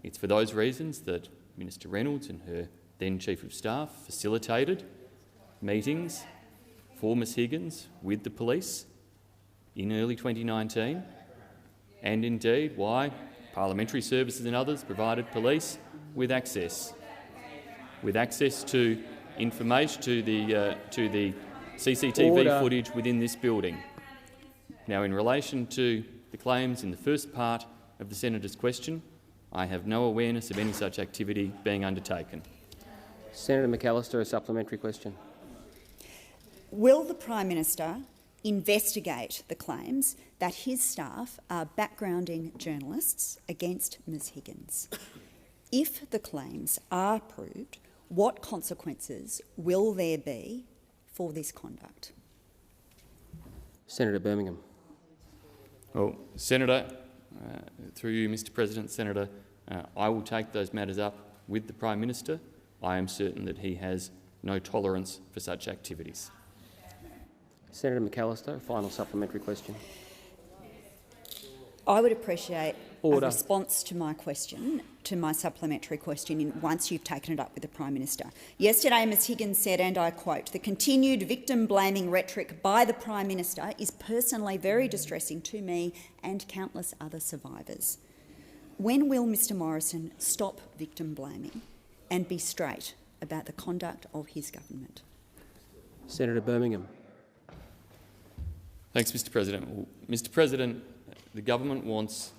It's for those reasons that Minister Reynolds and her then Chief of Staff facilitated meetings for Ms Higgins with the police in early 2019, and indeed why parliamentary services and others provided police with access to information to the CCTV footage within this building. Now, in relation to the claims in the first part of the senator's question, I have no awareness of any such activity being undertaken. Senator McAllister, a supplementary question. Will the Prime Minister investigate the claims that his staff are backgrounding journalists against Ms Higgins? If the claims are proved, what consequences will there be for this conduct? Senator Birmingham. Well, Senator, through you, Mr President, Senator, I will take those matters up with the Prime Minister. I am certain that he has no tolerance for such activities. Senator McAllister, a final supplementary question. I would appreciate Order. a response to my question, to my supplementary question, once you've taken it up with the Prime Minister. Yesterday, Ms Higgins said, and I quote, "The continued victim-blaming rhetoric by the Prime Minister is personally very distressing to me and countless other survivors." When will Mr Morrison stop victim-blaming and be straight about the conduct of his government? Senator Birmingham. Thanks, Mr President. Well, Mr President, the government wants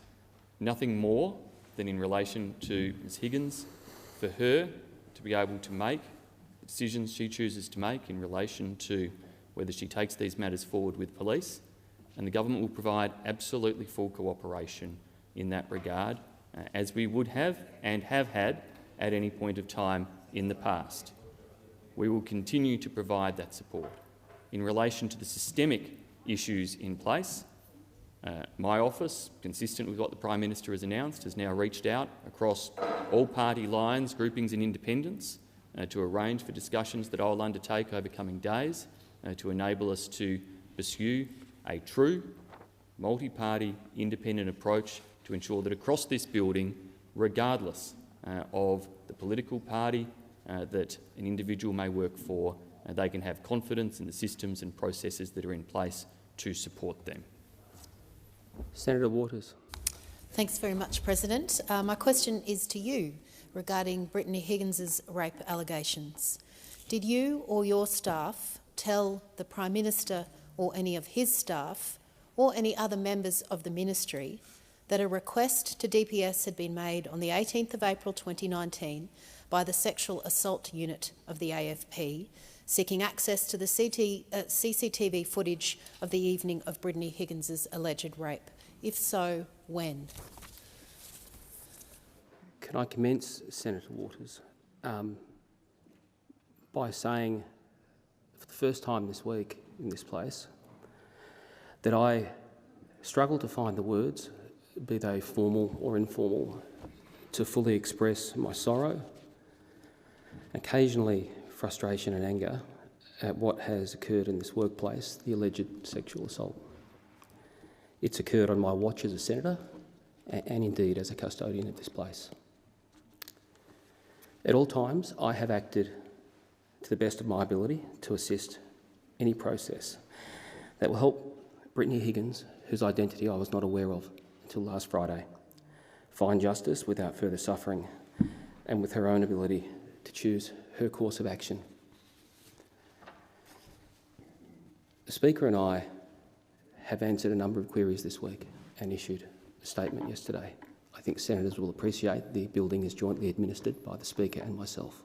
nothing more than, in relation to Ms Higgins, for her to be able to make the decisions she chooses to make in relation to whether she takes these matters forward with police, and the government will provide absolutely full cooperation in that regard, as we would have and have had at any point of time in the past. We will continue to provide that support. In relation to the systemic issues in place, my office, consistent with what the Prime Minister has announced, has now reached out across all party lines, groupings and independents to arrange for discussions that I will undertake over coming days to enable us to pursue a true multi-party independent approach to ensure that across this building, regardless of the political party that an individual may work for, they can have confidence in the systems and processes that are in place to support them. Senator Waters. Thanks very much, President. My question is to you regarding Brittany Higgins's rape allegations. Did you or your staff tell the Prime Minister or any of his staff or any other members of the ministry that a request to DPS had been made on the 18th of April 2019 by the Sexual Assault Unit of the AFP seeking access to the CCTV footage of the evening of Brittany Higgins's alleged rape? If so, when? Can I commence, Senator Waters, by saying for the first time this week in this place that I struggle to find the words, be they formal or informal, to fully express my sorrow, occasionally frustration and anger at what has occurred in this workplace, the alleged sexual assault. It's occurred on my watch as a senator and indeed as a custodian of this place. At all times, I have acted to the best of my ability to assist any process that will help Brittany Higgins, whose identity I was not aware of until last Friday, find justice without further suffering and with her own ability to choose her course of action. The Speaker and I have answered a number of queries this week and issued a statement yesterday. I think senators will appreciate the building is jointly administered by the Speaker and myself.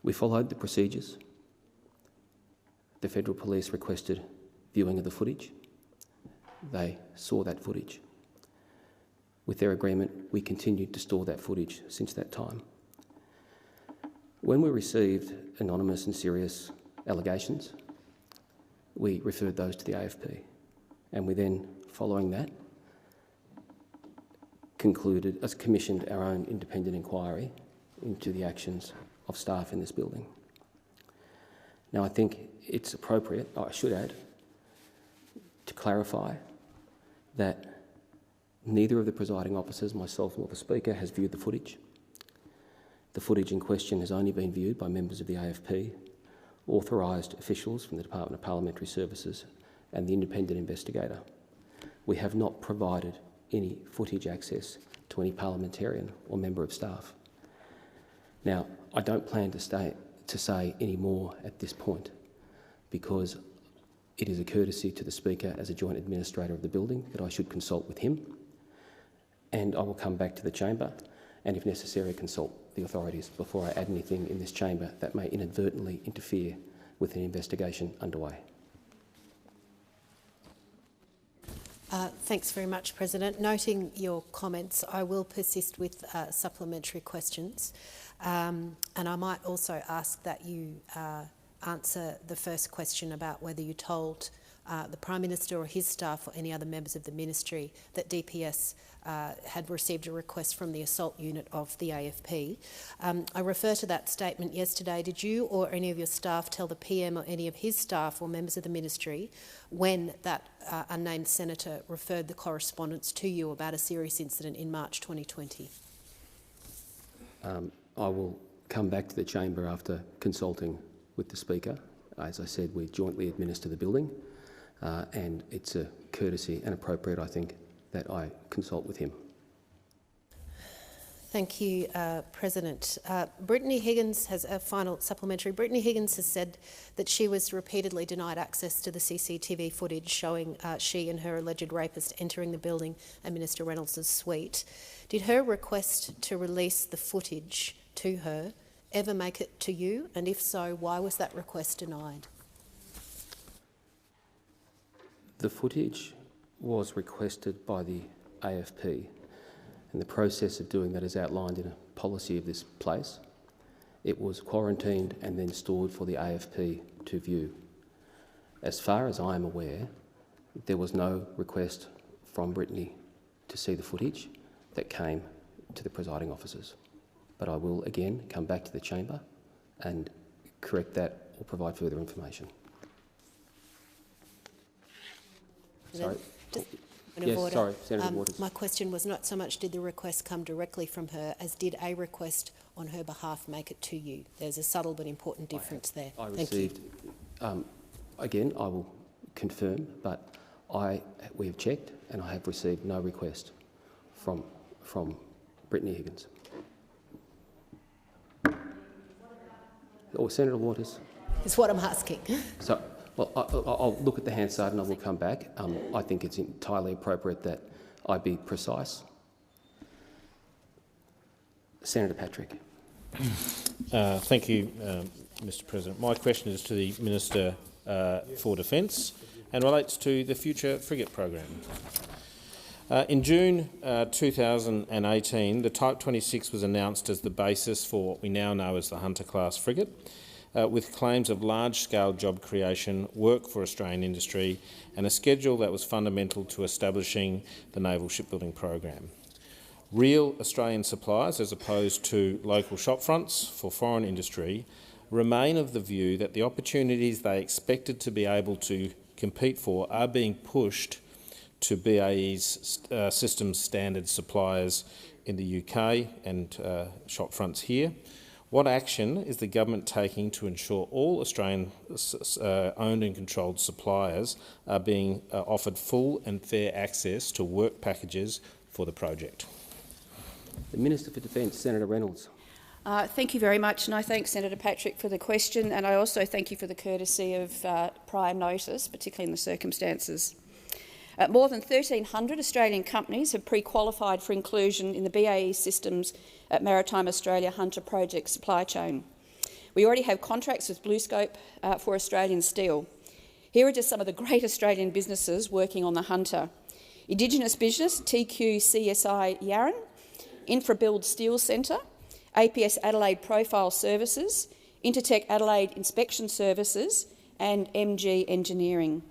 We followed the procedures. The Federal Police requested viewing of the footage. They saw that footage. With their agreement, we continued to store that footage since that time. When we received anonymous and serious allegations, we referred those to the AFP, and we then, following that, commissioned our own independent inquiry into the actions of staff in this building. Now, I think it's appropriate, I should add, to clarify that neither of the presiding officers, myself nor the Speaker, has viewed the footage. The footage in question has only been viewed by members of the AFP, authorised officials from the Department of Parliamentary Services and the independent investigator. We have not provided any footage access to any parliamentarian or member of staff. Now, I don't plan to say any more at this point, because it is a courtesy to the Speaker as a joint administrator of the building that I should consult with him, and I will come back to the chamber and, if necessary, consult the authorities before I add anything in this chamber that may inadvertently interfere with an investigation underway. Thanks very much, President. Noting your comments, I will persist with supplementary questions, and I might also ask that you answer the first question about whether you told the Prime Minister or his staff or any other members of the ministry that DPS had received a request from the assault unit of the AFP. I refer to that statement yesterday. Did you or any of your staff tell the PM or any of his staff or members of the ministry when that unnamed senator referred the correspondence to you about a serious incident in March 2020? I will come back to the chamber after consulting with the Speaker. As I said, we jointly administer the building, and it's a courtesy and appropriate, I think, that I consult with him. Thank you, President. Brittany Higgins has a final supplementary. Brittany Higgins has said that she was repeatedly denied access to the CCTV footage showing she and her alleged rapist entering the building and Minister Reynolds' suite. Did her request to release the footage to her ever make it to you? And if so, why was that request denied? The footage was requested by the AFP, and the process of doing that is outlined in a policy of this place. It was quarantined and then stored for the AFP to view. As far as I am aware, there was no request from Brittany to see the footage that came to the presiding officers. But I will again come back to the chamber and correct that or provide further information. Sorry. Yes, sorry, Senator Waters. My question was not so much did the request come directly from her as did a request on her behalf make it to you. There's a subtle but important difference there. I received, again, I will confirm, but we have checked and I have received no request from Brittany Higgins. Or Senator Waters? Is what I'm asking. So, well, I'll look at the Hansard and I will come back. I think it's entirely appropriate that I be precise. Senator Patrick. Thank you, Mr President. My question is to the Minister for Defence and relates to the future frigate program. In June 2018, the Type 26 was announced as the basis for what we now know as the Hunter-class frigate, with claims of large-scale job creation, work for Australian industry and a schedule that was fundamental to establishing the naval shipbuilding program. Real Australian suppliers, as opposed to local shopfronts for foreign industry, remain of the view that the opportunities they expected to be able to compete for are being pushed to BAE's systems standard suppliers in the UK and shopfronts here. What action is the government taking to ensure all Australian owned and controlled suppliers are being offered full and fair access to work packages for the project? The Minister for Defence, Senator Reynolds. Thank you very much, and I thank Senator Patrick for the question, and I also thank you for the courtesy of prior notice, particularly in the circumstances. More than 1,300 Australian companies have pre-qualified for inclusion in the BAE Systems at Maritime Australia Hunter project supply chain. We already have contracts with BlueScope for Australian steel. Here are just some of the great Australian businesses working on the Hunter. Indigenous business TQCSI Yarran, Infrabuild Steel Centre, APS Adelaide Profile Services, Intertech Adelaide Inspection Services and MG Engineering.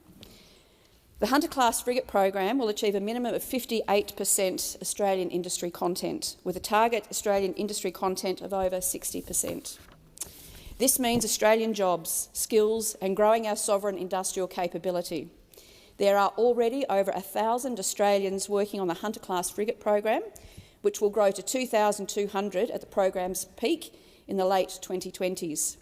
The Hunter-class frigate program will achieve a minimum of 58% Australian industry content, with a target Australian industry content of over 60%. This means Australian jobs, skills and growing our sovereign industrial capability. There are already over 1,000 Australians working on the Hunter-class frigate program, which will grow to 2,200 at the program's peak in the late 2020s.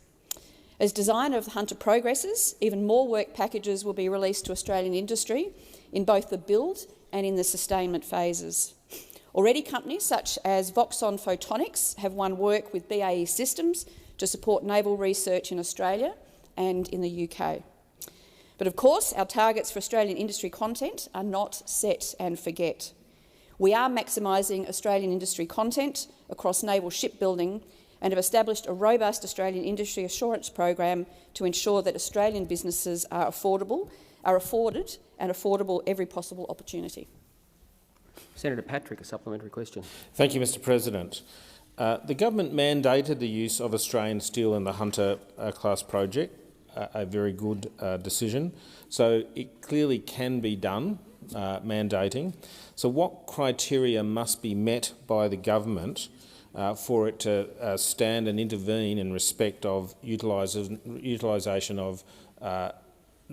As design of the Hunter progresses, even more work packages will be released to Australian industry in both the build and in the sustainment phases. Already companies such as Voxon Photonics have won work with BAE Systems to support naval research in Australia and in the UK. But of course, our targets for Australian industry content are not set and forget. We are maximising Australian industry content across naval shipbuilding and have established a robust Australian industry assurance program to ensure that Australian businesses are afforded every possible opportunity. Senator Patrick, a supplementary question. Thank you, Mr President. The government mandated the use of Australian steel in the Hunter class project, a very good decision. So it clearly can be done, mandating. So what criteria must be met by the government for it to stand and intervene in respect of utilisation of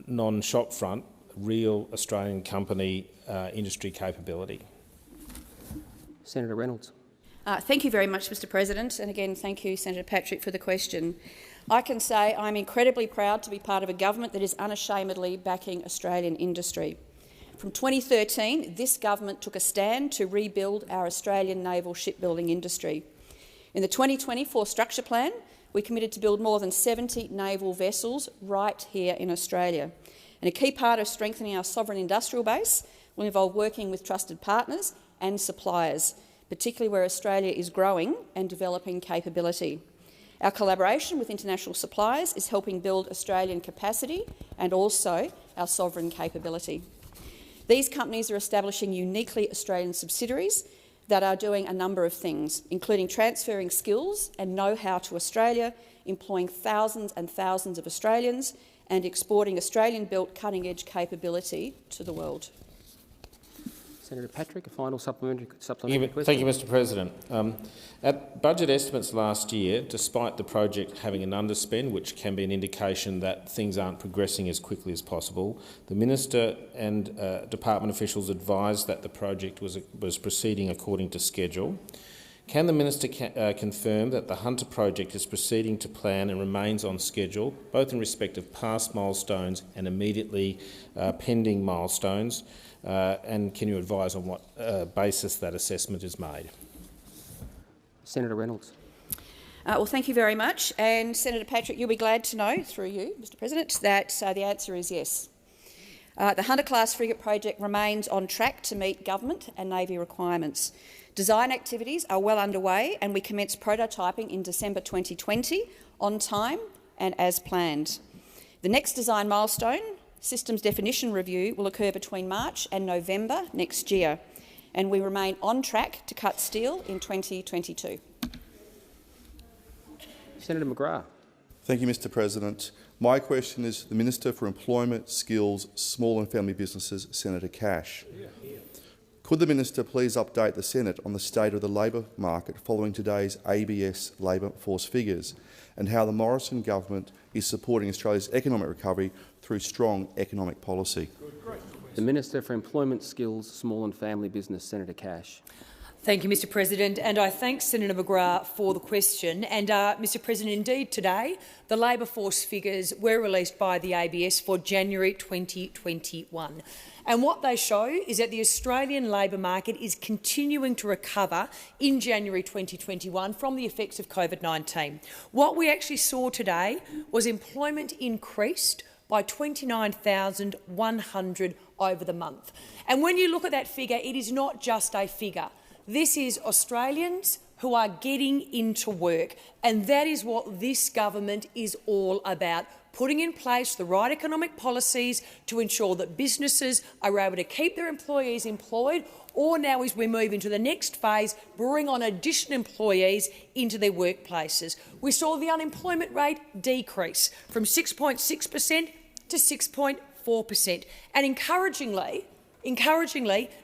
non-shopfront, real Australian company industry capability? Senator Reynolds. Thank you very much, Mr President, and again thank you, Senator Patrick, for the question. I can say I'm incredibly proud to be part of a government that is unashamedly backing Australian industry. From 2013, this government took a stand to rebuild our Australian naval shipbuilding industry. In the 2024 Structure Plan, we committed to build more than 70 naval vessels right here in Australia. And a key part of strengthening our sovereign industrial base will involve working with trusted partners and suppliers, particularly where Australia is growing and developing capability. Our collaboration with international suppliers is helping build Australian capacity and also our sovereign capability. These companies are establishing uniquely Australian subsidiaries that are doing a number of things, including transferring skills and know-how to Australia, employing thousands and thousands of Australians, and exporting Australian-built cutting-edge capability to the world. Senator Patrick, a final supplementary question. Thank you, Mr President. At budget estimates last year, despite the project having an underspend, which can be an indication that things aren't progressing as quickly as possible, the Minister and department officials advised that the project was proceeding according to schedule. Can the Minister confirm that the Hunter project is proceeding to plan and remains on schedule, both in respect of past milestones and immediately pending milestones? And can you advise on what basis that assessment is made? Senator Reynolds. Well, thank you very much. And Senator Patrick, you'll be glad to know, through you, Mr President, that the answer is yes. The Hunter-class frigate project remains on track to meet government and Navy requirements. Design activities are well underway and we commenced prototyping in December 2020 on time and as planned. The next design milestone, systems definition review, will occur between March and November next year, and we remain on track to cut steel in 2022. Senator McGrath. Thank you, Mr President. My question is to the Minister for Employment, Skills, Small and Family Businesses, Senator Cash. Could the Minister please update the Senate on the state of the labour market following today's ABS labour force figures and how the Morrison government is supporting Australia's economic recovery through strong economic policy? The Minister for Employment, Skills, Small and Family Business, Senator Cash. Thank you, Mr President, and I thank Senator McGrath for the question. And Mr President, indeed today the labour force figures were released by the ABS for January 2021. And what they show is that the Australian labour market is continuing to recover in January 2021 from the effects of COVID-19. What we actually saw today was employment increased by 29,100 over the month. And when you look at that figure, it is not just a figure. This is Australians who are getting into work, and that is what this government is all about, putting in place the right economic policies to ensure that businesses are able to keep their employees employed, or now as we move into the next phase, bring on additional employees into their workplaces. We saw the unemployment rate decrease from 6.6% to 6.4%, and encouragingly,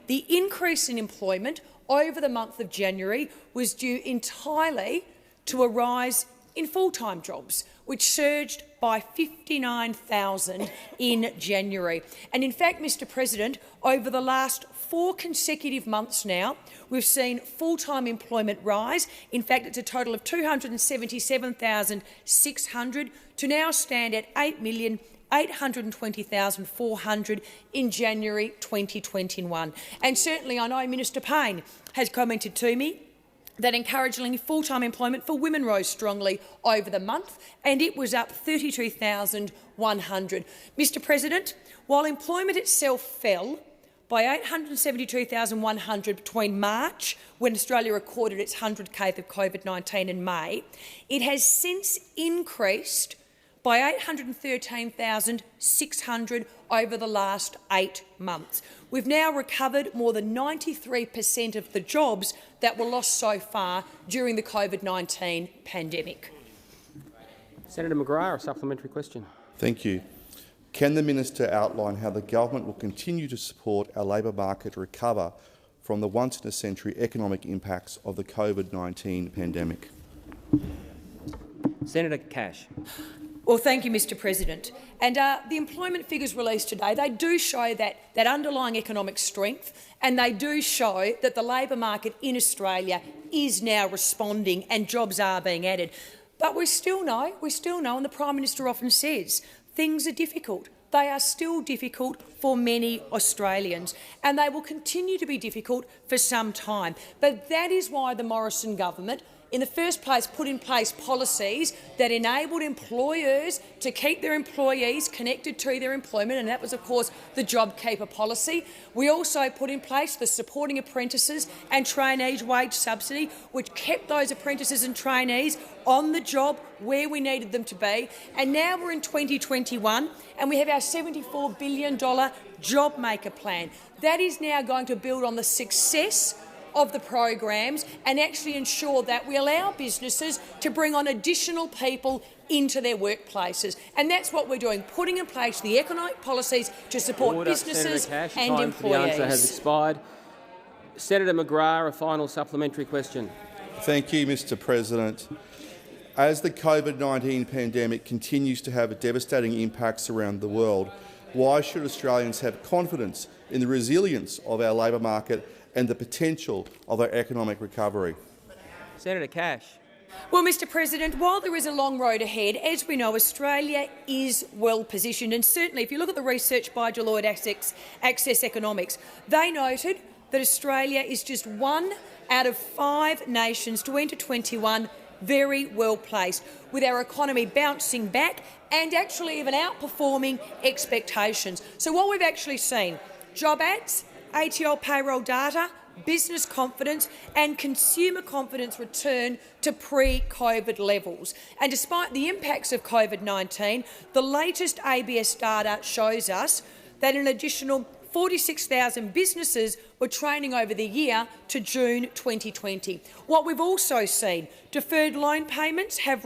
the increase in employment over the month of January was due entirely to a rise in full-time jobs, which surged by 59,000 in January. And in fact, Mr President, over the last 4 consecutive months now, we've seen full-time employment rise. In fact, it's a total of 277,600 to now stand at 8,800,000 820,400 in January 2021. And certainly I know Minister Payne has commented to me that encouragingly full-time employment for women rose strongly over the month, and it was up 32,100. Mr President, while employment itself fell by 872,100 between March, when Australia recorded its 100th case of COVID-19, and May, it has since increased by 813,600 over the last 8 months. We've now recovered more than 93% of the jobs that were lost so far during the COVID-19 pandemic. Senator McGrath, a supplementary question. Thank you. Can the minister outline how the government will continue to support our labour market to recover from the once-in-a-century economic impacts of the COVID-19 pandemic? Senator Cash. Well, thank you, Mr President. And the employment figures released today, they do show that underlying economic strength, and they do show that the labour market in Australia is now responding and jobs are being added. But we still know, and the Prime Minister often says, things are difficult. They are still difficult for many Australians, and they will continue to be difficult for some time. But that is why the Morrison government in the first place put in place policies that enabled employers to keep their employees connected to their employment, and that was, of course, the JobKeeper policy. We also put in place the Supporting Apprentices and Trainees Wage Subsidy, which kept those apprentices and trainees on the job where we needed them to be. And now we're in 2021 and we have our $74 billion JobMaker plan. That is now going to build on the success of the programs and actually ensure that we allow businesses to bring on additional people into their workplaces. And that's what we're doing, putting in place the economic policies to support businesses Cash, and time employees. for the answer has expired. Senator McGrath, a final supplementary question. Thank you, Mr President. As the COVID-19 pandemic continues to have devastating impacts around the world, why should Australians have confidence in the resilience of our labour market and the potential of our economic recovery? Senator Cash. Well, Mr President, while there is a long road ahead, as we know, Australia is well positioned. And certainly, if you look at the research by Deloitte Access Economics, they noted that Australia is just 1 out of 5 nations to enter 21 very well placed, with our economy bouncing back and actually even outperforming expectations. So what we've actually seen, job ads, ATL payroll data, business confidence and consumer confidence return to pre-COVID levels. And despite the impacts of COVID-19, the latest ABS data shows us that an additional 46,000 businesses were training over the year to June 2020. What we've also seen, deferred loan payments have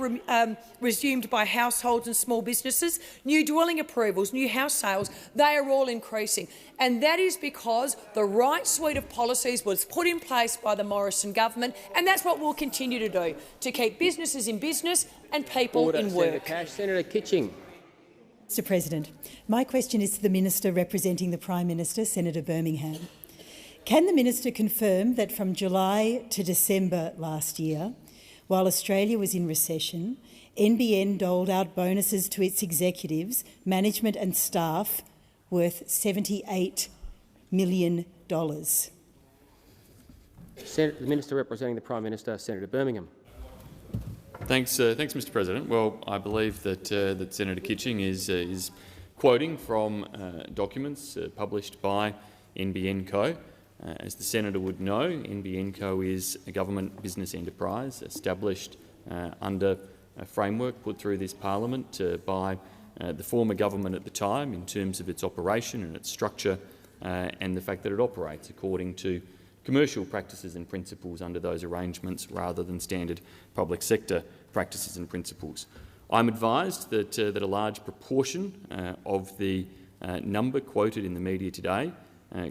resumed by households and small businesses. New dwelling approvals, new house sales, they are all increasing. And that is because the right suite of policies was put in place by the Morrison government, and that's what we'll continue to do, to keep businesses in business and people in work. Senator Cash. Senator Kitching. Mr President, my question is to the Minister representing the Prime Minister, Senator Birmingham. Can the Minister confirm that from July to December last year, while Australia was in recession, NBN doled out bonuses to its executives, management and staff worth $78 million? The Minister representing the Prime Minister, Senator Birmingham. Thanks, Mr President. Well, I believe that Senator Kitching is quoting from documents published by NBN Co. As the senator would know, NBN Co is a government business enterprise established under a framework put through this parliament by the former government at the time in terms of its operation and its structure and the fact that it operates according to commercial practices and principles under those arrangements rather than standard public sector practices and principles. I'm advised that a large proportion of the number quoted in the media today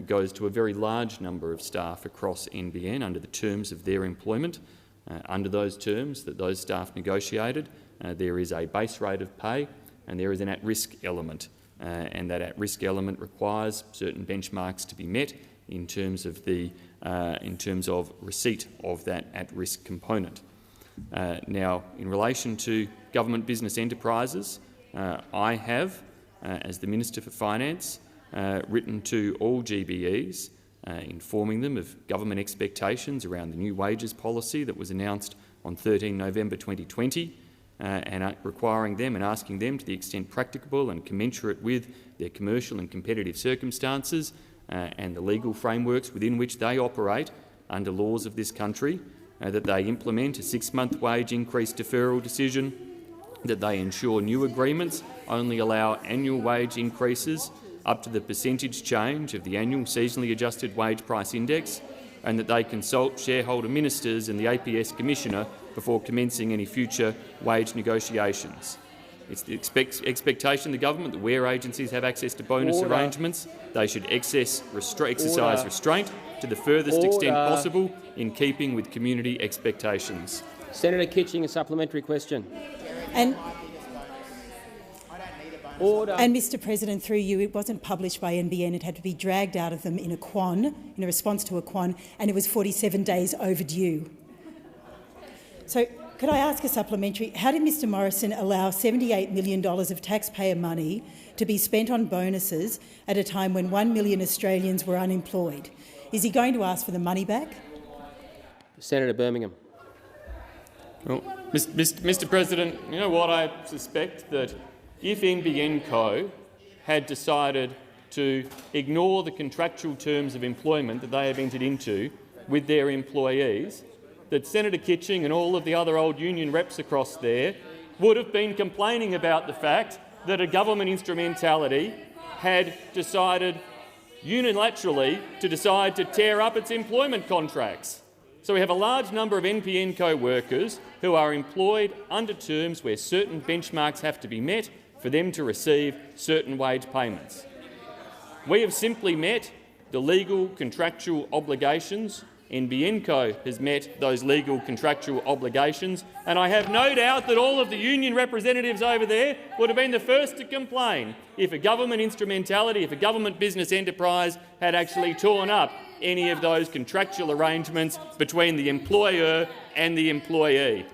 goes to a very large number of staff across NBN under the terms of their employment. Under those terms that those staff negotiated, there is a base rate of pay and there is an at-risk element, and that at-risk element requires certain benchmarks to be met in terms of receipt of that at-risk component. Now, in relation to government business enterprises, I have as the Minister for Finance, written to all GBEs, informing them of government expectations around the new wages policy that was announced on 13 November 2020, and requiring them and asking them, to the extent practicable and commensurate with their commercial and competitive circumstances and the legal frameworks within which they operate under laws of this country, that they implement a 6-month wage increase deferral decision, that they ensure new agreements only allow annual wage increases up to the percentage change of the annual seasonally adjusted wage price index, and that they consult shareholder ministers and the APS Commissioner before commencing any future wage negotiations. It's the expectation of the government that where agencies have access to bonus arrangements, they should exercise restraint to the furthest extent possible in keeping with community expectations. Senator Kitching, a supplementary question. And Mr President, through you, it wasn't published by NBN. It had to be dragged out of them in a quan, in a response to a quan, and it was 47 days overdue. So could I ask a supplementary? How did Mr Morrison allow $78 million of taxpayer money to be spent on bonuses at a time when 1 million Australians were unemployed? Is he going to ask for the money back? Senator Birmingham. Well, Mr President, you know what? I suspect that if NBN Co had decided to ignore the contractual terms of employment that they have entered into with their employees, that Senator Kitching and all of the other old union reps across there would have been complaining about the fact that a government instrumentality had decided unilaterally to tear up its employment contracts. So we have a large number of NBN Co workers who are employed under terms where certain benchmarks have to be met for them to receive certain wage payments. We have simply met the legal contractual obligations. NBN Co has met those legal contractual obligations, and I have no doubt that all of the union representatives over there would have been the first to complain if a government instrumentality, if a government business enterprise had actually torn up any of those contractual arrangements between the employer and the employee.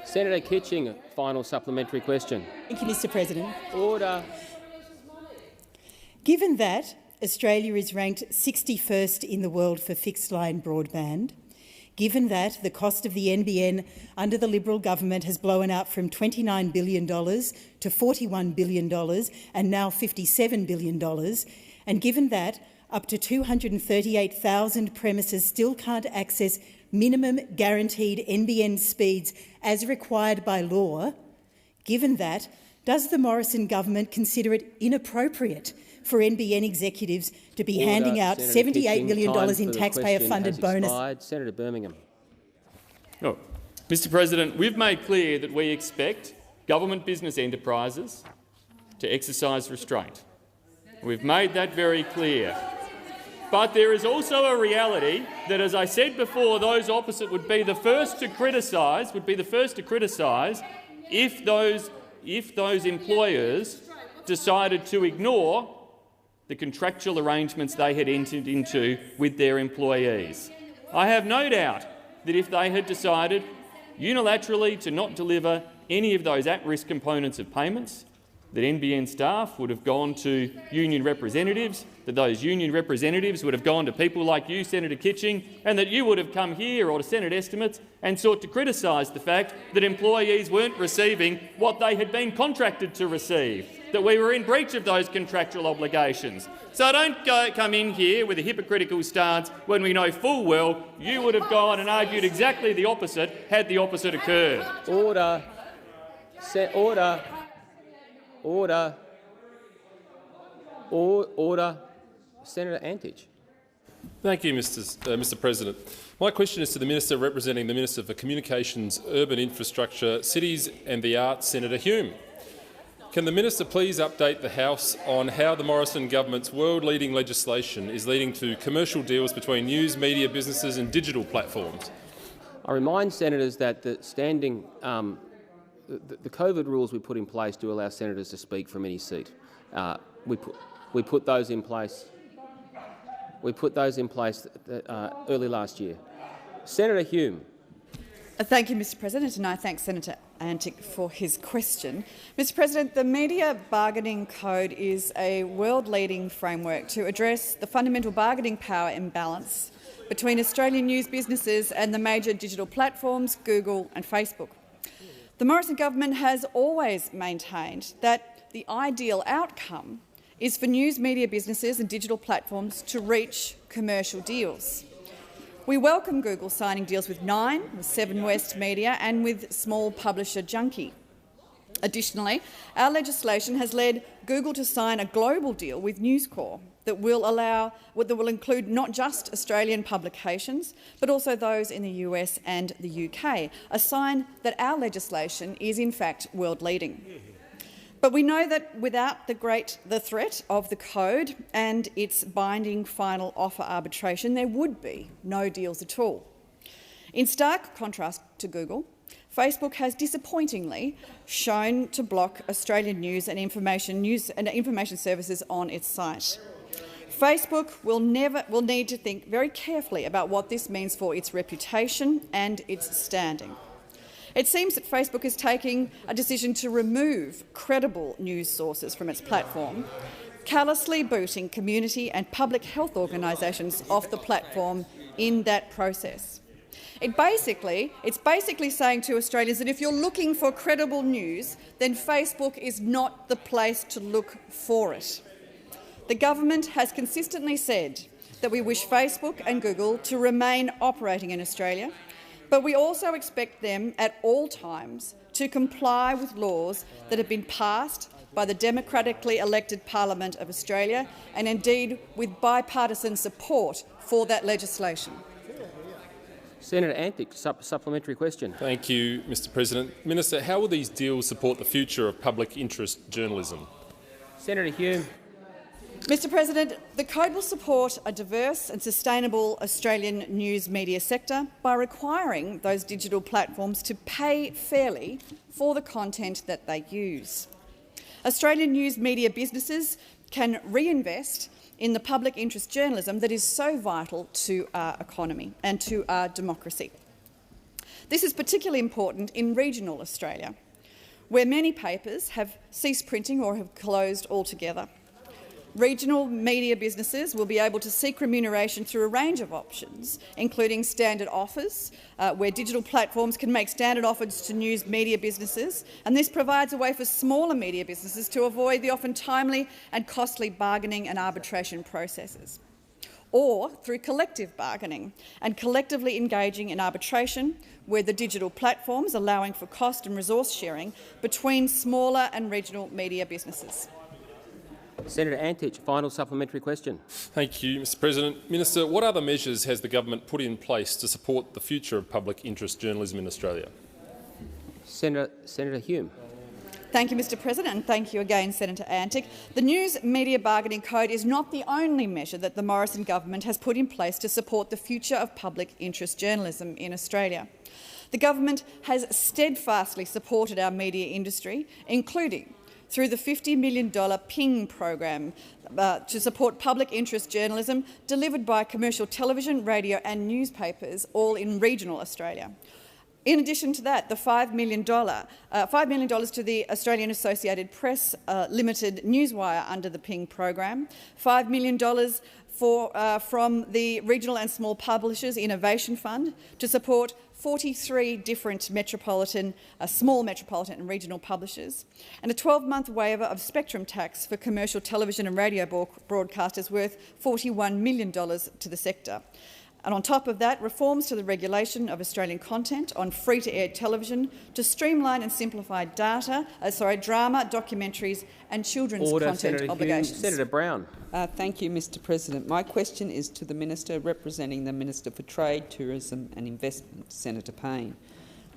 Senator Kitching, a final supplementary question. Thank you, Mr President. Order. Given that Australia is ranked 61st in the world for fixed-line broadband, given that the cost of the NBN under the Liberal government has blown out from $29 billion to $41 billion and now $57 billion, and given that up to 238,000 premises still can't access minimum guaranteed NBN speeds as required by law, given that, does the Morrison government consider it inappropriate for NBN executives to be handing out $78 million in taxpayer-funded bonus? Senator Birmingham. Oh, Mr President, we've made clear that we expect government business enterprises to exercise restraint. We've made that very clear. But there is also a reality that, as I said before, those opposite would be the first to criticise, if those employers decided to ignore the contractual arrangements they had entered into with their employees. I have no doubt that if they had decided unilaterally to not deliver any of those at-risk components of payments, that NBN staff would have gone to union representatives, that those union representatives would have gone to people like you, Senator Kitching, and that you would have come here or to Senate estimates and sought to criticise the fact that employees weren't receiving what they had been contracted to receive, that we were in breach of those contractual obligations. So don't come in here with a hypocritical stance when we know full well you would have gone and argued exactly the opposite had the opposite occurred. Order. Order. Senator Antich. Thank you, Mr President. My question is to the Minister representing the Minister for Communications, Urban Infrastructure, Cities and the Arts, Senator Hume. Can the Minister please update the House on how the Morrison government's world-leading legislation is leading to commercial deals between news, media businesses and digital platforms? I remind senators that the COVID rules we put in place do allow senators to speak from any seat. We put those in place. Early last year. Senator Hume. Thank you, Mr President, and I thank Senator Antic for his question. Mr President, the Media Bargaining Code is a world-leading framework to address the fundamental bargaining power imbalance between Australian news businesses and the major digital platforms, Google and Facebook. The Morrison government has always maintained that the ideal outcome is for news media businesses and digital platforms to reach commercial deals. We welcome Google signing deals with Nine, with Seven West Media and with small publisher Junkee. Additionally, our legislation has led Google to sign a global deal with News Corp that will include not just Australian publications, but also those in the US and the UK, a sign that our legislation is in fact world-leading. But we know that without the threat of the code and its binding final offer arbitration, there would be no deals at all. In stark contrast to Google, Facebook has disappointingly shown to block Australian news and information services on its site. Facebook will need to think very carefully about what this means for its reputation and its standing. It seems that Facebook is taking a decision to remove credible news sources from its platform, callously booting community and public health organisations off the platform in that process. It's basically saying to Australians that if you're looking for credible news, then Facebook is not the place to look for it. The government has consistently said that we wish Facebook and Google to remain operating in Australia, but we also expect them at all times to comply with laws that have been passed by the democratically elected Parliament of Australia and indeed with bipartisan support for that legislation. Senator Antic, supplementary question. Thank you, Mr President. Minister, how will these deals support the future of public interest journalism? Senator Hume. Mr President, the Code will support a diverse and sustainable Australian news media sector by requiring those digital platforms to pay fairly for the content that they use. Australian news media businesses can reinvest in the public interest journalism that is so vital to our economy and to our democracy. This is particularly important in regional Australia, where many papers have ceased printing or have closed altogether. Regional media businesses will be able to seek remuneration through a range of options, including standard offers, where digital platforms can make standard offers to news media businesses, and this provides a way for smaller media businesses to avoid the often timely and costly bargaining and arbitration processes. Or through collective bargaining and collectively engaging in arbitration, where the digital platforms allowing for cost and resource sharing between smaller and regional media businesses. Senator Antic, final supplementary question. Thank you, Mr President. Minister, what other measures has the government put in place to support the future of public interest journalism in Australia? Senator Hume. Thank you, Mr President, and thank you again, Senator Antic. The News Media Bargaining Code is not the only measure that the Morrison government has put in place to support the future of public interest journalism in Australia. The government has steadfastly supported our media industry, including through the $50 million PING program to support public interest journalism delivered by commercial television, radio and newspapers, all in regional Australia. In addition to that, the $5 million to the Australian Associated Press Limited Newswire under the PING program, $5 million from the Regional and Small Publishers Innovation Fund to support 43 different small metropolitan and regional publishers, and a 12-month waiver of spectrum tax for commercial television and radio broadcasters worth $41 million to the sector. And on top of that, reforms to the regulation of Australian content on free-to-air television to streamline and simplify drama, documentaries and children's content Senator obligations. Hume. Senator Brown. Thank you, Mr President. My question is to the Minister representing the Minister for Trade, Tourism and Investment, Senator Payne.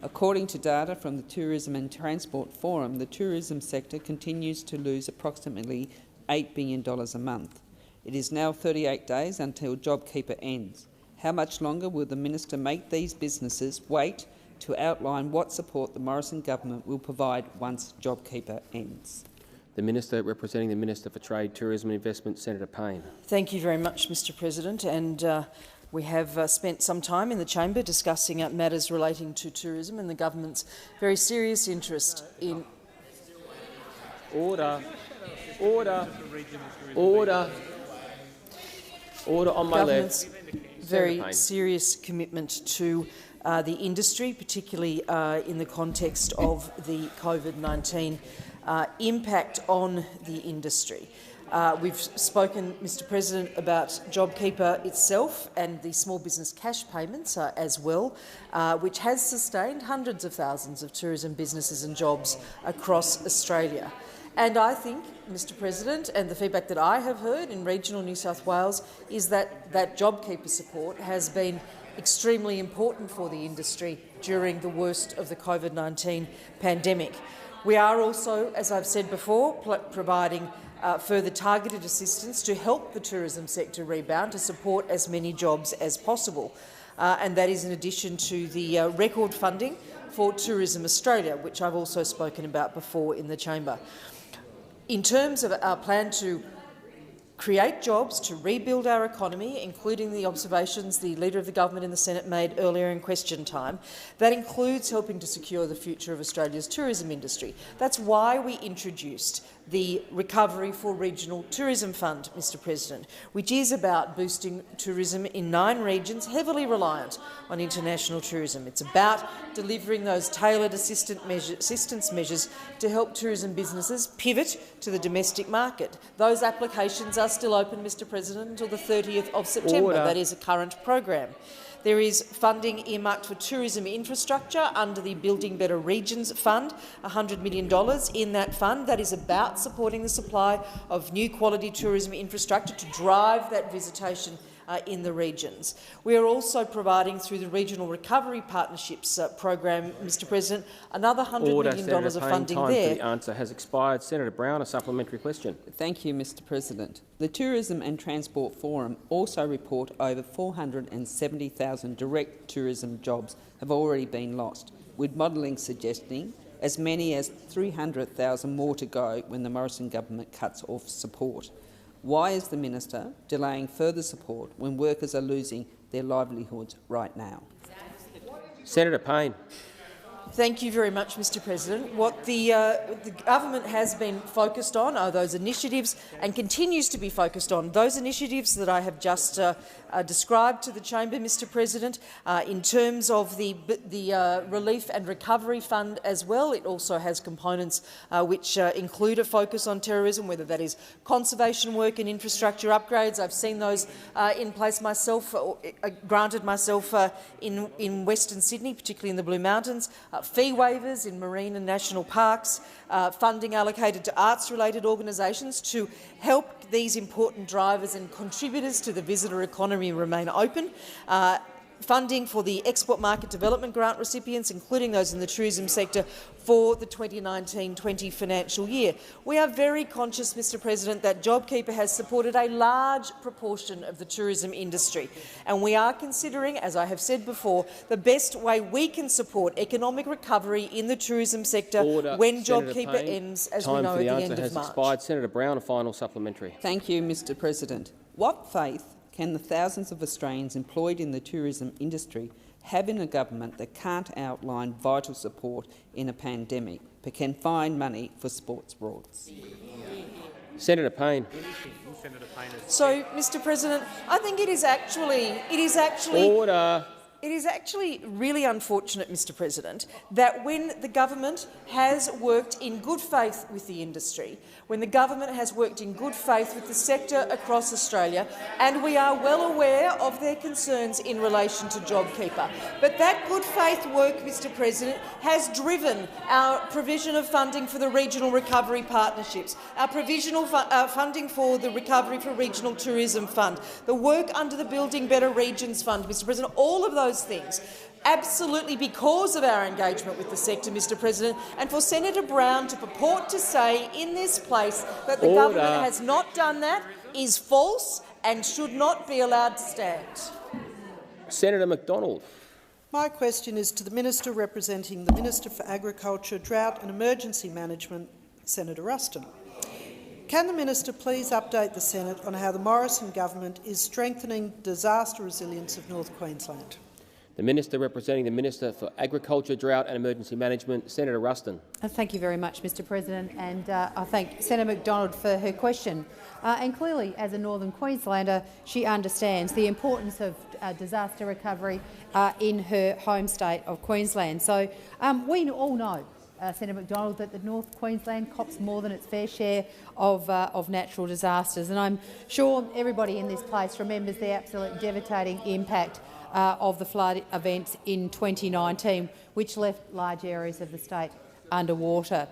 According to data from the Tourism and Transport Forum, the tourism sector continues to lose approximately $8 billion a month. It is now 38 days until JobKeeper ends. How much longer will the Minister make these businesses wait to outline what support the Morrison government will provide once JobKeeper ends? The Minister representing the Minister for Trade, Tourism and Investment, Senator Payne. Thank you very much, Mr President. And We have spent some time in the chamber discussing matters relating to tourism and the government's very serious interest in... Order. Order. Order. Order on my left. Very serious commitment to the industry, particularly in the context of the COVID-19 impact on the industry. We've spoken, Mr President, about JobKeeper itself and the small business cash payments as well, which has sustained hundreds of thousands of tourism businesses and jobs across Australia. And I think, Mr President, and the feedback that I have heard in regional New South Wales is that JobKeeper support has been extremely important for the industry during the worst of the COVID-19 pandemic. We are also, as I've said before, providing further targeted assistance to help the tourism sector rebound, to support as many jobs as possible. And that is in addition to the record funding for Tourism Australia, which I've also spoken about before in the chamber. In terms of our plan to create jobs, to rebuild our economy, including the observations the Leader of the Government in the Senate made earlier in question time, that includes helping to secure the future of Australia's tourism industry. That's why we introduced the Recovery for Regional Tourism Fund, Mr President, which is about boosting tourism in 9 regions heavily reliant on international tourism. It's about delivering those tailored assistance measures to help tourism businesses pivot to the domestic market. Those applications are still open, Mr President, until the 30th of September. Order. That is a current program. There is funding earmarked for tourism infrastructure under the Building Better Regions Fund, $100 million in that fund. That is about supporting the supply of new quality tourism infrastructure to drive that visitation in the regions. We are also providing, through the Regional Recovery Partnerships program, Mr President, another $100 million of funding time there. For the answer has expired. Senator Brown, a supplementary question. Thank you, Mr President. The Tourism and Transport Forum also report over 470,000 direct tourism jobs have already been lost, with modelling suggesting as many as 300,000 more to go when the Morrison government cuts off support. Why is the minister delaying further support when workers are losing their livelihoods right now? Senator Payne. Thank you very much, Mr President. What the government has been focused on are those initiatives and continues to be focused on those initiatives that I have just described to the chamber, Mr President. In terms of the Relief and Recovery Fund as well, it also has components which include a focus on terrorism, whether that is conservation work and infrastructure upgrades. I've seen those in place myself, granted myself in Western Sydney, particularly in the Blue Mountains, fee waivers in marine and national parks, funding allocated to arts-related organisations to help these important drivers and contributors to the visitor economy remain open, funding for the Export Market Development Grant recipients, including those in the tourism sector, for the 2019-20 financial year. We are very conscious, Mr President, that JobKeeper has supported a large proportion of the tourism industry, and we are considering, as I have said before, the best way we can support economic recovery in the tourism sector when JobKeeper ends, as we know, at the end of March. Expired. Senator Brown, a final supplementary. Thank you, Mr President. What faith can the thousands of Australians employed in the tourism industry have in a government that can't outline vital support in a pandemic but can find money for sports broads? Senator Payne. So, Mr President, I think it is actually Order. It is actually really unfortunate, Mr President, that when the government has worked in good faith with the industry, when the government has worked in good faith with the sector across Australia, and we are well aware of their concerns in relation to JobKeeper, but that good faith work, Mr President, has driven our provision of funding for the regional recovery partnerships, our provisional funding for the Recovery for Regional Tourism Fund, the work under the Building Better Regions Fund, Mr President, all of those things, absolutely because of our engagement with the sector, Mr President, and for Senator Brown to purport to say in this place that the government has not done that is false and should not be allowed to stand. Senator McDonald. My question is to the Minister representing the Minister for Agriculture, Drought and Emergency Management, Senator Ruston. Can the minister please update the Senate on how the Morrison government is strengthening disaster resilience of North Queensland? The Minister representing the Minister for Agriculture, Drought and Emergency Management, Senator Ruston. Thank you very much, Mr President, and I thank Senator McDonald for her question. And clearly, as a Northern Queenslander, she understands the importance of disaster recovery in her home state of Queensland. So we all know, Senator McDonald, that the North Queensland cops more than its fair share of natural disasters, and I'm sure everybody in this place remembers the absolute devastating impact of the flood events in 2019, which left large areas of the state underwater.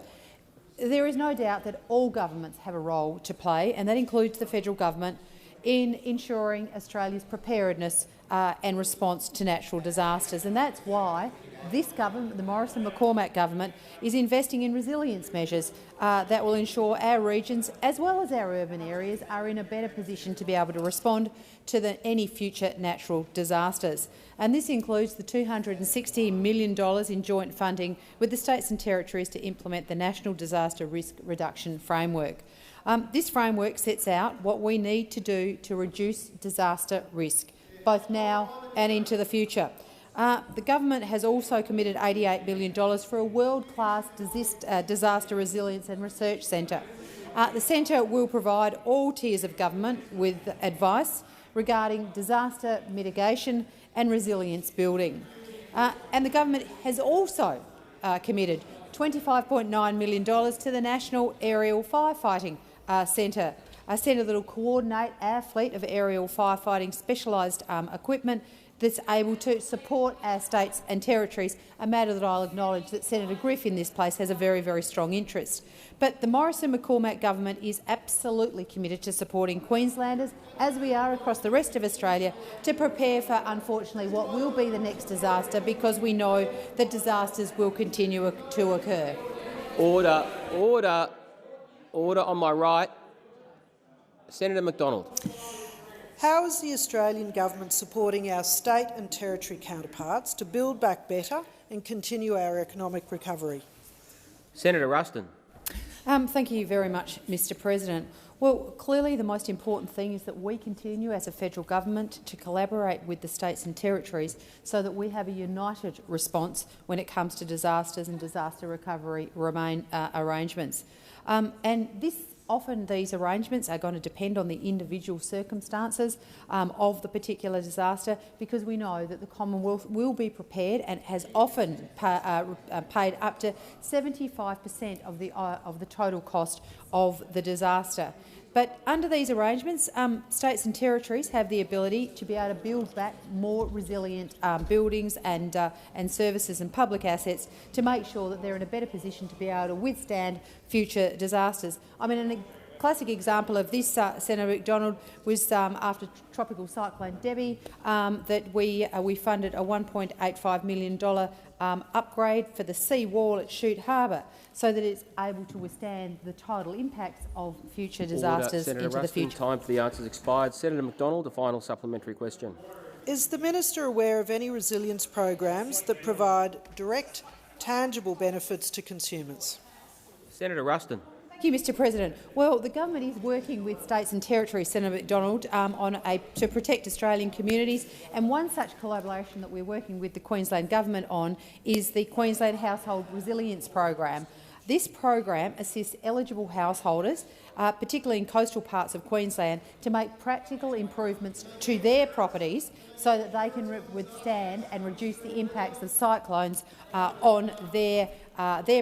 There is no doubt that all governments have a role to play, and that includes the federal government, in ensuring Australia's preparedness and response to natural disasters. And that's why this government, the Morrison-McCormack government, is investing in resilience measures that will ensure our regions, as well as our urban areas, are in a better position to be able to respond to any future natural disasters. And this includes the $260 million in joint funding with the states and territories to implement the National Disaster Risk Reduction Framework. This framework sets out what we need to do to reduce disaster risk, both now and into the future. The government has also committed $88 million for a world-class disaster resilience and research centre. The centre will provide all tiers of government with advice regarding disaster mitigation and resilience building. And the government has also committed $25.9 million to the National Aerial Firefighting Centre, a centre that will coordinate our fleet of aerial firefighting specialised equipment that's able to support our states and territories, a matter that I'll acknowledge that Senator Griff in this place has a very, very strong interest. But the Morrison-McCormack government is absolutely committed to supporting Queenslanders, as we are across the rest of Australia, to prepare for, unfortunately, what will be the next disaster, because we know that disasters will continue to occur. Order. Order. Order on my right. Senator McDonald. How is the Australian government supporting our state and territory counterparts to build back better and continue our economic recovery? Senator Ruston. Thank you very much, Mr President. Well, clearly the most important thing is that we continue as a federal government to collaborate with the states and territories so that we have a united response when it comes to disasters and disaster recovery arrangements. And often these arrangements are going to depend on the individual circumstances of the particular disaster, because we know that the Commonwealth will be prepared and has often paid up to 75% of the total cost of the disaster. But under these arrangements, states and territories have the ability to be able to build back more resilient buildings and services and public assets to make sure that they're in a better position to be able to withstand future disasters. I mean, a classic example of this, Senator McDonald, was after Tropical Cyclone Debbie that we funded a $1.85 million upgrade for the sea wall at Shute Harbour, so that it's able to withstand the total impacts of future disasters into the future. Time for the answers expired. Senator McDonald, a final supplementary question. Is the minister aware of any resilience programs that provide direct, tangible benefits to consumers? Senator Ruston. Thank you, Mr President. Well, the government is working with states and territories, Senator McDonald, to protect Australian communities, and one such collaboration that we're working with the Queensland Government on is the Queensland Household Resilience Program. This program assists eligible householders, particularly in coastal parts of Queensland, to make practical improvements to their properties so that they can withstand and reduce the impacts of cyclones on their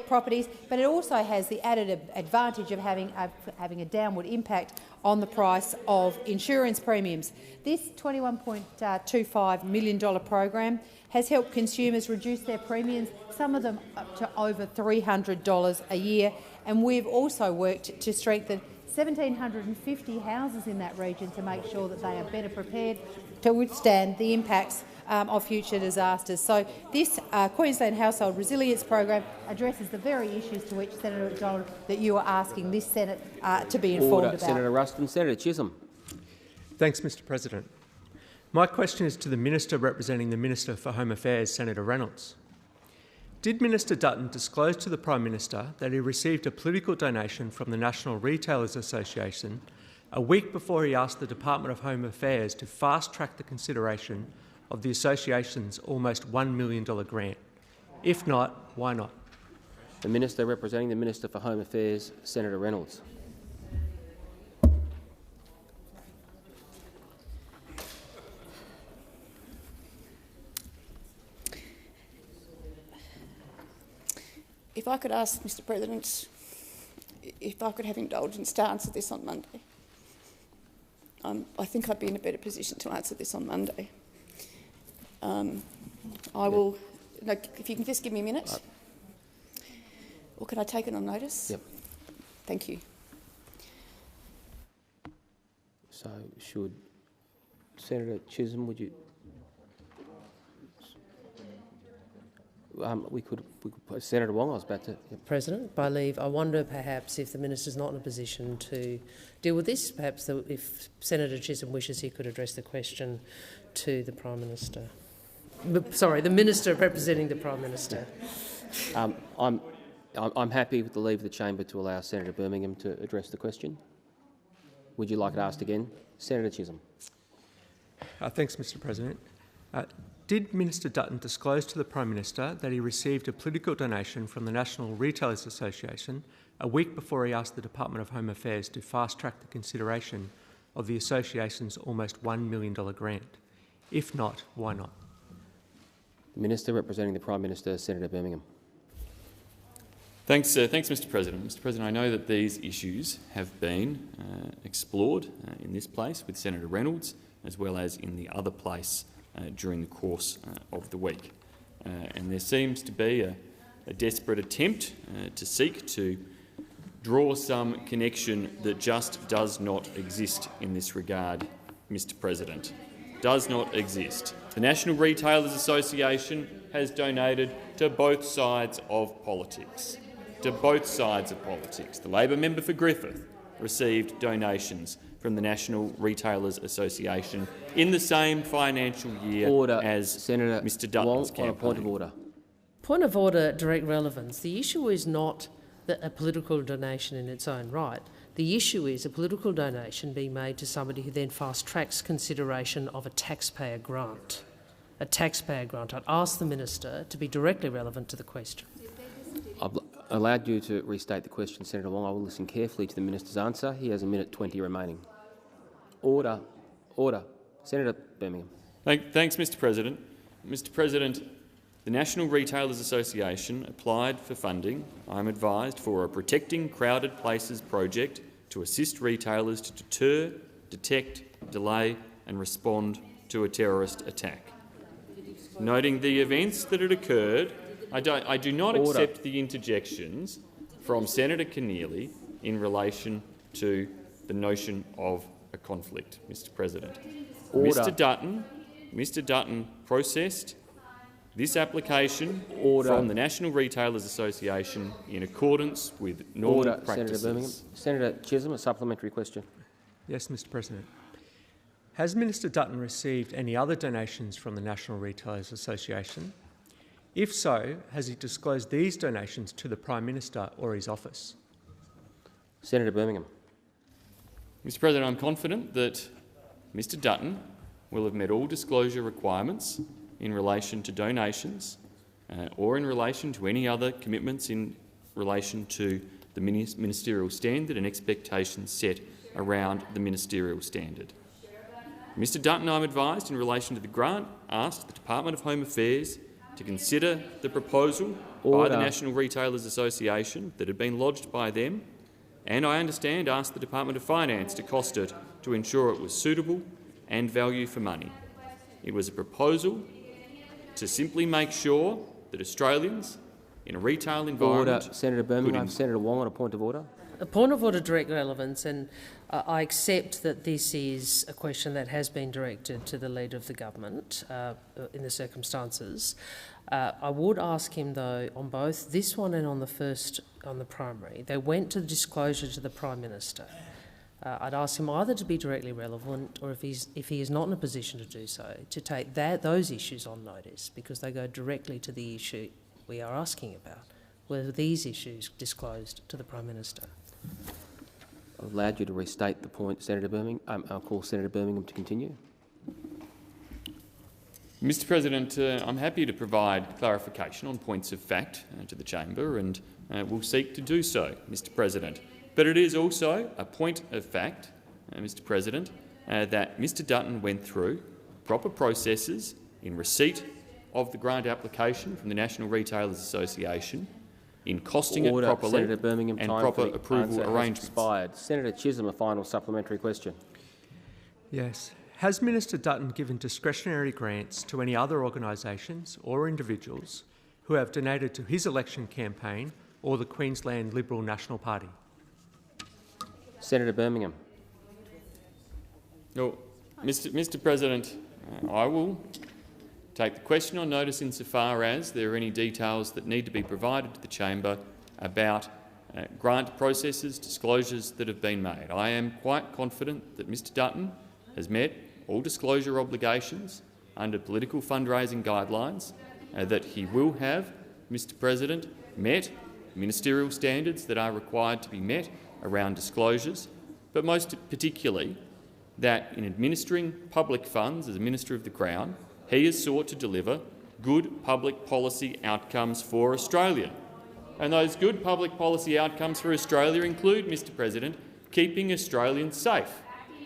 properties. But it also has the added advantage of having a downward impact on the price of insurance premiums. This $21.25 million program has helped consumers reduce their premiums, some of them up to over $300 a year, and we've also worked to strengthen 1,750 houses in that region to make sure that they are better prepared to withstand the impacts of future disasters. So this Queensland Household Resilience Program addresses the very issues to which, Senator McDonald, that you are asking this Senate to be informed about. Senator Ruston. Senator Chisholm. Thanks, Mr President. My question is to the Minister representing the Minister for Home Affairs, Senator Reynolds. Did Minister Dutton disclose to the Prime Minister that he received a political donation from the National Retailers Association a week before he asked the Department of Home Affairs to fast-track the consideration of the association's almost $1 million grant? If not, why not? The Minister representing the Minister for Home Affairs, Senator Reynolds. If I could ask Mr President if I could have indulgence to answer this on Monday. I think I'd be in a better position to answer this on Monday. I will... No, if you can just give me a minute. Or can I take it on notice? Yep. Thank you. So, should Senator Chisholm, would you... we could Senator Wong, I was about to... Yep. President, by leave, I wonder perhaps if the minister is not in a position to deal with this, perhaps if Senator Chisholm wishes he could address the question to the Prime Minister. Sorry, the Minister representing the Prime Minister. I'm happy with the leave of the chamber to allow Senator Birmingham to address the question. Would you like it asked again? Senator Chisholm. Thanks, Mr President. Did Minister Dutton disclose to the Prime Minister that he received a political donation from the National Retailers Association a week before he asked the Department of Home Affairs to fast-track the consideration of the association's almost $1 million grant? If not, why not? The Minister representing the Prime Minister, Senator Birmingham. Thanks, Mr President. Mr President, I know that these issues have been explored in this place with Senator Reynolds, as well as in the other place during the course of the week. And there seems to be a desperate attempt to seek to draw some connection that just does not exist in this regard, Mr President. Does not exist. The National Retailers Association has donated to both sides of politics. To both sides of politics. The Labor member for Griffith received donations from the National Retailers Association in the same financial year as Senator Mr Dutton's campaign. On a point of order. Point of order, direct relevance. The issue is not a political donation in its own right. The issue is a political donation being made to somebody who then fast-tracks consideration of a taxpayer grant. A taxpayer grant. I'd ask the Minister to be directly relevant to the question. I've allowed you to restate the question, Senator Wong. I will listen carefully to the Minister's answer. He has 1:20 remaining. Order. Order. Senator Birmingham. Thanks, Mr President. Mr President, the National Retailers Association applied for funding, I'm advised, for a Protecting Crowded Places project to assist retailers to deter, detect, delay and respond to a terrorist attack. Noting the events that had occurred, I do not accept the interjections from Senator Keneally in relation to the notion of a conflict, Mr President. Mr Dutton processed this application from the National Retailers Association in accordance with normal practices. Senator Birmingham. Senator Chisholm, a supplementary question. Yes, Mr President. Has Minister Dutton received any other donations from the National Retailers Association? If so, has he disclosed these donations to the Prime Minister or his office? Senator Birmingham. Mr President, I'm confident that Mr Dutton will have met all disclosure requirements in relation to donations or in relation to any other commitments in relation to the ministerial standard and expectations set around the ministerial standard. Mr Dutton, I'm advised, in relation to the grant, asked the Department of Home Affairs to consider the proposal by the National Retailers Association that had been lodged by them, and I understand asked the Department of Finance to cost it to ensure it was suitable and value for money. It was a proposal to simply make sure that Australians in a retail environment... Order. Senator Birmingham. Senator Wong on a point of order. A point of order, direct relevance, and I accept that this is a question that has been directed to the Leader of the Government in the circumstances. I would ask him, though, on both this one and on the first, on the primary, they went to the disclosure to the Prime Minister. I'd ask him either to be directly relevant or, if he is not in a position to do so, to take those issues on notice, because they go directly to the issue we are asking about. Were these issues disclosed to the Prime Minister? I've allowed you to restate the point, Senator Birmingham. I'll call Senator Birmingham to continue. Mr President, I'm happy to provide clarification on points of fact to the chamber, and will seek to do so, Mr President. But it is also a point of fact, Mr President, that Mr Dutton went through proper processes in receipt of the grant application from the National Retailers Association, in costing Order, it properly, Senator Birmingham, and time proper for the approval answer has arrangements. expired. Senator Chisholm, a final supplementary question. Yes. Has Minister Dutton given discretionary grants to any other organisations or individuals who have donated to his election campaign or the Queensland Liberal National Party? Senator Birmingham. No, Mr President, I will take the question on notice insofar as there are any details that need to be provided to the chamber about grant processes, disclosures that have been made. I am quite confident that Mr Dutton has met all disclosure obligations under political fundraising guidelines, that he will have, Mr President, met ministerial standards that are required to be met around disclosures, but most particularly that in administering public funds as a Minister of the Crown, he has sought to deliver good public policy outcomes for Australia. And those good public policy outcomes for Australia include, Mr President, keeping Australians safe.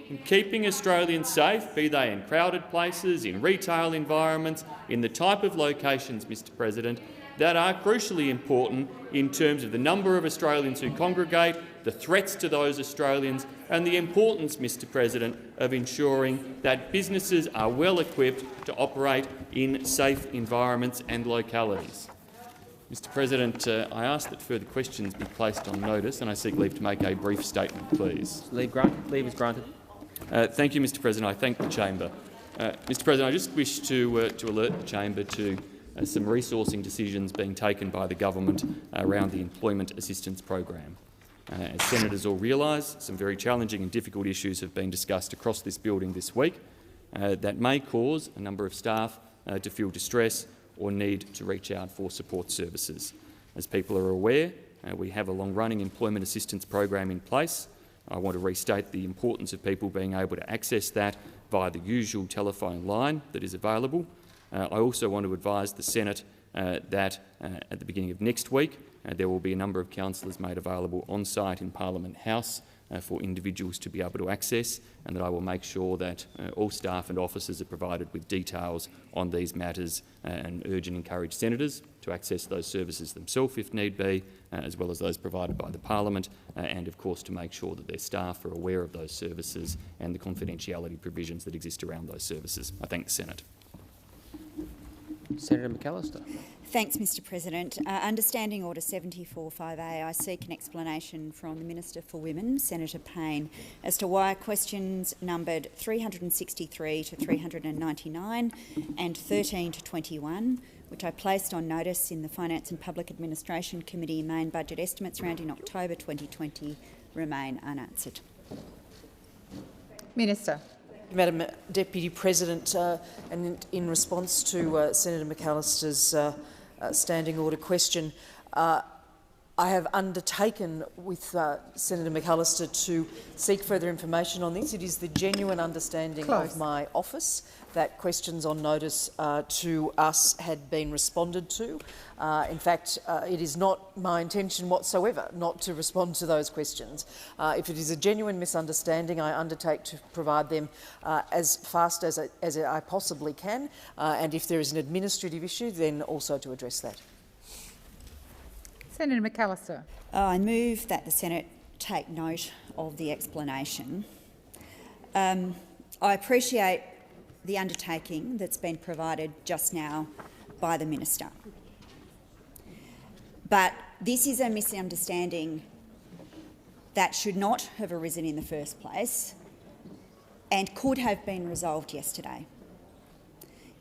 And keeping Australians safe, be they in crowded places, in retail environments, in the type of locations, Mr President, that are crucially important in terms of the number of Australians who congregate, the threats to those Australians, and the importance, Mr President, of ensuring that businesses are well equipped to operate in safe environments and localities. Mr President, I ask that further questions be placed on notice, and I seek leave to make a brief statement, please. Leave granted. Leave is granted. Thank you, Mr President. I thank the chamber. Mr President, I just wish to alert the chamber to some resourcing decisions being taken by the government around the employment assistance program. As senators all realise, some very challenging and difficult issues have been discussed across this building this week that may cause a number of staff to feel distress or need to reach out for support services. As people are aware, we have a long-running employment assistance program in place. I want to restate the importance of people being able to access that via the usual telephone line that is available. I also want to advise the Senate that at the beginning of next week there will be a number of councillors made available on-site in Parliament House for individuals to be able to access, and that I will make sure that all staff and officers are provided with details on these matters and urge and encourage senators to access those services themselves if need be, as well as those provided by the Parliament, and of course to make sure that their staff are aware of those services and the confidentiality provisions that exist around those services. I thank the Senate. Senator McAllister. Thanks, Mr President. Understanding Order 74.5a, I seek an explanation from the Minister for Women, Senator Payne, as to why questions numbered 363 to 399 and 13 to 21, which I placed on notice in the Finance and Public Administration Committee main budget estimates round in October 2020, remain unanswered. Minister. Madam Deputy President, and in response to Senator McAllister's standing order question, I have undertaken with Senator McAllister to seek further information on this. It is the genuine understanding of my office that questions on notice to us had been responded to. In fact, it is not my intention whatsoever not to respond to those questions. If it is a genuine misunderstanding, I undertake to provide them as fast as I possibly can, and if there is an administrative issue, then also to address that. Senator McAllister. I move that the Senate take note of the explanation. I appreciate the undertaking that's been provided just now by the Minister. But this is a misunderstanding that should not have arisen in the first place and could have been resolved yesterday.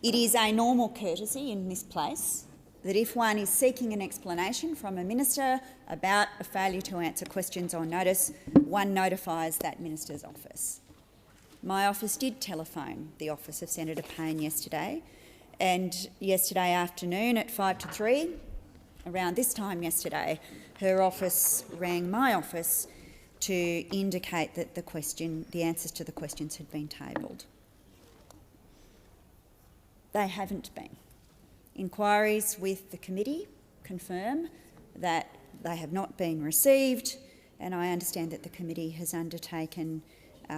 It is a normal courtesy in this place that if one is seeking an explanation from a minister about a failure to answer questions on notice, one notifies that minister's office. My office did telephone the office of Senator Payne yesterday, and yesterday afternoon at 2:55, around this time yesterday, her office rang my office to indicate that the answers to the questions had been tabled. They haven't been. Inquiries with the committee confirm that they have not been received, and I understand that the committee has undertaken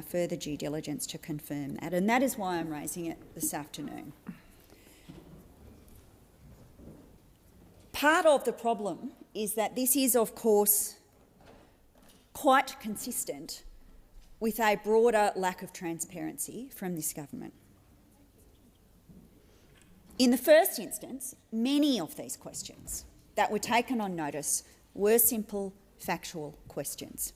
further due diligence to confirm that, and that is why I'm raising it this afternoon. Part of the problem is that this is, of course, quite consistent with a broader lack of transparency from this government. In the first instance, many of these questions that were taken on notice were simple, factual questions.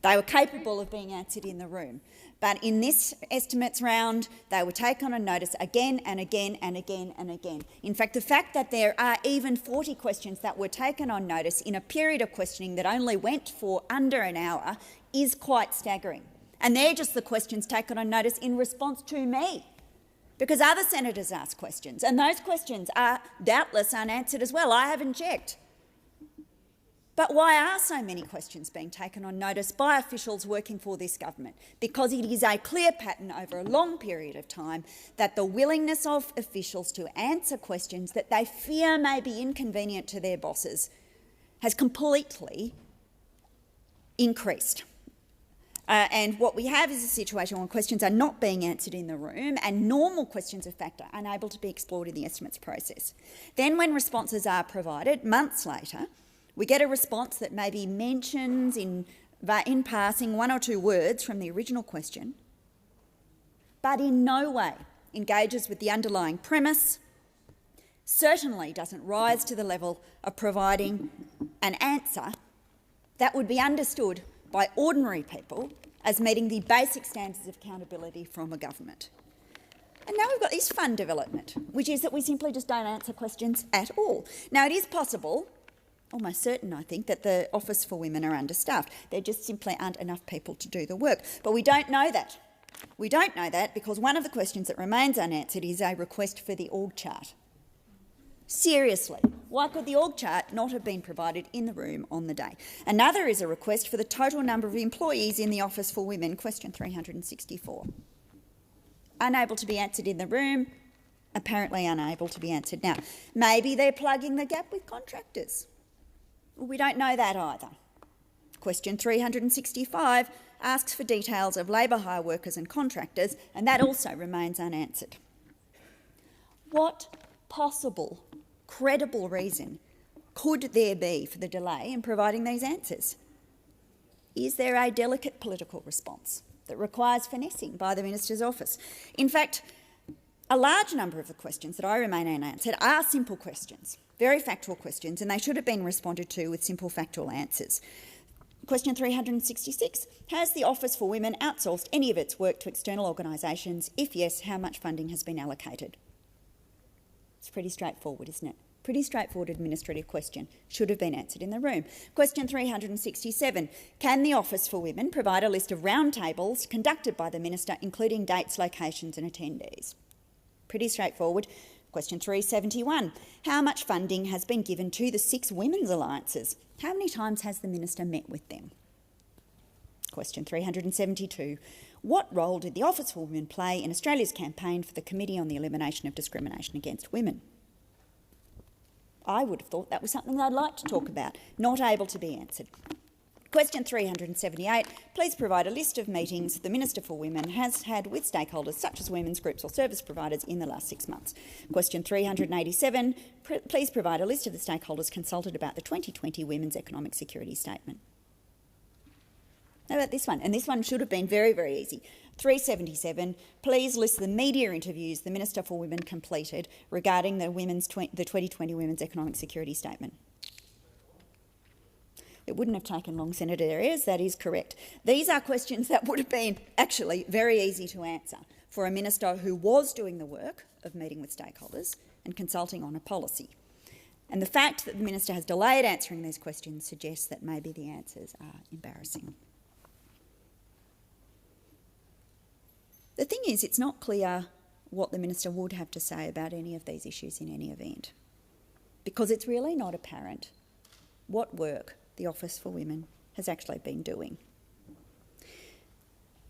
They were capable of being answered in the room, but in this estimates round, they were taken on notice again and again and again and again. In fact, the fact that there are even 40 questions that were taken on notice in a period of questioning that only went for under an hour is quite staggering. And they're just the questions taken on notice in response to me, because other senators ask questions, and those questions are doubtless unanswered as well. I haven't checked. But why are so many questions being taken on notice by officials working for this government? Because it is a clear pattern over a long period of time that the willingness of officials to answer questions that they fear may be inconvenient to their bosses has completely increased. And what we have is a situation where questions are not being answered in the room and normal questions of fact are unable to be explored in the estimates process. Then when responses are provided, months later, we get a response that maybe mentions in passing one or two words from the original question, but in no way engages with the underlying premise, certainly doesn't rise to the level of providing an answer that would be understood by ordinary people as meeting the basic standards of accountability from a government. And now we've got this fun development, which is that we simply just don't answer questions at all. Now, it is possible, almost certain, I think, that the Office for Women are understaffed. There just simply aren't enough people to do the work. But we don't know that. We don't know that because one of the questions that remains unanswered is a request for the org chart. Seriously, why could the org chart not have been provided in the room on the day? Another is a request for the total number of employees in the Office for Women, question 364. Unable to be answered in the room, apparently unable to be answered now. Maybe they're plugging the gap with contractors. Well, we don't know that either. Question 365 asks for details of labour hire workers and contractors, and that also remains unanswered. What possible, credible reason could there be for the delay in providing these answers? Is there a delicate political response that requires finessing by the Minister's office? In fact, a large number of the questions that I remain unanswered are simple questions, very factual questions, and they should have been responded to with simple factual answers. Question 366, has the Office for Women outsourced any of its work to external organisations? If yes, how much funding has been allocated? It's pretty straightforward, isn't it? Pretty straightforward administrative question. Should have been answered in the room. Question 367. Can the Office for Women provide a list of roundtables conducted by the Minister, including dates, locations and attendees? Pretty straightforward. Question 371. How much funding has been given to the 6 women's alliances? How many times has the Minister met with them? Question 372. What role did the Office for Women play in Australia's campaign for the Committee on the Elimination of Discrimination Against Women? I would have thought that was something they'd like to talk about, not able to be answered. Question 378, please provide a list of meetings the Minister for Women has had with stakeholders such as women's groups or service providers in the last 6 months. Question 387, please provide a list of the stakeholders consulted about the 2020 Women's Economic Security Statement. How about this one? And this one should have been very, very easy. 377, please list the media interviews the Minister for Women completed regarding the 2020 Women's Economic Security Statement. It wouldn't have taken long, Senator Ayres, that is correct. These are questions that would have been actually very easy to answer for a minister who was doing the work of meeting with stakeholders and consulting on a policy. And the fact that the minister has delayed answering these questions suggests that maybe the answers are embarrassing. The thing is, it's not clear what the minister would have to say about any of these issues in any event. because it's really not apparent what work the Office for Women has actually been doing.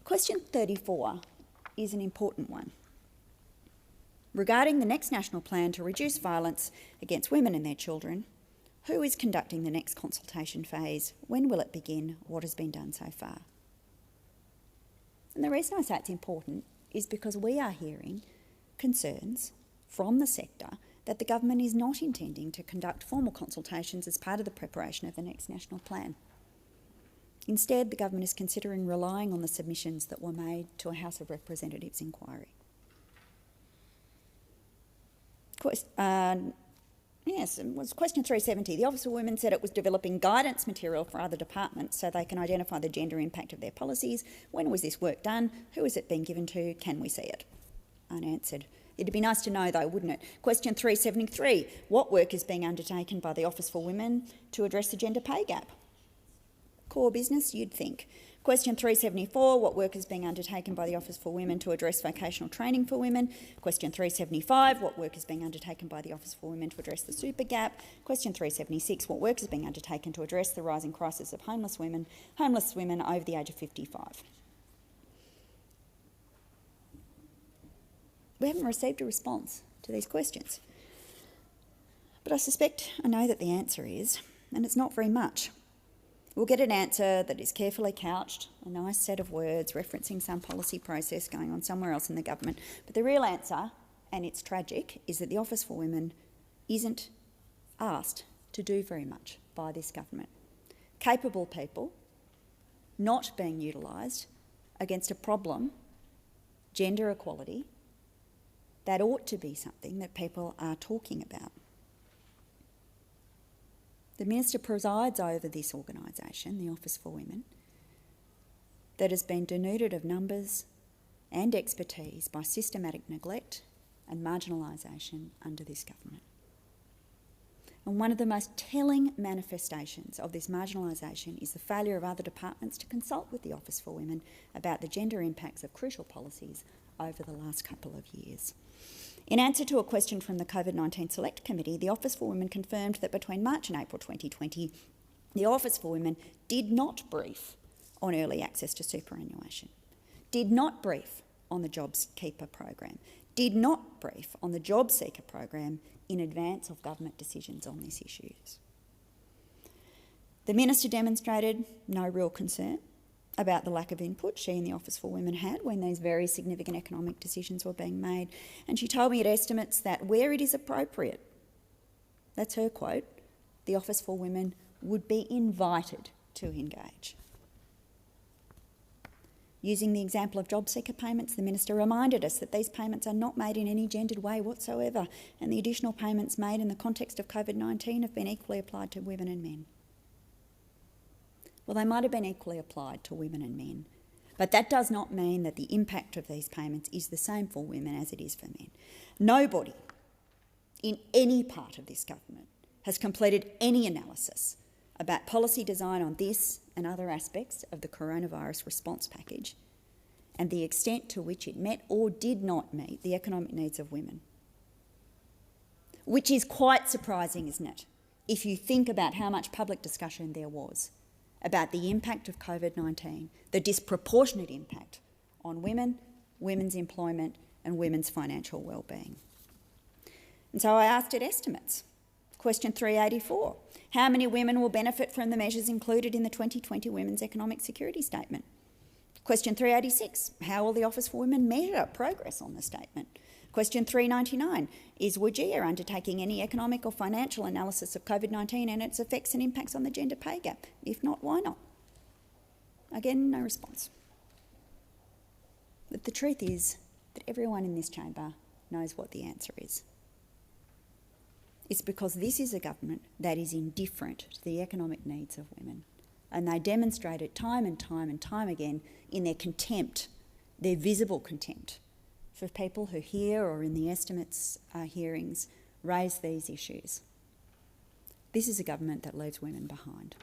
Question 34 is an important one. Regarding the next national plan to reduce violence against women and their children, who is conducting the next consultation phase? When will it begin? What has been done so far? And the reason I say it's important is because we are hearing concerns from the sector that the government is not intending to conduct formal consultations as part of the preparation of the next national plan. Instead, the government is considering relying on the submissions that were made to a House of Representatives inquiry. Yes, it was question 370. The Office for Women said it was developing guidance material for other departments so they can identify the gender impact of their policies. When was this work done? Who is it being given to? Can we see it? Unanswered. It'd be nice to know though, wouldn't it? Question 373. What work is being undertaken by the Office for Women to address the gender pay gap? Core business, you'd think. Question 374, what work is being undertaken by the Office for Women to address vocational training for women? Question 375, what work is being undertaken by the Office for Women to address the super gap? Question 376, what work is being undertaken to address the rising crisis of homeless women over the age of 55? We haven't received a response to these questions. But I know that the answer is, and it's not very much. We'll get an answer that is carefully couched, a nice set of words referencing some policy process going on somewhere else in the government. But the real answer, and it's tragic, is that the Office for Women isn't asked to do very much by this government. Capable people not being utilised against a problem, gender equality, that ought to be something that people are talking about. The Minister presides over this organisation, the Office for Women, that has been denuded of numbers and expertise by systematic neglect and marginalisation under this government. And one of the most telling manifestations of this marginalisation is the failure of other departments to consult with the Office for Women about the gender impacts of crucial policies over the last couple of years. In answer to a question from the COVID-19 Select Committee, the Office for Women confirmed that between March and April 2020, the Office for Women did not brief on early access to superannuation, did not brief on the JobKeeper program, did not brief on the Job Seeker program in advance of government decisions on these issues. The Minister demonstrated no real concern about the lack of input she and the Office for Women had when these very significant economic decisions were being made. And she told me at estimates that where it is appropriate, that's her quote, the Office for Women would be invited to engage. Using the example of job seeker payments, the Minister reminded us that these payments are not made in any gendered way whatsoever, and the additional payments made in the context of COVID-19 have been equally applied to women and men. Well, they might have been equally applied to women and men, but that does not mean that the impact of these payments is the same for women as it is for men. Nobody in any part of this government has completed any analysis about policy design on this and other aspects of the coronavirus response package and the extent to which it met or did not meet the economic needs of women. Which is quite surprising, isn't it, if you think about how much public discussion there was about the impact of COVID-19, the disproportionate impact on women, women's employment and women's financial well-being. And so I asked at estimates. Question 384, how many women will benefit from the measures included in the 2020 Women's Economic Security Statement? Question 386, how will the Office for Women measure progress on the statement? Question 399, is WGEA undertaking any economic or financial analysis of COVID-19 and its effects and impacts on the gender pay gap? If not, why not? Again, no response. But the truth is that everyone in this chamber knows what the answer is. It's because this is a government that is indifferent to the economic needs of women, and they demonstrate it time and time and time again in their contempt, their visible contempt, for people who hear or in the estimates hearings raise these issues. This is a government that leaves women behind.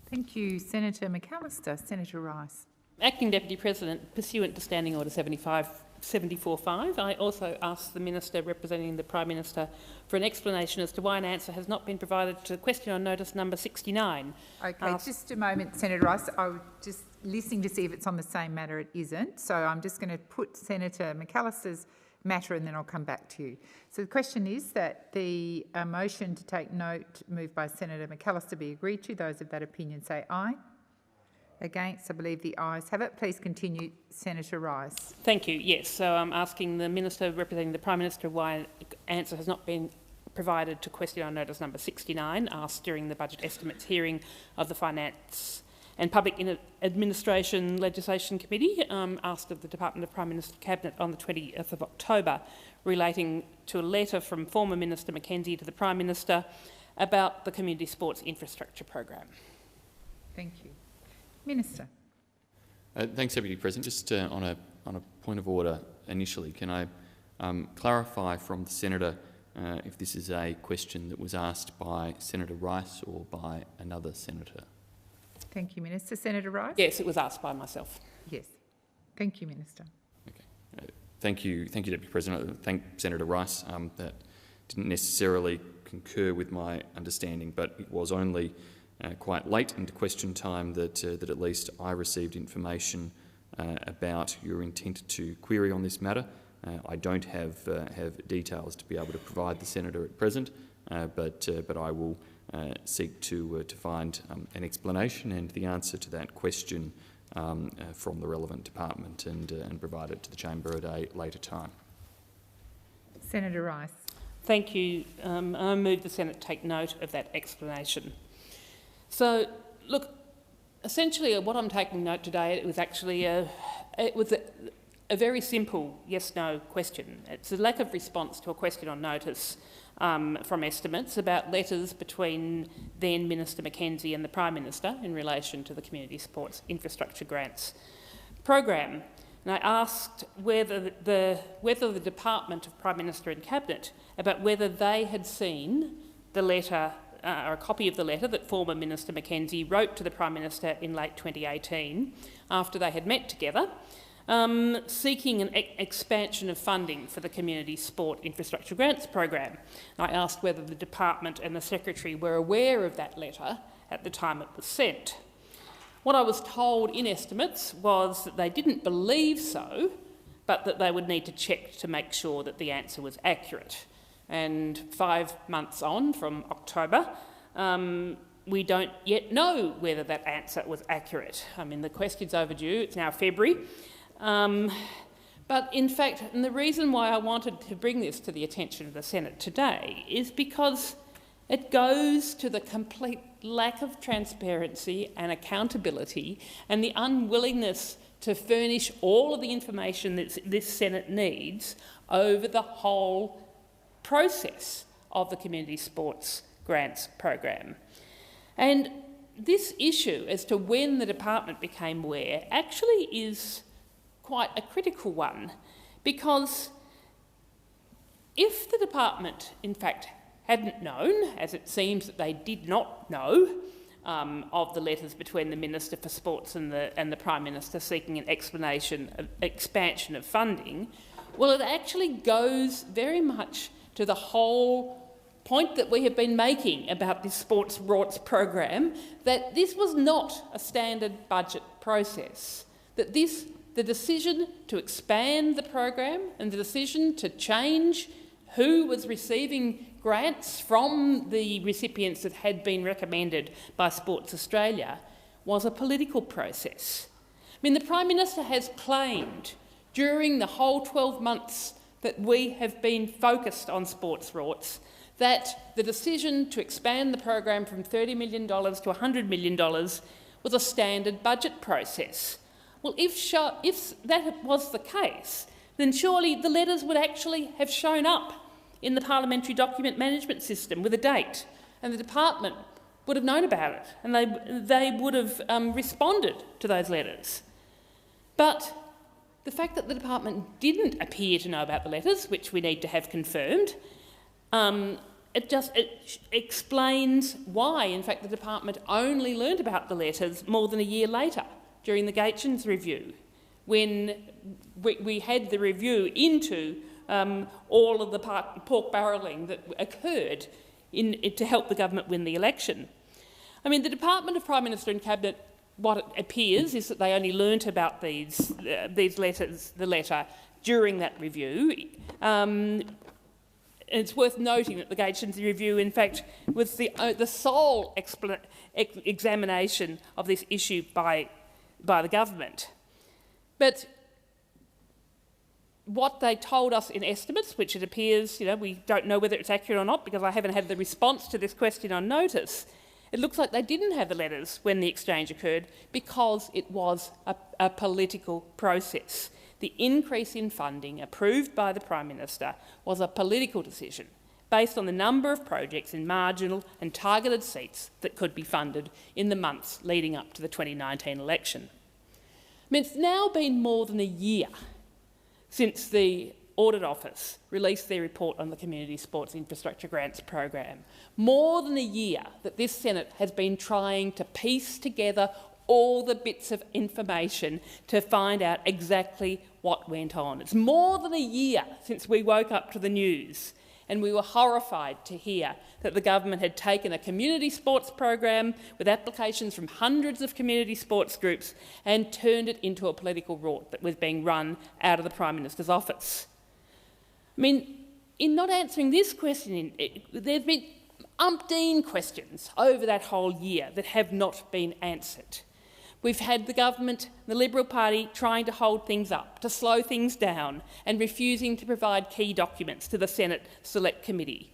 Thank you, Senator McAllister. Senator Rice. Acting Deputy President, pursuant to Standing Order 74.5, I also ask the Minister representing the Prime Minister for an explanation as to why an answer has not been provided to the question on notice number 69. Okay, just a moment, Senator Rice. I was just listening to see if it's on the same matter. It isn't. So I'm just going to put Senator McAllister's matter and then I'll come back to you. So the question is that the motion to take note moved by Senator McAllister be agreed to. Those of that opinion say aye. Against? I believe the ayes have it. Please continue, Senator Rice. Thank you. Yes, so I'm asking the Minister representing the Prime Minister why an answer has not been provided to question on notice number 69, asked during the Budget Estimates hearing of the Finance and Public Administration Legislation Committee, asked of the Department of Prime Minister Cabinet on the 20th of October, relating to a letter from former Minister Mackenzie to the Prime Minister about the Community Sports Infrastructure Program. Thank you. Minister. Thanks, Deputy President. Just on a point of order initially, can I clarify from the Senator if this is a question that was asked by Senator Rice or by another senator? Thank you, Minister. Senator Rice? Yes, it was asked by myself. Yes. Thank you, Minister. Okay. Thank you, Deputy President. I thank Senator Rice. That didn't necessarily concur with my understanding, but it was only quite late into question time that at least I received information about your intent to query on this matter. I don't have details to be able to provide the senator at present, but I will seek to find an explanation and the answer to that question from the relevant department and provide it to the chamber at a later time. Senator Rice. Thank you. I move the Senate take note of that explanation. So, look, essentially what I'm taking note today, it was actually a very simple yes-no question. It's a lack of response to a question on notice from estimates about letters between then Minister Mackenzie and the Prime Minister in relation to the Community Sports Infrastructure Grants program. And I asked whether the Department of Prime Minister and Cabinet about whether they had seen the letter or a copy of the letter that former Minister Mackenzie wrote to the Prime Minister in late 2018 after they had met together, seeking an expansion of funding for the Community Sport Infrastructure Grants program. I asked whether the Department and the Secretary were aware of that letter at the time it was sent. What I was told in estimates was that they didn't believe so, but that they would need to check to make sure that the answer was accurate. And 5 months on from October, we don't yet know whether that answer was accurate. I mean, the question's overdue. It's now February. But in fact, and the reason why I wanted to bring this to the attention of the Senate today is because it goes to the complete lack of transparency and accountability and the unwillingness to furnish all of the information that this Senate needs over the whole process of the Community Sports Grants program. And this issue as to when the department became aware actually is quite a critical one, because if the department in fact hadn't known, as it seems that they did not know, of the letters between the Minister for Sports and the Prime Minister seeking an explanation of expansion of funding, well, it actually goes very much to the whole point that we have been making about this sports rorts program, that this was not a standard budget process, that the decision to expand the program and the decision to change who was receiving grants from the recipients that had been recommended by Sports Australia was a political process. I mean, the Prime Minister has claimed during the whole 12 months that we have been focused on sports rorts that the decision to expand the program from $30 million to $100 million was a standard budget process. Well, if that was the case, then surely the letters would actually have shown up in the Parliamentary Document Management System with a date, and the department would have known about it, and they would have responded to those letters. But the fact that the department didn't appear to know about the letters, which we need to have confirmed, it explains why, in fact, the department only learned about the letters more than a year later, during the Gatchins review, when we had the review into all of the pork barrelling that occurred to help the government win the election. I mean, the Department of Prime Minister and Cabinet, what it appears is that they only learnt about the letter during that review. It's worth noting that the Gatchins review, in fact, was the sole examination of this issue by the government. But what they told us in estimates, which it appears, we don't know whether it's accurate or not because I haven't had the response to this question on notice, it looks like they didn't have the letters when the exchange occurred because it was a political process. The increase in funding approved by the Prime Minister was a political decision based on the number of projects in marginal and targeted seats that could be funded in the months leading up to the 2019 election. I mean, it's now been more than a year since the Audit Office released their report on the Community Sports Infrastructure Grants program. More than a year that this Senate has been trying to piece together all the bits of information to find out exactly what went on. It's more than a year since we woke up to the news and we were horrified to hear that the government had taken a community sports program with applications from hundreds of community sports groups and turned it into a political rort that was being run out of the Prime Minister's office. I mean, in not answering this question, there have been umpteen questions over that whole year that have not been answered. We've had the government, the Liberal Party, trying to hold things up, to slow things down and refusing to provide key documents to the Senate Select Committee.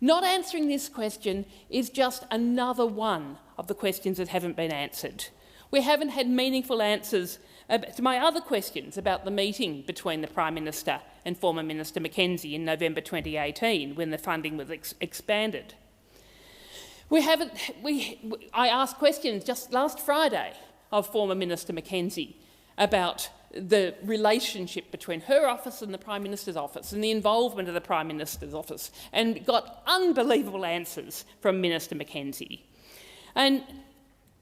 Not answering this question is just another one of the questions that haven't been answered. We haven't had meaningful answers to my other questions about the meeting between the Prime Minister and former Minister Mackenzie in November 2018 when the funding was expanded. I asked questions just last Friday of former Minister Mackenzie about the relationship between her office and the Prime Minister's office and the involvement of the Prime Minister's office, and got unbelievable answers from Minister Mackenzie. And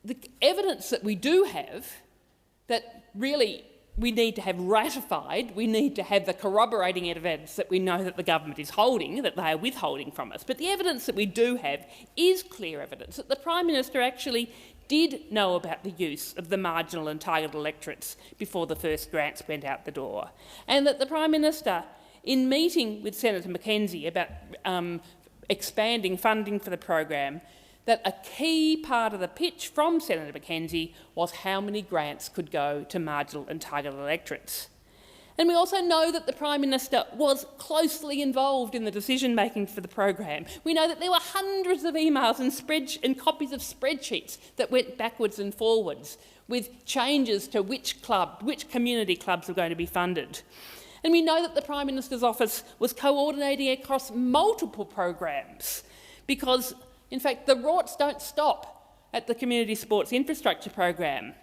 the evidence that we do have that really we need to have ratified, we need to have the corroborating evidence that we know that the government is holding, that they are withholding from us. But the evidence that we do have is clear evidence that the Prime Minister actually did know about the use of the marginal and targeted electorates before the first grants went out the door, and that the Prime Minister, in meeting with Senator Mackenzie about expanding funding for the program, that a key part of the pitch from Senator Mackenzie was how many grants could go to marginal and targeted electorates. And we also know that the Prime Minister was closely involved in the decision-making for the program. We know that there were hundreds of emails and copies of spreadsheets that went backwards and forwards with changes to which community clubs were going to be funded. And we know that the Prime Minister's office was coordinating across multiple programs because, in fact, the rorts don't stop at the Community Sports Infrastructure program.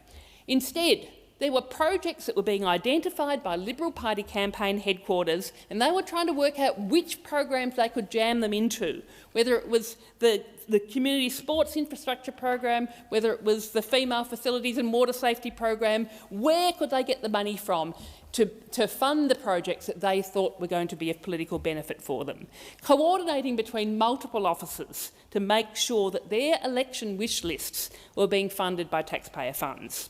Instead, there were projects that were being identified by Liberal Party campaign headquarters, and they were trying to work out which programs they could jam them into, whether it was the Community Sports Infrastructure program, whether it was the Female Facilities and Water Safety program. Where could they get the money from to fund the projects that they thought were going to be of political benefit for them? Coordinating between multiple offices to make sure that their election wish lists were being funded by taxpayer funds.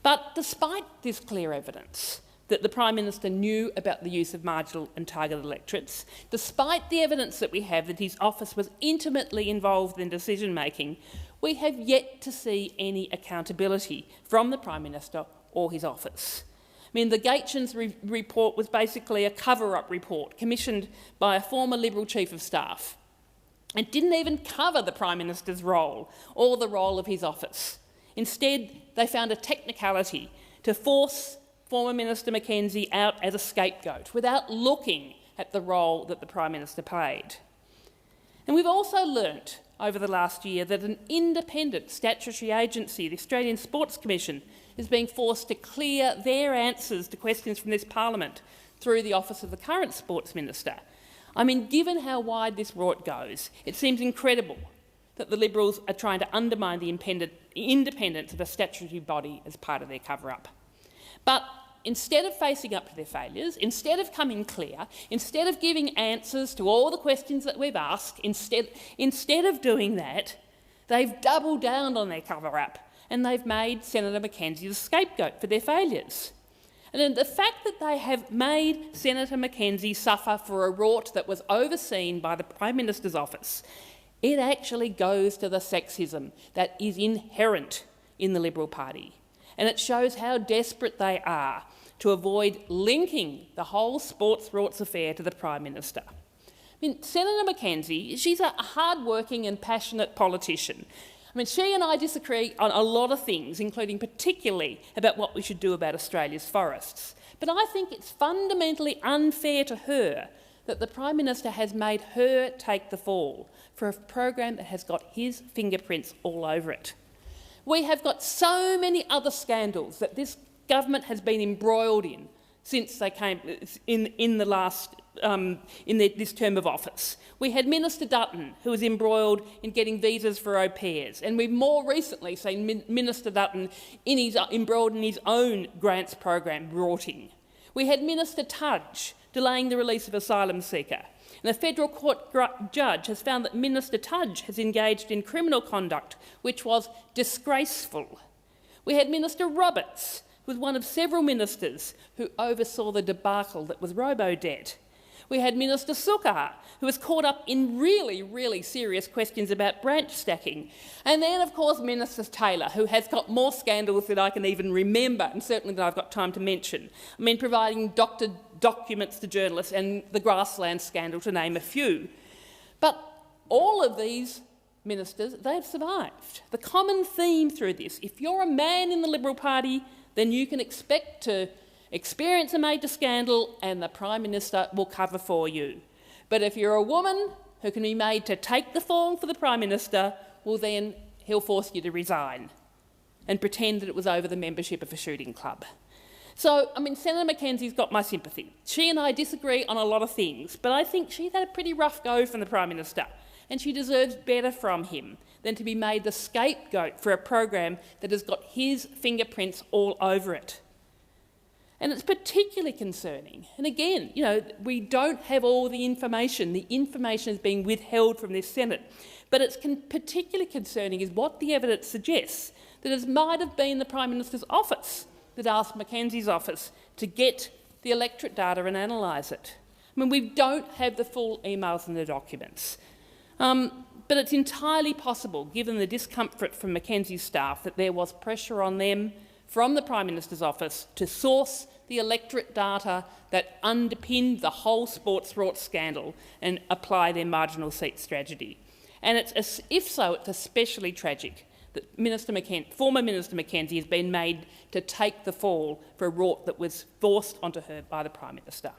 But despite this clear evidence that the Prime Minister knew about the use of marginal and targeted electorates, despite the evidence that we have that his office was intimately involved in decision-making, we have yet to see any accountability from the Prime Minister or his office. I mean, the Gatchins report was basically a cover-up report commissioned by a former Liberal Chief of Staff. It didn't even cover the Prime Minister's role or the role of his office. Instead, they found a technicality to force former Minister Mackenzie out as a scapegoat without looking at the role that the Prime Minister played. And we've also learnt over the last year that an independent statutory agency, the Australian Sports Commission, is being forced to clear their answers to questions from this parliament through the office of the current Sports Minister. I mean, given how wide this rort goes, it seems incredible that the Liberals are trying to undermine the independence of a statutory body as part of their cover-up. But instead of facing up to their failures, instead of coming clear, instead of giving answers to all the questions that we've asked, instead of doing that, they've doubled down on their cover-up and they've made Senator Mackenzie the scapegoat for their failures. And then the fact that they have made Senator Mackenzie suffer for a rort that was overseen by the Prime Minister's office, it actually goes to the sexism that is inherent in the Liberal Party. And it shows how desperate they are to avoid linking the whole sports rorts affair to the Prime Minister. I mean, Senator Mackenzie, she's a hard-working and passionate politician. I mean, she and I disagree on a lot of things, including particularly about what we should do about Australia's forests. But I think it's fundamentally unfair to her that the Prime Minister has made her take the fall for a program that has got his fingerprints all over it. We have got so many other scandals that this government has been embroiled in since they came in this term of office. We had Minister Dutton, who was embroiled in getting visas for au pairs, and we've more recently seen Minister Dutton embroiled in his own grants program rorting. We had Minister Tudge delaying the release of asylum seeker. And a federal court judge has found that Minister Tudge has engaged in criminal conduct which was disgraceful. We had Minister Roberts, who was one of several ministers who oversaw the debacle that was robo-debt. We had Minister Sukkar, who was caught up in really, really serious questions about branch stacking. And then, of course, Minister Taylor, who has got more scandals than I can even remember, and certainly that I've got time to mention. I mean, providing doctored documents to journalists and the grassland scandal, to name a few. But all of these ministers, they've survived. The common theme through this, if you're a man in the Liberal Party, then you can expect to experience a major scandal and the Prime Minister will cover for you. But if you're a woman who can be made to take the fall for the Prime Minister, well then he'll force you to resign and pretend that it was over the membership of a shooting club. So, I mean, Senator Mackenzie's got my sympathy. She and I disagree on a lot of things, but I think she's had a pretty rough go from the Prime Minister, and she deserves better from him than to be made the scapegoat for a program that has got his fingerprints all over it. And it's particularly concerning. And again, you know, we don't have all the information. The information is being withheld from this Senate. But it's particularly concerning is what the evidence suggests, that it might have been the Prime Minister's office that asked Mackenzie's office to get the electorate data and analyse it. I mean, we don't have the full emails and the documents. But it's entirely possible, given the discomfort from Mackenzie's staff, that there was pressure on them from the Prime Minister's office to source the electorate data that underpinned the whole sports rort scandal and apply their marginal seat strategy. And if so, it's especially tragic that former Minister Mackenzie has been made to take the fall for a rort that was forced onto her by the Prime Minister.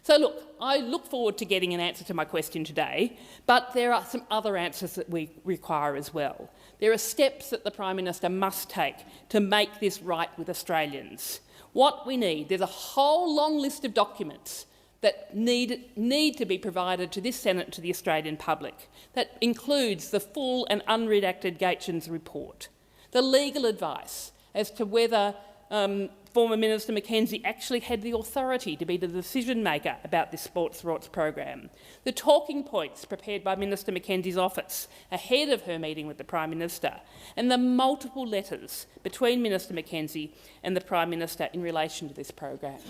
So look, I look forward to getting an answer to my question today, but there are some other answers that we require as well. There are steps that the Prime Minister must take to make this right with Australians. What we need, there's a whole long list of documents that need to be provided to this Senate and to the Australian public. That includes the full and unredacted Gaetjens report, the legal advice as to whether former Minister Mackenzie actually had the authority to be the decision-maker about this sports rorts program, the talking points prepared by Minister Mackenzie's office ahead of her meeting with the Prime Minister, and the multiple letters between Minister Mackenzie and the Prime Minister in relation to this program.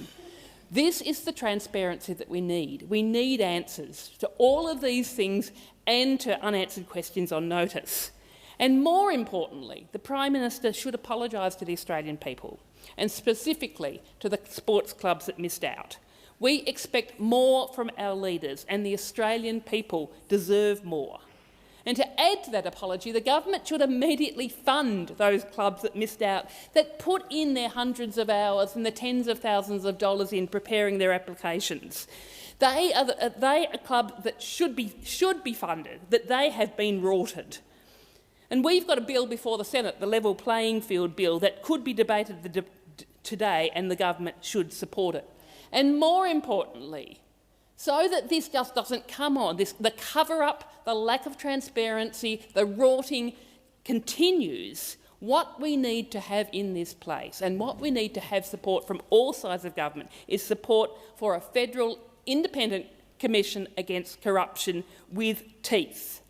This is the transparency that we need. We need answers to all of these things and to unanswered questions on notice. And more importantly, the Prime Minister should apologise to the Australian people, and specifically to the sports clubs that missed out. We expect more from our leaders, and the Australian people deserve more. And to add to that apology, the government should immediately fund those clubs that missed out, that put in their hundreds of hours and the tens of thousands of dollars in preparing their applications. They are a club that should be funded, that they have been rorted. And we've got a bill before the Senate, the Level Playing Field Bill, that could be debated today, and the government should support it. And more importantly, so that this just doesn't come on, the cover-up, the lack of transparency, the rorting continues. What we need to have in this place, and what we need to have support from all sides of government, is support for a federal independent commission against corruption with teeth.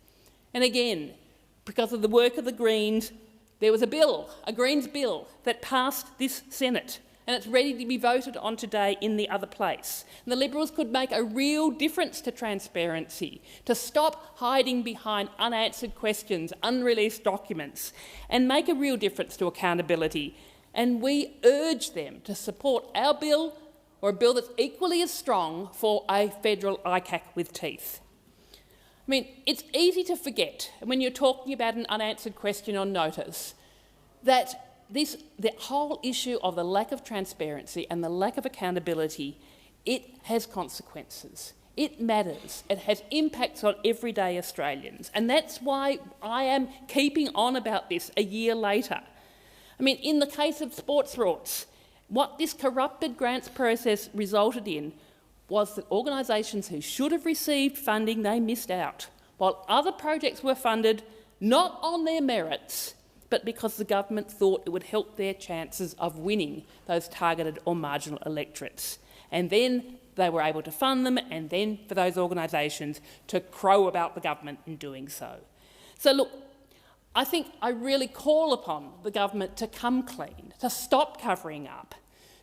And again, because of the work of the Greens, there was a bill, a Greens bill, that passed this Senate, and it's ready to be voted on today in the other place. And the Liberals could make a real difference to transparency, to stop hiding behind unanswered questions, unreleased documents, and make a real difference to accountability. And we urge them to support our bill, or a bill that's equally as strong, for a federal ICAC with teeth. I mean, it's easy to forget, when you're talking about an unanswered question on notice, that the whole issue of the lack of transparency and the lack of accountability, it has consequences. It matters. It has impacts on everyday Australians. And that's why I am keeping on about this a year later. I mean, in the case of sports rorts, what this corrupted grants process resulted in was that organisations who should have received funding, they missed out, while other projects were funded not on their merits, but because the government thought it would help their chances of winning those targeted or marginal electorates. And then they were able to fund them, and then for those organisations to crow about the government in doing so. So look, I think I really call upon the government to come clean, to stop covering up,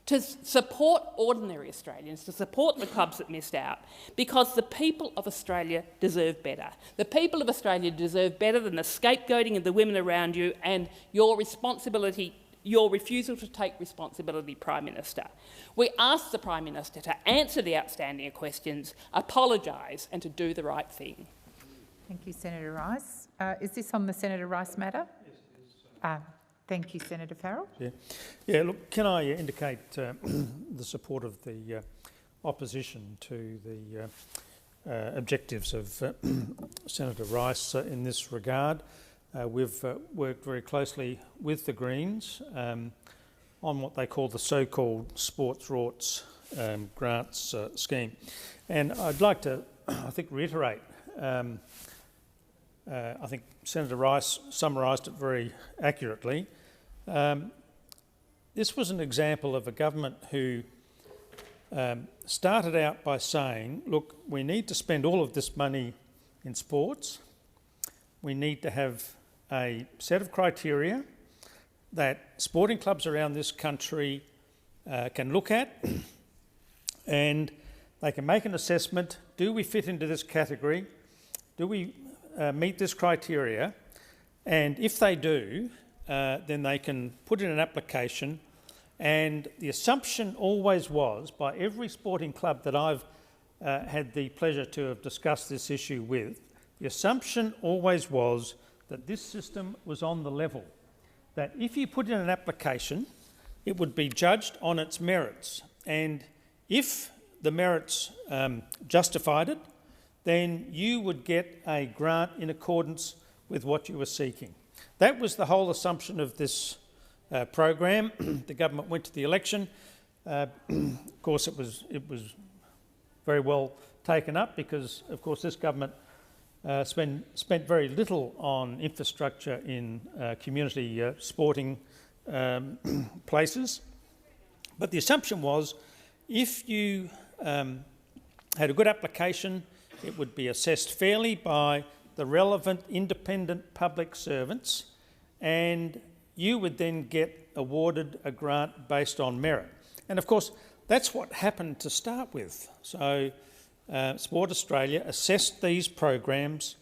to support ordinary Australians, to support the clubs that missed out, because the people of Australia deserve better. The people of Australia deserve better than the scapegoating of the women around you and your responsibility, your refusal to take responsibility, Prime Minister. We ask the Prime Minister to answer the outstanding questions, apologise and to do the right thing. Thank you, Senator Rice. Is this on the Senator Rice matter? Yes, it is. Thank you, Senator Farrell. Yeah. Look, can I indicate the support of the opposition to the objectives of Senator Rice in this regard. We've worked very closely with the Greens on what they call the so-called sports rorts grants scheme. And I'd like to, reiterate, I think Senator Rice summarised it very accurately. This was an example of a government who started out by saying, look, we need to spend all of this money in sports. We need to have a set of criteria that sporting clubs around this country can look at, and they can make an assessment. Do we fit into this category? Do we meet this criteria? And if they do, then they can put in an application. And the assumption always was, by every sporting club that I've had the pleasure to have discussed this issue with, the assumption always was that this system was on the level, that if you put in an application, it would be judged on its merits. And if the merits justified it, then you would get a grant in accordance with what you were seeking. That was the whole assumption of this program. The government went to the election. Of course, it was very well taken up because, of course, this government spent very little on infrastructure in community sporting places. But the assumption was, if you had a good application, it would be assessed fairly by the relevant independent public servants, and you would then get awarded a grant based on merit. And of course, that's what happened to start with. So Sport Australia assessed these programs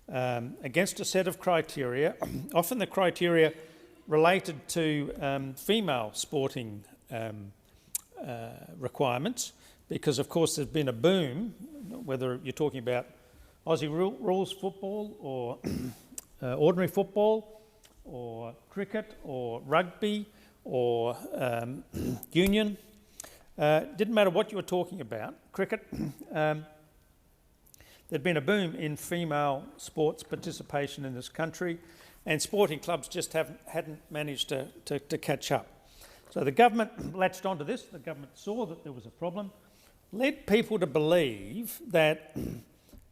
against a set of criteria. Often the criteria related to female sporting requirements, because of course there's been a boom, whether you're talking about Aussie rules football or ordinary football or cricket or rugby or union. Didn't matter what you were talking about, cricket. There'd been a boom in female sports participation in this country, and sporting clubs just hadn't managed to catch up. So the government latched onto this. The government saw that there was a problem, led people to believe that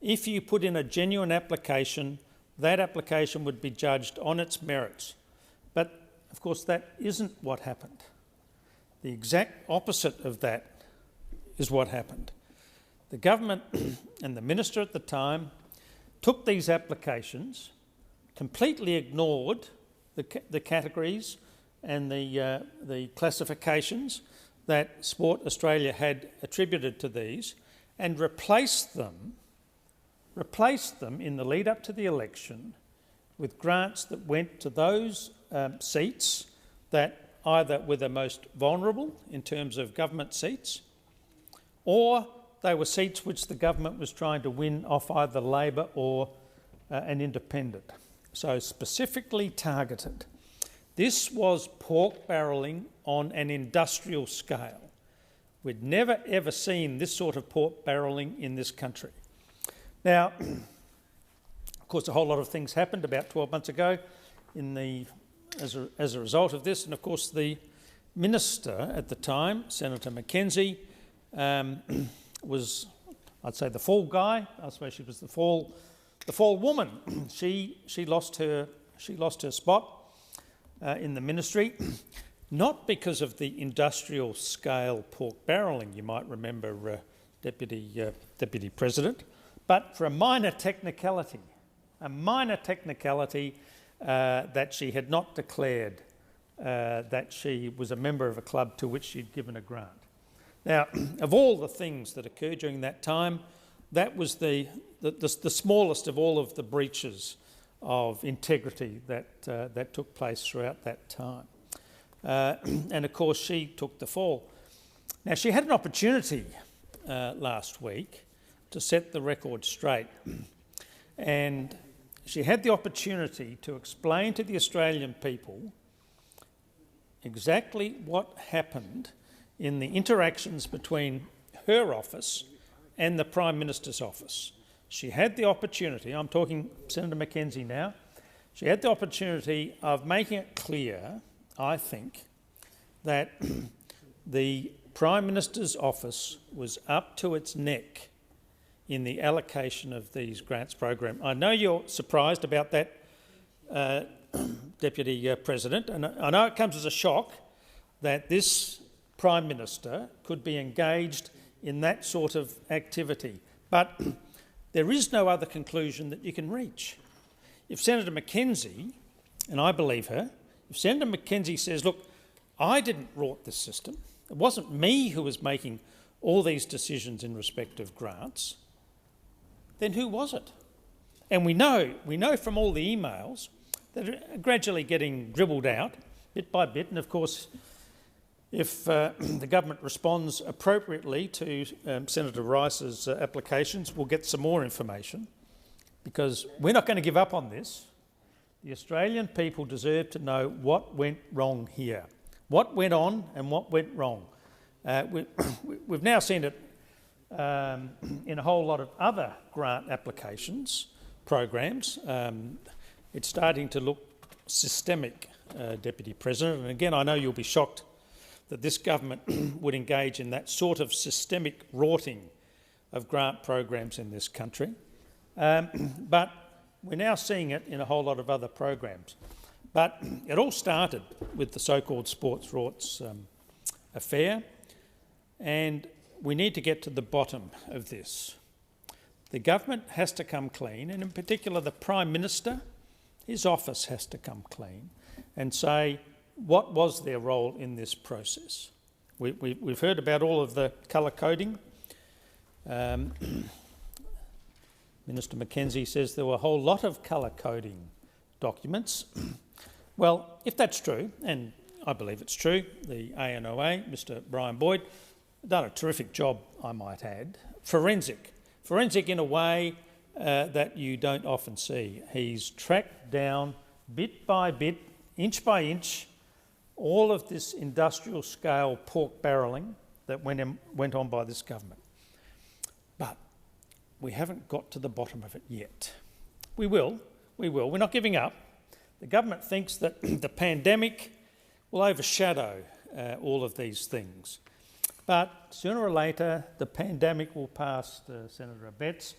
if you put in a genuine application, that application would be judged on its merits. But, of course, that isn't what happened. The exact opposite of that is what happened. The government and the minister at the time took these applications, completely ignored the categories and the classifications that Sport Australia had attributed to these, and replaced them in the lead up to the election with grants that went to those seats that either were the most vulnerable in terms of government seats, or they were seats which the government was trying to win off either Labor or an independent. So specifically targeted. This was pork barrelling on an industrial scale. We'd never ever seen this sort of pork barrelling in this country. Now, of course, a whole lot of things happened about 12 months ago as a result of this, and of course the minister at the time, Senator Mackenzie, was, I'd say, the fall guy. I suppose she was the fall woman. She lost her spot in the ministry, not because of the industrial scale pork barrelling, you might remember, Deputy President, but for a minor technicality that she had not declared that she was a member of a club to which she'd given a grant. Now, of all the things that occurred during that time, that was the smallest of all of the breaches of integrity that took place throughout that time. And of course, she took the fall. Now, she had an opportunity last week to set the record straight, and she had the opportunity to explain to the Australian people exactly what happened in the interactions between her office and the Prime Minister's office. She had the opportunity, I'm talking Senator Mackenzie now, she had the opportunity of making it clear, I think, that the Prime Minister's office was up to its neck in the allocation of these grants program. I know you're surprised about that, Deputy President, and I know it comes as a shock that this Prime Minister could be engaged in that sort of activity. But there is no other conclusion that you can reach. If Senator Mackenzie, and I believe her, if Senator Mackenzie says, look, I didn't rort this system, it wasn't me who was making all these decisions in respect of grants, then who was it? And we know from all the emails that are gradually getting dribbled out bit by bit, and of course if the government responds appropriately to Senator Rice's applications, we'll get some more information, because we're not going to give up on this. The Australian people deserve to know what went wrong here, what went on and what went wrong. We've now seen it in a whole lot of other grant applications, programs. It's starting to look systemic, Deputy President, and again I know you'll be shocked that this government would engage in that sort of systemic rorting of grant programs in this country. But we're now seeing it in a whole lot of other programs. But it all started with the so-called sports rorts affair, and we need to get to the bottom of this. The government has to come clean, and in particular the Prime Minister, his office has to come clean and say, what was their role in this process? We've heard about all of the colour coding. Minister Mackenzie says there were a whole lot of colour coding documents. Well, if that's true, and I believe it's true, the ANOA, Mr Brian Boyd, done a terrific job, I might add. Forensic in a way that you don't often see. He's tracked down bit by bit, inch by inch, all of this industrial scale pork barrelling that went on by this government. But we haven't got to the bottom of it yet. We will. We're not giving up. The government thinks that the pandemic will overshadow all of these things. But sooner or later, the pandemic will pass, Senator Abetz.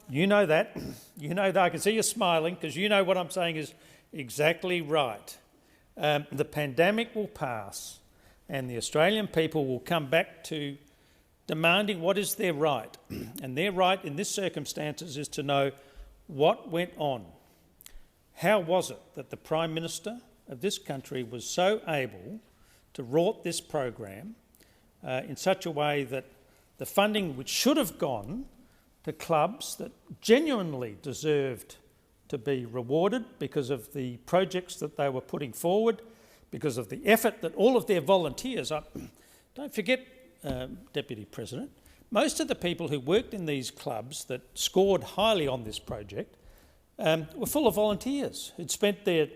You know that. You know that. I can see you smiling because you know what I'm saying is exactly right. The pandemic will pass and the Australian people will come back to demanding what is their right. And their right in this circumstances is to know what went on. How was it that the Prime Minister of this country was so able to rort this program in such a way that the funding which should have gone to clubs that genuinely deserved to be rewarded because of the projects that they were putting forward, because of the effort that all of their volunteers... Don't forget, Deputy President, most of the people who worked in these clubs that scored highly on this project were full of volunteers who'd spent their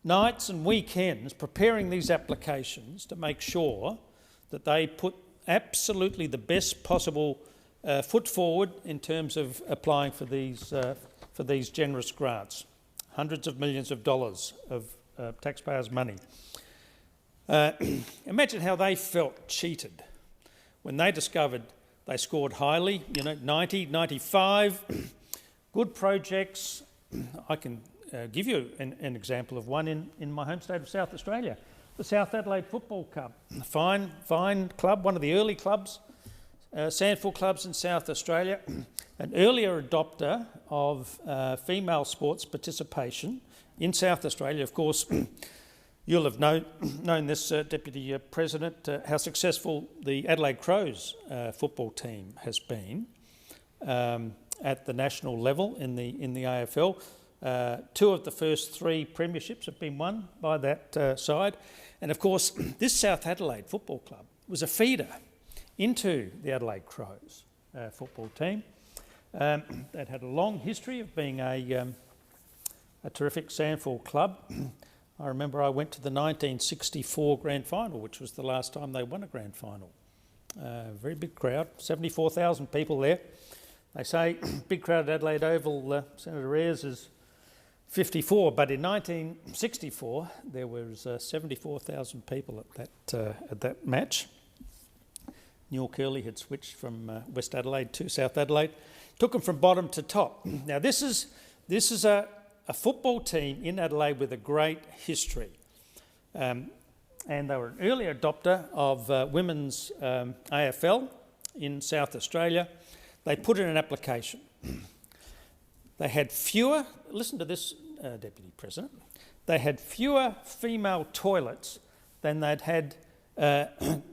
nights and weekends preparing these applications to make sure that they put absolutely the best possible foot forward in terms of applying for these generous grants, hundreds of millions of dollars of taxpayers' money. Imagine how they felt cheated when they discovered they scored highly, 90, 95, good projects. I can give you an example of one in my home state of South Australia, the South Adelaide Football Club, a fine club, one of the early clubs, sandful clubs in South Australia, an earlier adopter of female sports participation in South Australia. Of course, you'll have known this, Deputy President, how successful the Adelaide Crows football team has been at the national level in the AFL. 2 of the first 3 premierships have been won by that side. And of course, this South Adelaide Football Club was a feeder into the Adelaide Crows football team. That had a long history of being a terrific sandful club. I remember I went to the 1964 grand final, which was the last time they won a grand final. Very big crowd, 74,000 people there. They say big crowd at Adelaide Oval, Senator Ayres, is 54, but in 1964 there was 74,000 people at that match. Neil Curley had switched from West Adelaide to South Adelaide, took them from bottom to top. Now this is a football team in Adelaide with a great history, and they were an early adopter of women's AFL in South Australia. They put in an application. They had fewer, listen to this, Deputy President, they had fewer female toilets than they'd had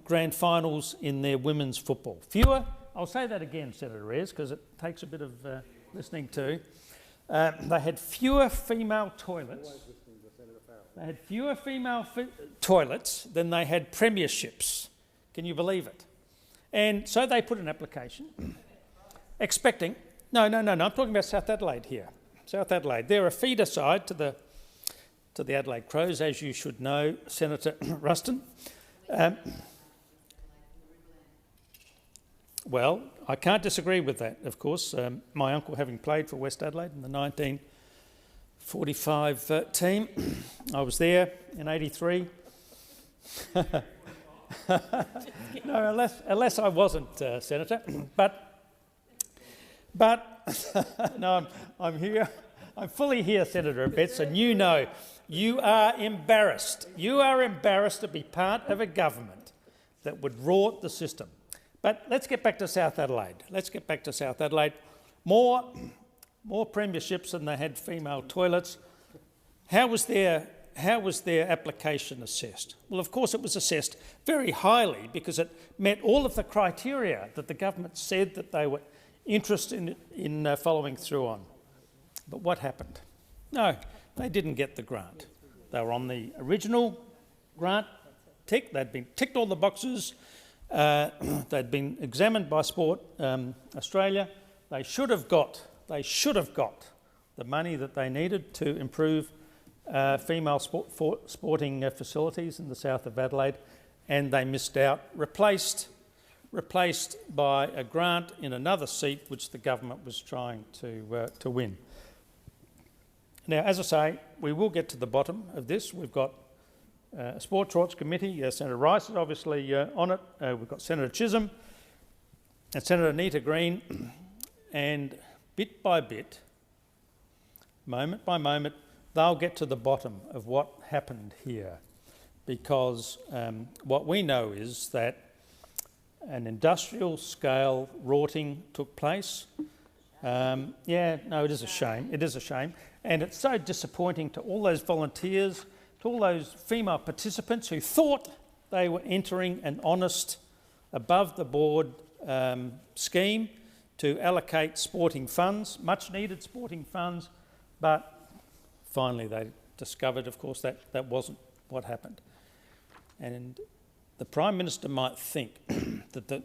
grand finals in their women's football. Fewer, I'll say that again, Senator Ayres, because it takes a bit of listening to. They had fewer female toilets. They had fewer female toilets than they had premierships. Can you believe it? And so they put an application expecting... No, I'm talking about South Adelaide here. South Adelaide. They're a feeder side to the Adelaide Crows, as you should know, Senator Ruston. Well, I can't disagree with that, of course. My uncle having played for West Adelaide in the 1945 team. I was there in 83. No, unless I wasn't, Senator. But no, I'm here. I'm fully here, Senator Abetz, and you know you are embarrassed. You are embarrassed to be part of a government that would rort the system. But let's get back to South Adelaide. More premierships than they had female toilets. How was their application assessed? Well, of course, it was assessed very highly because it met all of the criteria that the government said that they were interested in following through on. But what happened? No, they didn't get the grant. They were on the original grant tick. They'd been ticked all the boxes. They'd been examined by Sport Australia. They should have got the money that they needed to improve female sporting facilities in the south of Adelaide, and they missed out, replaced by a grant in another seat which the government was trying to win. Now, as I say, we will get to the bottom of this. We've got Sports Rights Committee. Senator Rice is obviously on it. We've got Senator Chisholm and Senator Anita Green, and bit by bit, moment by moment, they'll get to the bottom of what happened here, because what we know is that an industrial-scale rorting took place. It is a shame. It is a shame. And it's so disappointing to all those volunteers, to all those female participants who thought they were entering an honest, above-the-board scheme to allocate sporting funds, much-needed sporting funds, but finally they discovered, of course, that that wasn't what happened. And the Prime Minister might think that the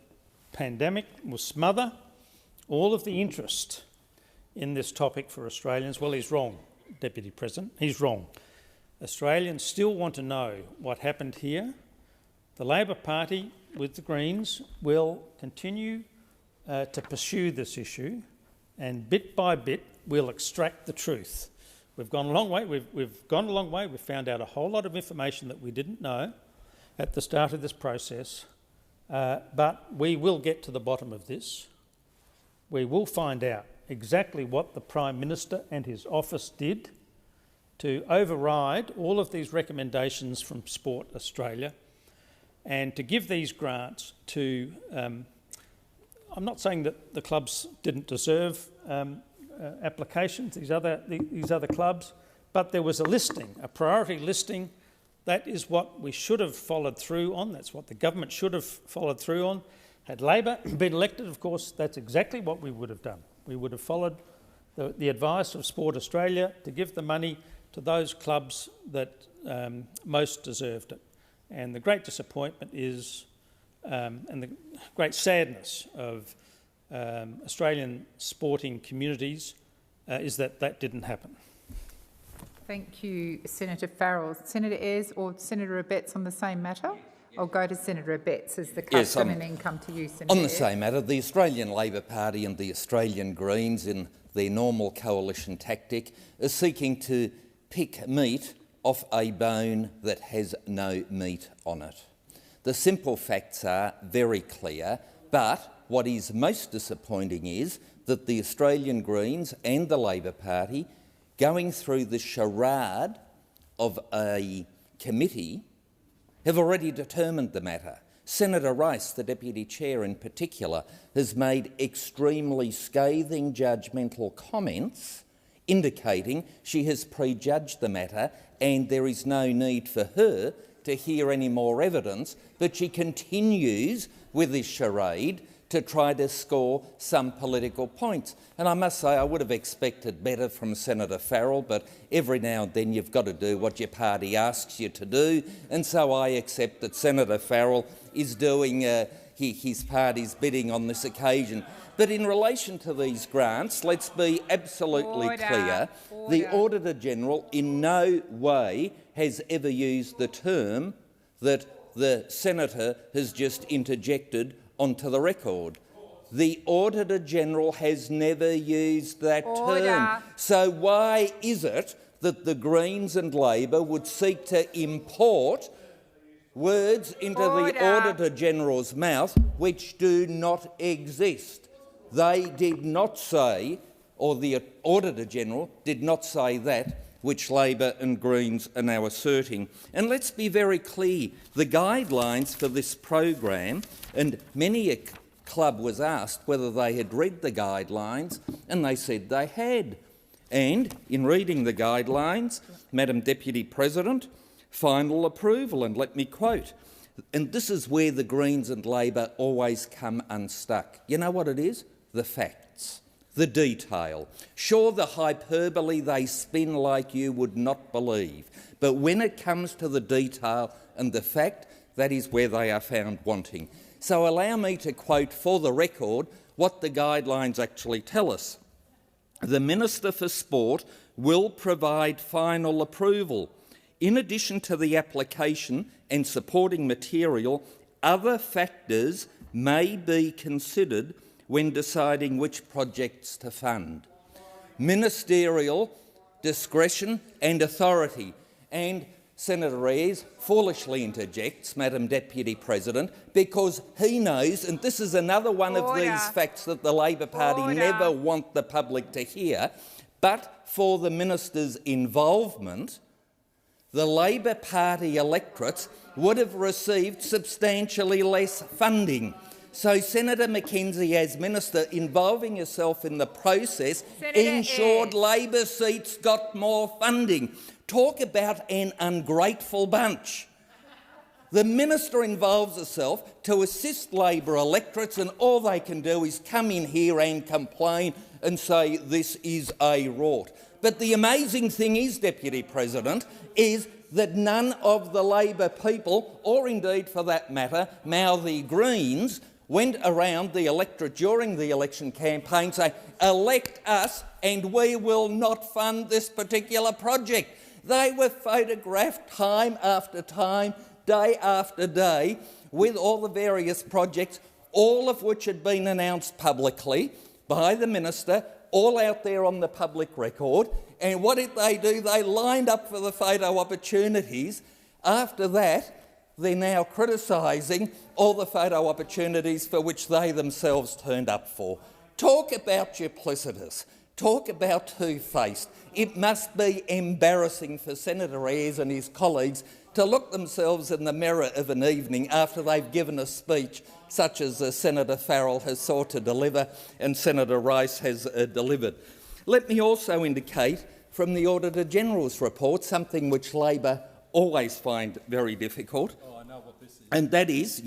pandemic will smother all of the interest in this topic for Australians. Well, he's wrong, Deputy President. He's wrong. Australians still want to know what happened here. The Labor Party, with the Greens, will continue to pursue this issue, and bit by bit we'll extract the truth. We've gone a long way. We've gone a long way. We've found out a whole lot of information that we didn't know at the start of this process, but we will get to the bottom of this. We will find out exactly what the Prime Minister and his office did to override all of these recommendations from Sport Australia and to give these grants to... I'm not saying that the clubs didn't deserve applications, these other clubs, but there was a listing, a priority listing. That is what we should have followed through on. That's what the government should have followed through on. Had Labor been elected, of course, that's exactly what we would have done. We would have followed the advice of Sport Australia to give the money to those clubs that most deserved it. And the great disappointment is, and the great sadness of Australian sporting communities is that that didn't happen. Thank you, Senator Farrell. Senator Ayres or Senator Abetz on the same matter? I'll go to Senator Abetz as the custom and then come to you, Senator On the Ayres. same matter, the Australian Labor Party and the Australian Greens, in their normal coalition tactic, are seeking to pick meat off a bone that has no meat on it. The simple facts are very clear, but what is most disappointing is that the Australian Greens and the Labor Party, going through the charade of a committee, have already determined the matter. Senator Rice, the Deputy Chair in particular, has made extremely scathing judgmental comments indicating she has prejudged the matter and there is no need for her to hear any more evidence, but she continues with this charade to try to score some political points. And I must say I would have expected better from Senator Farrell, but every now and then you've got to do what your party asks you to do, and so I accept that Senator Farrell is doing his party's bidding on this occasion. But in relation to these grants, let's be absolutely clear. The Auditor-General in no way has ever used the term that the Senator has just interjected onto the record. The Auditor-General has never used that term. So why is it that the Greens and Labor would seek to import words into the Auditor-General's mouth which do not exist? They did not say, or the Auditor-General did not say that which Labor and Greens are now asserting. And let's be very clear, the guidelines for this program, and many a club was asked whether they had read the guidelines, and they said they had. And in reading the guidelines, Madam Deputy President, final approval, and let me quote, and this is where the Greens and Labor always come unstuck. You know what it is? The facts. The detail. Sure, the hyperbole they spin like you would not believe, but when it comes to the detail and the fact, that is where they are found wanting. So allow me to quote for the record what the guidelines actually tell us. The Minister for Sport will provide final approval. In addition to the application and supporting material, other factors may be considered when deciding which projects to fund. Ministerial discretion and authority. And Senator Ayres foolishly interjects, Madam Deputy President, because he knows, and this is another one of these facts that the Labor Party never want the public to hear, but for the minister's involvement, the Labor Party electorates would have received substantially less funding. So Senator McKenzie, as minister, involving herself in the process, ensured Labor seats got more funding. Talk about an ungrateful bunch. The minister involves herself to assist Labor electorates, and all they can do is come in here and complain and say this is a rort. But the amazing thing is, Deputy President, is that none of the Labor people, or indeed for that matter, now the Greens, went around the electorate during the election campaign saying, elect us and we will not fund this particular project. They were photographed time after time, day after day, with all the various projects, all of which had been announced publicly by the minister, all out there on the public record. And what did they do? They lined up for the photo opportunities. After that, they're now criticising all the photo opportunities for which they themselves turned up for. Talk about duplicitous. Talk about two-faced. It must be embarrassing for Senator Ayres and his colleagues to look themselves in the mirror of an evening after they've given a speech such as Senator Farrell has sought to deliver and Senator Rice has delivered. Let me also indicate from the Auditor-General's report something which Labor always find very difficult, and that is,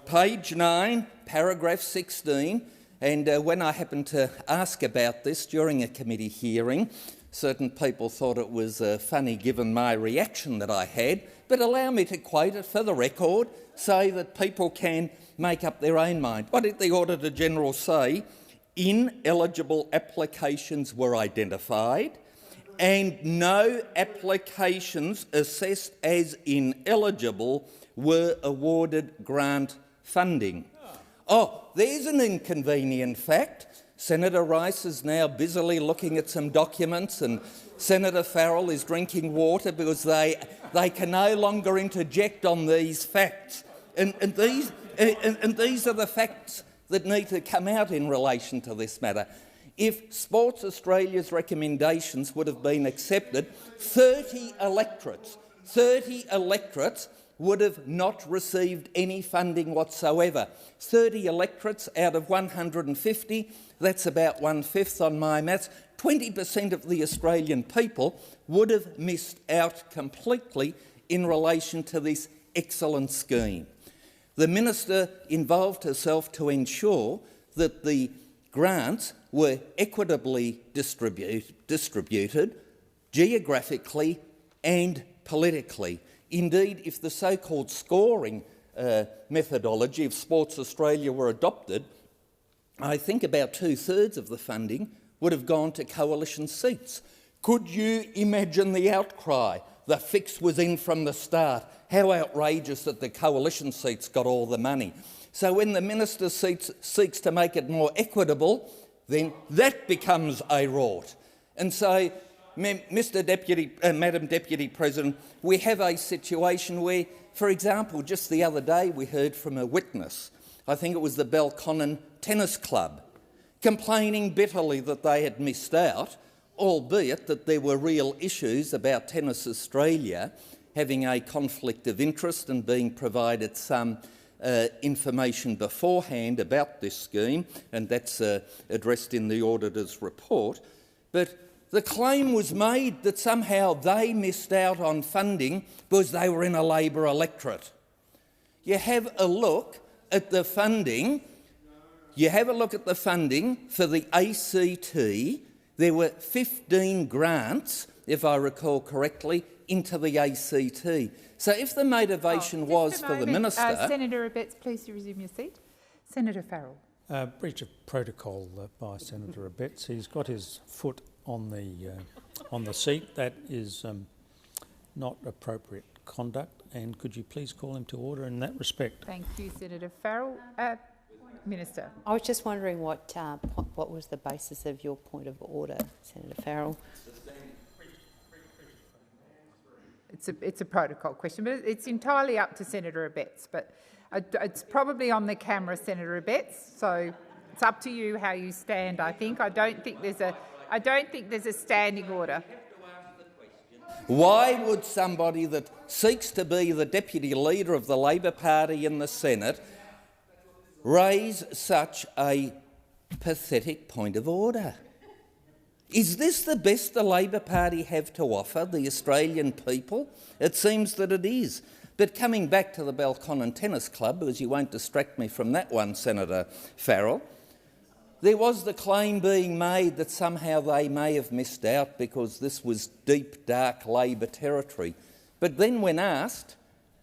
page 9, paragraph 16, and when I happened to ask about this during a committee hearing, certain people thought it was funny given my reaction that I had, but allow me to quote it for the record so that people can make up their own mind. What did the Auditor-General say? Ineligible applications were identified and no applications assessed as ineligible were awarded grant funding. Oh, there's an inconvenient fact. Senator Rice is now busily looking at some documents and Senator Farrell is drinking water because they can no longer interject on these facts. And these are the facts that need to come out in relation to this matter. If Sports Australia's recommendations would have been accepted, 30 electorates would have not received any funding whatsoever. 30 electorates out of 150, that's about 1/5 on my maths. 20% of the Australian people would have missed out completely in relation to this excellent scheme. The minister involved herself to ensure that the grants were equitably distributed geographically and politically. Indeed, if the so-called scoring methodology of Sports Australia were adopted, I think about 2/3 of the funding would have gone to coalition seats. Could you imagine the outcry? The fix was in from the start. How outrageous that the coalition seats got all the money. So when the minister seeks to make it more equitable, then that becomes a rort. And so, Madam Deputy President, we have a situation where, for example, just the other day we heard from a witness, I think it was the Belconnen Tennis Club, complaining bitterly that they had missed out, albeit that there were real issues about Tennis Australia having a conflict of interest and being provided some information beforehand about this scheme, and that's addressed in the auditor's report. But the claim was made that somehow they missed out on funding because they were in a Labor electorate. You have a look at the funding. You have a look at the funding for the ACT. There were 15 grants, if I recall correctly, into the ACT. So if the motivation was for the minister... Senator Abetz, please resume your seat. Senator Farrell. Breach of protocol by Senator Abetz. He's got his foot on the seat. That is not appropriate conduct. And could you please call him to order in that respect? Thank you, Senator Farrell. Minister. I was just wondering what was the basis of your point of order, Senator Farrell? It's a protocol question, but it's entirely up to Senator Abetz. But it's probably on the camera, Senator Abetz. So it's up to you how you stand. I think. I don't think there's a standing order. Why would somebody that seeks to be the deputy leader of the Labor Party in the Senate raise such a pathetic point of order? Is this the best the Labor Party have to offer the Australian people? It seems that it is. But coming back to the Belconnen Tennis Club, because you won't distract me from that one, Senator Farrell, there was the claim being made that somehow they may have missed out because this was deep, dark Labor territory. But then when asked,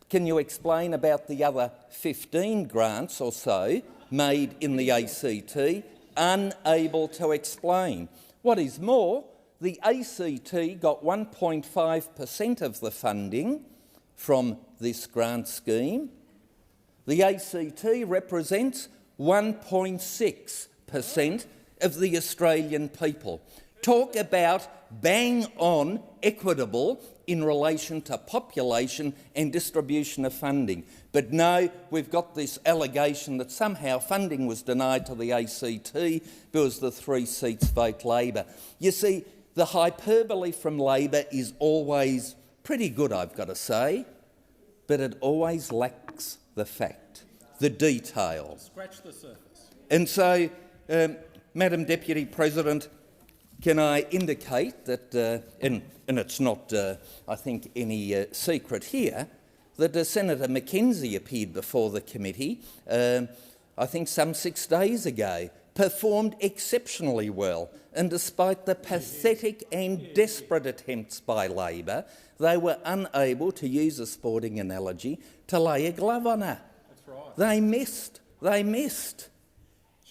can you explain about the other 15 grants or so made in the ACT, unable to explain. What is more, the ACT got 1.5% of the funding from this grant scheme. The ACT represents 1.6% of the Australian people. Talk about bang on equitable in relation to population and distribution of funding. But no, we've got this allegation that somehow funding was denied to the ACT because the 3 seats vote Labor. You see, the hyperbole from Labor is always pretty good, I've got to say, but it always lacks the fact, the detail. Scratch the surface. And so, Madam Deputy President, can I indicate that, and it's not, I think, any secret here, that Senator McKenzie appeared before the committee, I think some 6 days ago, performed exceptionally well, and despite the pathetic and desperate attempts by Labor, they were unable, to use a sporting analogy, to lay a glove on her. That's right. They missed. They missed.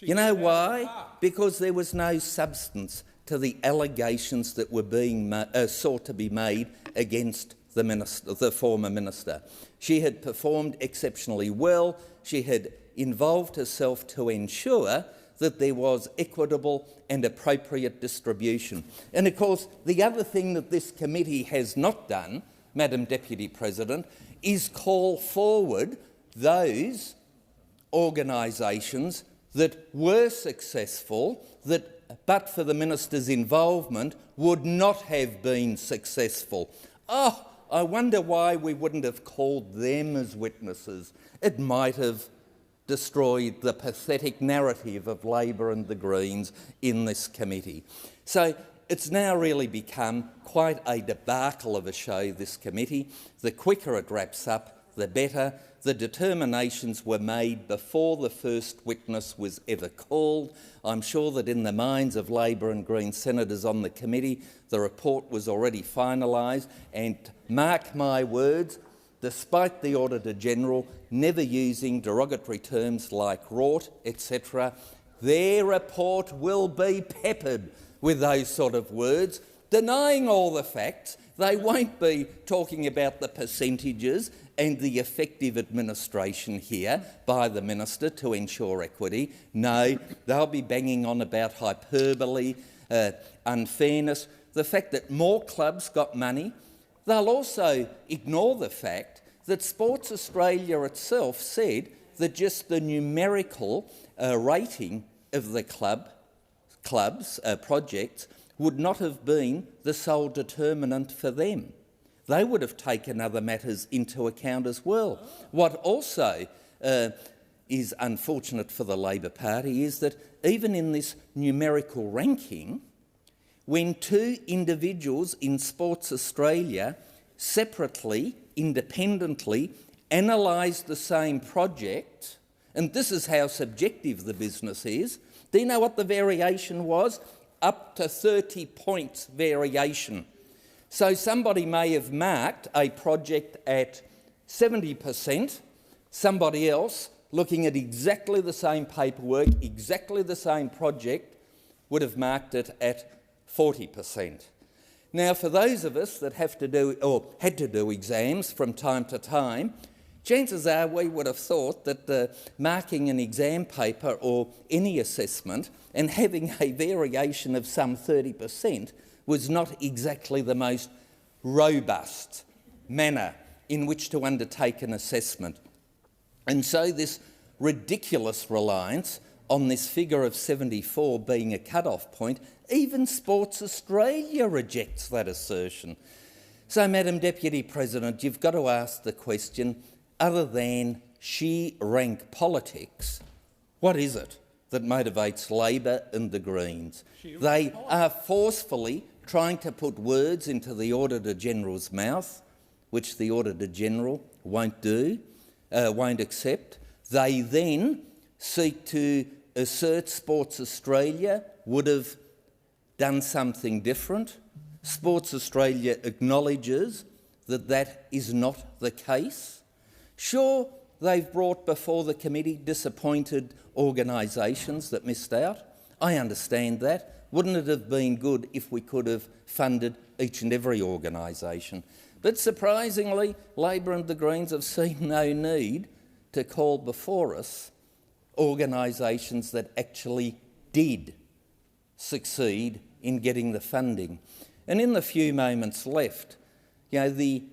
You know why? Because there was no substance to the allegations that were being sought to be made against the former minister. She had performed exceptionally well. She had involved herself to ensure that there was equitable and appropriate distribution. And of course, the other thing that this committee has not done, Madam Deputy President, is call forward those organisations that were successful, that but for the minister's involvement would not have been successful. Oh, I wonder why we wouldn't have called them as witnesses. It might have destroyed the pathetic narrative of Labor and the Greens in this committee. So it's now really become quite a debacle of a show, this committee. The quicker it wraps up, the better. The determinations were made before the first witness was ever called. I'm sure that in the minds of Labor and Green senators on the committee, the report was already finalised, and mark my words, despite the Auditor-General never using derogatory terms like rot, etc., their report will be peppered with those sort of words, denying all the facts. They won't be talking about the percentages and the effective administration here by the minister to ensure equity. No, they'll be banging on about hyperbole, unfairness, the fact that more clubs got money. They'll also ignore the fact that Sports Australia itself said that just the numerical rating of the clubs' projects would not have been the sole determinant for them. They would have taken other matters into account as well. What also is unfortunate for the Labor Party is that even in this numerical ranking, when 2 individuals in Sports Australia separately, independently, analysed the same project, and this is how subjective the business is, do you know what the variation was? Up to 30 points variation. So somebody may have marked a project at 70%, somebody else, looking at exactly the same paperwork, exactly the same project, would have marked it at 40%. Now, for those of us that have to do, or had to do exams from time to time, chances are we would have thought that marking an exam paper or any assessment and having a variation of some 30% was not exactly the most robust manner in which to undertake an assessment. And so this ridiculous reliance on this figure of 74 being a cut-off point, even Sports Australia rejects that assertion. So, Madam Deputy President, you've got to ask the question, other than sheer rank politics, what is it that motivates Labor and the Greens? They are forcefully trying to put words into the Auditor-General's mouth, which the Auditor-General won't accept. They then seek to assert Sports Australia would have done something different. Sports Australia acknowledges that that is not the case. Sure, they've brought before the committee disappointed organisations that missed out. I understand that. Wouldn't it have been good if we could have funded each and every organisation? But surprisingly, Labor and the Greens have seen no need to call before us organisations that actually did succeed in getting the funding. And in the few moments left, the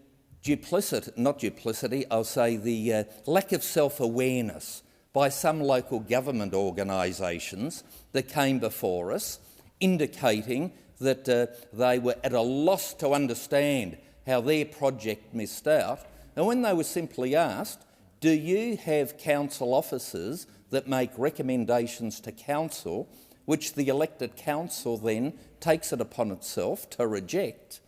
lack of self-awareness by some local government organisations that came before us, indicating that they were at a loss to understand how their project missed out. And when they were simply asked, do you have council officers that make recommendations to council, which the elected council then takes it upon itself to reject?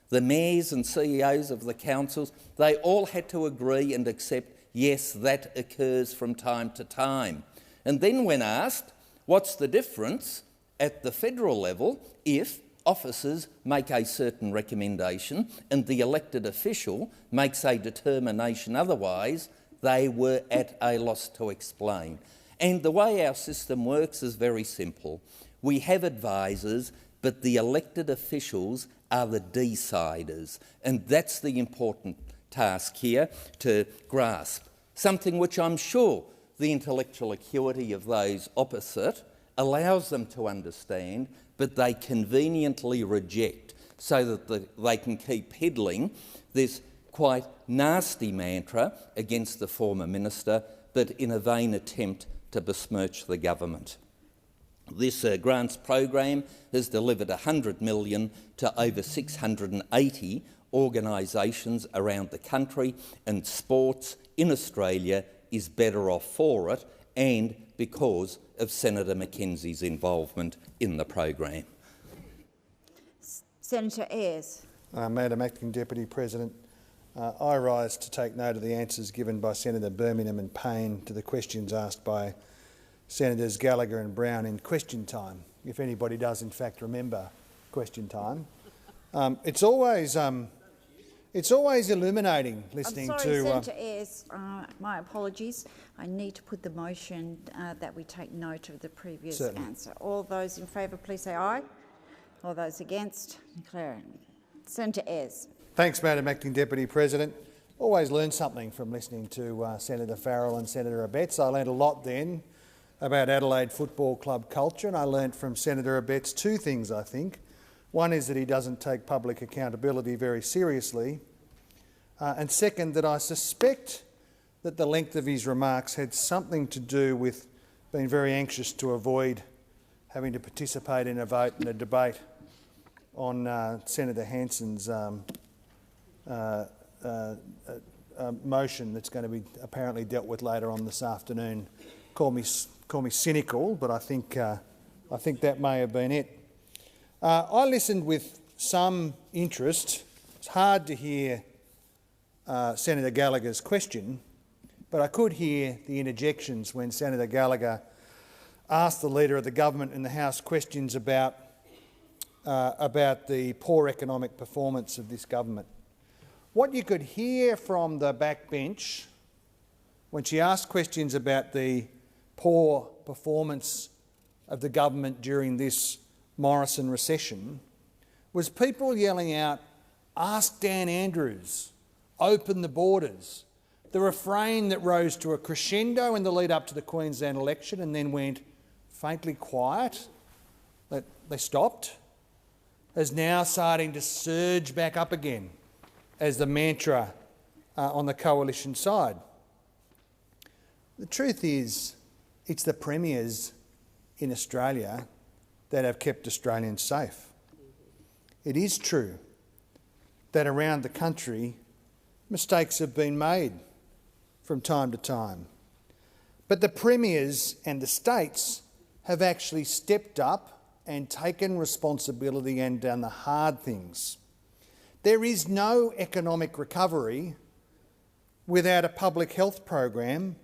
The mayors and CEOs of the councils, they all had to agree and accept, yes, that occurs from time to time. And then when asked, what's the difference at the federal level if officers make a certain recommendation and the elected official makes a determination otherwise, they were at a loss to explain. And the way our system works is very simple. We have advisors, but the elected officials are the deciders, and that's the important task here to grasp, something which I'm sure the intellectual acuity of those opposite allows them to understand, but they conveniently reject so that they can keep peddling this quite nasty mantra against the former minister, but in a vain attempt to besmirch the government. This grants program has delivered $100 million to over 680 organisations around the country, and sports in Australia is better off for it, and because of Senator Mackenzie's involvement in the program. Senator Ayres. Madam Acting Deputy President, I rise to take note of the answers given by Senator Birmingham and Payne to the questions asked by Senators Gallagher and Brown in question time, if anybody does in fact remember question time. It's always illuminating listening to... I'm sorry, Senator Ayres, my apologies. I need to put the motion that we take note of the previous answer. All those in favour, please say aye. All those against, declare it. Senator Ayres. Thanks, Madam Acting Deputy President. Always learn something from listening to Senator Farrell and Senator Abetz. I learned a lot then about Adelaide Football Club culture, and I learnt from Senator Abetz two things, I think. One is that he doesn't take public accountability very seriously, and second, that I suspect that the length of his remarks had something to do with being very anxious to avoid having to participate in a vote and a debate on Senator Hansard's motion that's going to be apparently dealt with later on this afternoon. Call me cynical, but I think that may have been it. I listened with some interest. It's hard to hear Senator Gallagher's question, but I could hear the interjections when Senator Gallagher asked the Leader of the Government in the House questions about the poor economic performance of this government. What you could hear from the backbench when she asked questions about the poor performance of the government during this Morrison recession was people yelling out, "Ask Dan Andrews, open the borders." The refrain that rose to a crescendo in the lead up to the Queensland election and then went faintly quiet, they stopped, is now starting to surge back up again as the mantra on the coalition side. The truth is, it's the premiers in Australia that have kept Australians safe. It is true that around the country mistakes have been made from time to time. But the premiers and the states have actually stepped up and taken responsibility and done the hard things. There is no economic recovery without a public health program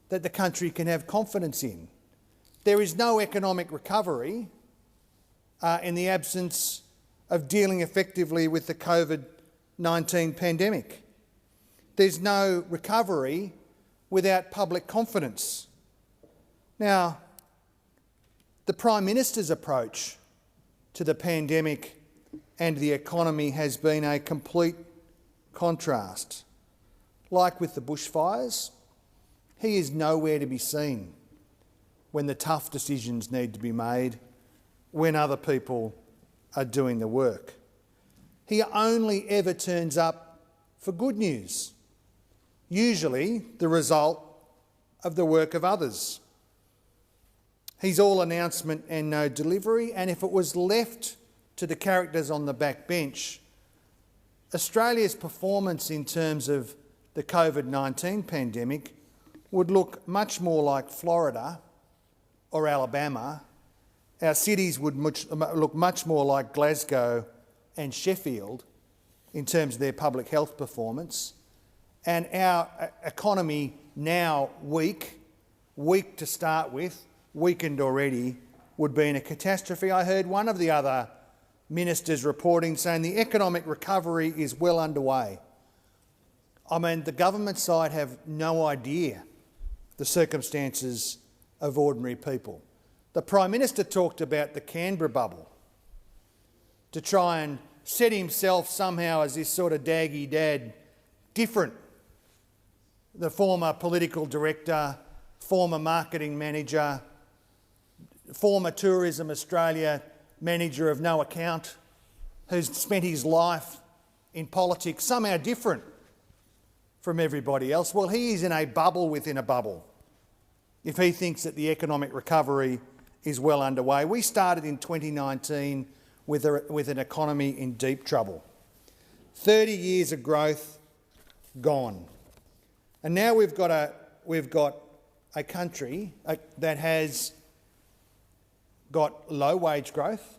that the country can have confidence in. There is no economic recovery in the absence of dealing effectively with the COVID-19 pandemic. There's no recovery without public confidence. Now, the Prime Minister's approach to the pandemic and the economy has been a complete contrast. Like with the bushfires, he is nowhere to be seen when the tough decisions need to be made, when other people are doing the work. He only ever turns up for good news, usually the result of the work of others. He's all announcement and no delivery, and if it was left to the characters on the backbench, Australia's performance in terms of the COVID-19 pandemic would look much more like Florida or Alabama. Our cities would look much more like Glasgow and Sheffield in terms of their public health performance. And our economy now weak to start with, weakened already, would be in a catastrophe. I heard one of the other ministers reporting saying the economic recovery is well underway. I mean, the government side have no idea the circumstances of ordinary people. The Prime Minister talked about the Canberra bubble to try and set himself somehow as this sort of daggy dad different. The former political director, former marketing manager, former Tourism Australia manager of no account, who's spent his life in politics, somehow different from everybody else. Well, he is in a bubble within a bubble if he thinks that the economic recovery is well underway. We started in 2019 with an economy in deep trouble. 30 years of growth gone. And now we've got a country that has got low wage growth,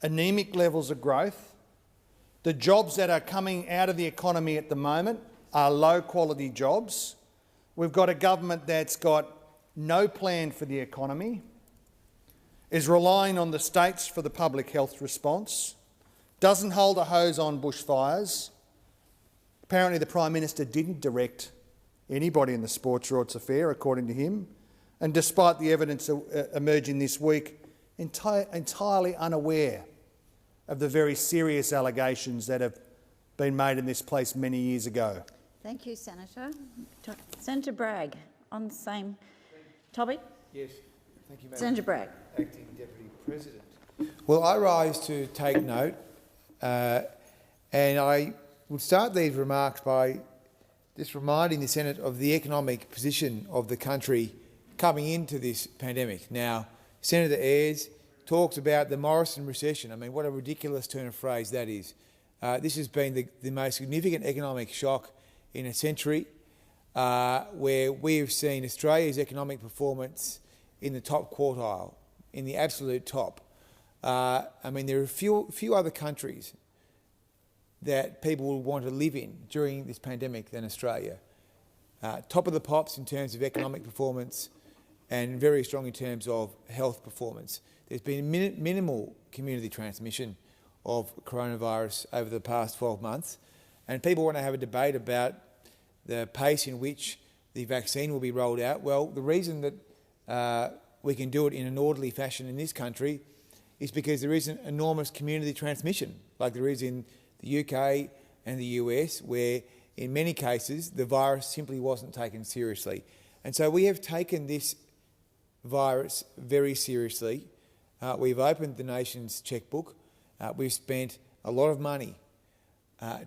anaemic levels of growth. The jobs that are coming out of the economy at the moment are low quality jobs. We've got a government that's got no plan for the economy, is relying on the states for the public health response, doesn't hold a hose on bushfires. Apparently the Prime Minister didn't direct anybody in the Sports Rorts affair, according to him, and despite the evidence emerging this week, entirely unaware of the very serious allegations that have been made in this place many years ago. Thank you, Senator. Senator Bragg, on the same topic. Yes, thank you, Madam Senator Bragg. Acting Deputy President. Well, I rise to take note, and I would start these remarks by just reminding the Senate of the economic position of the country coming into this pandemic. Now, Senator Ayres talks about the Morrison recession. I mean, what a ridiculous turn of phrase that is. This has been the most significant economic shock in a century, where we've seen Australia's economic performance in the top quartile, in the absolute top. I mean, there are few other countries that people will want to live in during this pandemic than Australia. Top of the pops in terms of economic performance and very strong in terms of health performance. There's been minimal community transmission of coronavirus over the past 12 months, and people want to have a debate about the pace in which the vaccine will be rolled out. Well, the reason that we can do it in an orderly fashion in this country is because there isn't enormous community transmission like there is in the UK and the US, where in many cases the virus simply wasn't taken seriously. And so we have taken this virus very seriously. We've opened the nation's chequebook. We've spent a lot of money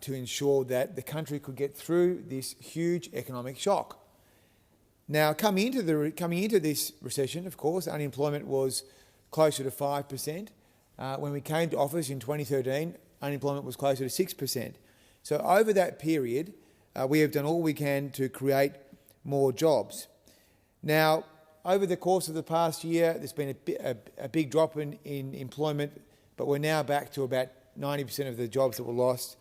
to ensure that the country could get through this huge economic shock. Now, coming into this recession, of course, unemployment was closer to 5%. When we came to office in 2013, unemployment was closer to 6%. So over that period, we have done all we can to create more jobs. Now, over the course of the past year, there's been a big drop in employment, but we're now back to about 90% of the jobs that were lost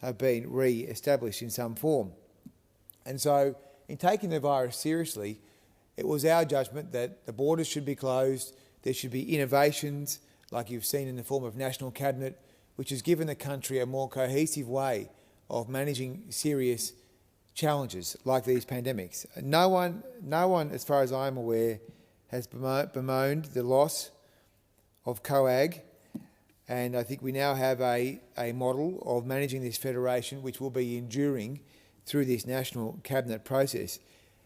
have been re-established in some form. And so, in taking the virus seriously, it was our judgment that the borders should be closed, there should be innovations, like you've seen in the form of National Cabinet, which has given the country a more cohesive way of managing serious challenges like these pandemics. No one, as far as I'm aware, has bemoaned the loss of COAG, and I think we now have a model of managing this federation which will be enduring through this National Cabinet process.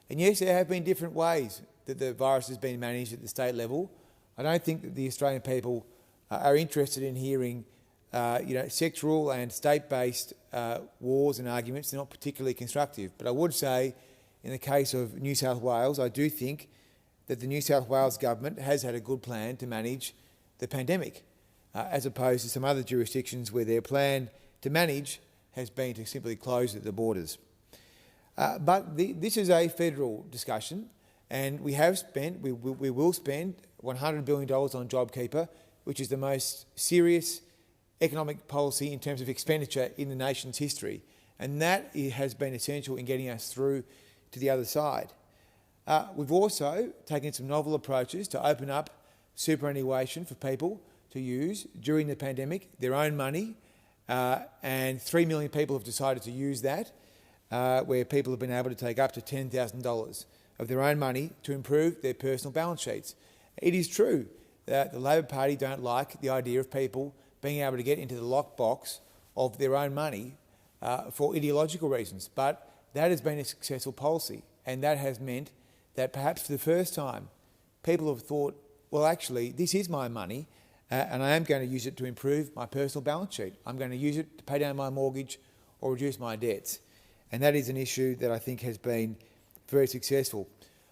And yes, there have been different ways that the virus has been managed at the state level. I don't think that the Australian people are interested in hearing sectoral and state-based wars and arguments. They're not particularly constructive. But I would say, in the case of New South Wales, I do think that the New South Wales government has had a good plan to manage the pandemic, as opposed to some other jurisdictions where their plan to manage has been to simply close the borders. But this is a federal discussion, and we will spend $100 billion on JobKeeper, which is the most serious economic policy in terms of expenditure in the nation's history. And that has been essential in getting us through to the other side. We've also taken some novel approaches to open up superannuation for people to use during the pandemic, their own money, and 3 million people have decided to use that, where people have been able to take up to $10,000 of their own money to improve their personal balance sheets. It is true that the Labor Party don't like the idea of people being able to get into the lockbox of their own money for ideological reasons, but that has been a successful policy, and that has meant that perhaps for the first time people have thought, well, actually, this is my money, and I am going to use it to improve my personal balance sheet. I'm going to use it to pay down my mortgage or reduce my debts. And that is an issue that I think has been very successful.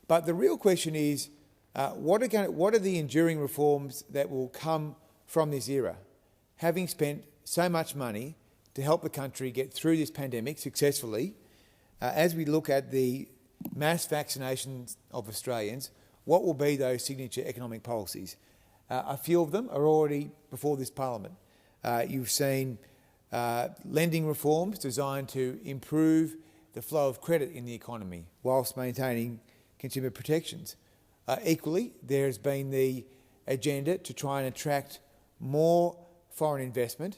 But the real question is, what are the enduring reforms that will come from this era? Having spent so much money to help the country get through this pandemic successfully, as we look at the mass vaccinations of Australians, what will be those signature economic policies? A few of them are already before this parliament. You've seen lending reforms designed to improve the flow of credit in the economy whilst maintaining consumer protections. Equally, there has been the agenda to try and attract more foreign investment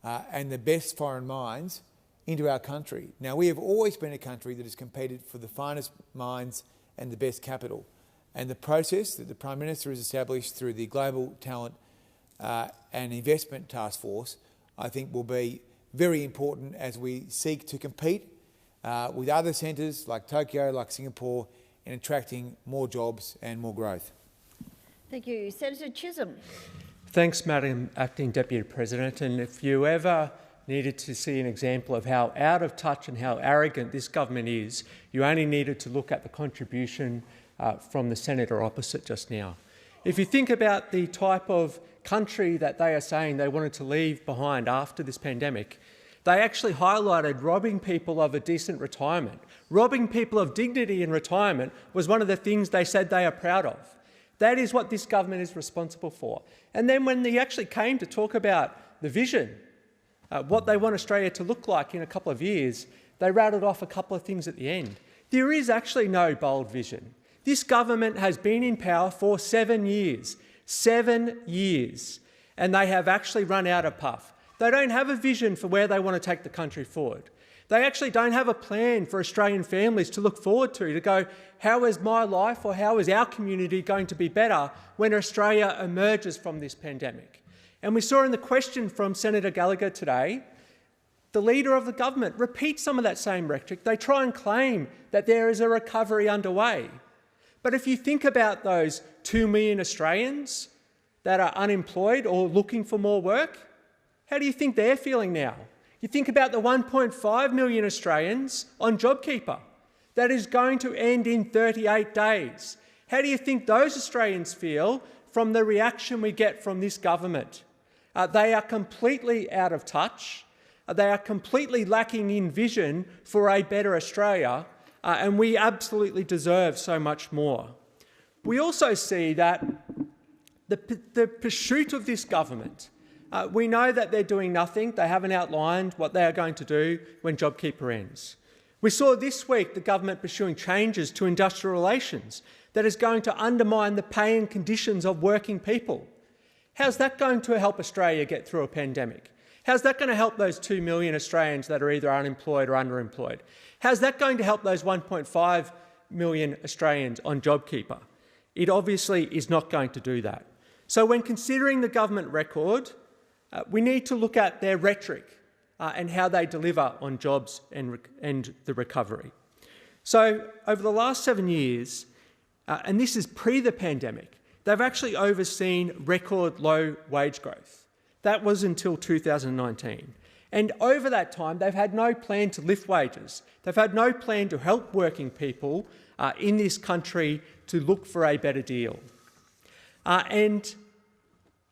and the best foreign minds into our country. Now, we have always been a country that has competed for the finest minds and the best capital. And the process that the Prime Minister has established through the Global Talent and Investment Task Force, I think will be very important as we seek to compete with other centres like Tokyo, like Singapore, in attracting more jobs and more growth. Thank you. Senator Chisholm. Thanks, Madam Acting Deputy President. And if you ever needed to see an example of how out of touch and how arrogant this government is, you only needed to look at the contribution from the senator opposite just now. If you think about the type of country that they are saying they wanted to leave behind after this pandemic, they actually highlighted robbing people of a decent retirement. Robbing people of dignity in retirement was one of the things they said they are proud of. That is what this government is responsible for. And then when they actually came to talk about the vision, what they want Australia to look like in a couple of years, they rattled off a couple of things at the end. There is actually no bold vision. This government has been in power for 7 years. 7 years. And they have actually run out of puff. They don't have a vision for where they want to take the country forward. They actually don't have a plan for Australian families to look forward to go, how is my life or how is our community going to be better when Australia emerges from this pandemic? And we saw in the question from Senator Gallagher today, the leader of the government repeats some of that same rhetoric. They try and claim that there is a recovery underway. But if you think about those 2 million Australians that are unemployed or looking for more work, how do you think they're feeling now? You think about the 1.5 million Australians on JobKeeper. That is going to end in 38 days. How do you think those Australians feel from the reaction we get from this government? They are completely out of touch. They are completely lacking in vision for a better Australia, and we absolutely deserve so much more. We also see that the pursuit of this government, we know that they're doing nothing. They haven't outlined what they are going to do when JobKeeper ends. We saw this week the government pursuing changes to industrial relations that is going to undermine the pay and conditions of working people. How's that going to help Australia get through a pandemic? How's that going to help those 2 million Australians that are either unemployed or underemployed? How's that going to help those 1.5 million Australians on JobKeeper? It obviously is not going to do that. So when considering the government record, we need to look at their rhetoric and how they deliver on jobs and the recovery. So over the last 7 years, and this is pre the pandemic, they've actually overseen record low wage growth. That was until 2019. And over that time, they've had no plan to lift wages. They've had no plan to help working people in this country to look for a better deal. And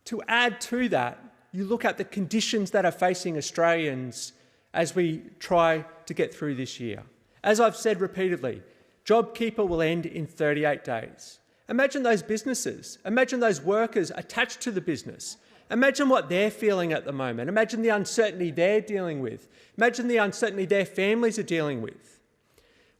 to add to that, you look at the conditions that are facing Australians as we try to get through this year. As I've said repeatedly, JobKeeper will end in 38 days. Imagine those businesses, imagine those workers attached to the business. Imagine what they're feeling at the moment. Imagine the uncertainty they're dealing with. Imagine the uncertainty their families are dealing with.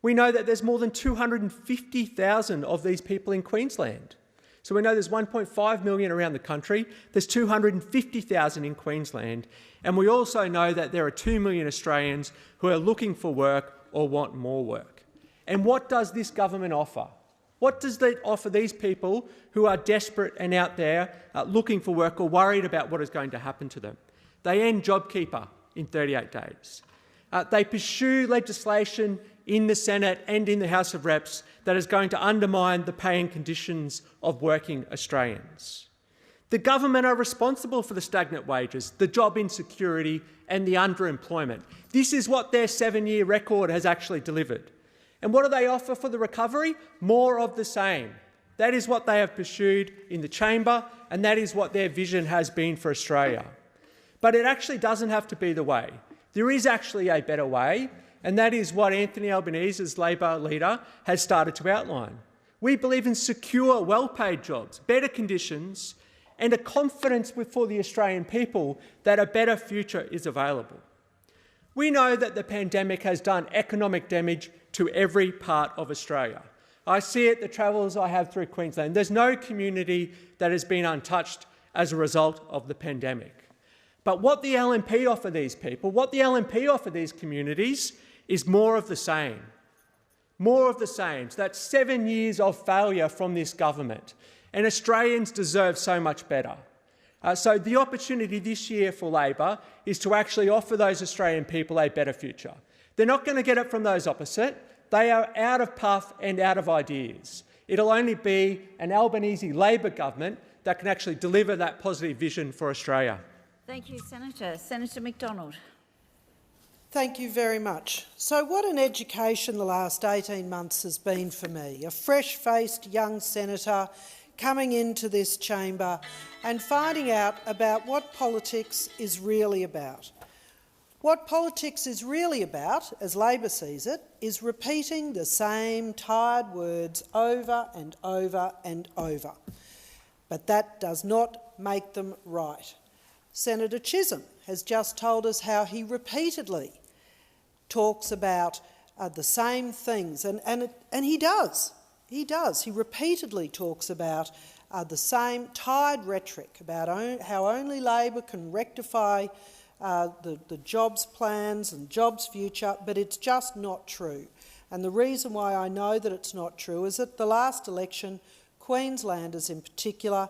We know that there's more than 250,000 of these people in Queensland. So we know there's 1.5 million around the country. There's 250,000 in Queensland. And we also know that there are 2 million Australians who are looking for work or want more work. And what does this government offer? What does it offer these people who are desperate and out there looking for work or worried about what is going to happen to them? They end JobKeeper in 38 days. They pursue legislation in the Senate and in the House of Reps that is going to undermine the pay and conditions of working Australians. The government are responsible for the stagnant wages, the job insecurity and the underemployment. This is what their 7-year record has actually delivered. And what do they offer for the recovery? More of the same. That is what they have pursued in the chamber, and that is what their vision has been for Australia. But it actually doesn't have to be the way. There is actually a better way, and that is what Anthony Albanese, as Labor leader, has started to outline. We believe in secure, well-paid jobs, better conditions, and a confidence for the Australian people that a better future is available. We know that the pandemic has done economic damage to every part of Australia. I see it, the travels I have through Queensland. There's no community that has been untouched as a result of the pandemic. But what the LNP offer these people, what the LNP offer these communities is more of the same. More of the same. So that's 7 years of failure from this government. And Australians deserve so much better. So the opportunity this year for Labor is to actually offer those Australian people a better future. They're not going to get it from those opposite. They are out of puff and out of ideas. It'll only be an Albanese Labor government that can actually deliver that positive vision for Australia. Thank you, Senator. Senator McDonald. Thank you very much. So what an education the last 18 months has been for me. A fresh-faced young senator coming into this chamber and finding out about what politics is really about. What politics is really about, as Labor sees it, is repeating the same tired words over and over and over. But that does not make them right. Senator Chisholm has just told us how he repeatedly talks about the same things, and he does. He does. He repeatedly talks about the same tired rhetoric about how only Labor can rectify the jobs plans and jobs future, but it's just not true. And the reason why I know that it's not true is that the last election, Queenslanders in particular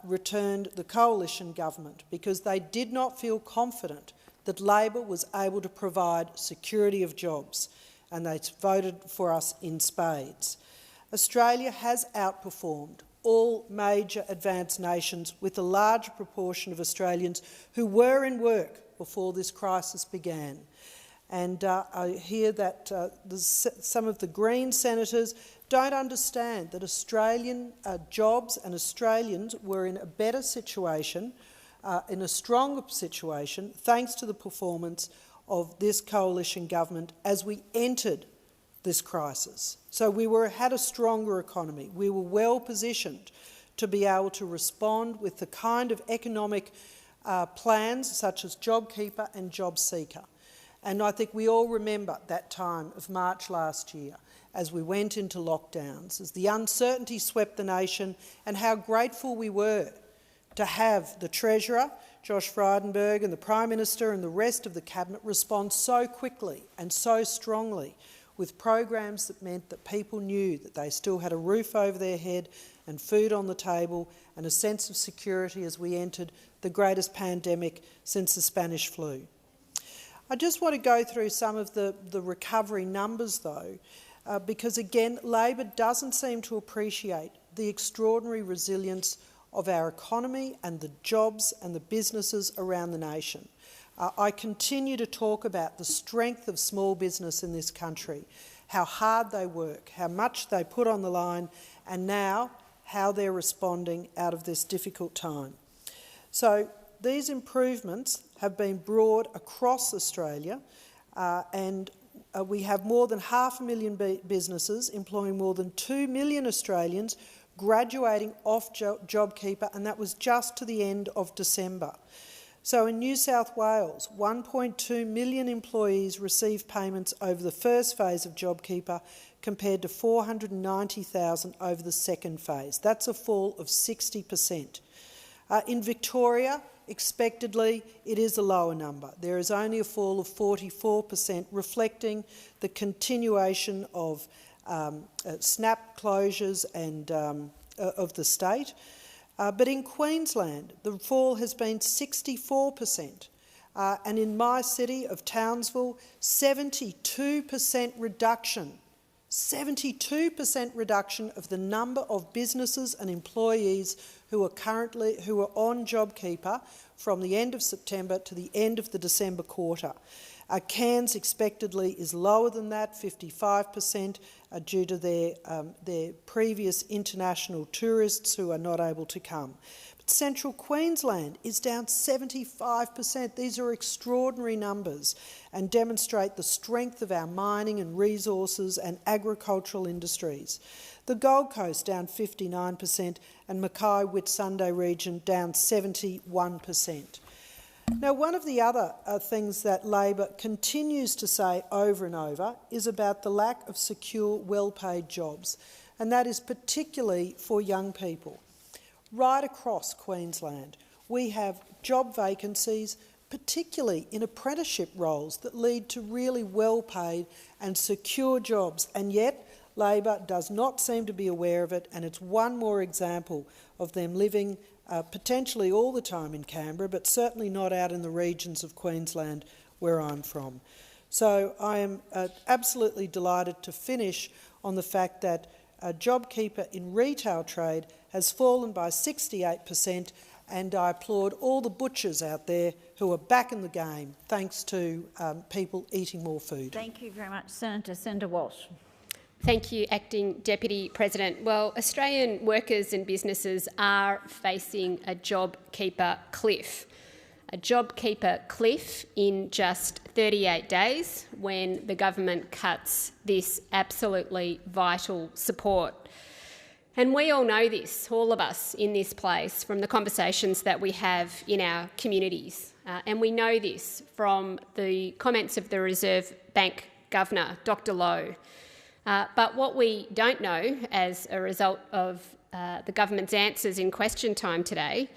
returned the coalition government because they did not feel confident that Labor was able to provide security of jobs, and they voted for us in spades. Australia has outperformed all major advanced nations with a large proportion of Australians who were in work before this crisis began. And I hear that some of the Green senators don't understand that Australian jobs and Australians were in a better situation, in a stronger situation, thanks to the performance of this coalition government as we entered this crisis. So we had a stronger economy. We were well positioned to be able to respond with the kind of economic plans such as JobKeeper and JobSeeker. And I think we all remember that time of March last year as we went into lockdowns, as the uncertainty swept the nation, and how grateful we were to have the Treasurer, Josh Frydenberg, and the Prime Minister and the rest of the Cabinet respond so quickly and so strongly with programs that meant that people knew that they still had a roof over their head and food on the table and a sense of security as we entered the greatest pandemic since the Spanish flu. I just want to go through some of the recovery numbers, though, because, again, Labor doesn't seem to appreciate the extraordinary resilience of our economy and the jobs and the businesses around the nation. I continue to talk about the strength of small business in this country, how hard they work, how much they put on the line, and now how they're responding out of this difficult time. So these improvements have been broad across Australia, and we have more than 500,000 businesses employing more than 2 million Australians graduating off JobKeeper, and that was just to the end of December. So in New South Wales, 1.2 million employees received payments over the first phase of JobKeeper compared to 490,000 over the second phase. That's a fall of 60%. In Victoria, expectedly, it is a lower number. There is only a fall of 44%, reflecting the continuation of SNAP closures and of the state. But in Queensland, the fall has been 64%. And in my city of Townsville, 72% reduction. 72% reduction of the number of businesses and employees who are on JobKeeper from the end of September to the end of the December quarter. Cairns expectedly is lower than that, 55%, due to their previous international tourists who are not able to come. But Central Queensland is down 75%. These are extraordinary numbers and demonstrate the strength of our mining and resources and agricultural industries. The Gold Coast down 59% and Mackay-Whitsunday region down 71%. Now, one of the other things that Labor continues to say over and over is about the lack of secure, well-paid jobs, and that is particularly for young people. Right across Queensland, we have job vacancies, particularly in apprenticeship roles that lead to really well-paid and secure jobs, and yet Labor does not seem to be aware of it, and it's one more example of them living potentially all the time in Canberra, but certainly not out in the regions of Queensland where I'm from. So I am absolutely delighted to finish on the fact that JobKeeper in retail trade has fallen by 68%, and I applaud all the butchers out there who are back in the game thanks to people eating more food. Thank you very much, Senator Walsh. Thank you, Acting Deputy President. Well, Australian workers and businesses are facing a JobKeeper cliff. A JobKeeper cliff in just 38 days when the government cuts this absolutely vital support. And we all know this, all of us in this place, from the conversations that we have in our communities. And we know this from the comments of the Reserve Bank Governor, Dr Lowe. But what we don't know as a result of the government's answers in question time today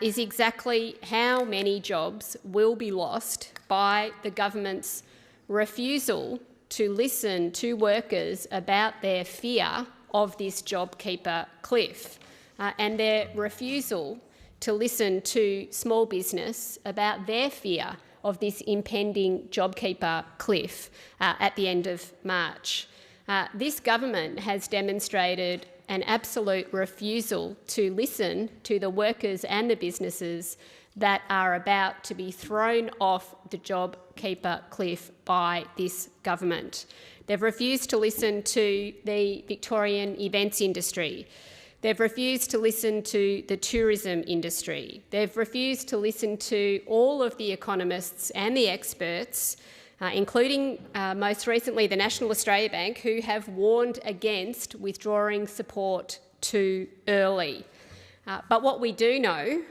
is exactly how many jobs will be lost by the government's refusal to listen to workers about their fear of this JobKeeper cliff and their refusal to listen to small business about their fear of this impending JobKeeper cliff at the end of March. This government has demonstrated an absolute refusal to listen to the workers and the businesses that are about to be thrown off the JobKeeper cliff by this government. They've refused to listen to the Victorian events industry. They've refused to listen to the tourism industry. They've refused to listen to all of the economists and the experts, including most recently the National Australia Bank, who have warned against withdrawing support too early. But what we do know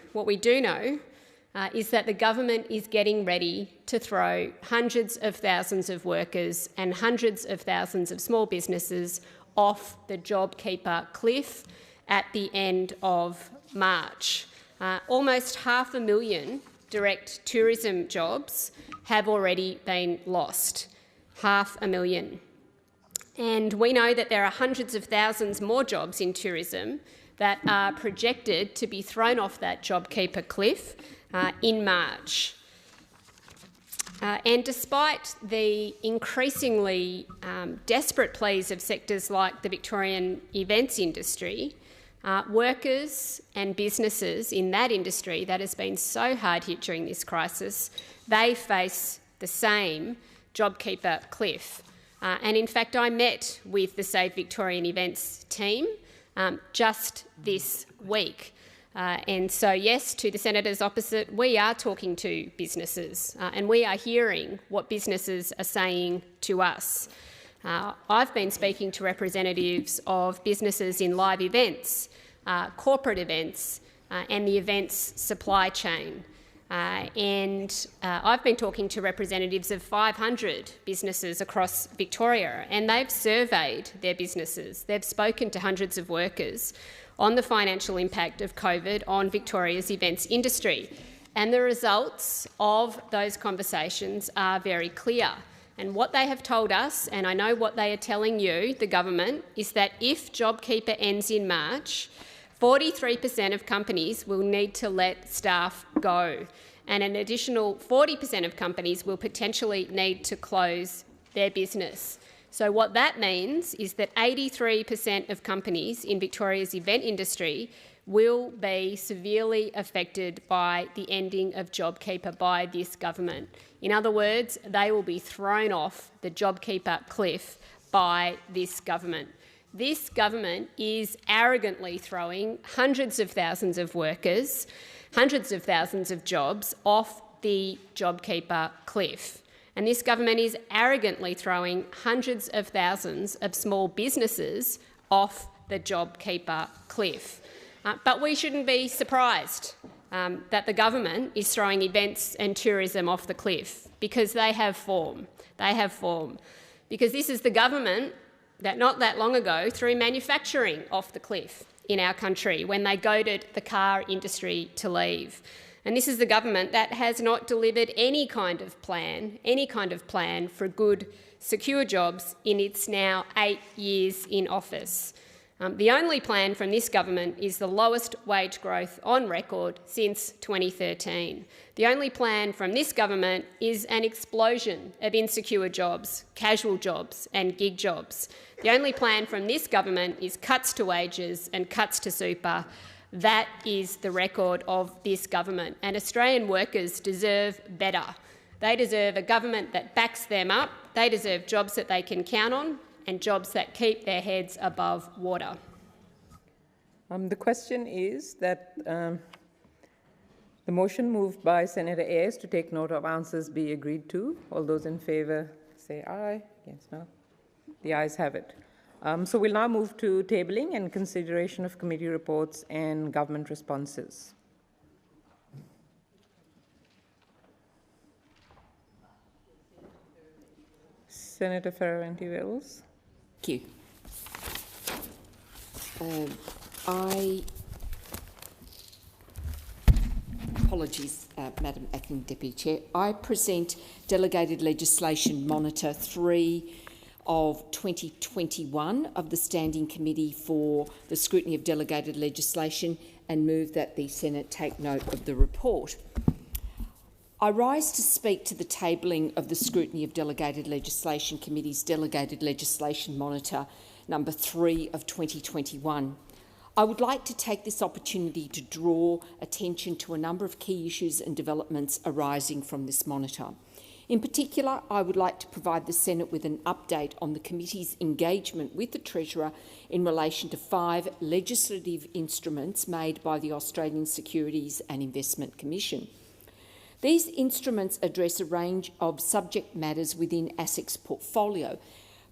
is that the government is getting ready to throw hundreds of thousands of workers and hundreds of thousands of small businesses off the JobKeeper cliff at the end of March. Almost 500,000 direct tourism jobs have already been lost. 500,000. And we know that there are hundreds of thousands more jobs in tourism that are projected to be thrown off that JobKeeper cliff in March. And despite the increasingly desperate pleas of sectors like the Victorian events industry, workers and businesses in that industry that has been so hard hit during this crisis, they face the same JobKeeper cliff. And in fact, I met with the Save Victorian Events team just this week. And so, yes, to the senators opposite, we are talking to businesses and we are hearing what businesses are saying to us. I've been speaking to representatives of businesses in live events, corporate events and the events supply chain. And I've been talking to representatives of 500 businesses across Victoria, and they've surveyed their businesses. They've spoken to hundreds of workers on the financial impact of COVID on Victoria's events industry. And the results of those conversations are very clear. And what they have told us, and I know what they are telling you, the government, is that if JobKeeper ends in March, 43% of companies will need to let staff go, and an additional 40% of companies will potentially need to close their business. So what that means is that 83% of companies in Victoria's event industry will be severely affected by the ending of JobKeeper by this government. In other words, they will be thrown off the JobKeeper cliff by this government. This government is arrogantly throwing hundreds of thousands of workers, hundreds of thousands of jobs off the JobKeeper cliff. And this government is arrogantly throwing hundreds of thousands of small businesses off the JobKeeper cliff. But we shouldn't be surprised that the government is throwing events and tourism off the cliff, because they have form. They have form. Because this is the government that not that long ago threw manufacturing off the cliff in our country when they goaded the car industry to leave. And this is the government that has not delivered any kind of plan for good, secure jobs in its now 8 years in office. The only plan from this government is the lowest wage growth on record since 2013. The only plan from this government is an explosion of insecure jobs, casual jobs and gig jobs. The only plan from this government is cuts to wages and cuts to super. That is the record of this government, and Australian workers deserve better. They deserve a government that backs them up. They deserve jobs that they can count on and jobs that keep their heads above water. The question is that the motion moved by Senator Ayres to take note of answers be agreed to. All those in favour say aye. Against no. The ayes have it. So we'll now move to tabling and consideration of committee reports and government responses. Senator Fierravanti-Wells. Thank you. Apologies, Madam Acting Deputy Chair. I present Delegated Legislation Monitor 3 of 2021 of the Standing Committee for the Scrutiny of Delegated Legislation and move that the Senate take note of the report. I rise to speak to the tabling of the Scrutiny of Delegated Legislation Committee's Delegated Legislation Monitor number 3 of 2021. I would like to take this opportunity to draw attention to a number of key issues and developments arising from this monitor. In particular, I would like to provide the Senate with an update on the committee's engagement with the Treasurer in relation to 5 legislative instruments made by the Australian Securities and Investment Commission. These instruments address a range of subject matters within ASIC's portfolio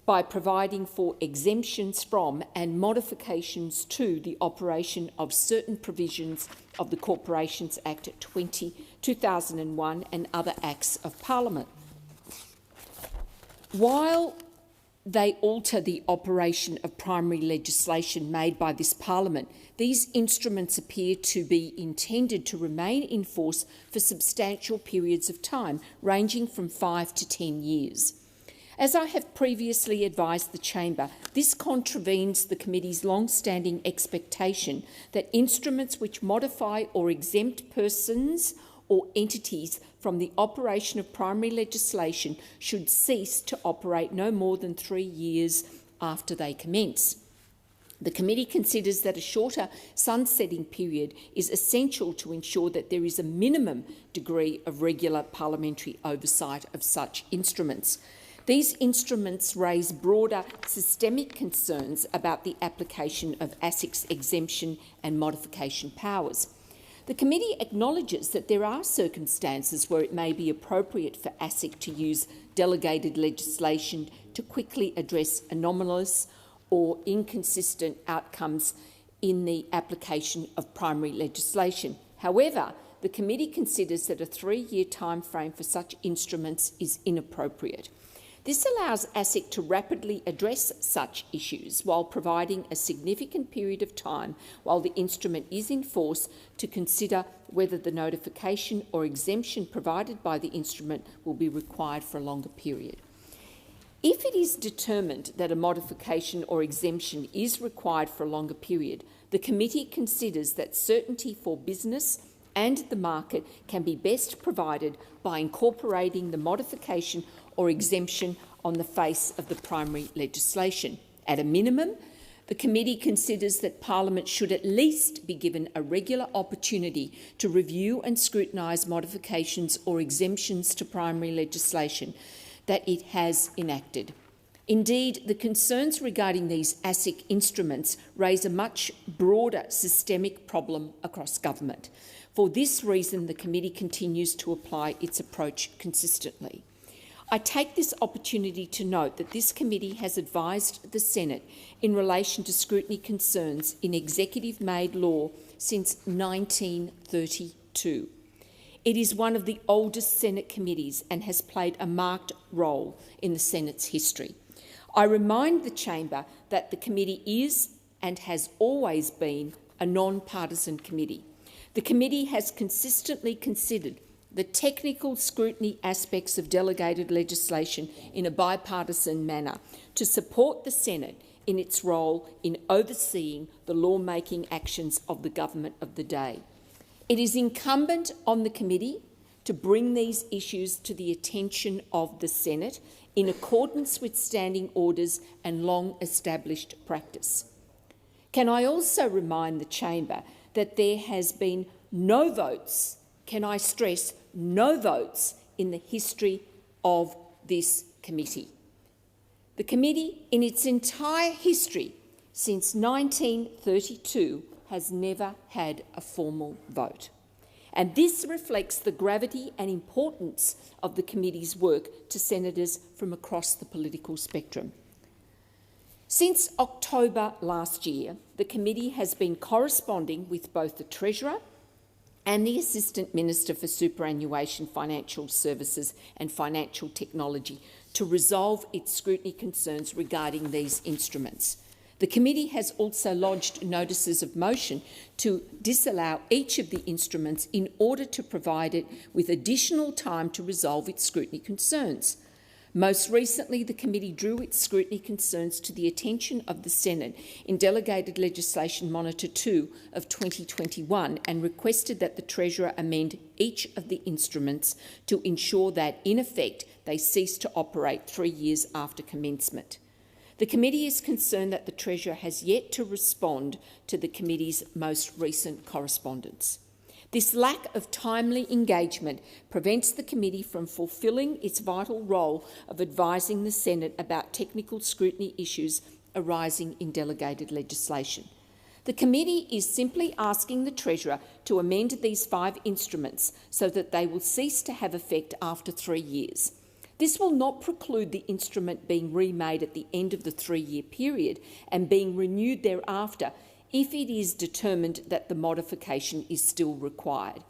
by providing for exemptions from and modifications to the operation of certain provisions of the Corporations Act 2001 and other acts of Parliament. While they alter the operation of primary legislation made by this Parliament, these instruments appear to be intended to remain in force for substantial periods of time, ranging from 5 to 10 years. As I have previously advised the Chamber, this contravenes the Committee's long-standing expectation that instruments which modify or exempt persons or entities from the operation of primary legislation should cease to operate no more than 3 years after they commence. The Committee considers that a shorter sunsetting period is essential to ensure that there is a minimum degree of regular parliamentary oversight of such instruments. These instruments raise broader systemic concerns about the application of ASIC's exemption and modification powers. The Committee acknowledges that there are circumstances where it may be appropriate for ASIC to use delegated legislation to quickly address anomalous or inconsistent outcomes in the application of primary legislation. However, the Committee considers that a 3-year timeframe for such instruments is inappropriate. This allows ASIC to rapidly address such issues while providing a significant period of time while the instrument is in force to consider whether the notification or exemption provided by the instrument will be required for a longer period. If it is determined that a modification or exemption is required for a longer period, the Committee considers that certainty for business and the market can be best provided by incorporating the modification or exemption on the face of the primary legislation. At a minimum, the Committee considers that Parliament should at least be given a regular opportunity to review and scrutinise modifications or exemptions to primary legislation that it has enacted. Indeed, the concerns regarding these ASIC instruments raise a much broader systemic problem across government. For this reason, the Committee continues to apply its approach consistently. I take this opportunity to note that this Committee has advised the Senate in relation to scrutiny concerns in executive-made law since 1932. It is one of the oldest Senate committees and has played a marked role in the Senate's history. I remind the Chamber that the Committee is and has always been a non-partisan committee. The Committee has consistently considered the technical scrutiny aspects of delegated legislation in a bipartisan manner to support the Senate in its role in overseeing the lawmaking actions of the government of the day. It is incumbent on the Committee to bring these issues to the attention of the Senate in accordance with standing orders and long-established practice. Can I also remind the Chamber that there has been no votes, can I stress, no votes in the history of this committee. The committee, in its entire history since 1932, has never had a formal vote. And this reflects the gravity and importance of the committee's work to senators from across the political spectrum. Since October last year, the committee has been corresponding with both the Treasurer and the Assistant Minister for Superannuation, Financial Services and Financial Technology to resolve its scrutiny concerns regarding these instruments. The committee has also lodged notices of motion to disallow each of the instruments in order to provide it with additional time to resolve its scrutiny concerns. Most recently, the committee drew its scrutiny concerns to the attention of the Senate in Delegated Legislation Monitor 2 of 2021 and requested that the Treasurer amend each of the instruments to ensure that, in effect, they cease to operate 3 years after commencement. The committee is concerned that the Treasurer has yet to respond to the committee's most recent correspondence. This lack of timely engagement prevents the committee from fulfilling its vital role of advising the Senate about technical scrutiny issues arising in delegated legislation. The committee is simply asking the Treasurer to amend these 5 instruments so that they will cease to have effect after 3 years. This will not preclude the instrument being remade at the end of the 3-year period and being renewed thereafter if it is determined that the modification is still required.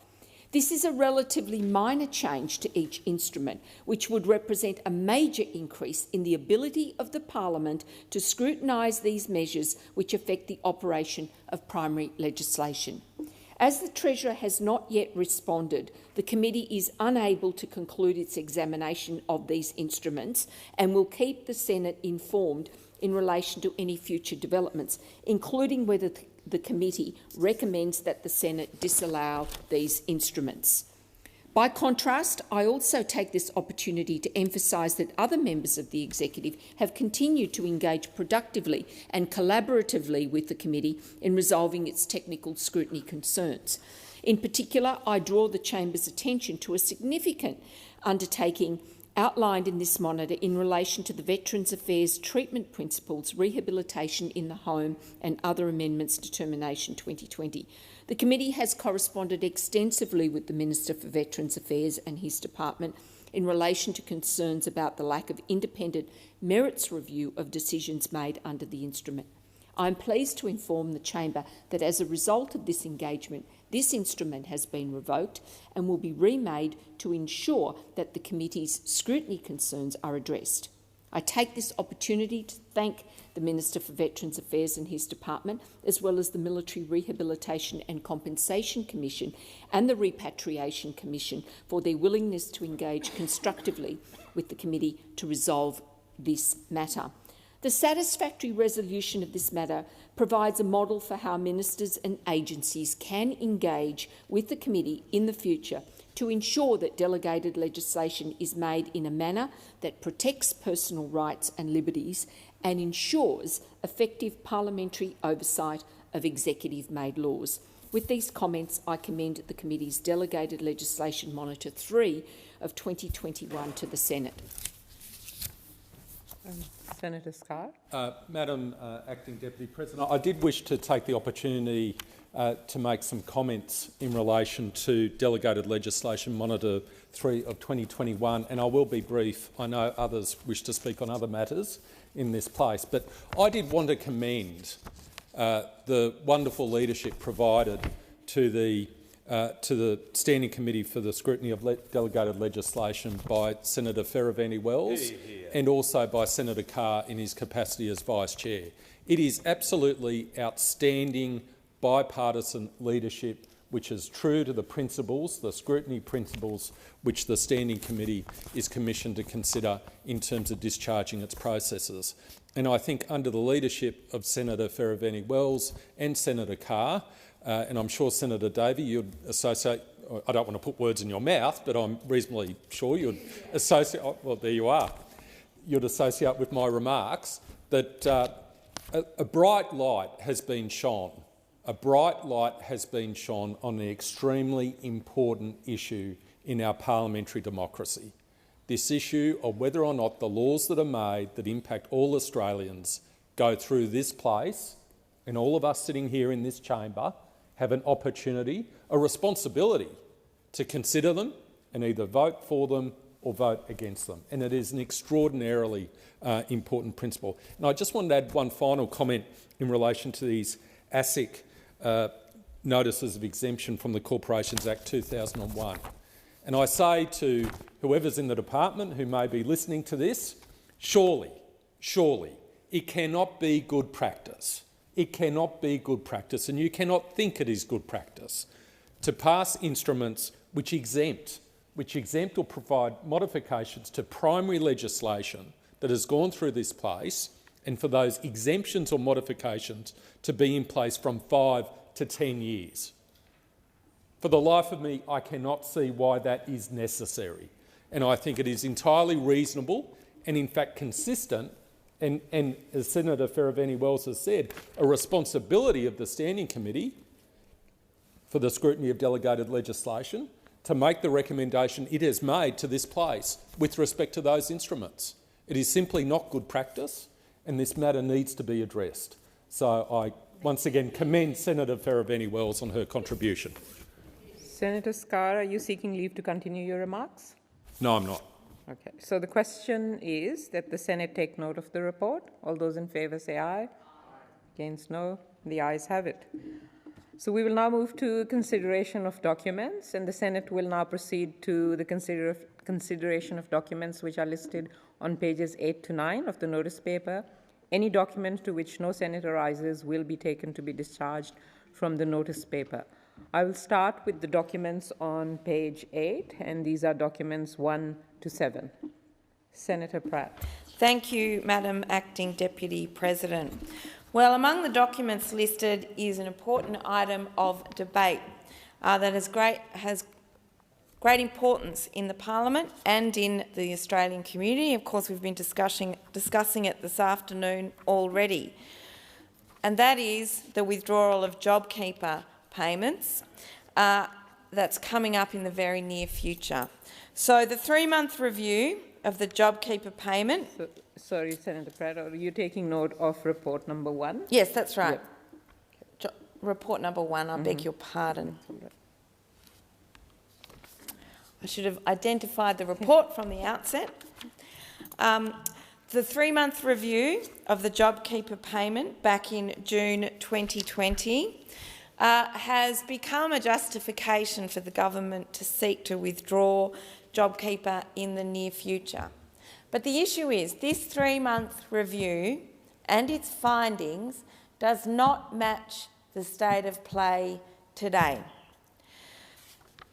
This is a relatively minor change to each instrument, which would represent a major increase in the ability of the Parliament to scrutinise these measures which affect the operation of primary legislation. As the Treasurer has not yet responded, the committee is unable to conclude its examination of these instruments and will keep the Senate informed in relation to any future developments, including whether the committee recommends that the Senate disallow these instruments. By contrast, I also take this opportunity to emphasise that other members of the Executive have continued to engage productively and collaboratively with the committee in resolving its technical scrutiny concerns. In particular, I draw the Chamber's attention to a significant undertaking outlined in this monitor in relation to the Veterans Affairs Treatment Principles, Rehabilitation in the Home and Other Amendments Determination 2020. The committee has corresponded extensively with the Minister for Veterans Affairs and his department in relation to concerns about the lack of independent merits review of decisions made under the instrument. I am pleased to inform the Chamber that as a result of this engagement, this instrument has been revoked and will be remade to ensure that the committee's scrutiny concerns are addressed. I take this opportunity to thank the Minister for Veterans Affairs and his department, as well as the Military Rehabilitation and Compensation Commission and the Repatriation Commission for their willingness to engage constructively with the committee to resolve this matter. The satisfactory resolution of this matter provides a model for how ministers and agencies can engage with the committee in the future to ensure that delegated legislation is made in a manner that protects personal rights and liberties and ensures effective parliamentary oversight of executive-made laws. With these comments, I commend the committee's Delegated Legislation Monitor 3 of 2021 to the Senate. Senator Scott. Madam Acting Deputy President, I did wish to take the opportunity to make some comments in relation to Delegated Legislation Monitor 3 of 2021, and I will be brief. I know others wish to speak on other matters in this place, but I did want to commend the wonderful leadership provided to the Standing Committee for the Scrutiny of Delegated Legislation by Senator Fierravanti-Wells and also by Senator Carr in his capacity as Vice Chair. It is absolutely outstanding bipartisan leadership which is true to the principles, the scrutiny principles, which the Standing Committee is commissioned to consider in terms of discharging its processes. And I think under the leadership of Senator Fierravanti-Wells and Senator Carr, and I'm sure, Senator Davey, you'd associate, I don't want to put words in your mouth, but I'm reasonably sure you'd associate, well, there you are, you'd associate with my remarks that a bright light has been shone. A bright light has been shone on the extremely important issue in our parliamentary democracy. This issue of whether or not the laws that are made that impact all Australians go through this place, and all of us sitting here in this chamber have an opportunity, a responsibility to consider them and either vote for them or vote against them. And it is an extraordinarily important principle. And I just wanted to add one final comment in relation to these ASIC notices of exemption from the Corporations Act 2001. And I say to whoever's in the department who may be listening to this, surely, it cannot be good practice. It cannot be good practice, and you cannot think it is good practice to pass instruments which exempt or provide modifications to primary legislation that has gone through this place, and for those exemptions or modifications to be in place from 5 to 10 years. For the life of me, I cannot see why that is necessary, and I think it is entirely reasonable and in fact consistent And as Senator Fierraveni-Wells has said, a responsibility of the Standing Committee for the scrutiny of delegated legislation to make the recommendation it has made to this place with respect to those instruments. It is simply not good practice, and this matter needs to be addressed. So I once again commend Senator Fierraveni-Wells on her contribution. Senator Scarr, are you seeking leave to continue your remarks? No, I'm not. Okay. So the question is that the Senate take note of the report. All those in favour say aye. Against no. The ayes have it. So we will now move to consideration of documents, and the Senate will now proceed to the consideration of documents which are listed on pages 8 to 9 of the notice paper. Any document to which no senator rises will be taken to be discharged from the notice paper. I will start with the documents on page 8, and these are documents 1 to 7. Senator Pratt. Thank you, Madam Acting Deputy President. Well, among the documents listed is an important item of debate that has great importance in the Parliament and in the Australian community. Of course, we've been discussing it this afternoon already, and that is the withdrawal of JobKeeper payments that's coming up in the very near future. So the 3-month review of the JobKeeper payment... Sorry, Senator Pratt, are you taking note of report number 1? Yes, that's right. Yep. Report number 1, I beg your pardon. I should have identified the report from the outset. The 3-month review of the JobKeeper payment back in June 2020 has become a justification for the government to seek to withdraw JobKeeper in the near future. But the issue is this 3-month review and its findings does not match the state of play today.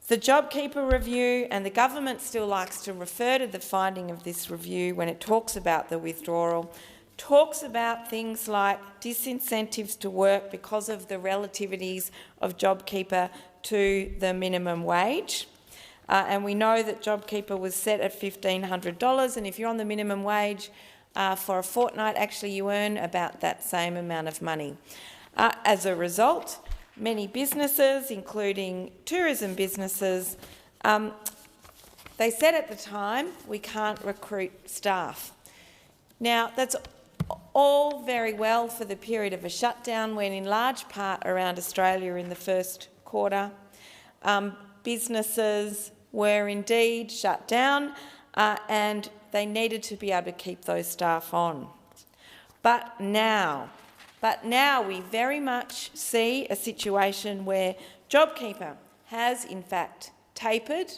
The JobKeeper review, and the government still likes to refer to the finding of this review when it talks about the withdrawal, talks about things like disincentives to work because of the relativities of JobKeeper to the minimum wage. And we know that JobKeeper was set at $1,500, and if you're on the minimum wage for a fortnight, actually you earn about that same amount of money. As a result, many businesses, including tourism businesses, they said at the time, we can't recruit staff. Now, that's all very well for the period of a shutdown, when in large part around Australia in the first quarter, businesses were indeed shut down and they needed to be able to keep those staff on. But now we very much see a situation where JobKeeper has in fact tapered.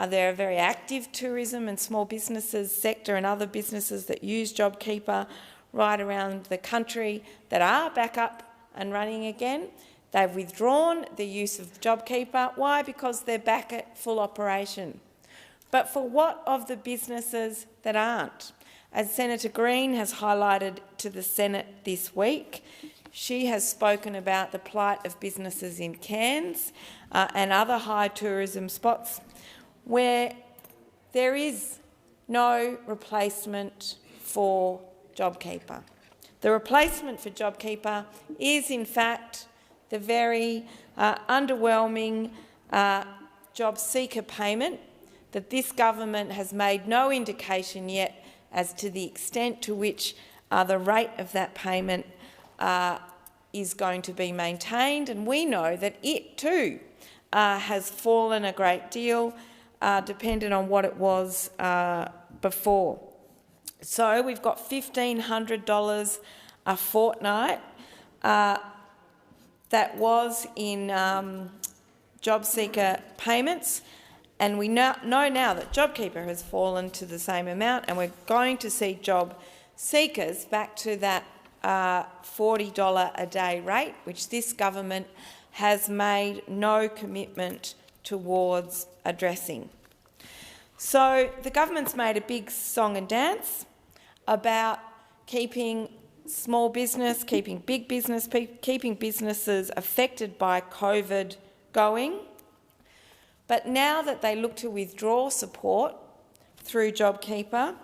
There are very active tourism and small businesses sector and other businesses that use JobKeeper right around the country that are back up and running again. They've withdrawn the use of JobKeeper. Why? Because they're back at full operation. But for what of the businesses that aren't? As Senator Green has highlighted to the Senate this week, she has spoken about the plight of businesses in Cairns and other high tourism spots where there is no replacement for JobKeeper. The replacement for JobKeeper is, in fact, the very underwhelming job seeker payment that this government has made no indication yet as to the extent to which the rate of that payment is going to be maintained. And we know that it too has fallen a great deal, dependent on what it was before. So we've got $1,500 a fortnight that was in job seeker payments, and we know now that JobKeeper has fallen to the same amount, and we're going to see job seekers back to that $40 a day rate, which this government has made no commitment towards addressing. So the government's made a big song and dance about keeping small business, keeping big business, keeping businesses affected by COVID going. But now that they look to withdraw support through JobKeeper,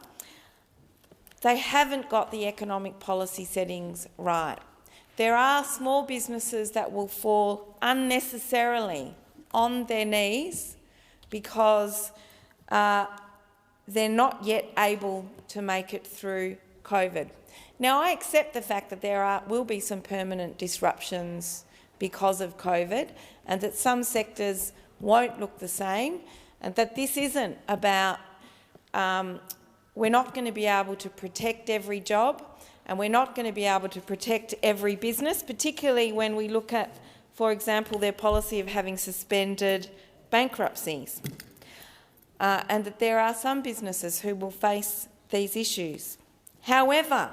they haven't got the economic policy settings right. There are small businesses that will fall unnecessarily on their knees because they're not yet able to make it through COVID. Now, I accept the fact that there will be some permanent disruptions because of COVID and that some sectors won't look the same, and that this isn't about we're not going to be able to protect every job and we're not going to be able to protect every business, particularly when we look at, for example, their policy of having suspended bankruptcies, and that there are some businesses who will face these issues. However,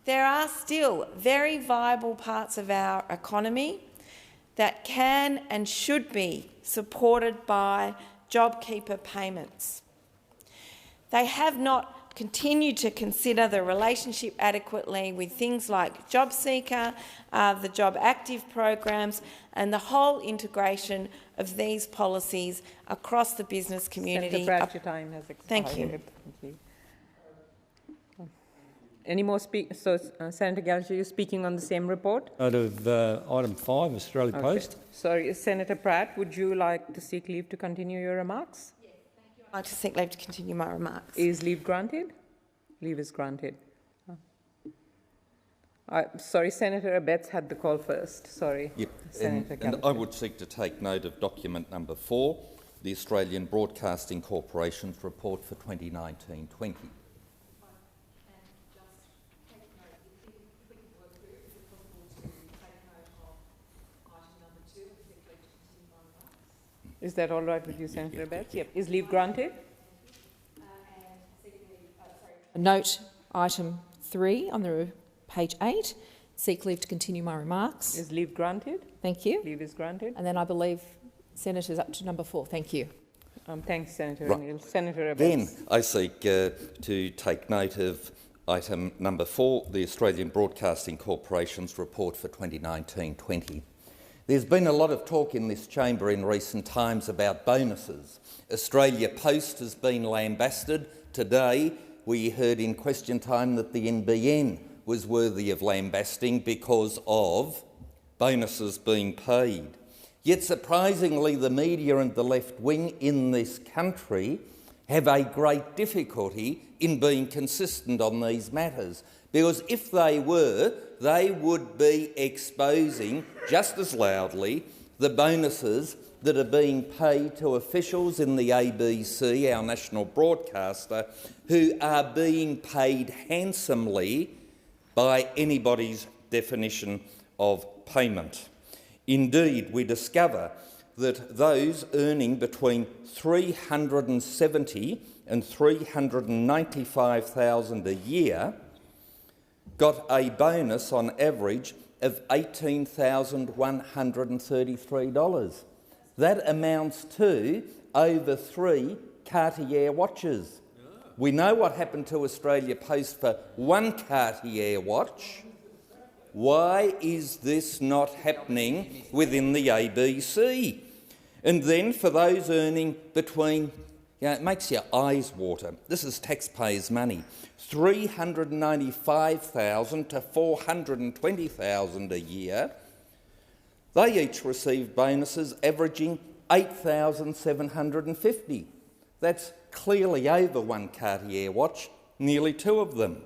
there are still very viable parts of our economy that can and should be supported by JobKeeper payments. They have not continued to consider the relationship adequately with things like JobSeeker, the Job Active programs, and the whole integration of these policies across the business community. Senator Pratt, your time has expired. Thank you. Thank you. Any more speakers? So, Senator Gallagher, you're speaking on the same report? Out of item 5, Australia Post. Sorry, Senator Pratt, would you like to seek leave to continue your remarks? Yes, thank you. I'd like to seek leave to continue my remarks. Is leave granted? Leave is granted. Sorry, Senator Abetz had the call first. Sorry. Yep. Senator and I would seek to take note of document number 4, the Australian Broadcasting Corporation's report for 2019-20. Is that all right with you, Senator Abetz? Yep. Is leave granted? Note item 3 on the page 8. Seek leave to continue my remarks. Is leave granted? Thank you. Leave is granted. And then I believe Senator's up to number 4. Thank you. Thanks, Senator Right. O'Neill. Senator Abetz. Then I seek to take note of item number 4, the Australian Broadcasting Corporation's report for 2019-20. There's been a lot of talk in this chamber in recent times about bonuses. Australia Post has been lambasted. Today we heard in question time that the NBN was worthy of lambasting because of bonuses being paid. Yet surprisingly, the media and the left wing in this country have a great difficulty in being consistent on these matters, because if they were, they would be exposing just as loudly the bonuses that are being paid to officials in the ABC, our national broadcaster, who are being paid handsomely by anybody's definition of payment. Indeed, we discover that those earning between $370,000 and $395,000 a year got a bonus on average of $18,133. That amounts to over 3 Cartier watches. We know what happened to Australia Post for 1 Cartier watch. Why is this not happening within the ABC? And then for those earning between, it makes your eyes water. This is taxpayers' money. $395,000 to $420,000 a year. They each received bonuses averaging $8,750. That's clearly over 1 Cartier watch, nearly 2 of them.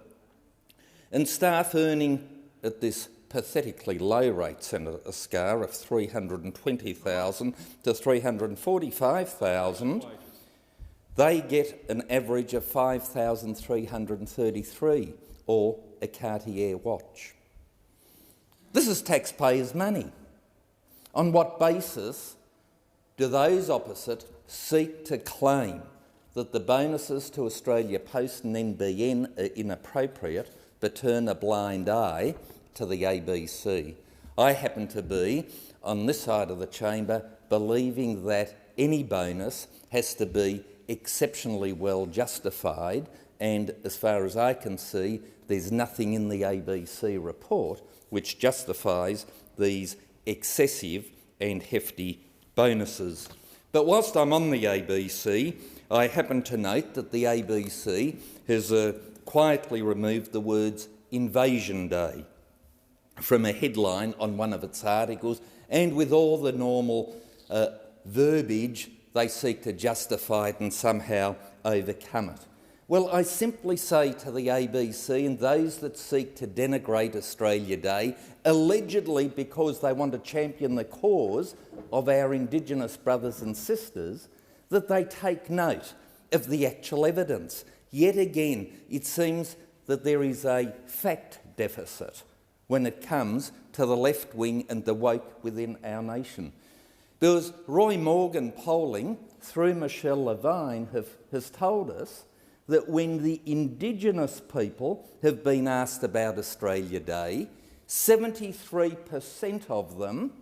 And staff earning at this pathetically low rate, Senator Ascar, of $320,000 to $345,000, they get an average of $5,333, or a Cartier watch. This is taxpayers' money. On what basis do those opposite seek to claim that the bonuses to Australia Post and NBN are inappropriate but turn a blind eye to the ABC? I happen to be, on this side of the chamber, believing that any bonus has to be exceptionally well justified, and as far as I can see, there's nothing in the ABC report which justifies these excessive and hefty bonuses. But whilst I'm on the ABC, I happen to note that the ABC has quietly removed the words Invasion Day from a headline on one of its articles, and with all the normal verbiage, they seek to justify it and somehow overcome it. Well, I simply say to the ABC and those that seek to denigrate Australia Day, allegedly because they want to champion the cause of our Indigenous brothers and sisters, that they take note of the actual evidence. Yet again, it seems that there is a fact deficit when it comes to the left wing and the woke within our nation. Because Roy Morgan polling through Michelle Levine has told us that when the Indigenous people have been asked about Australia Day, 73% of them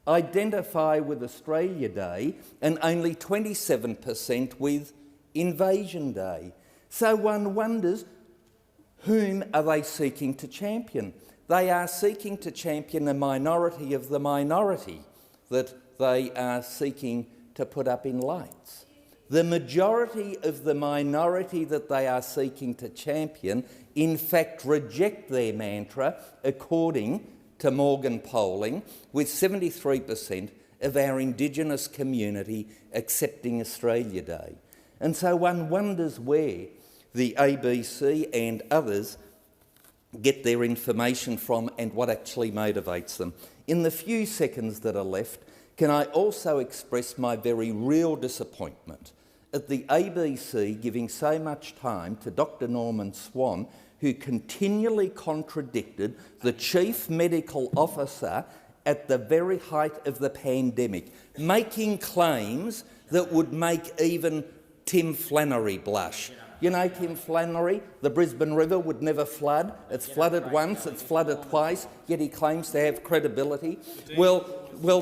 identify with Australia Day and only 27% with Invasion Day. So one wonders, whom are they seeking to champion? They are seeking to champion a minority of the minority that they are seeking to put up in lights. The majority of the minority that they are seeking to champion, in fact, reject their mantra, according to Morgan polling, with 73% of our Indigenous community accepting Australia Day. And so one wonders where the ABC and others get their information from and what actually motivates them. In the few seconds that are left, can I also express my very real disappointment at the ABC giving so much time to Dr Norman Swan, who continually contradicted the Chief Medical Officer at the very height of the pandemic, making claims that would make even Tim Flannery blush. You know Tim Flannery, the Brisbane River would never flood. It's flooded once, it's flooded twice, yet he claims to have credibility. Well,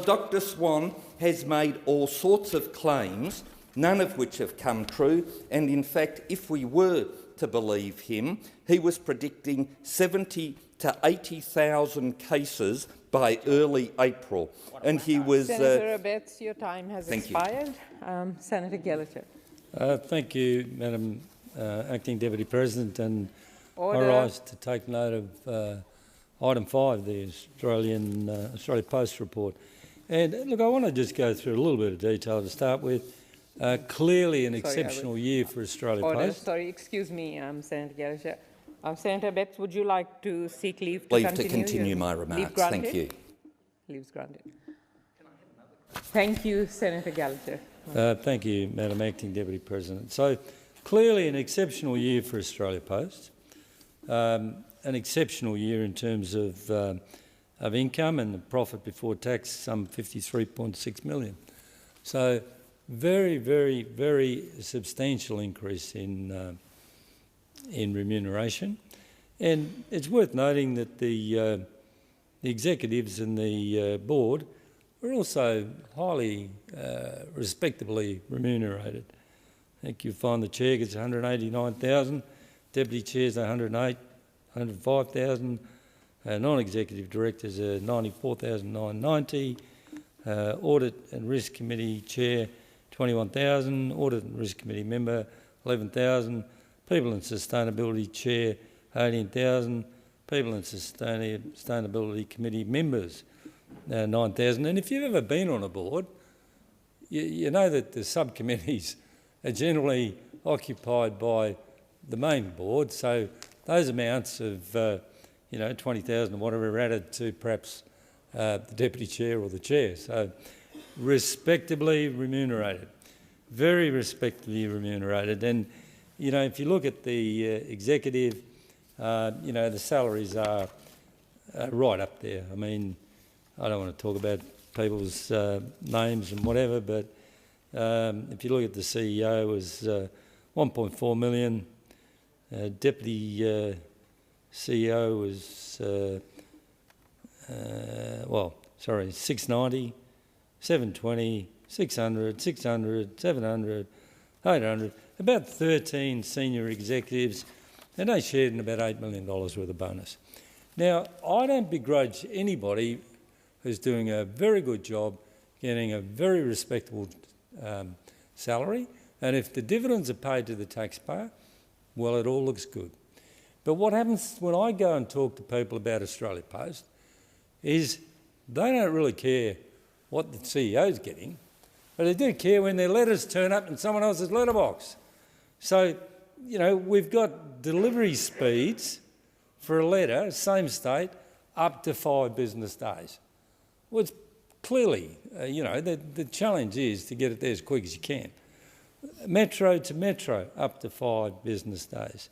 Dr Swan has made all sorts of claims, none of which have come true, and in fact, if we were to believe him, he was predicting 70 to 80,000 cases by early April. And he was... Senator Abetz, your time has expired. Senator Gallagher. Thank you, Madam Acting Deputy President, and Order. I rise to take note of item 5, the Australia Post report. And look, I want to just go through a little bit of detail to start with. Clearly an exceptional year for Australia Post. Sorry, excuse me, Senator Gallagher. Senator Abetz, would you like to seek leave to Leave continue? to continue my remarks. Thank you. Leave's granted. Thank you, Senator Gallagher. Thank you, Madam Acting Deputy President. So, clearly an exceptional year for Australia Post, an exceptional year in terms of income and the profit before tax, some 53.6 million. So, very, very, very substantial increase in remuneration. And it's worth noting that the executives and the board were also highly respectably remunerated. I think you'll find the chair gets 189,000, deputy chairs 108, 105,000, non-executive directors are 94,990, audit and risk committee chair 21,000, audit and risk committee member 11,000, people and sustainability chair 18,000, people and sustainability committee members 9,000. And if you've ever been on a board, you know that the subcommittees are generally occupied by the main board, so those amounts of 20,000 or whatever are added to perhaps the deputy chair or the chair. So respectably remunerated, very respectably remunerated. And if you look at the executive, the salaries are right up there. I mean, I don't want to talk about people's names and whatever, but if you look at the CEO, it was 1.4 million. Deputy CEO was 690, 720, 600, 600, 700, 800. About 13 senior executives, and they shared in about $8 million worth of bonus. Now, I don't begrudge anybody who's doing a very good job, getting a very respectable salary, and if the dividends are paid to the taxpayer, well, it all looks good. But what happens when I go and talk to people about Australia Post is they don't really care what the CEO's getting, but they do care when their letters turn up in someone else's letterbox. So, you know, we've got delivery speeds for a letter, same state, up to 5 business days. Well, it's clearly, you know, the challenge is to get it there as quick as you can. Metro to metro, up to 5 business days.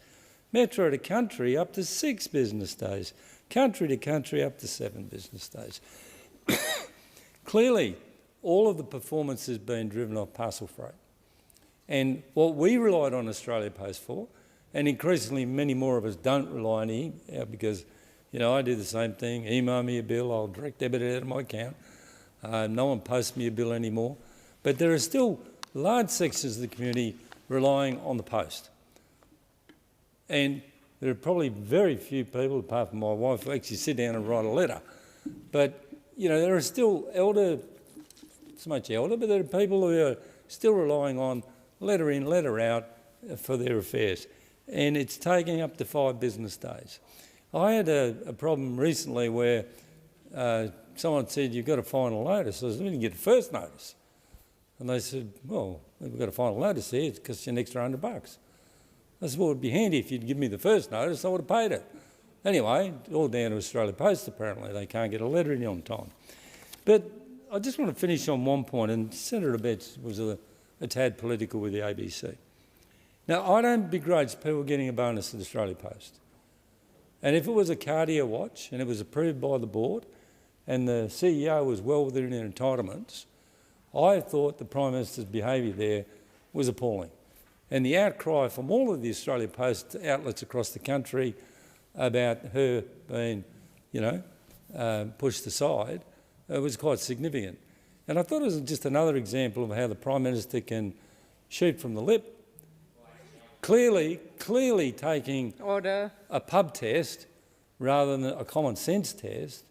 Metro to country, up to 6 business days. Country to country, up to 7 business days. Clearly, all of the performance has been driven off parcel freight. And what we relied on Australia Post for, and increasingly many more of us don't rely on it because, you know, I do the same thing. Email me a bill, I'll direct debit it out of my account. No one posts me a bill anymore. But there are still large sections of the community relying on the post. And there are probably very few people, apart from my wife, who actually sit down and write a letter. But, you know, there are still not so much elder, but there are people who are still relying on letter in, letter out for their affairs. And it's taking up to 5 business days. I had a problem recently where someone said, you've got a final notice. I said, when did you get the first notice? And they said, well, we've got a final notice here, it costs you an extra $100. I said, well, it'd be handy if you'd give me the first notice, I would have paid it. Anyway, all down to Australia Post apparently, they can't get a letter in on time. But I just want to finish on one point, and Senator Betts was a tad political with the ABC. Now, I don't begrudge people getting a bonus at Australia Post. And if it was a cardio watch and it was approved by the board and the CEO was well within their entitlements, I thought the Prime Minister's behaviour there was appalling. And the outcry from all of the Australia Post outlets across the country about her being, you know, pushed aside was quite significant. And I thought it was just another example of how the Prime Minister can shoot from the lip, clearly taking a pub test rather than a common sense test.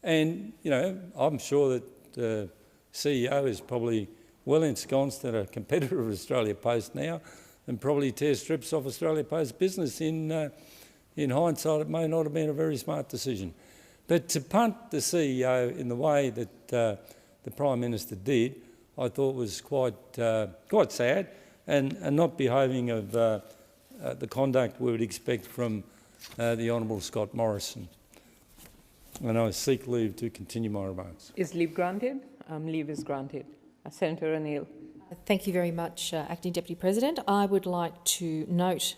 And, you know, I'm sure that the CEO is probably well ensconced at a competitor of Australia Post now and probably tears strips off Australia Post business. In hindsight, it may not have been a very smart decision. But to punt the CEO in the way that the Prime Minister did, I thought was quite sad and not behaving of the conduct we would expect from the Honourable Scott Morrison. And I seek leave to continue my remarks. Is leave granted? Leave is granted. Senator O'Neill. Thank you very much, Acting Deputy President. I would like to note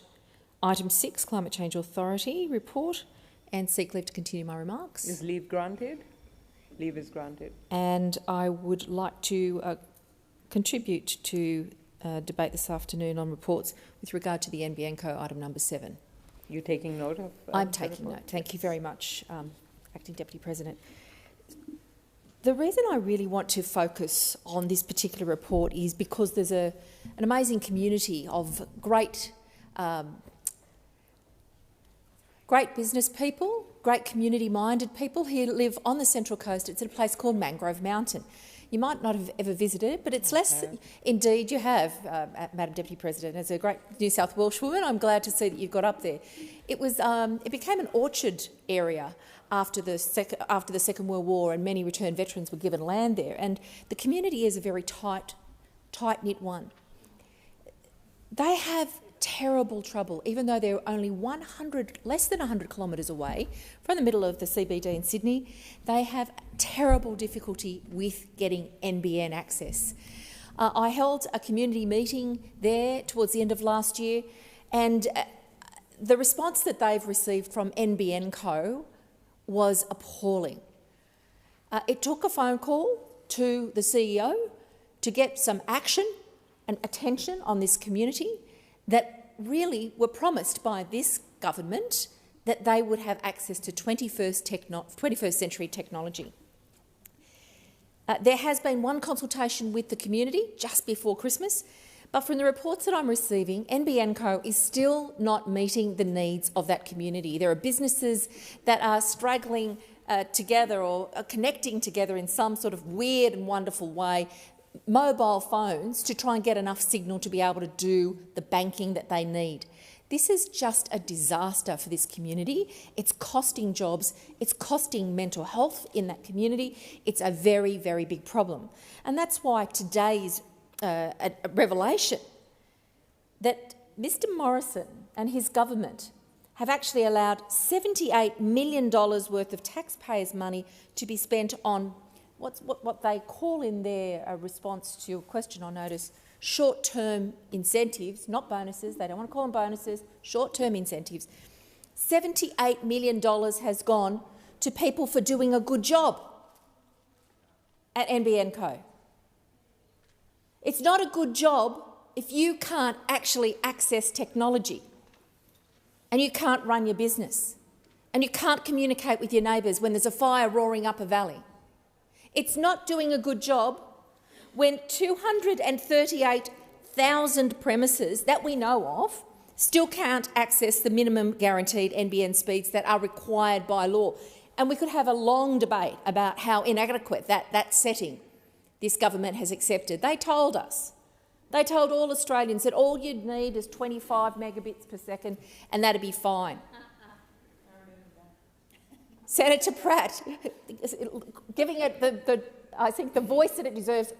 item 6, Climate Change Authority report, and seek leave to continue my remarks. Is leave granted? Leave is granted. And I would like to contribute to debate this afternoon on reports with regard to the NBN Co item number 7. You're taking note of I'm taking note. Thank you very much, Acting Deputy President. The reason I really want to focus on this particular report is because there's an amazing community of great business people, great community-minded people who live on the Central Coast. It's at a place called Mangrove Mountain. You might not have ever visited it, but it's less... Indeed, you have, Madam Deputy President. As a great New South Welsh woman, I'm glad to see that you've got up there. It was. It became an orchard area after the Second World War, and many returned veterans were given land there. And the community is a very tight-knit one. They have terrible trouble, even though they're only less than 100 kilometres away from the middle of the CBD in Sydney. They have terrible difficulty with getting NBN access. I held a community meeting there towards the end of last year, and the response that they've received from NBN Co was appalling. It took a phone call to the CEO to get some action and attention on this community that really were promised by this government that they would have access to 21st century technology. There has been one consultation with the community just before Christmas, but from the reports that I'm receiving, NBN Co is still not meeting the needs of that community. There are businesses that are struggling together or connecting together in some sort of weird and wonderful way, mobile phones, to try and get enough signal to be able to do the banking that they need. This is just a disaster for this community. It's costing jobs. It's costing mental health in that community. It's a very, very big problem. And that's why today's a revelation that Mr Morrison and his government have actually allowed $78 million worth of taxpayers' money to be spent on what they call in their response to your question, I notice, short-term incentives, not bonuses. They don't want to call them bonuses, short-term incentives. $78 million has gone to people for doing a good job at NBN Co. It's not a good job if you can't actually access technology and you can't run your business and you can't communicate with your neighbours when there's a fire roaring up a valley. It's not doing a good job when 238,000 premises that we know of still can't access the minimum guaranteed NBN speeds that are required by law. And we could have a long debate about how inadequate that setting this government has accepted. They told us, they told all Australians that all you'd need is 25 megabits per second and that'd be fine. Senator Pratt, giving it I think the voice that it deserves,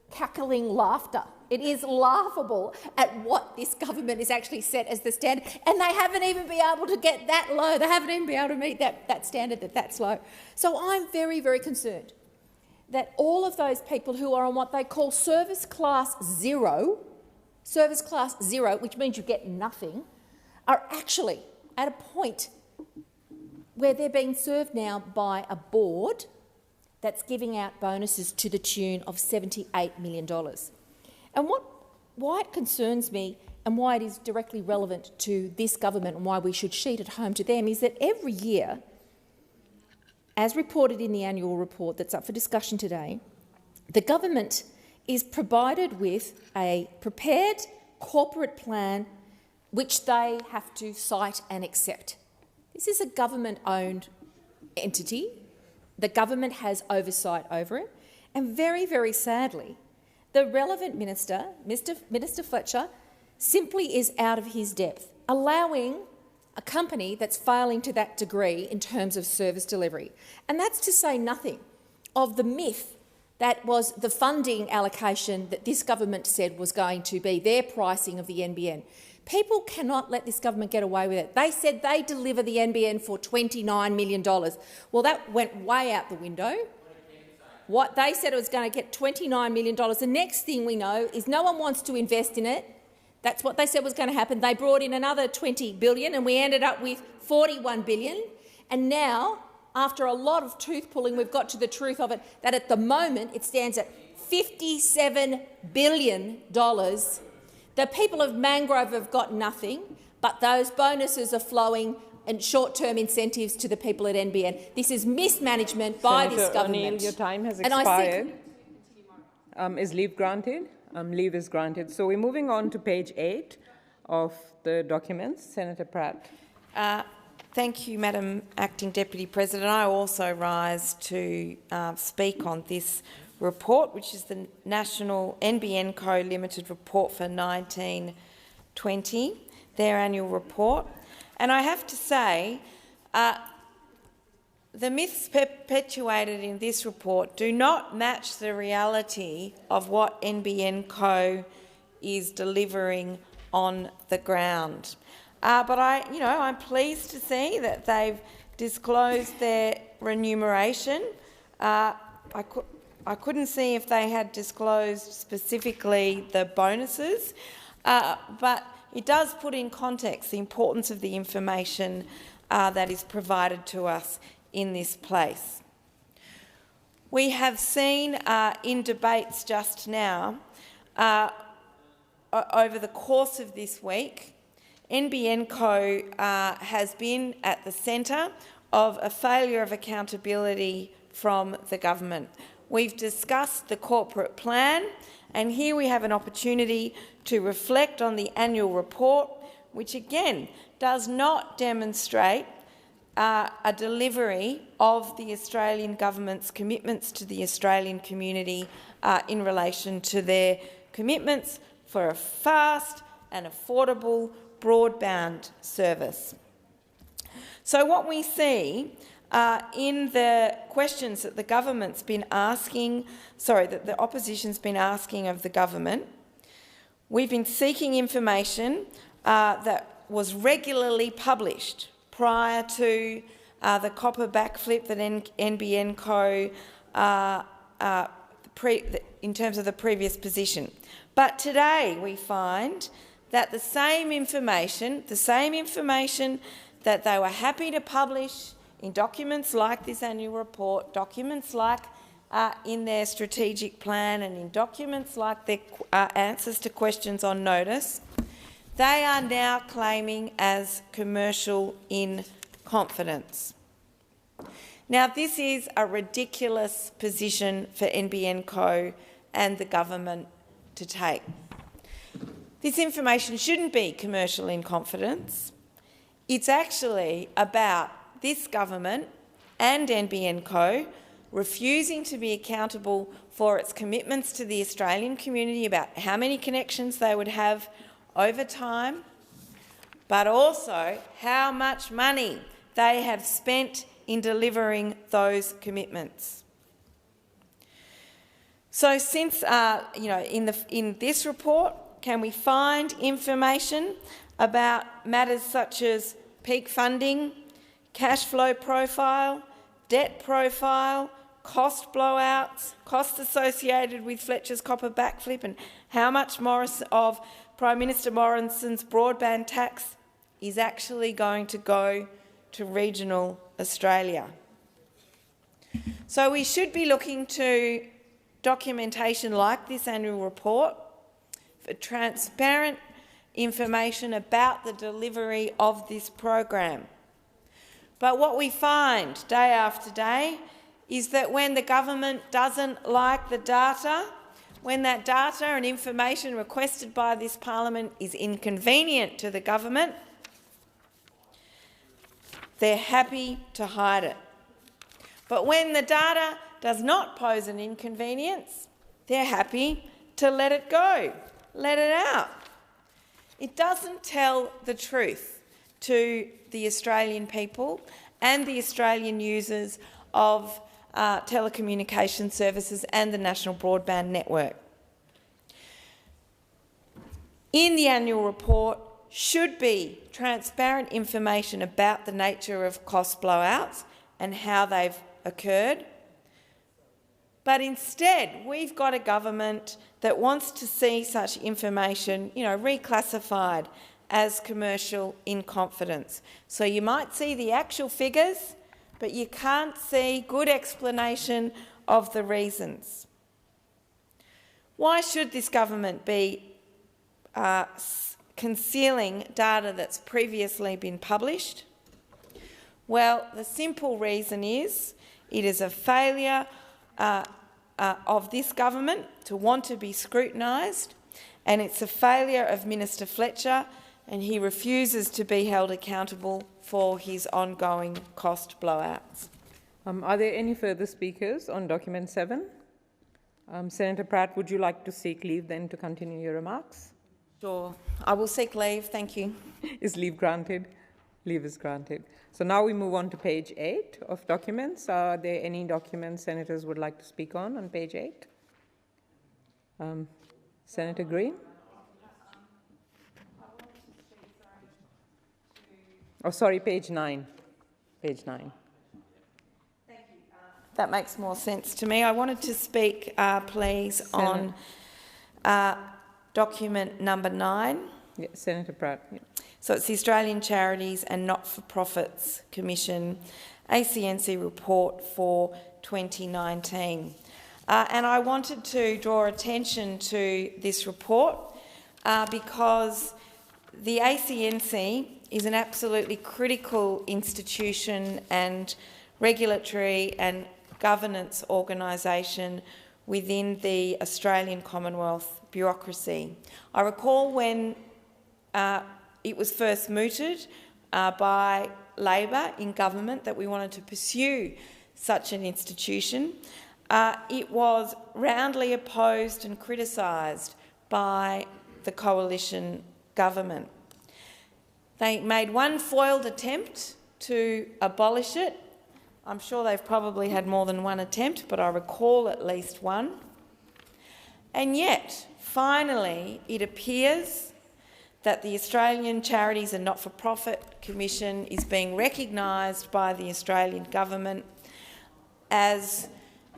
cackling laughter. It is laughable at what this government is actually set as the standard, and they haven't even been able to get that low. They haven't even been able to meet that standard that's low. So I'm very, very concerned that all of those people who are on what they call service class zero, which means you get nothing, are actually at a point where they're being served now by a board that's giving out bonuses to the tune of $78 million. And why it concerns me and why it is directly relevant to this government and why we should sheet it home to them is that every year, as reported in the annual report that's up for discussion today, the government is provided with a prepared corporate plan which they have to cite and accept. This is a government-owned entity. The government has oversight over it. And very, very sadly, the relevant minister, Minister Fletcher, simply is out of his depth, allowing a company that's failing to that degree in terms of service delivery. And that's to say nothing of the myth that was the funding allocation that this government said was going to be their pricing of the NBN. People cannot let this government get away with it. They said they deliver the NBN for $29 million. Well, that went way out the window. What they said it was going to get $29 million. The next thing we know is no one wants to invest in it. That's what they said was going to happen. They brought in another $20 billion and we ended up with $41 billion. And now, after a lot of tooth-pulling, we've got to the truth of it, that at the moment it stands at $57 billion. The people of Mangrove have got nothing, but those bonuses are flowing and short-term incentives to the people at NBN. This is mismanagement by this government. O'Neill, your time has expired. Is leave granted? Leave is granted. So we're moving on to page 8 of the documents. Senator Pratt. Thank you, Madam Acting Deputy President. I also rise to speak on this report, which is the National NBN Co Limited report for 1920, their annual report. And I have to say, the myths perpetuated in this report do not match the reality of what NBN Co is delivering on the ground. But I'm pleased to see that they've disclosed their remuneration. I couldn't see if they had disclosed specifically the bonuses, but it does put in context the importance of the information that is provided to us in this place. We have seen in debates just now, over the course of this week, NBN Co has been at the centre of a failure of accountability from the government. We've discussed the corporate plan, and here we have an opportunity to reflect on the annual report, which again does not demonstrate a delivery of the Australian government's commitments to the Australian community in relation to their commitments for a fast and affordable broadband service. So what we see in the questions that the government's been asking, that the opposition's been asking of the government, we've been seeking information that was regularly published prior to the copper backflip that NBN Co in terms of the previous position. But today we find that the same information that they were happy to publish in documents like this annual report, documents like in their strategic plan and in documents like their answers to questions on notice, they are now claiming as commercial in confidence. Now, this is a ridiculous position for NBN Co and the government to take. This information shouldn't be commercial in confidence. It's actually about this government and NBN Co refusing to be accountable for its commitments to the Australian community about how many connections they would have over time, but also how much money they have spent in delivering those commitments. So since, in this report, can we find information about matters such as peak funding, cash flow profile, debt profile, cost blowouts, costs associated with Fletcher's copper backflip, and how much of Prime Minister Morrison's broadband tax is actually going to go to regional Australia? So we should be looking to documentation like this annual report for transparent information about the delivery of this program. But what we find day after day is that when the government doesn't like the data, when that data and information requested by this parliament is inconvenient to the government, they're happy to hide it. But when the data does not pose an inconvenience, they're happy to let it go, let it out. It doesn't tell the truth to the Australian people and the Australian users of telecommunication services and the national broadband network. In the annual report should be transparent information about the nature of cost blowouts and how they've occurred. But instead, we've got a government that wants to see such information, reclassified as commercial in confidence. So you might see the actual figures, but you can't see good explanation of the reasons. Why should this government be concealing data that's previously been published? Well, the simple reason is it is a failure of this government to want to be scrutinised, and it's a failure of Minister Fletcher, and he refuses to be held accountable for his ongoing cost blowouts. Are there any further speakers on document 7? Senator Pratt, would you like to seek leave then to continue your remarks? Sure. I will seek leave. Thank you. Is leave granted? Leave is granted. So now we move on to page 8 of documents. Are there any documents senators would like to speak on page 8? Senator Green? Oh, sorry, page 9. Page 9. Thank you. That makes more sense to me. I wanted to speak, please, on document number 9. Yeah, Senator Pratt. Yeah. So it's the Australian Charities and Not-for-Profits Commission ACNC report for 2019. And I wanted to draw attention to this report because the ACNC is an absolutely critical institution and regulatory and governance organisation within the Australian Commonwealth bureaucracy. I recall when it was first mooted by Labor in government that we wanted to pursue such an institution. It was roundly opposed and criticised by the coalition government. They made one foiled attempt to abolish it. I'm sure they've probably had more than one attempt, but I recall at least one. And yet, finally, it appears that the Australian Charities and Not-for-Profit Commission is being recognised by the Australian government as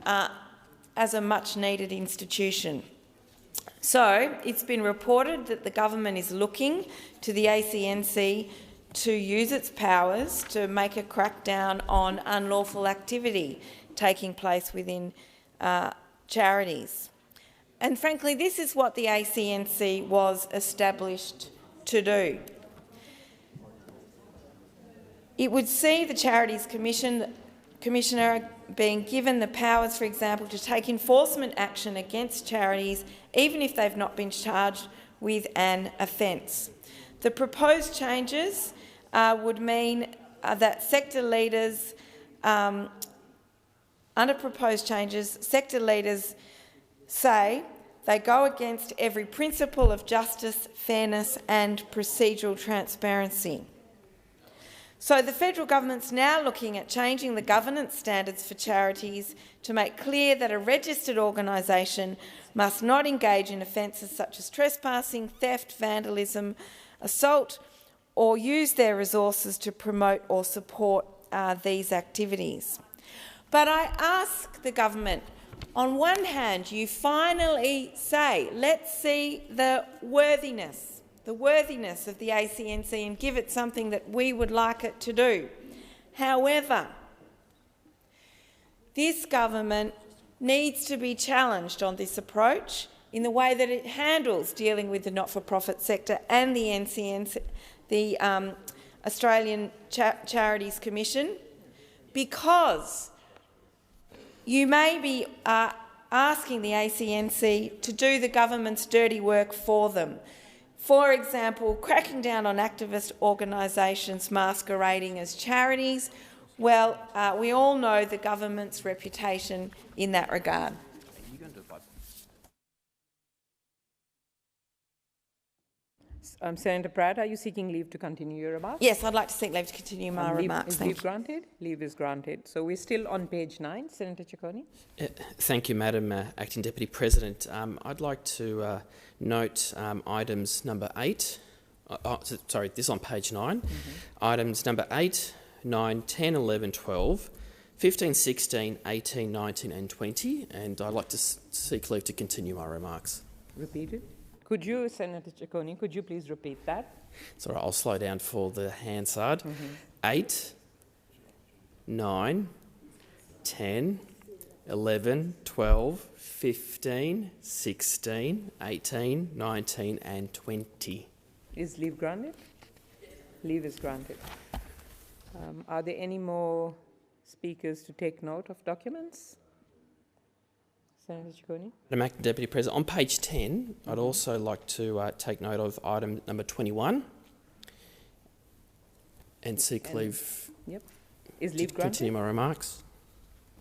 a much-needed institution. So it's been reported that the government is looking to the ACNC to use its powers to make a crackdown on unlawful activity taking place within charities. And frankly, this is what the ACNC was established to do. It would see the Charities Commissioner being given the powers, for example, to take enforcement action against charities, even if they've not been charged with an offence. The proposed changes would mean that sector leaders, under proposed changes, sector leaders say they go against every principle of justice, fairness and procedural transparency. So the federal government's now looking at changing the governance standards for charities to make clear that a registered organisation must not engage in offences such as trespassing, theft, vandalism, assault, or use their resources to promote or support these activities. But I ask the government, on one hand, you finally say, let's see the worthiness of the ACNC and give it something that we would like it to do. However, this government needs to be challenged on this approach in the way that it handles dealing with the not-for-profit sector and the NCNC, the Australian Charities Commission, because you may be asking the ACNC to do the government's dirty work for them. For example, cracking down on activist organisations masquerading as charities. Well, we all know the government's reputation in that regard. Senator Pratt, are you seeking leave to continue your remarks? Yes, I'd like to seek leave to continue my remarks. Is leave granted? Leave is granted. So we're still on page 9. Senator Ciccone. Thank you, Madam Acting Deputy President. I'd like to note items number 8. Sorry, this is on page 9. Items number 8, 9, 10, 11, 12, 15, 16, 18, 19 and 20. And I'd like to seek leave to continue my remarks. Repeated. Could you, Senator Ciccone, could you please repeat that? Sorry, I'll slow down for the Hansard. 8, 9, 10, 11, 12, 15, 16, 18, 19 and 20. Is leave granted? Leave is granted. Are there any more speakers to take note of documents? Senator Ciccone. Madam Acting Deputy President, on page 10, I'd also like to take note of item number 21 and seek leave. Yep. Is leave to granted? Continue my remarks.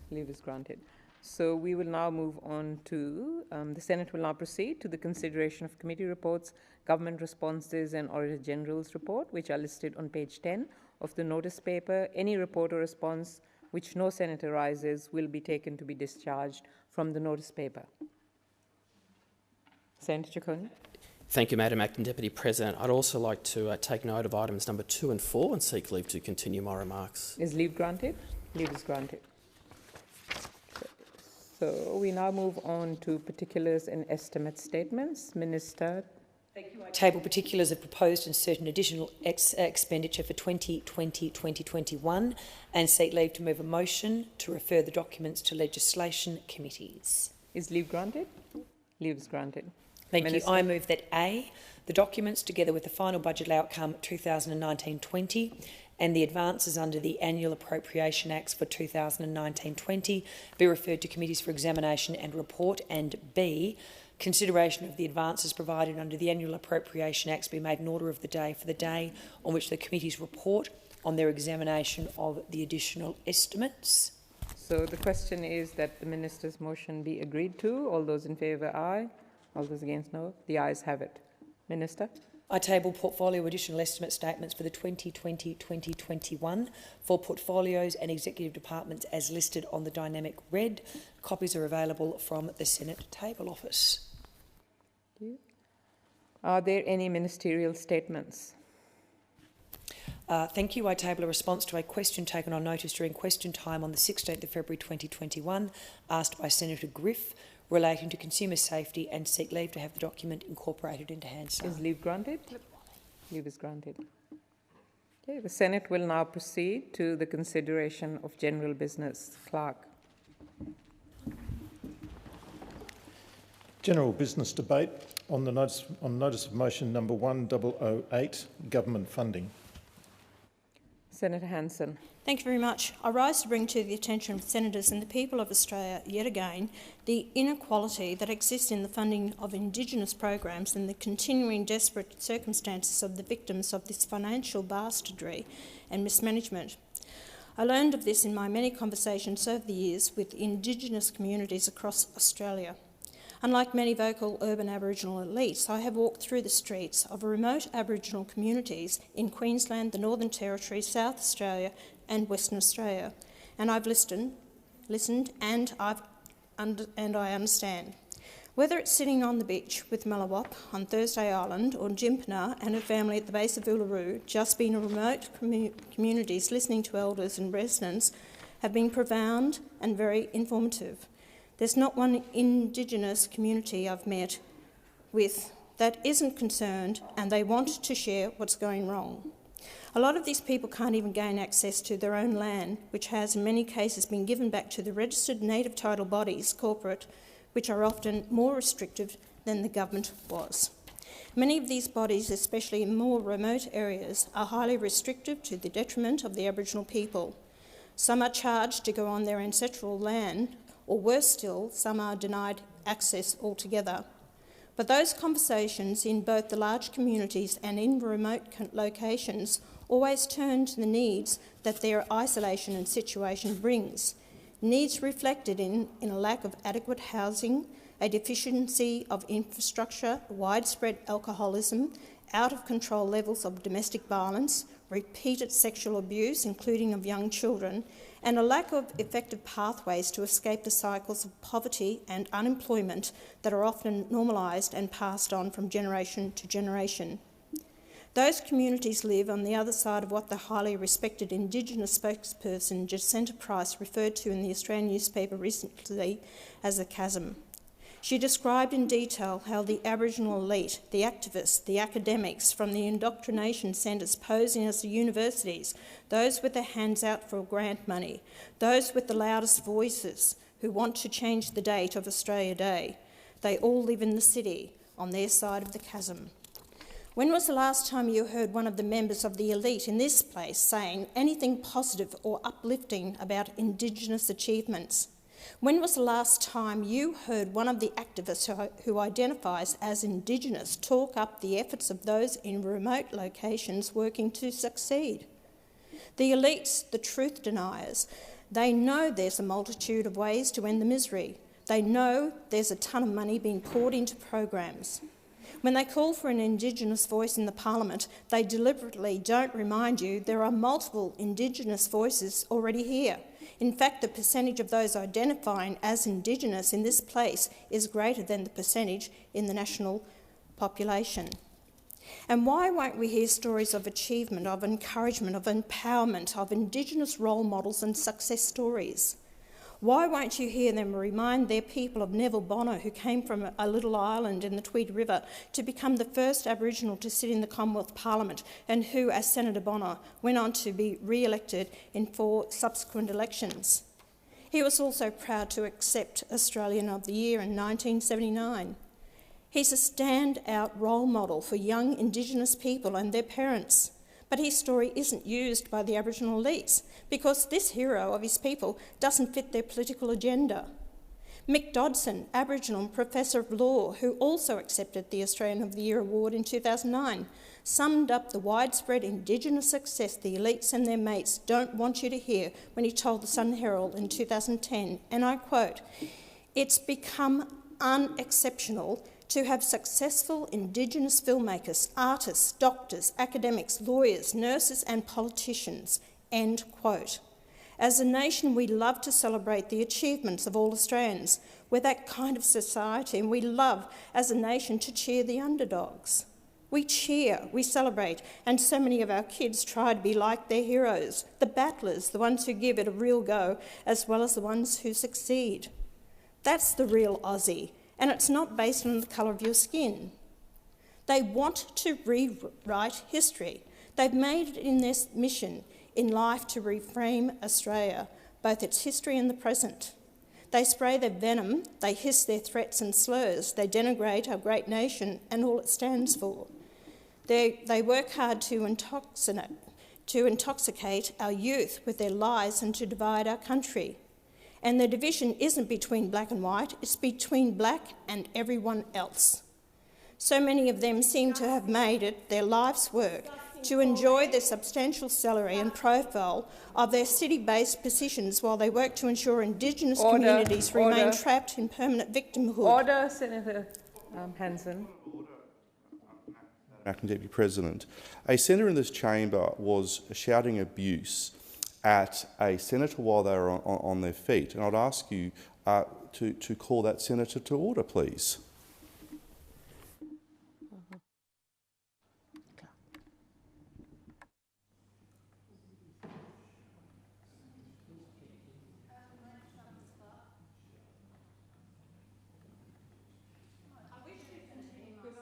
Leave is granted. So we will now move on to, the Senate will now proceed to the consideration of committee reports, government responses and Auditor General's report, which are listed on page 10 of the notice paper. Any report or response which no senator raises will be taken to be discharged from the notice paper. Senator Ciccone. Thank you, Madam Acting Deputy President. I'd also like to take note of items number 2 and 4 and seek leave to continue my remarks. Is leave granted? Leave is granted. So we now move on to particulars and estimate statements. Minister. Thank you. I table particulars of proposed and certain additional expenditure for 2020-2021 and seek leave to move a motion to refer the documents to legislation committees. Is leave granted? Leave is granted. Thank Minister. you. I move that A, the documents together with the final budget outcome 2019-20 and the advances under the Annual Appropriation Acts for 2019-20 be referred to committees for examination and report, and B, consideration of the advances provided under the Annual Appropriation Acts be made in order of the day for the day on which the committees report on their examination of the additional estimates. So the question is that the Minister's motion be agreed to. All those in favour, aye. All those against, no. The ayes have it. Minister. I table portfolio additional estimate statements for the 2020-2021 for portfolios and executive departments as listed on the dynamic red. Copies are available from the Senate Table Office. Thank you. Are there any ministerial statements? Thank you. I table a response to a question taken on notice during question time on the 16th of February 2021, asked by Senator Griff, relating to consumer safety, and seek leave to have the document incorporated into Hansard. Is leave granted? Leave is granted. Okay, the Senate will now proceed to the consideration of general business. Clerk. General business debate on the notice of motion number 1008, government funding. Senator Hanson. Thank you very much. I rise to bring to the attention of senators and the people of Australia yet again the inequality that exists in the funding of Indigenous programs and the continuing desperate circumstances of the victims of this financial bastardry and mismanagement. I learned of this in my many conversations over the years with Indigenous communities across Australia. Unlike many vocal urban Aboriginal elites, I have walked through the streets of remote Aboriginal communities in Queensland, the Northern Territory, South Australia and Western Australia, and I've listened and I understand. Whether it's sitting on the beach with Malawop on Thursday Island or Jimpana and her family at the base of Uluru, just being in remote communities listening to elders and residents have been profound and very informative. There's not one Indigenous community I've met with that isn't concerned and they want to share what's going wrong. A lot of these people can't even gain access to their own land, which has in many cases been given back to the registered native title bodies, corporate, which are often more restrictive than the government was. Many of these bodies, especially in more remote areas, are highly restrictive to the detriment of the Aboriginal people. Some are charged to go on their ancestral land, or worse still, some are denied access altogether. But those conversations in both the large communities and in remote locations always turn to the needs that their isolation and situation brings. Needs reflected in a lack of adequate housing, a deficiency of infrastructure, widespread alcoholism, out-of-control levels of domestic violence, repeated sexual abuse, including of young children, and a lack of effective pathways to escape the cycles of poverty and unemployment that are often normalised and passed on from generation to generation. Those communities live on the other side of what the highly respected Indigenous spokesperson Jacinta Price referred to in the Australian newspaper recently as a chasm. She described in detail how the Aboriginal elite, the activists, the academics from the indoctrination centres posing as the universities, those with their hands out for grant money, those with the loudest voices who want to change the date of Australia Day, they all live in the city on their side of the chasm. When was the last time you heard one of the members of the elite in this place saying anything positive or uplifting about Indigenous achievements? When was the last time you heard one of the activists who identifies as Indigenous talk up the efforts of those in remote locations working to succeed? The elites, the truth deniers, they know there's a multitude of ways to end the misery. They know there's a ton of money being poured into programs. When they call for an Indigenous voice in the Parliament, they deliberately don't remind you there are multiple Indigenous voices already here. In fact, the percentage of those identifying as Indigenous in this place is greater than the percentage in the national population. And why won't we hear stories of achievement, of encouragement, of empowerment, of Indigenous role models and success stories? Why won't you hear them remind their people of Neville Bonner, who came from a little island in the Tweed River to become the first Aboriginal to sit in the Commonwealth Parliament, and who, as Senator Bonner, went on to be re-elected in 4 subsequent elections? He was also proud to accept Australian of the Year in 1979. He's a standout role model for young Indigenous people and their parents. But his story isn't used by the Aboriginal elites because this hero of his people doesn't fit their political agenda. Mick Dodson, Aboriginal and Professor of Law, who also accepted the Australian of the Year award in 2009, summed up the widespread Indigenous success the elites and their mates don't want you to hear when he told the Sun Herald in 2010, and I quote, "It's become unexceptional to have successful Indigenous filmmakers, artists, doctors, academics, lawyers, nurses and politicians." End quote. As a nation, we love to celebrate the achievements of all Australians. We're that kind of society, and we love, as a nation, to cheer the underdogs. We cheer, we celebrate, and so many of our kids try to be like their heroes, the battlers, the ones who give it a real go, as well as the ones who succeed. That's the real Aussie, and it's not based on the colour of your skin. They want to rewrite history. They've made it in their mission in life to reframe Australia, both its history and the present. They spray their venom, they hiss their threats and slurs, they denigrate our great nation and all it stands for. They work hard to intoxicate our youth with their lies and to divide our country. And their division isn't between black and white, it's between black and everyone else. So many of them seem to have made it their life's work to enjoy the substantial salary and profile of their city-based positions while they work to ensure Indigenous communities remain trapped in permanent victimhood. Order, Senator Hanson. Acting Deputy President, a senator in this chamber was shouting abuse at a senator while they were on their feet, and I'd ask you to call that senator to order, please.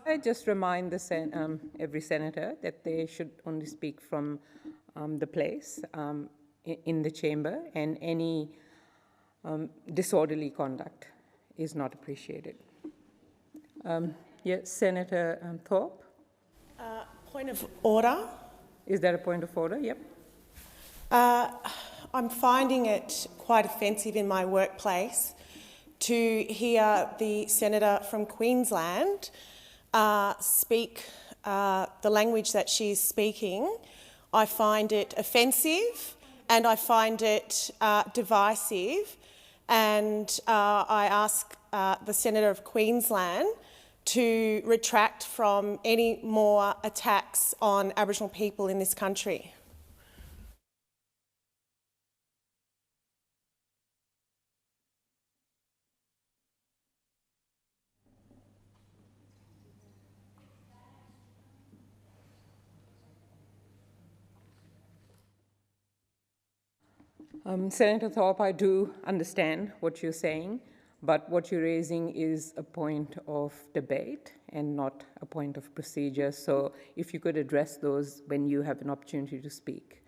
I just remind every senator that they should only speak from the place in the chamber, and any disorderly conduct is not appreciated. Yes, Senator Thorpe. Point of order. Is there a point of order? Yep. I'm finding it quite offensive in my workplace to hear the senator from Queensland speak the language that she's speaking. I find it offensive and I find it divisive, and I ask the Senator of Queensland to retract from any more attacks on Aboriginal people in this country. Senator Thorpe, I do understand what you're saying, but what you're raising is a point of debate and not a point of procedure. So if you could address those when you have an opportunity to speak.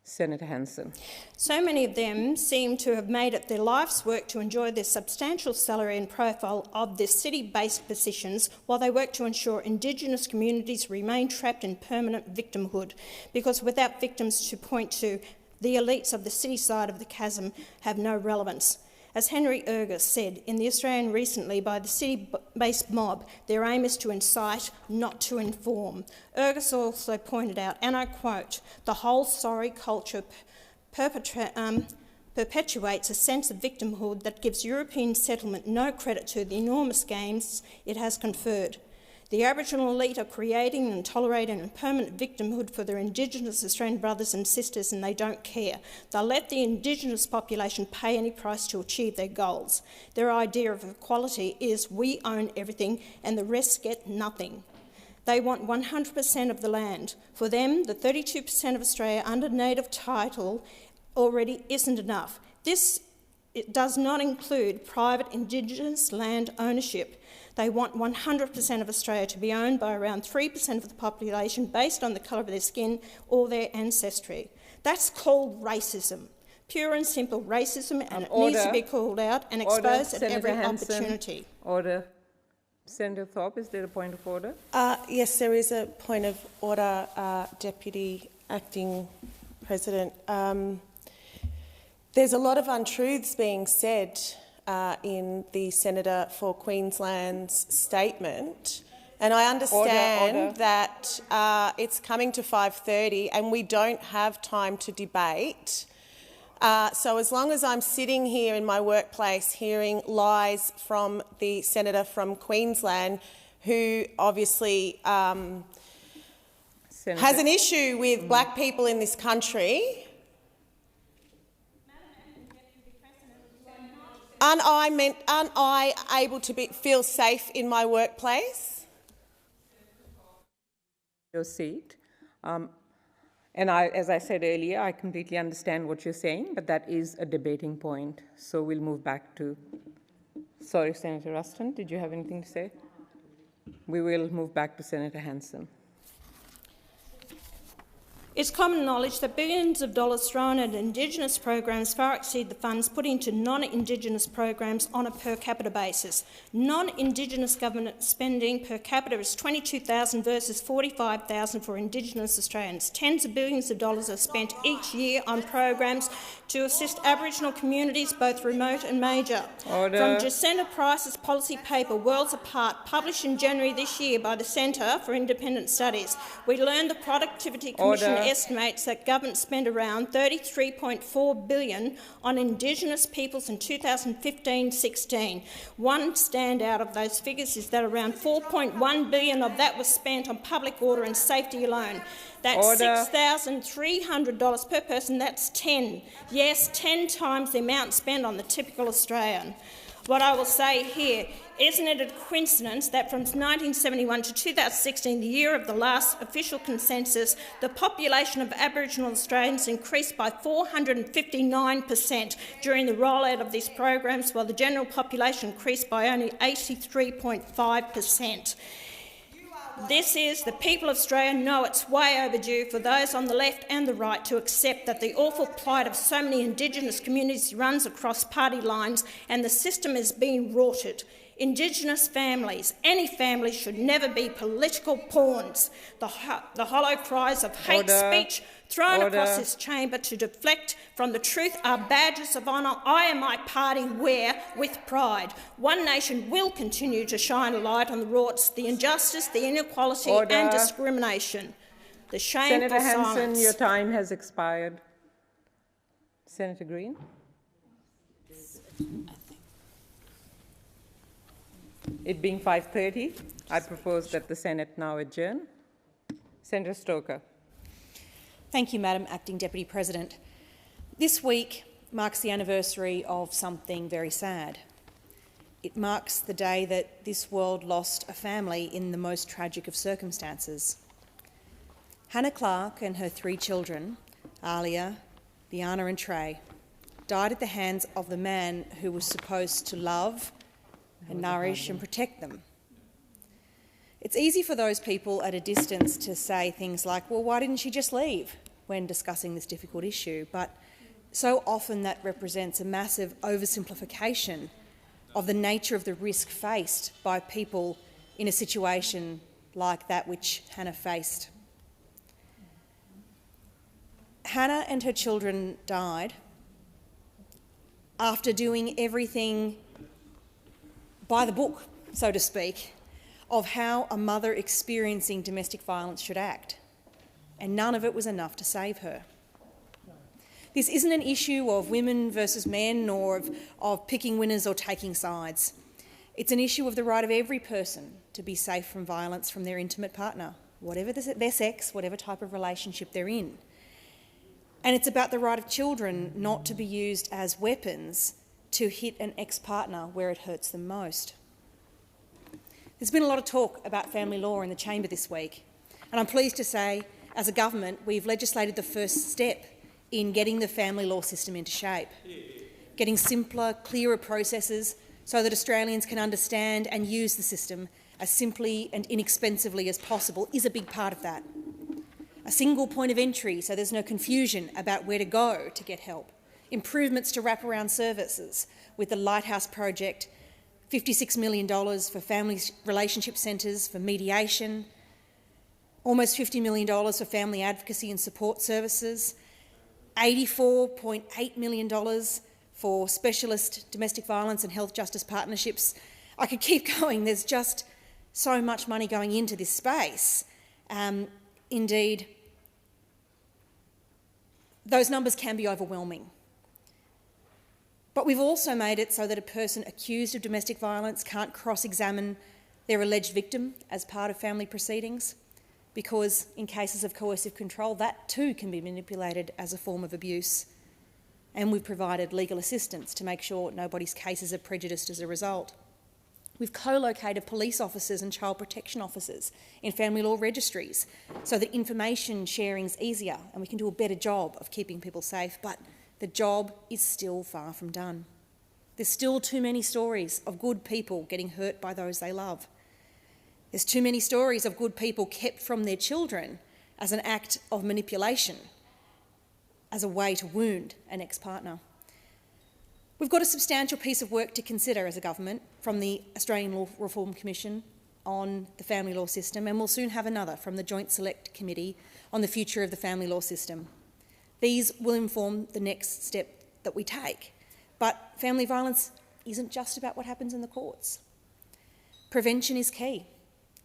Senator Hanson. So many of them seem to have made it their life's work to enjoy their substantial salary and profile of their city-based positions while they work to ensure Indigenous communities remain trapped in permanent victimhood, because without victims to point to, the elites of the city side of the chasm have no relevance. As Henry Ergus said in The Australian recently by the city-based mob, their aim is to incite, not to inform. Ergus also pointed out, and I quote, "The whole sorry culture perpetuates a sense of victimhood that gives European settlement no credit to the enormous gains it has conferred. The Aboriginal elite are creating and tolerating a permanent victimhood for their Indigenous Australian brothers and sisters, and they don't care. They'll let the Indigenous population pay any price to achieve their goals. Their idea of equality is we own everything and the rest get nothing. They want 100% of the land. For them, the 32% of Australia under native title already isn't enough. It does not include private Indigenous land ownership. They want 100% of Australia to be owned by around 3% of the population based on the colour of their skin or their ancestry. That's called racism, pure and simple racism, and it needs to be called out and exposed at every opportunity. Order. Senator Thorpe, is there a point of order? Yes, there is a point of order, Deputy Acting President. There's a lot of untruths being said in the Senator for Queensland's statement, and I understand that it's coming to 5:30 and we don't have time to debate. So as long as I'm sitting here in my workplace hearing lies from the senator from Queensland, who obviously has an issue with black people in this country, aren't I able to feel safe in my workplace? Your seat. And as I said earlier, I completely understand what you're saying, but that is a debating point. So we'll move back to... Sorry, Senator Ruston, did you have anything to say? We will move back to Senator Hanson. It's common knowledge that billions of dollars thrown at Indigenous programs far exceed the funds put into non-Indigenous programs on a per capita basis. Non-Indigenous government spending per capita is $22,000 versus $45,000 for Indigenous Australians. Tens of billions of dollars are spent each year on programs to assist Aboriginal communities, both remote and major. Order. From Jacinta Price's policy paper, Worlds Apart, published in January this year by the Centre for Independent Studies, we learned the Productivity Commission Order. estimates that government spent around $33.4 billion on Indigenous peoples in 2015-16. One standout of those figures is that around $4.1 billion of that was spent on public order and safety alone. That's $6,300 per person. That's 10 times the amount spent on the typical Australian. What I will say here, isn't it a coincidence that from 1971 to 2016, the year of the last official consensus, the population of Aboriginal Australians increased by 459% during the rollout of these programs, while the general population increased by only 83.5%. This is, the people of Australia know it's way overdue for those on the left and the right to accept that the awful plight of so many Indigenous communities runs across party lines and the system is being rorted. Indigenous families, any family, should never be political pawns. The hollow cries of hate speech thrown across this chamber to deflect from the truth are badges of honour I and my party wear with pride. One Nation will continue to shine a light on the rorts, the injustice, the inequality and discrimination. The shameful Senator Hanson, silence. your time has expired. Senator Green. It being 5:30, I propose that the Senate now adjourn. Senator Stoker. Thank you, Madam Acting Deputy President. This week marks the anniversary of something very sad. It marks the day that this world lost a family in the most tragic of circumstances. Hannah Clark and her 3 children, Alia, Liana and Trey, died at the hands of the man who was supposed to love and nourish and protect them. It's easy for those people at a distance to say things like, well, why didn't she just leave when discussing this difficult issue? But so often that represents a massive oversimplification of the nature of the risk faced by people in a situation like that which Hannah faced. Hannah and her children died after doing everything by the book, so to speak, of how a mother experiencing domestic violence should act, and none of it was enough to save her. This isn't an issue of women versus men or of picking winners or taking sides. It's an issue of the right of every person to be safe from violence from their intimate partner, whatever their sex, whatever type of relationship they're in. And it's about the right of children not to be used as weapons to hit an ex-partner where it hurts them most. There's been a lot of talk about family law in the chamber this week, and I'm pleased to say, as a government, we've legislated the first step in getting the family law system into shape. Getting simpler, clearer processes so that Australians can understand and use the system as simply and inexpensively as possible is a big part of that. A single point of entry so there's no confusion about where to go to get help. Improvements to wraparound services with the Lighthouse project, $56 million for family relationship centres for mediation, almost $50 million for family advocacy and support services, $84.8 million for specialist domestic violence and health justice partnerships. I could keep going. There's just so much money going into this space. Indeed, those numbers can be overwhelming. But we've also made it so that a person accused of domestic violence can't cross-examine their alleged victim as part of family proceedings, because in cases of coercive control, that too can be manipulated as a form of abuse. And we've provided legal assistance to make sure nobody's cases are prejudiced as a result. We've co-located police officers and child protection officers in family law registries so that information sharing is easier and we can do a better job of keeping people safe, but the job is still far from done. There's still too many stories of good people getting hurt by those they love. There's too many stories of good people kept from their children as an act of manipulation, as a way to wound an ex-partner. We've got a substantial piece of work to consider as a government from the Australian Law Reform Commission on the family law system, and we'll soon have another from the Joint Select Committee on the future of the family law system. These will inform the next step that we take. But family violence isn't just about what happens in the courts. Prevention is key.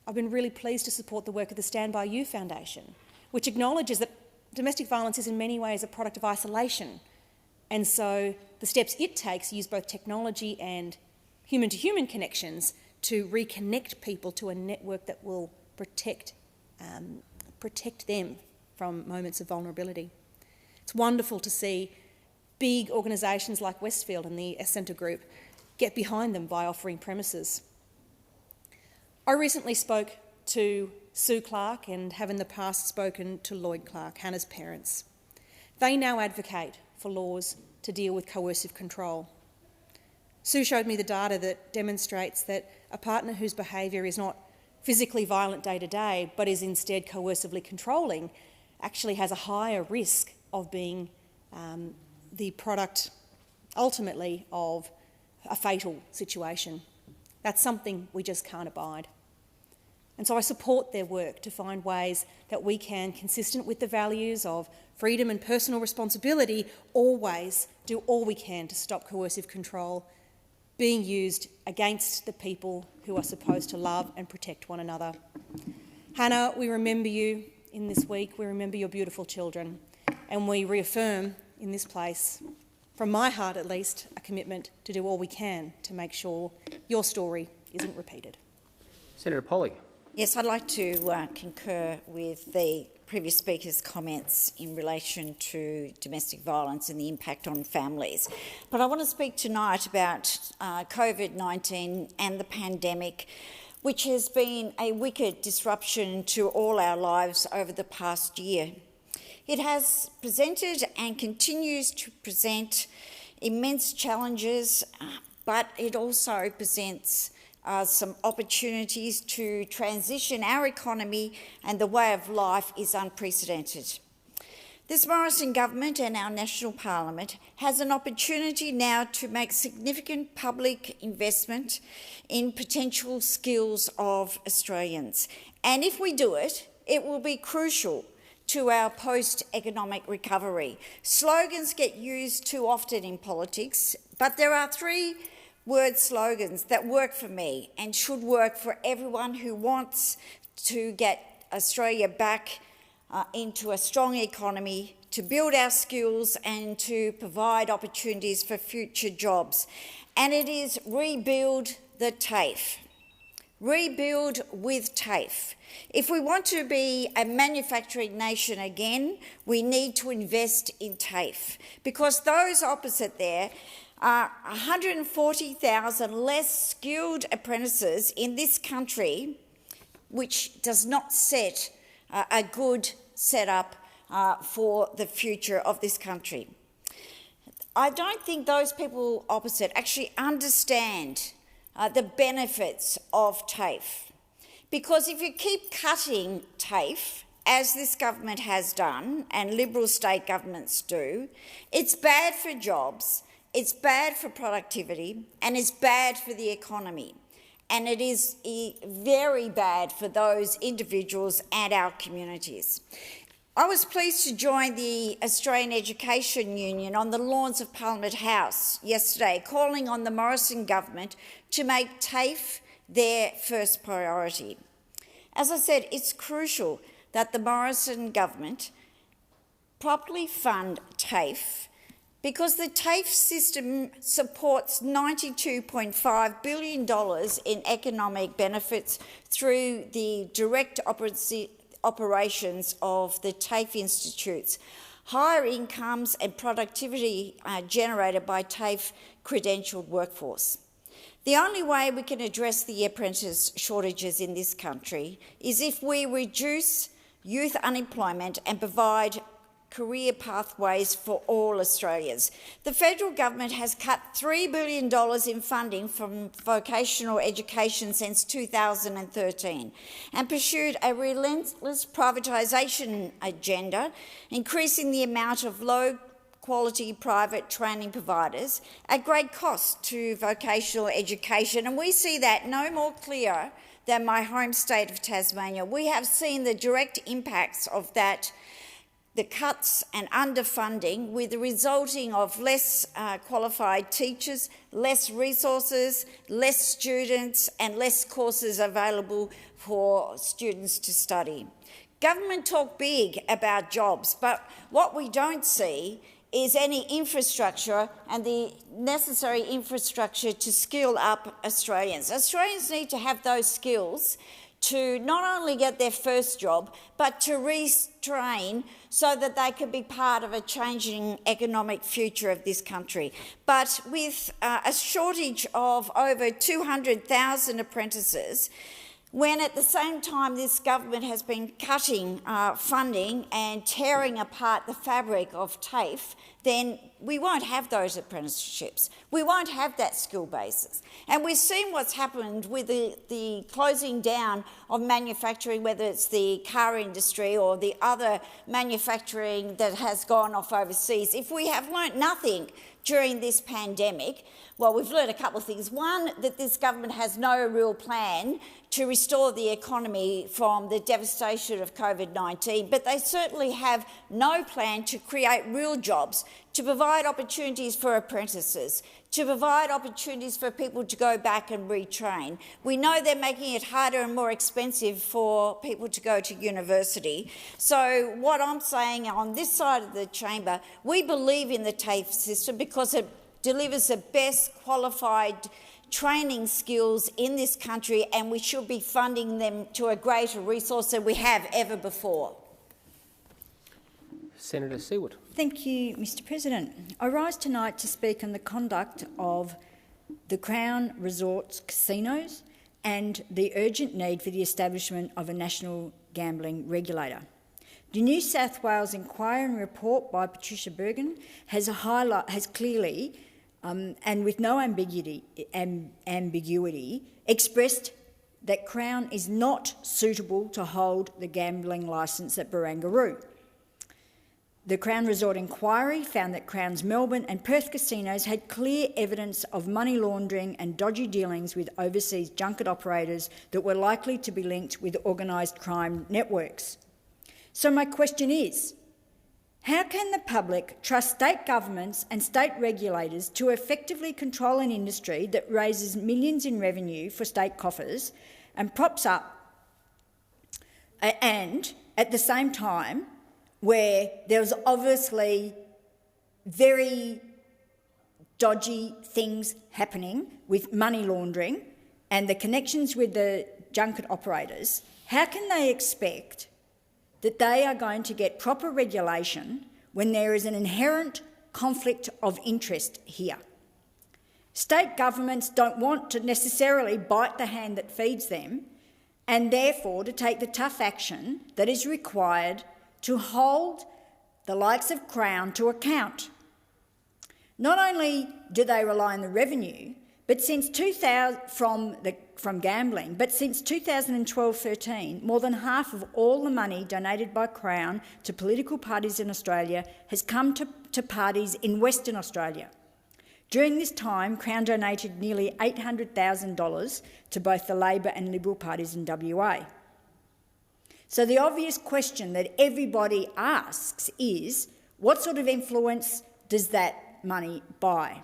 I've been really pleased to support the work of the Stand By You Foundation, which acknowledges that domestic violence is in many ways a product of isolation, and so the steps it takes use both technology and human-to-human connections to reconnect people to a network that will protect them from moments of vulnerability. It's wonderful to see big organisations like Westfield and the S Centre Group get behind them by offering premises. I recently spoke to Sue Clark and have in the past spoken to Lloyd Clark, Hannah's parents. They now advocate for laws to deal with coercive control. Sue showed me the data that demonstrates that a partner whose behaviour is not physically violent day to day but is instead coercively controlling actually has a higher risk of being the product, ultimately, of a fatal situation. That's something we just can't abide. And so I support their work to find ways that we can, consistent with the values of freedom and personal responsibility, always do all we can to stop coercive control being used against the people who are supposed to love and protect one another. Hannah, we remember you in this week. We remember your beautiful children. And we reaffirm in this place, from my heart at least, a commitment to do all we can to make sure your story isn't repeated. Senator Polley. Yes, I'd like to concur with the previous speaker's comments in relation to domestic violence and the impact on families. But I want to speak tonight about COVID-19 and the pandemic, which has been a wicked disruption to all our lives over the past year. It has presented and continues to present immense challenges, but it also presents some opportunities to transition our economy, and the way of life is unprecedented. This Morrison government and our National Parliament has an opportunity now to make significant public investment in potential skills of Australians. And if we do it, it will be crucial to our post-economic recovery. Slogans get used too often in politics, but there are three-word slogans that work for me and should work for everyone who wants to get Australia back into a strong economy, to build our skills and to provide opportunities for future jobs. And it is rebuild the TAFE. Rebuild with TAFE. If we want to be a manufacturing nation again, we need to invest in TAFE, because those opposite there are 140,000 less skilled apprentices in this country, which does not set a good setup for the future of this country. I don't think those people opposite actually understand the benefits of TAFE, because if you keep cutting TAFE, as this government has done and Liberal state governments do, it's bad for jobs, it's bad for productivity, and it's bad for the economy. And it is very bad for those individuals and our communities. I was pleased to join the Australian Education Union on the lawns of Parliament House yesterday, calling on the Morrison government to make TAFE their first priority. As I said, it's crucial that the Morrison government properly fund TAFE because the TAFE system supports $92.5 billion in economic benefits through the direct operations of the TAFE institutes, higher incomes and productivity generated by TAFE credentialed workforce. The only way we can address the apprentice shortages in this country is if we reduce youth unemployment and provide career pathways for all Australians. The federal government has cut $3 billion in funding from vocational education since 2013 and pursued a relentless privatisation agenda, increasing the amount of low-quality private training providers at great cost to vocational education. And we see that no more clear than my home state of Tasmania. We have seen the direct impacts of that, the cuts and underfunding, with the resulting of less qualified teachers, less resources, less students and less courses available for students to study. Government talk big about jobs, but what we don't see is any infrastructure and the necessary infrastructure to skill up Australians. Australians need to have those skills to not only get their first job, but to retrain so that they can be part of a changing economic future of this country. But with a shortage of over 200,000 apprentices, when at the same time this government has been cutting funding and tearing apart the fabric of TAFE, then we won't have those apprenticeships. We won't have that skill basis. And we've seen what's happened with the closing down of manufacturing, whether it's the car industry or the other manufacturing that has gone off overseas. If we have learnt nothing during this pandemic, well, we've learned a couple of things. One, that this government has no real plan to restore the economy from the devastation of COVID-19, but they certainly have no plan to create real jobs, to provide opportunities for apprentices, to provide opportunities for people to go back and retrain. We know they're making it harder and more expensive for people to go to university. So what I'm saying on this side of the chamber, we believe in the TAFE system because it delivers the best qualified training skills in this country, and we should be funding them to a greater resource than we have ever before. Senator Seward. Thank you, Mr President. I rise tonight to speak on the conduct of the Crown Resorts casinos and the urgent need for the establishment of a national gambling regulator. The New South Wales inquiry and report by Patricia Bergen has clearly and with no ambiguity, expressed that Crown is not suitable to hold the gambling licence at Barangaroo. The Crown Resort inquiry found that Crown's Melbourne and Perth casinos had clear evidence of money laundering and dodgy dealings with overseas junket operators that were likely to be linked with organised crime networks. So my question is, how can the public trust state governments and state regulators to effectively control an industry that raises millions in revenue for state coffers and props up, and at the same time where there's obviously very dodgy things happening with money laundering and the connections with the junket operators, how can they expect that they are going to get proper regulation when there is an inherent conflict of interest here? State governments don't want to necessarily bite the hand that feeds them, and therefore to take the tough action that is required to hold the likes of Crown to account. Not only do they rely on the revenue but since 2000 from gambling, but since 2012-13, more than half of all the money donated by Crown to political parties in Australia has come to parties in Western Australia. During this time, Crown donated nearly $800,000 to both the Labor and Liberal parties in WA. So the obvious question that everybody asks is, what sort of influence does that money buy?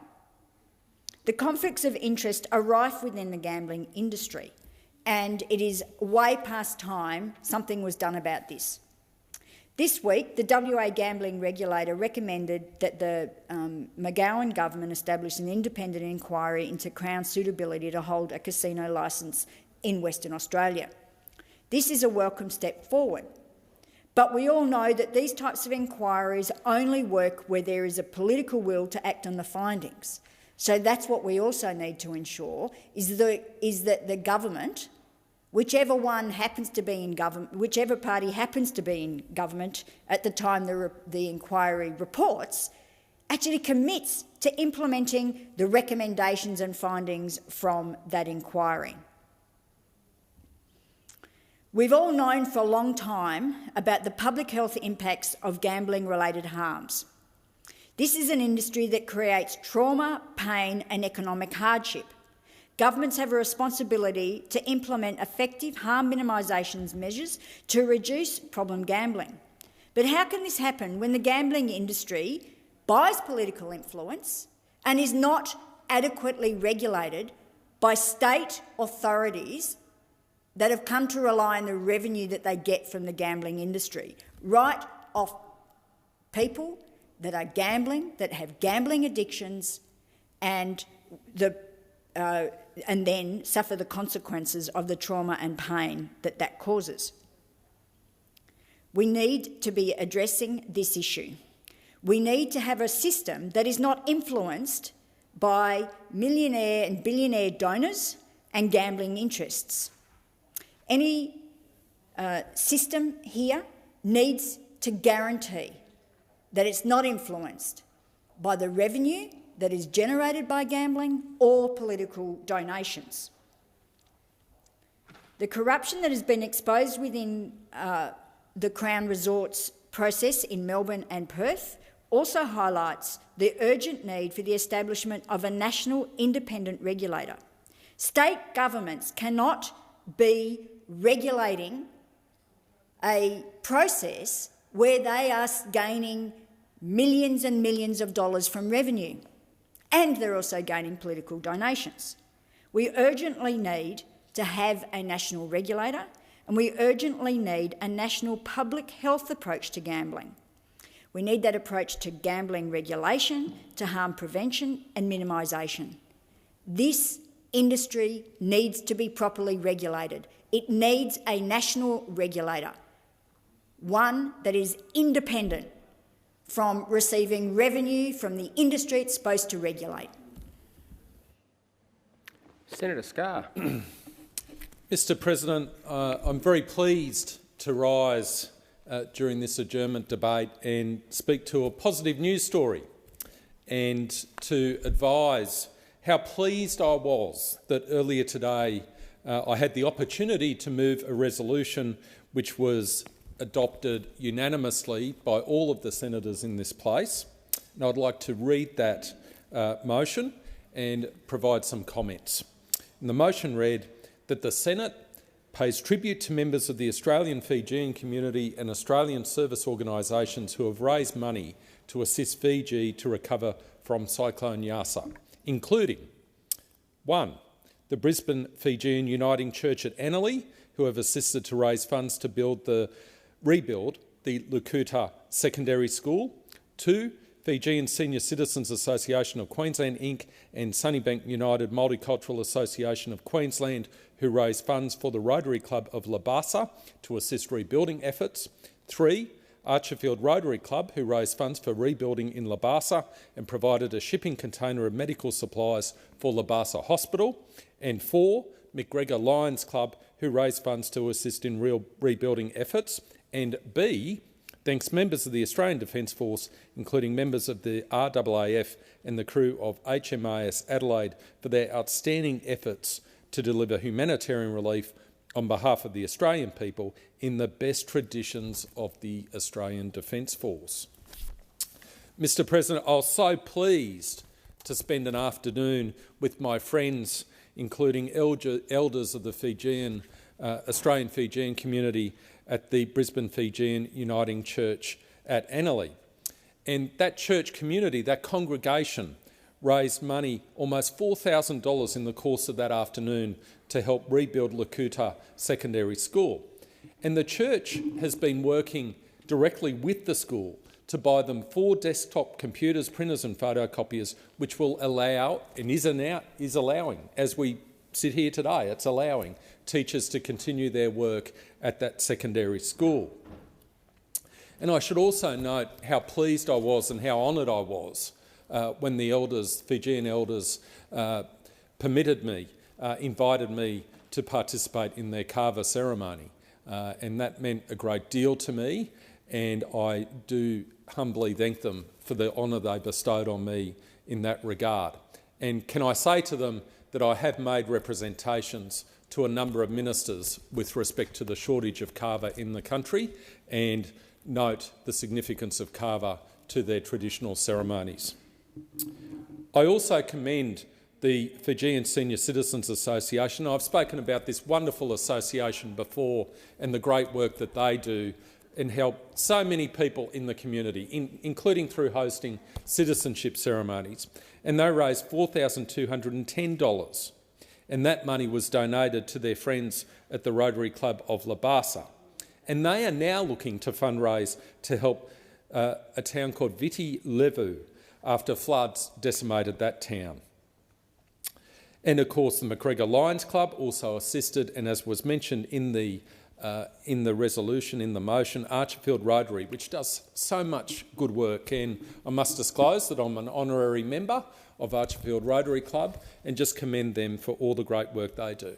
The conflicts of interest are rife within the gambling industry, and it is way past time something was done about this. This week, the WA gambling regulator recommended that the McGowan government establish an independent inquiry into Crown's suitability to hold a casino licence in Western Australia. This is a welcome step forward, but we all know that these types of inquiries only work where there is a political will to act on the findings. So that's what we also need to ensure, is that the government, whichever one happens to be in government, whichever party happens to be in government at the time the inquiry reports, actually commits to implementing the recommendations and findings from that inquiry. We've all known for a long time about the public health impacts of gambling-related harms. This is an industry that creates trauma, pain and economic hardship. Governments have a responsibility to implement effective harm minimisation measures to reduce problem gambling. But how can this happen when the gambling industry buys political influence and is not adequately regulated by state authorities that have come to rely on the revenue that they get from the gambling industry, right off people that are gambling, that have gambling addictions, and then suffer the consequences of the trauma and pain that that causes. We need to be addressing this issue. We need to have a system that is not influenced by millionaire and billionaire donors and gambling interests. Any system here needs to guarantee that it's not influenced by the revenue that is generated by gambling or political donations. The corruption that has been exposed within the Crown Resorts process in Melbourne and Perth also highlights the urgent need for the establishment of a national independent regulator. State governments cannot be regulating a process where they are gaining millions and millions of dollars from revenue, and they're also gaining political donations. We urgently need to have a national regulator, and we urgently need a national public health approach to gambling. We need that approach to gambling regulation, to harm prevention and minimisation. This industry needs to be properly regulated. It needs a national regulator, one that is independent from receiving revenue from the industry it's supposed to regulate. Senator Scarr. Mr President, I'm very pleased to rise during this adjournment debate and speak to a positive news story and to advise how pleased I was that earlier today I had the opportunity to move a resolution which was adopted unanimously by all of the senators in this place. And I'd like to read that motion and provide some comments. And the motion read that the Senate pays tribute to members of the Australian Fijian community and Australian service organisations who have raised money to assist Fiji to recover from Cyclone Yasa, including 1. The Brisbane Fijian Uniting Church at Annerley, who have assisted to raise funds to rebuild the Lukuta Secondary School. 2. Fijian Senior Citizens Association of Queensland Inc. and Sunnybank United Multicultural Association of Queensland, who raised funds for the Rotary Club of Labasa to assist rebuilding efforts. 3. Archerfield Rotary Club, who raised funds for rebuilding in Labasa and provided a shipping container of medical supplies for Labasa Hospital. And 4. McGregor Lions Club, who raised funds to assist in rebuilding efforts. And B. Thanks members of the Australian Defence Force, including members of the RAAF and the crew of HMAS Adelaide, for their outstanding efforts to deliver humanitarian relief on behalf of the Australian people in the best traditions of the Australian Defence Force. Mr President, I was so pleased to spend an afternoon with my friends, including elders of the Australian Fijian community at the Brisbane Fijian Uniting Church at Annerley. And that church community, that congregation, raised money, almost $4,000 in the course of that afternoon, to help rebuild Lukuta Secondary School. And the church has been working directly with the school to buy them 4 desktop computers, printers and photocopiers, which will allow, and is allowing, as we sit here today, it's allowing teachers to continue their work at that secondary school. And I should also note how pleased I was and how honoured I was when the elders, Fijian elders, invited me to participate in their kava ceremony. And that meant a great deal to me, and I do humbly thank them for the honour they bestowed on me in that regard. And can I say to them that I have made representations to a number of ministers with respect to the shortage of kava in the country, and note the significance of kava to their traditional ceremonies. I also commend the Fijian Senior Citizens Association. I've spoken about this wonderful association before and the great work that they do and help so many people in the community, including through hosting citizenship ceremonies. And they raised $4,210, and that money was donated to their friends at the Rotary Club of Labasa. And they are now looking to fundraise to help a town called Viti Levu after floods decimated that town. And of course the McGregor Lions Club also assisted, and as was mentioned in the resolution, in the motion, Archerfield Rotary, which does so much good work. And I must disclose that I'm an honorary member of Archerfield Rotary Club and just commend them for all the great work they do.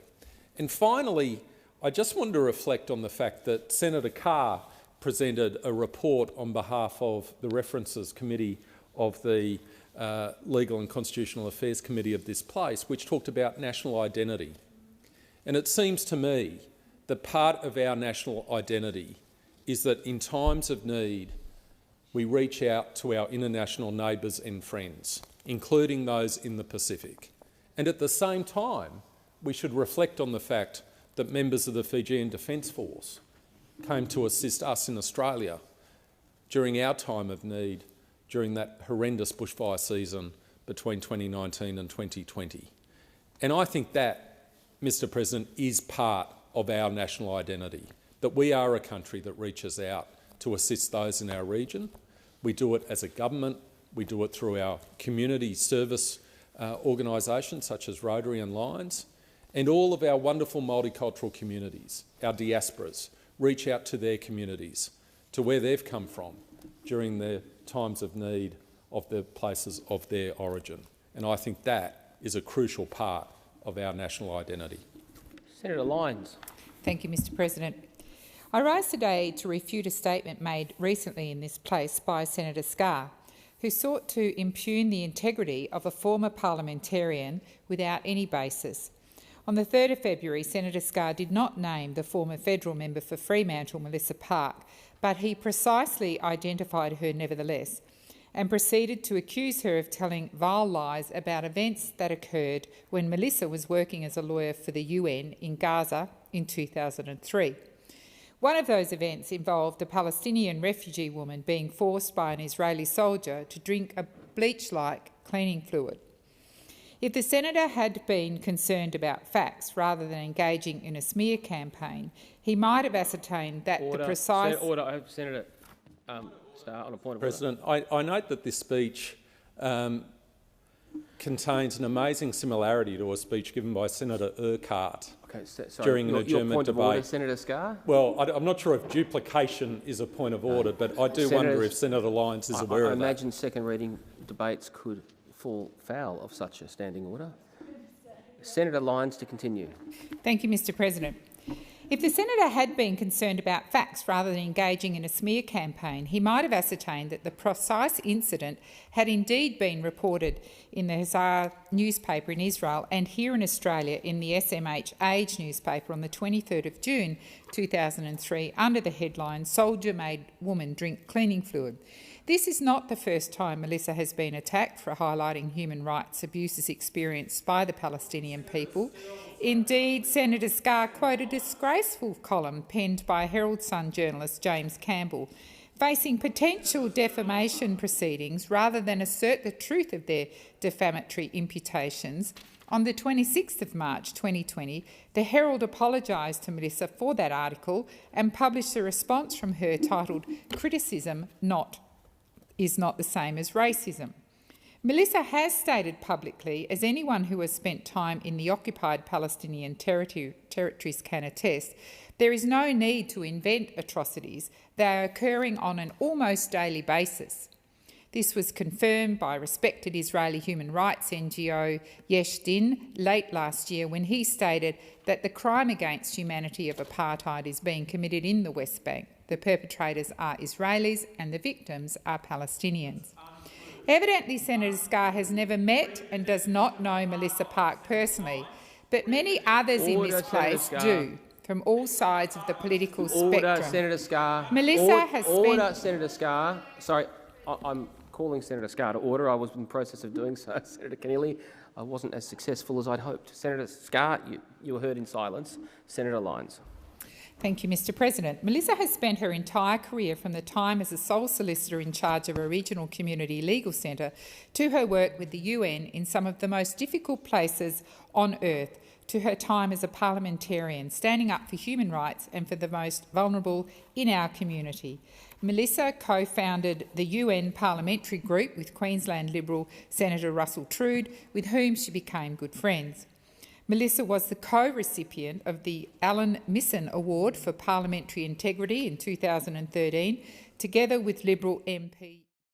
And finally, I just wanted to reflect on the fact that Senator Carr presented a report on behalf of the References Committee of the Legal and Constitutional Affairs Committee of this place, which talked about national identity. And it seems to me that part of our national identity is that in times of need, we reach out to our international neighbours and friends, including those in the Pacific. And at the same time, we should reflect on the fact that members of the Fijian Defence Force came to assist us in Australia during our time of need, during that horrendous bushfire season between 2019 and 2020. And I think that, Mr. President, is part of our national identity, that we are a country that reaches out to assist those in our region. We do it as a government, we do it through our community service organisations such as Rotary and Lions, and all of our wonderful multicultural communities, our diasporas, reach out to their communities, to where they've come from during their times of need of the places of their origin. And I think that is a crucial part of our national identity. Senator Lyons. Thank you, Mr. President. I rise today to refute a statement made recently in this place by Senator Scarr, who sought to impugn the integrity of a former parliamentarian without any basis. On the 3rd of February, Senator Scarr did not name the former federal member for Fremantle, Melissa Park, but he precisely identified her nevertheless and proceeded to accuse her of telling vile lies about events that occurred when Melissa was working as a lawyer for the UN in Gaza in 2003. One of those events involved a Palestinian refugee woman being forced by an Israeli soldier to drink a bleach-like cleaning fluid. If the senator had been concerned about facts rather than engaging in a smear campaign, he might have ascertained that the precise... Order. Senator Starr, on a point of President, I note that this speech contains an amazing similarity to a speech given by Senator Urquhart during the German point debate. Of order, Senator Scarr? Well, I'm not sure if duplication is a point of order, but I do wonder if Senator Lyons is aware of that. I imagine second reading debates could fall foul of such a standing order. Senator Lyons to continue. Thank you, Mr. President. If the senator had been concerned about facts rather than engaging in a smear campaign, he might have ascertained that the precise incident had indeed been reported in the Hansard newspaper in Israel and here in Australia in the SMH Age newspaper on the 23rd of June 2003 under the headline "Soldier Made Woman Drink Cleaning Fluid." This is not the first time Melissa has been attacked for highlighting human rights abuses experienced by the Palestinian people. Indeed, Senator Scarr quoted a disgraceful column penned by Herald Sun journalist James Campbell, facing potential defamation proceedings rather than assert the truth of their defamatory imputations, On the 26th of March 2020, the Herald apologised to Melissa for that article and published a response from her titled "Criticism is not the same as racism." Melissa has stated publicly, as anyone who has spent time in the occupied Palestinian territories can attest, there is no need to invent atrocities. They are occurring on an almost daily basis. This was confirmed by respected Israeli human rights NGO Yesh Din late last year when he stated that the crime against humanity of apartheid is being committed in the West Bank. The perpetrators are Israelis and the victims are Palestinians. Evidently, Senator Scarr has never met and does not know Melissa Park personally, but many others in this place do, from all sides of the political spectrum. Senator Scarr. Melissa has spent... Senator Scarr. Sorry, I'm calling Senator Scarr to order. I was in the process of doing so. Senator Keneally, I wasn't as successful as I'd hoped. Senator Scarr, you were heard in silence. Senator Lyons. Thank you, Mr President. Melissa has spent her entire career, from the time as a sole solicitor in charge of a regional community legal centre to her work with the UN in some of the most difficult places on earth, to her time as a parliamentarian, standing up for human rights and for the most vulnerable in our community. Melissa co-founded the UN Parliamentary Group with Queensland Liberal Senator Russell Trude, with whom she became good friends. Melissa was the co-recipient of the Alan Misson Award for Parliamentary Integrity in 2013, together with Liberal MP